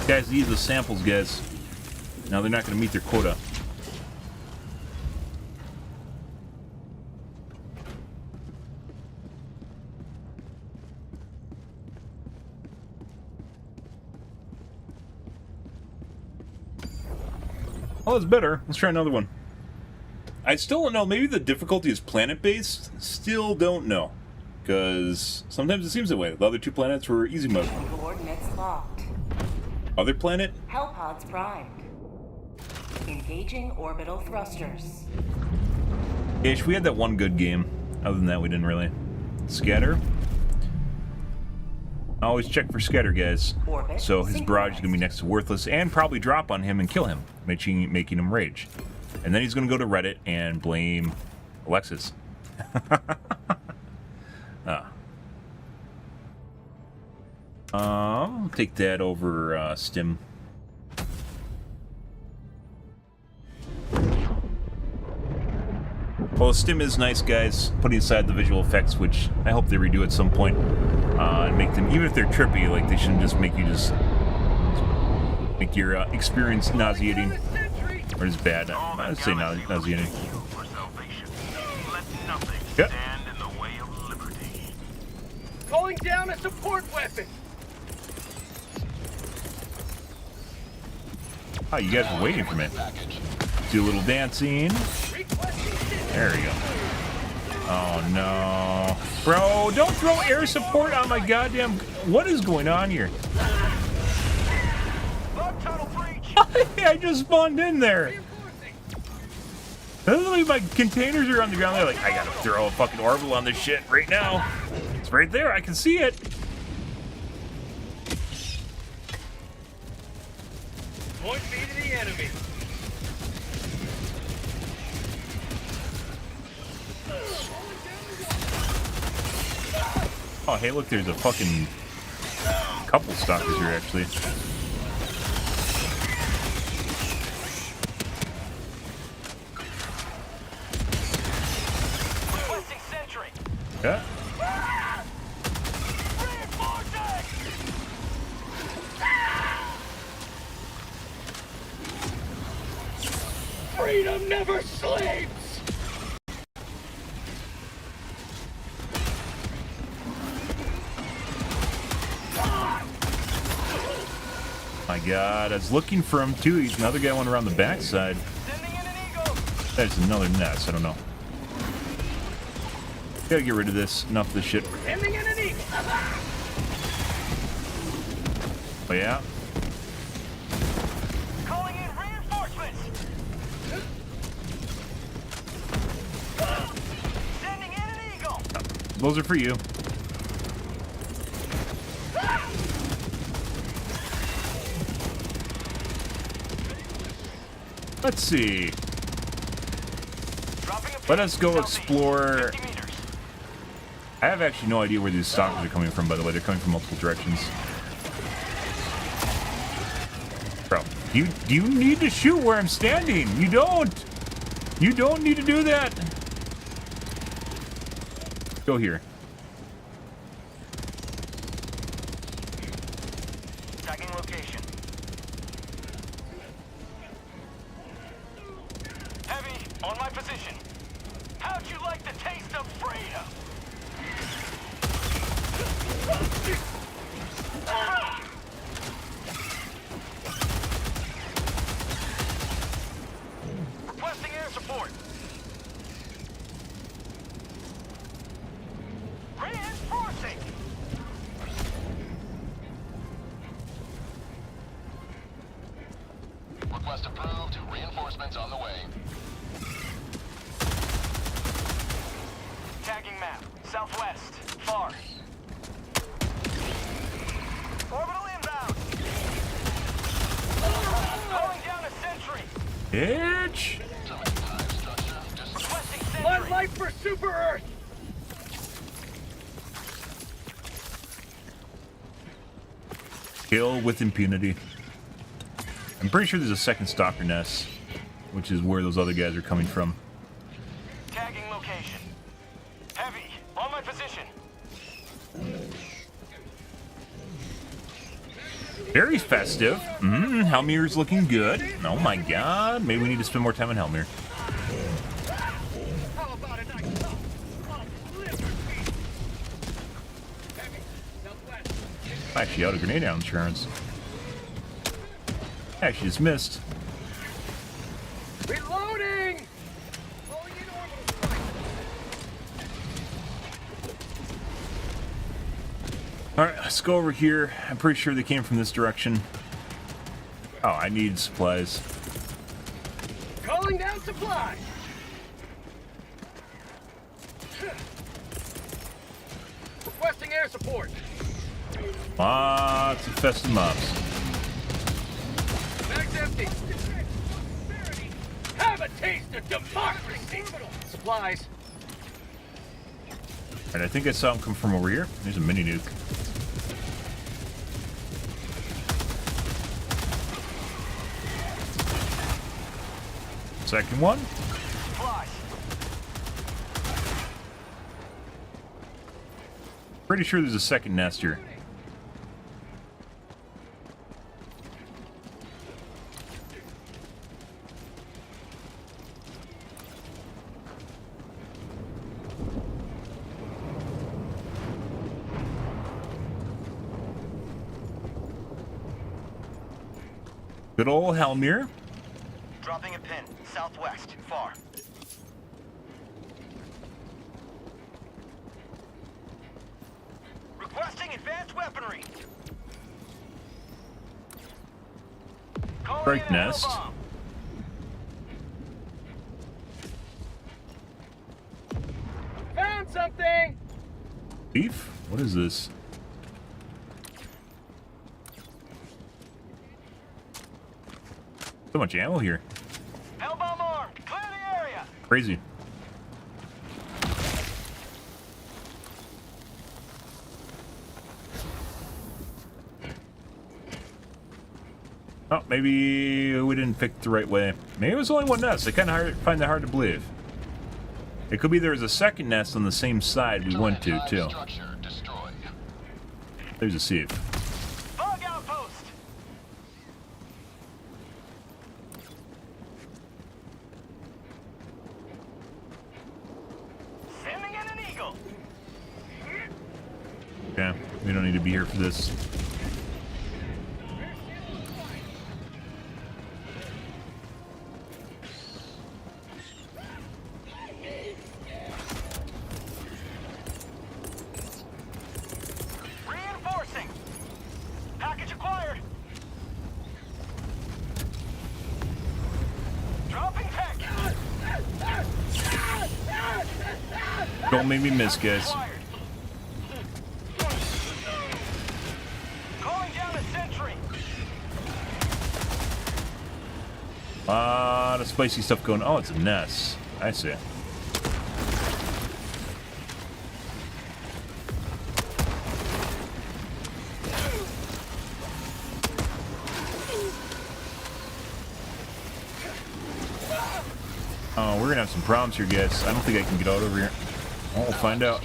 Guys, these are the samples, guys. Now they're not going to meet their quota. Oh, that's better. Let's try another one. I still don't know. Maybe the difficulty is planet-based. Still don't know. Because sometimes it seems that way. The other two planets were easy mode. Coordinates locked. Other planet? Hellpods primed. Engaging orbital thrusters. Ish, we had that one good game. Other than that, we didn't really. Scatter. Always check for scatter, guys. So his barrage is going to be next to worthless and probably drop on him and kill him, making him rage. And then he's going to go to Reddit and blame Alexis. I'll take that over Stim. Well, Stim is nice, guys, putting aside the visual effects, which I hope they redo at some point, and make them, even if they're trippy, like they shouldn't just make you just make your experience nauseating, or just bad. I'd say nauseating. Yep. Calling down a support weapon. Oh, you guys were waiting for me. Do a little dancing. There we go. Oh no. Bro, don't throw air support on my goddamn... What is going on here? I just spawned in there. Literally, my containers are on the ground. They're like, I gotta throw a fucking orbital on this shit right now. It's right there. I can see it. Point me to the enemy. Oh, hey, look, there's a fucking couple stalkers here, actually. Yeah. Freedom never sleeps! My God, I was looking for him too. He's another guy went around the backside. There's another nest. I don't know. Gotta get rid of this. Enough of this shit. Ending in an eagle! Oh yeah. Calling in reinforcements! Sending in an eagle! Those are for you. Let's see. Let us go explore. I have actually no idea where these stalkers are coming from, by the way. They're coming from multiple directions. Bro, do you need to shoot where I'm standing? You don't. You don't need to do that. Go here. Tagging location. Heavy, on my position. How'd you like the taste of freedom? Requesting air support. Reinforcing. Request approved. Reinforcements on the way. Tagging map. Southwest. Far. Orbital inbound. Calling down a sentry. Bitch. Requesting sentry. One life for Super Earth. Kill with impunity. I'm pretty sure there's a second stalker nest, which is where those other guys are coming from. Tagging location. Heavy, on my position. Very festive. Helmir's looking good. Oh my God. Maybe we need to spend more time on Helmir. How about a nice talk of liberty? Heavy, southwest. I actually out of grenade out insurance. Actually just missed. Reloading! Calling in orbital strike. Alright, let's go over here. I'm pretty sure they came from this direction. Oh, I need supplies. Calling down supply. Requesting air support. Lots of festive mobs. Bag's empty. Have a taste of democracy. Supplies. Alright, I think I saw him come from over here. There's a mini nuke. Second one. Supplies. Pretty sure there's a second nest here. Good old Helmir. Dropping a pin. Southwest. Far. Requesting advanced weaponry. Calling Strike in a nest. bomb. Found something. Beef? What is this? So much ammo here. Hellbomb armed. Clear the area. Crazy. Oh, maybe we didn't pick the right way. Maybe it was only one nest. I kind of find that hard to believe. It could be there was a second nest on the same side we went to, too. Structure destroyed. There's a safe. Bug outpost. Sending in an eagle. Okay, we don't need to be here for this. Reinforcing. Package acquired. Dropping tech. Don't make me miss, guys. Acquired. Calling down a sentry. A lot of spicy stuff going. Oh, it's a nest. I see. Oh, we're gonna have some problems here, guys. I don't think I can get out over here. Oh, we'll find out.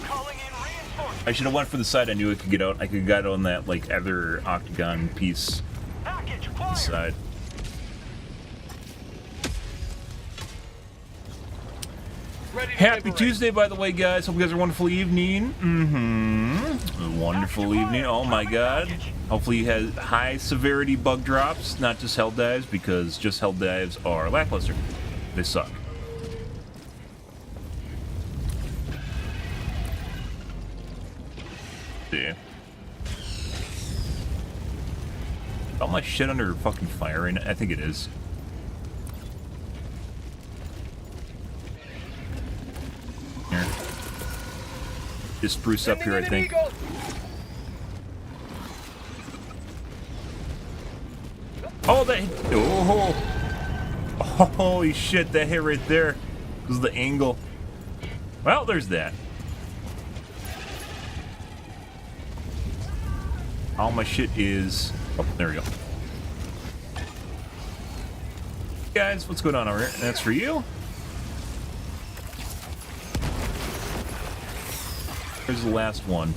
Calling in reinforcements. I should have went for the side I knew I could get out. I could have got on that, like, other octagon piece Package acquired. side. Ready to Happy liberate. Tuesday, by the way, guys. Hope you guys are a wonderful evening. A wonderful evening. Oh, my God. Hopefully you had high severity bug drops, not just Helldives, because just Helldives are lackluster. They suck. See. All my shit under fucking fire right now? I think it is. Here. Just spruce up here, I think. Oh, that hit. Oh, holy shit, that hit right there. This is the angle. Well, there's that. All my shit is... Oh, there we go. Guys, what's going on over here? That's for you. Here's the last one.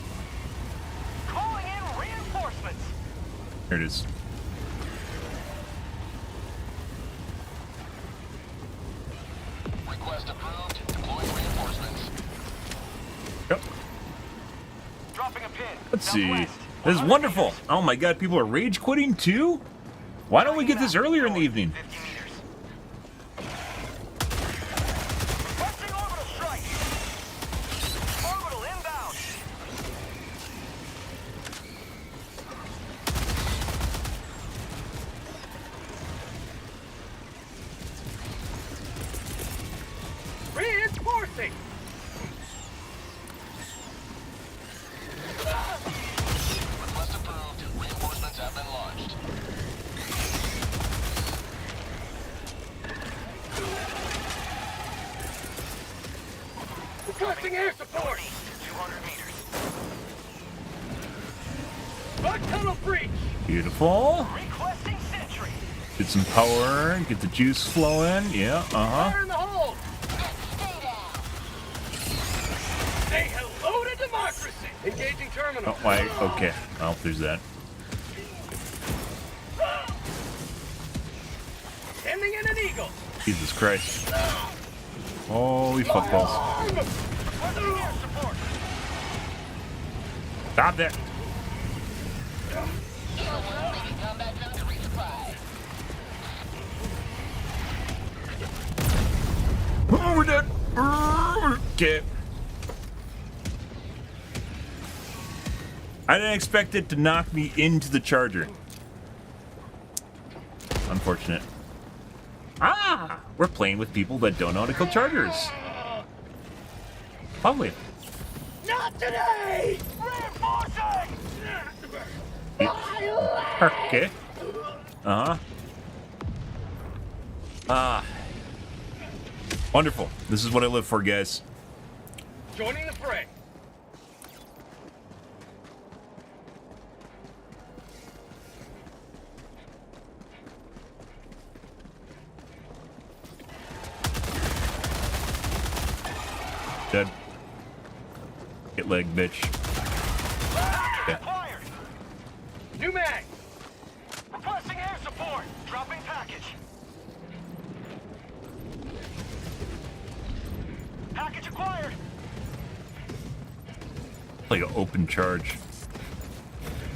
Calling in reinforcements. There it is. Request approved. Deploying reinforcements. Yep. Dropping a pin. Let's see. Southwest. This is wonderful. Oh my god, people are rage quitting too? Why don't we get this earlier in the evening? 50 meters. Requesting orbital strike. Orbital inbound. Reinforcing. Request approved. Reinforcements have been launched. Requesting air support. 200 meters. Bug tunnel breach. Beautiful. Requesting sentry. Get some power, get the juice flowing. Yeah, Fire in the hole. Say hello to democracy. Engaging terminal. Oh, why? Okay. Oh, there's that. Sending in an eagle. Jesus Christ. Holy fuckballs. Requesting air support. Stop that. Oh, we're dead. Okay. I didn't expect it to knock me into the charger. Unfortunate. Ah! We're playing with people that don't know how to kill chargers. Lovely. Not today. Reinforcing. Okay. Uh-huh. Ah. Wonderful. This is what I live for, guys. Joining the fray. Dead. Get leg, bitch. Okay. Acquired. New mag. Requesting air support. Dropping package. Package acquired. Like an open charge.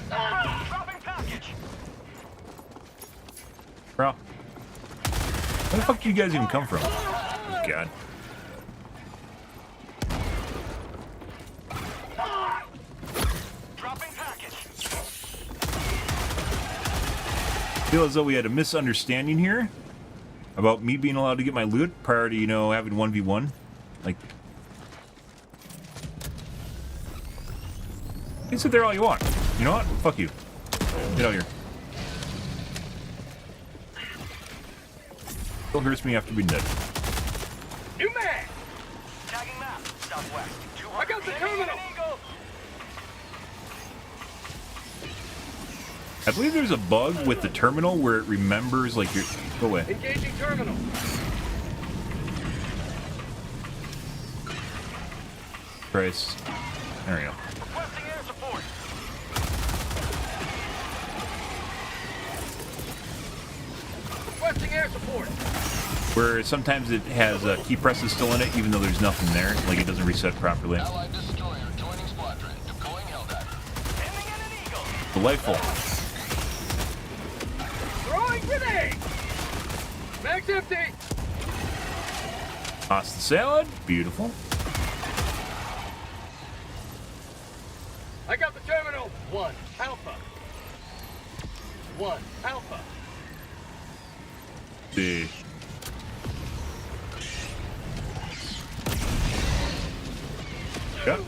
Dropping package. Bro. Where the fuck do you guys even come from? Oh, God. Dropping package. Feel as though we had a misunderstanding here about me being allowed to get my loot prior to, you know, having 1v1. Like, you can sit there all you want. You know what? Fuck you. Get out here. Still hurts me after being dead. New mag. Tagging map. Southwest. I got the terminal. I believe there's a bug with the terminal where it remembers, like, your... Go away. Engaging terminal. Christ. There we go. Requesting air support. Requesting air support. Where sometimes it has key presses still in it, even though there's nothing there. Like, it doesn't reset properly. Allied destroyer joining squadron. Deploying Helldiver. Sending in an eagle. Delightful. Throwing grenade. Mag's empty. Toss the salad. Beautiful. I got the terminal. 1 Alpha. 1 Alpha. The... Yep.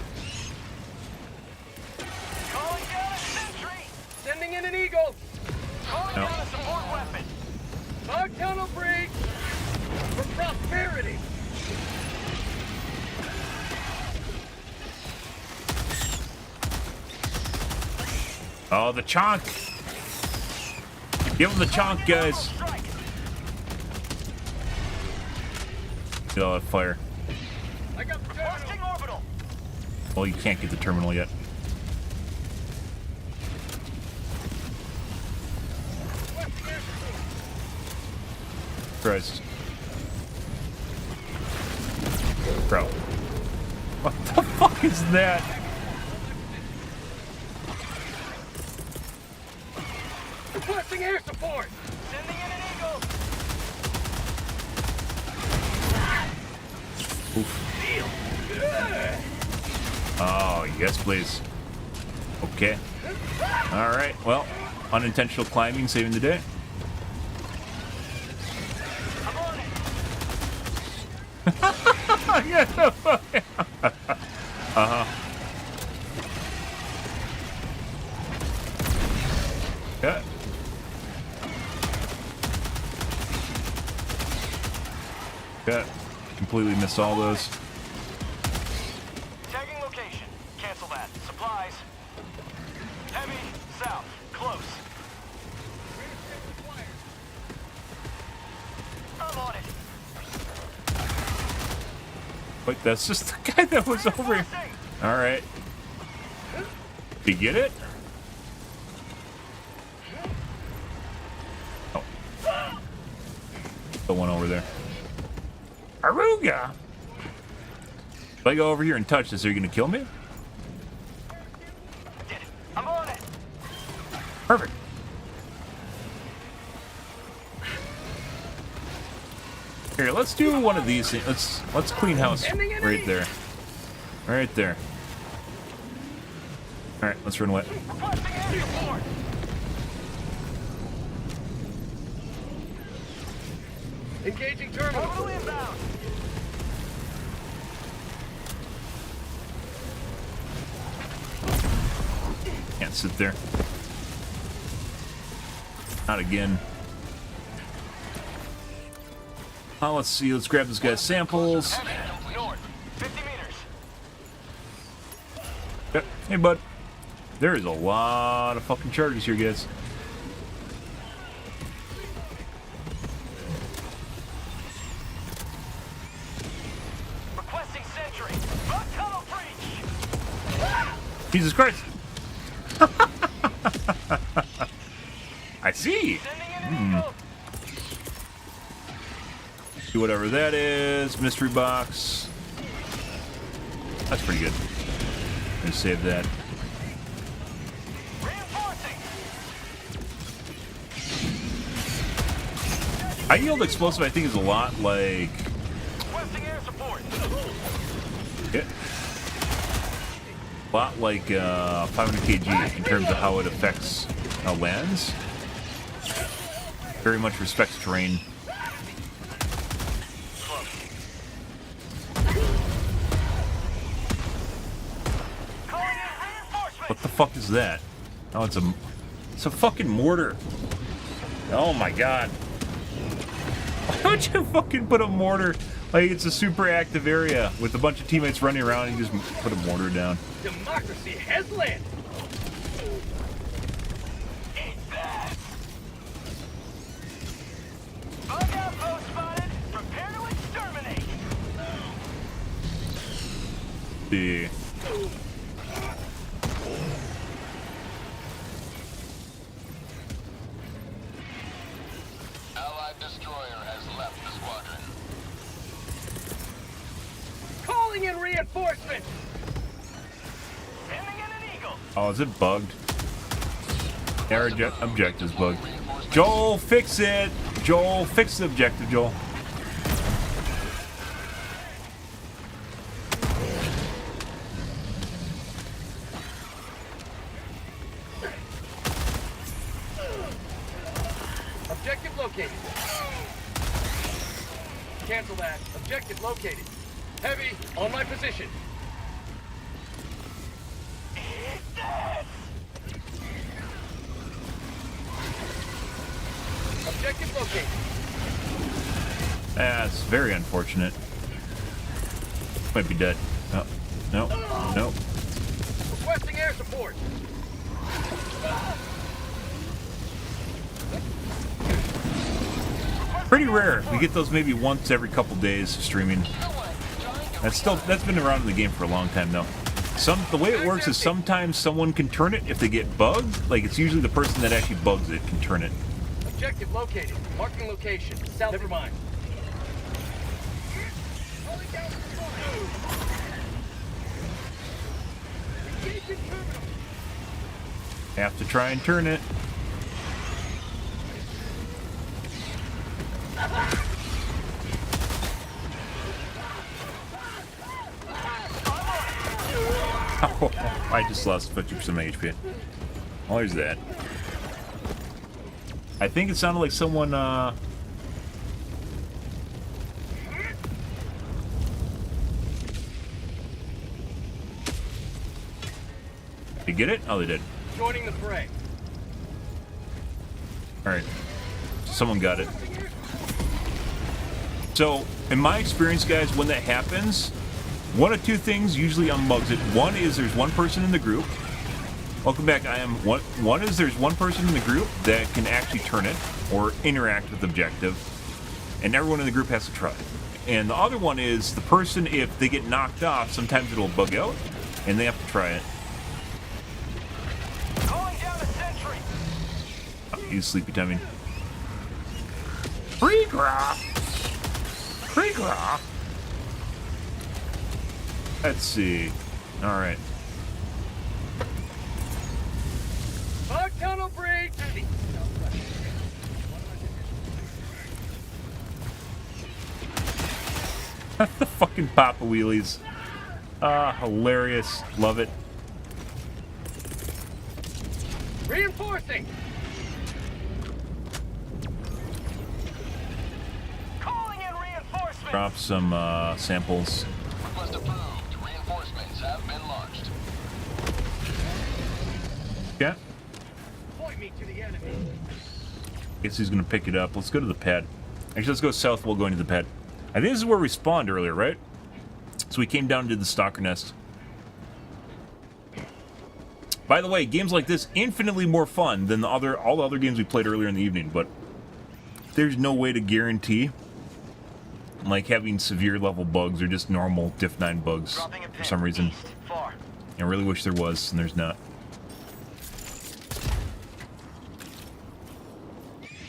Calling down a sentry. Sending in an eagle. Calling No. down a support weapon. Fog tunnel breach. For prosperity. Oh, the chonk. Give him the chonk, guys. Strike. Get all that fire. I got the terminal. Requesting orbital. Well, you can't get the terminal yet. Requesting air support. Christ. Bro. What the fuck is that? Requesting air support. Sending in an eagle. Oh, yes, please. Okay. Alright, well, unintentional climbing saving the day. I'm on it. Uh-huh. Yeah. Yeah. Completely missed all those. Tagging location. Cancel that. Supplies. Heavy. South. Close. I'm on it. Wait, that's just the guy that was over here. Alright. Did you get it? Oh. The one over there. Aruga! If I go over here and touch this, are you gonna kill me? Did it. I'm on it. Perfect. Here, let's do one of these things. Let's clean house right there. Right there. Alright, let's run away. Requesting air support. Engaging terminal. Orbital inbound. Can't sit there. Not again. Let's see. Let's grab this guy's samples. Heavy. North. 50 meters. Yep. Hey, bud. There is a lot of fucking charges here, guys. Requesting sentry. Jesus Christ. I see. See whatever that is. Mystery box. That's pretty good. I'm gonna save that. High yield explosive, I think, is a lot like. Yeah. A lot like 500 kg in terms of how it affects lands. Very much respects terrain. What the fuck is that? Oh, it's a fucking mortar. Oh my god. Why would you fucking put a mortar? Like, it's a super active area with a bunch of teammates running around and you just put a mortar down. Democracy has landed. Bug outpost spotted. Prepare to exterminate. The Allied destroyer has left the squadron. Calling in reinforcements. Sending in an eagle. oh, is it bugged? Our objective's bugged. Joel, fix it. Joel, fix the objective, Joel. Objective located. Cancel that. Objective located. Heavy on my position. Objective located. That's very unfortunate. Might be dead. No, no, no. Requesting air support. Pretty rare. We get those maybe once every couple days of streaming. That's been around in the game for a long time now. The way it works is sometimes someone can turn it if they get bugged. Like, it's usually the person that actually bugs it can turn it. Objective located. Marking location. South. Never mind. Have to try and turn it. Oh, I just lost 50% of my HP. Oh, there's that. I think it sounded like someone, Did you get it? Oh, they did. Joining the fray. Alright. Someone got it. So, in my experience, guys, when that happens, one of two things usually unbugs it. One is there's one person in the group. Welcome back. One is there's one person in the group that can actually turn it or interact with the objective, and everyone in the group has to try. And the other one is the person, if they get knocked off, sometimes it'll bug out, and they have to try it. Calling down a sentry. Oh, he's sleepy timing. Pre-graph! Pre-graph! Let's see. Alright. Bug tunnel breach. The fucking Papa Wheelies. Hilarious. Love it. Reinforcing. Calling in reinforcements. Drop some samples. Request approved. Reinforcements have been launched. Yeah. Point me to the enemy. Guess he's gonna pick it up. Let's go to the pad. Actually, let's go south while going to the pad. I think this is where we spawned earlier, right? So we came down and did the stalker nest. By the way, games like this infinitely more fun than all the other games we played earlier in the evening, but there's no way to guarantee like having severe level bugs or just normal Diff 9 bugs for some reason. I really wish there was, and there's not.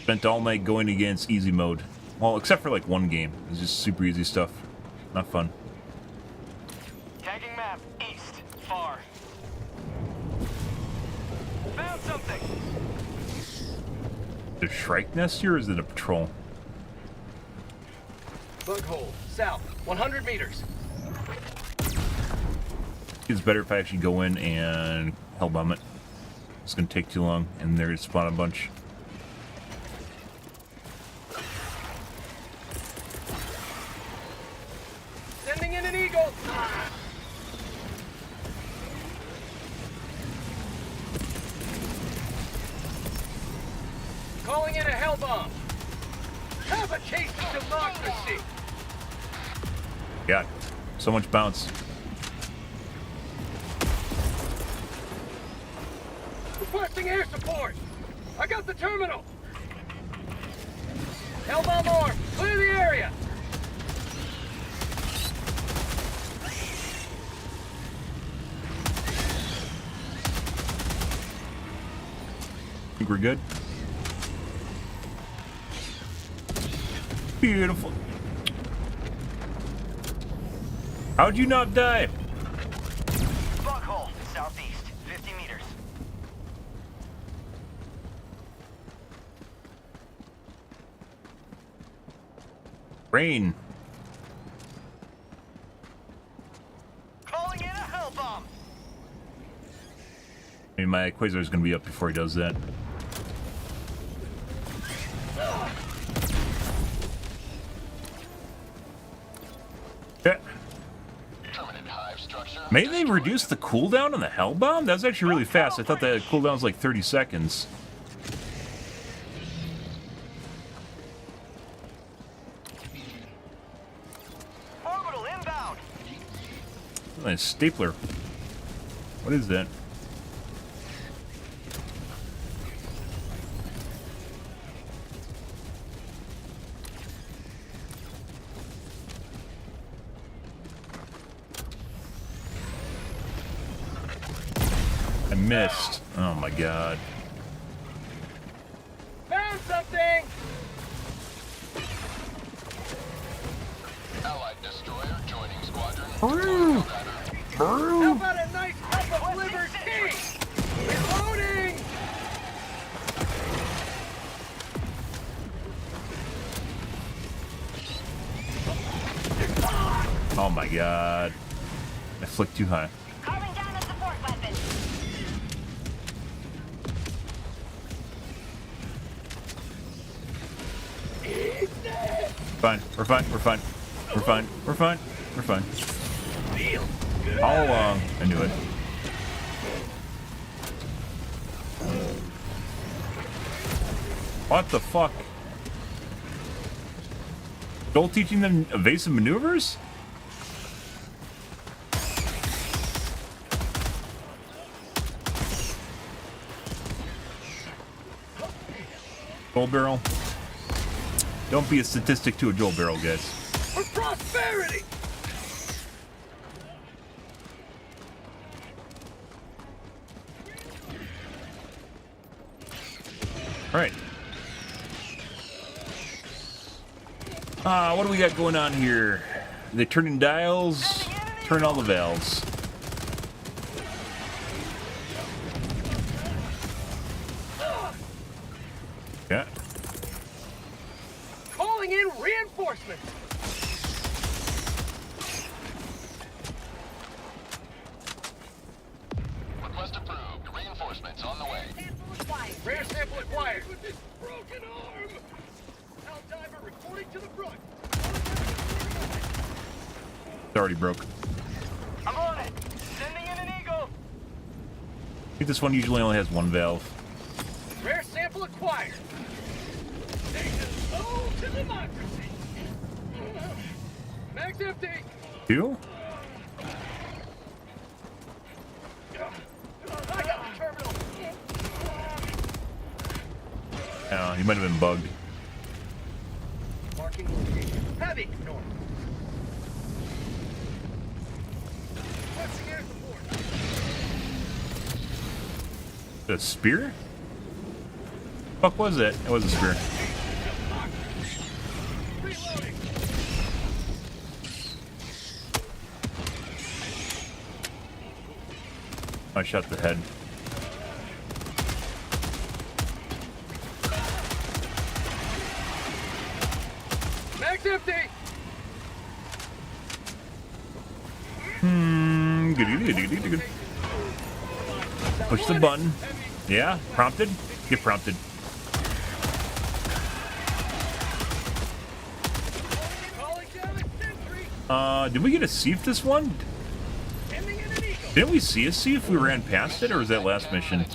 Spent all night going against easy mode. Well, except for like one game. It's just super easy stuff. Not fun. Tagging map, east, far. Found something! Is it a Shrike nest here, or is it a patrol? Bug hole, south, 100 meters. It's better if I actually go in and hellbomb it. It's gonna take too long, and they're gonna spawn a bunch. Sending in an eagle! Calling in a hell bomb. Have a taste of democracy! God, so much bounce. Requesting air support! I got the terminal! Hellbomb arm! Clear the area! Think we're good? Beautiful. How'd you not die? Bug hole, southeast, 50 meters. Rain. Calling in a hell bomb! I mean, my Quasar's gonna be up before he does that. Yeah. Permanent hive structure. Maybe they reduced the cooldown on the Hellbomb? That was actually really fast. I thought the cooldown was like 30 seconds. Orbital inbound! A stapler. What is that? I missed. Oh my god. Found something! Allied destroyer joining squadron. How about a nice cup of liver tea? Reloading! Oh my god. I flicked too high. Calling down a support weapon. Fine. We're fine. We're fine. We're fine. We're fine. We're fine. All along, I knew it. What the fuck? Still teaching them evasive maneuvers? Joel barrel. Don't be a statistic to a Joel barrel, guys. For prosperity! Alright. What do we got going on here? They turning dials, turn all the valves. Yeah. Calling in reinforcements! Request approved. Reinforcements on the way. Rare sample acquired! With this broken arm! Helldiver reporting to the front! It's already broke. I'm on it! Sending in an eagle! I think this one usually only has one valve. Rare sample acquired! Nation's home to democracy! Mag's empty! Two? I got the terminal! Oh, he might have been bugged. Marking location. Heavy north. Requesting air support. A spear? Fuck was it? It was a spear. I shot the head. Mag's empty. Good. Push the button. Yeah, prompted. Get prompted. Calling down a sentry. Did we get a sieve this one? Ending in an eagle. Didn't we see a sieve if we ran past it, or was that last mission?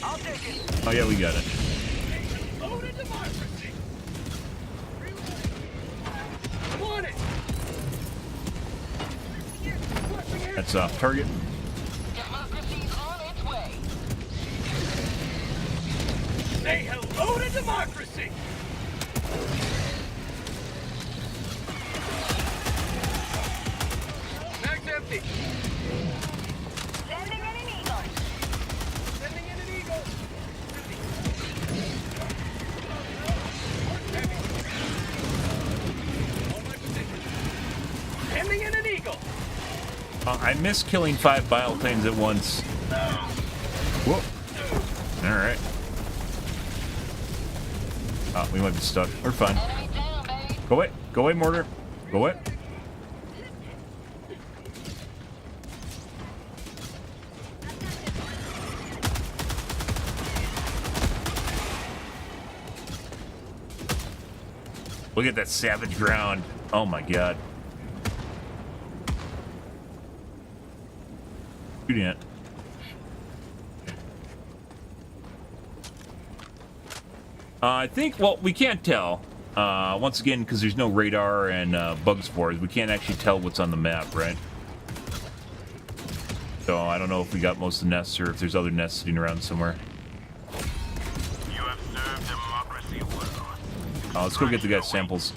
I'll take it. Oh yeah, we got it. Loaded democracy. Want it. That's off target. Democracy's on its way. Say hello to democracy. Mag's empty. Sending in an eagle. Sending in an eagle. On my position. Sending in an eagle. I miss killing 5 bioplanes at once. Whoa. Alright. Oh, we might be stuck. We're fine. Go away. Go away, mortar. Go away. Look at that savage ground. Oh my god. Shooting it. I think, well, we can't tell. Once again, because there's no radar and bug spores, we can't actually tell what's on the map, right? So I don't know if we got most of the nests or if there's other nests sitting around somewhere. You have served democracy well. Let's go get the guy's samples.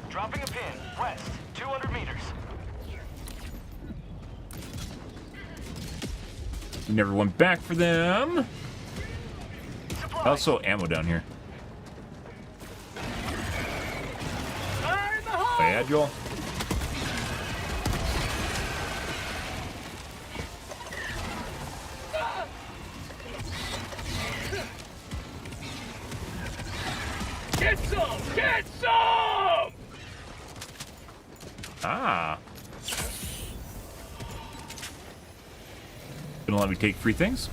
Dropping a pin. West. 200 meters. We never went back for them. Also, ammo down here. Fire in the hole. Hey, Agile. Get some! Get some! Ah. Gonna let me take free things?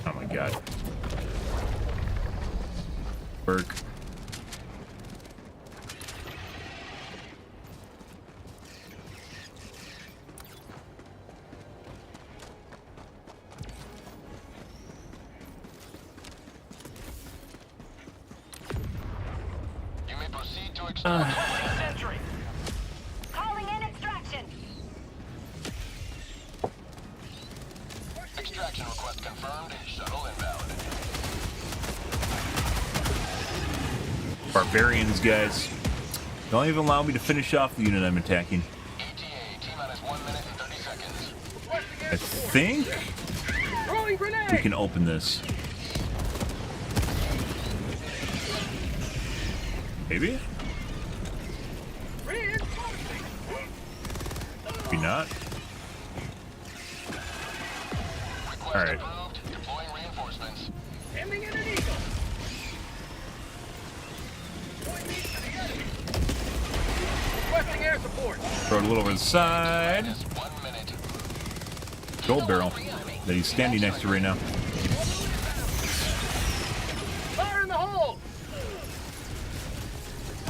Oh my god. Work. You may proceed to extract. Sentry. Calling in extraction. Extraction request confirmed. Shuttle inbound. Barbarians, guys. Don't even allow me to finish off the unit I'm attacking. ETA, T-minus 1 minute and 30 seconds. I think Throwing grenade! we can open this. Maybe? Reinforcing! Maybe not. Request Alright. approved. Deploying reinforcements. Ending in an eagle! Point me to the enemy! Requesting air support! Throw it a little over the side. Minus 1 minute. Gold barrel that he's standing next to right now. Fire in the hole!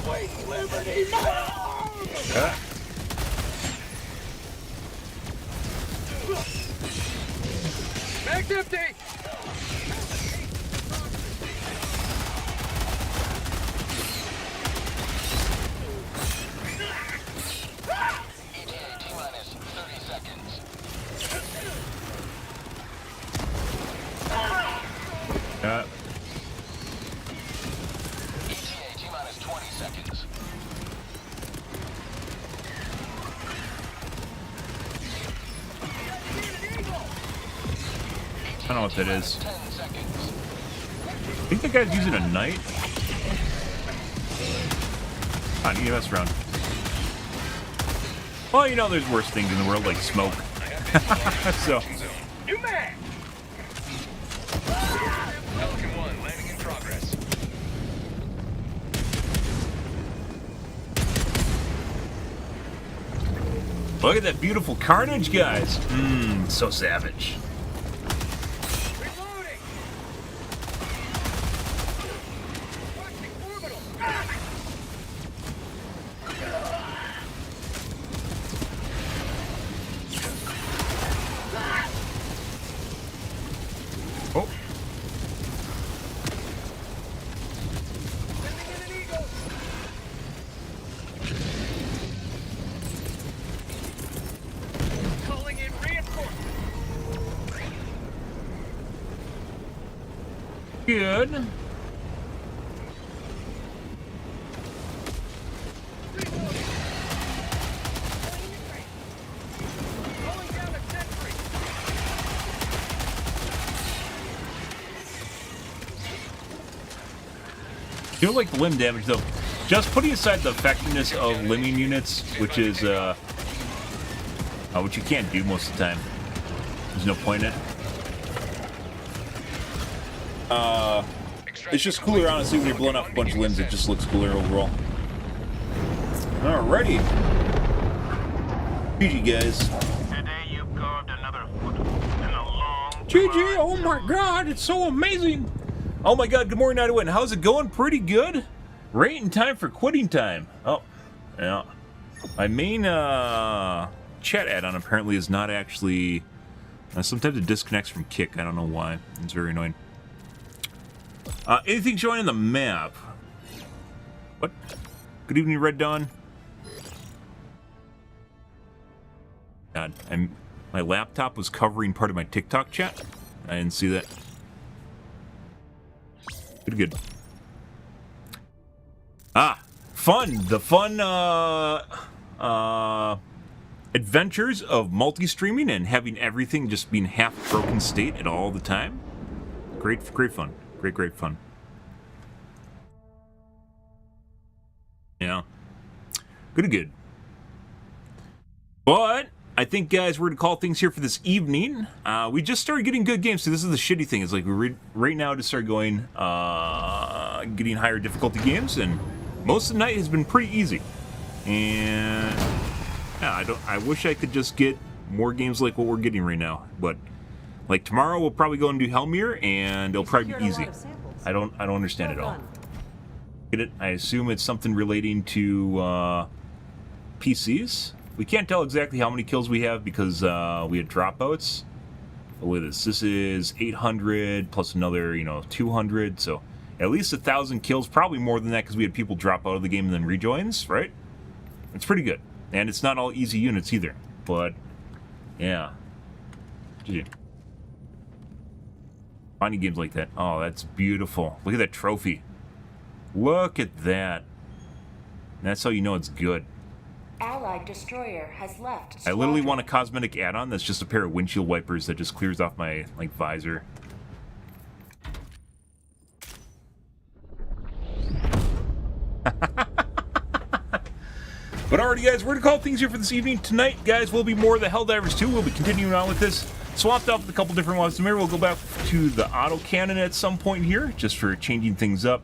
Wait, liberty! Ah. Mag's empty! ETA, T-minus 30 seconds. ETA, T-minus 20 seconds. don't know what that is. 10 seconds. I think that guy's using a knight. Not EMS round. Well, you know, there's worse things in the world, like smoke. So. New mag! Pelican 1, landing in progress. Look at that beautiful carnage, guys. So savage. Reloading! Watching orbital! Ah! Oh. Sending in an eagle! Calling in reinforcements! Good. Reloading! Calling down a sentry! Do like the limb damage though. Just putting aside the effectiveness of limbing units, which is which you can't do most of the time. There's no point in it. It's just cooler, honestly, when you're blowing off a bunch of limbs. It just looks cooler overall. Alrighty. GG, guys. Today you carved another foot in a long GG, oh my god, it's so amazing. Oh my god, good morning, Night Win. How's it going? Pretty good. Right in time for quitting time. Oh, yeah. My main chat add-on apparently is not actually... sometimes it disconnects from Kick. I don't know why. It's very annoying. Anything showing in the map? What? Good evening, Red Dawn. God, my laptop was covering part of my TikTok chat. I didn't see that. Pretty good. Fun. The fun adventures of multi-streaming and having everything just being half broken state at all the time. Great fun. Great fun. Yeah. Good. But I think, guys, we're going to call things here for this evening. We just started getting good games. So this is the shitty thing. It's like we right now just started going, getting higher difficulty games, and most of the night has been pretty easy. And yeah, I wish I could just get more games like what we're getting right now. But like tomorrow, we'll probably go and do Hellmere, and it'll probably be easy. I don't understand it all. Get it? I assume it's something relating to PCs. We can't tell exactly how many kills we have because we had dropouts. But look at this. This is 800 plus another, 200. So at least 1,000 kills. Probably more than that because we had people drop out of the game and then rejoins, right? It's pretty good. And it's not all easy units either. But, yeah. GG. Finding games like that. Oh, that's beautiful. Look at that trophy. Look at that. That's how you know it's good. Allied destroyer has left. I literally squadron. want a cosmetic add-on that's just a pair of windshield wipers that just clears off my visor. But alrighty, guys, we're gonna call things here for this evening. Tonight, guys, will be more of the Helldivers 2. We'll be continuing on with this. Swapped off with a couple different ones. Maybe we'll go back to the autocannon at some point here, just for changing things up.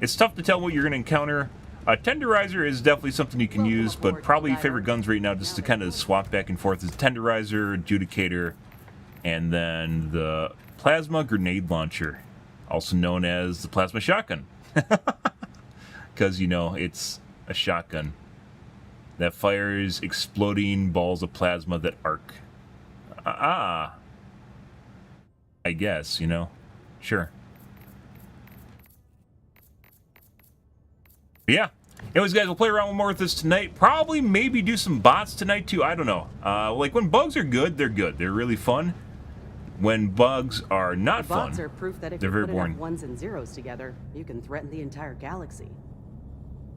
It's tough to tell what you're gonna encounter. Tenderizer is definitely something you can use, but probably favorite guns right now just to kind of swap back and forth is Tenderizer, Adjudicator, and then the Plasma Grenade Launcher, also known as the Plasma Shotgun. Because, it's a shotgun that fires exploding balls of plasma that arc. I guess, Sure. But yeah. Anyways, guys, we'll play around more with this tonight. Probably, maybe do some bots tonight, too. I don't know. Like, when bugs are good, they're good. They're really fun. When bugs are not fun, bots are proof that if they're you very put boring. enough ones and zeros together, you can threaten the entire galaxy.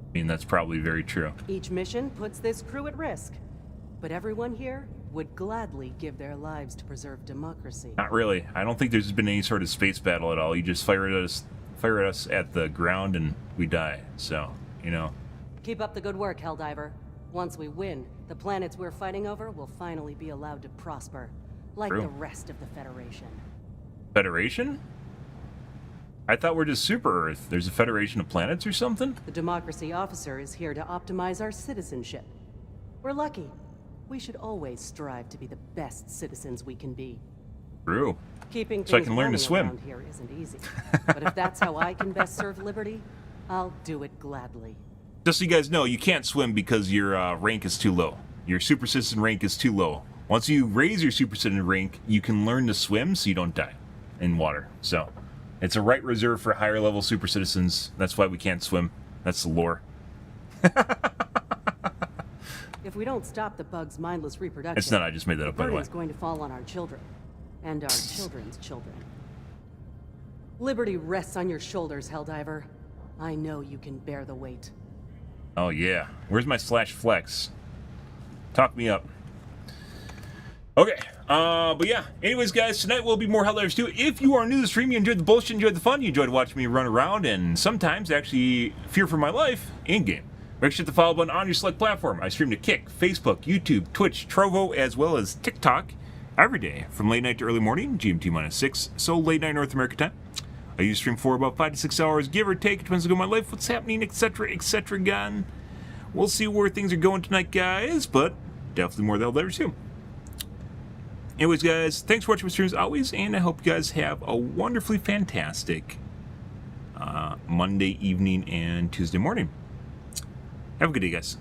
I mean, that's probably very true. Each mission puts this crew at risk. But everyone here would gladly give their lives to preserve democracy. Not really. I don't think there's been any sort of space battle at all. You just fire at us at the ground and we die. So, you know. Keep up the good work, Helldiver. Once we win, the planets we're fighting over will finally be allowed to prosper, like True. the rest of the Federation. Federation? I thought we're just Super Earth. There's a Federation of planets or something? The democracy officer is here to optimize our citizenship. We're lucky. We should always strive to be the best citizens we can be. True. Keeping So I things can learn to running swim. around here isn't easy. But if that's how I can best serve liberty, I'll do it gladly. Just so you guys know, you can't swim because your rank is too low. Your Super Citizen rank is too low. Once you raise your Super Citizen rank, you can learn to swim so you don't die in water. So, it's a right reserved for higher level Super Citizens. That's why we can't swim. That's the lore. If we don't stop the bug's mindless reproduction, It's not, I just made that up, by the way. burden's going to fall on our children. And our children's children. Liberty rests on your shoulders, Helldiver. I know you can bear the weight. Oh, yeah. Where's my /flex? Talk me up. Okay, but yeah. Anyways, guys, tonight will be more Helldivers 2. If you are new to the stream, you enjoyed the bullshit, you enjoyed the fun, you enjoyed watching me run around, and sometimes actually fear for my life in-game. Make sure to hit the follow button on your select platform. I stream to Kick, Facebook, YouTube, Twitch, Trovo, as well as TikTok every day from late night to early morning, GMT-6, so late night North America time. I usually stream for about 5 to 6 hours, give or take. It depends on my life, what's happening, etc., etc. Gun. We'll see where things are going tonight, guys, but definitely more than Helldivers 2. Anyways, guys, thanks for watching my streams as always, and I hope you guys have a wonderfully fantastic Monday evening and Tuesday morning. Have a good day, guys.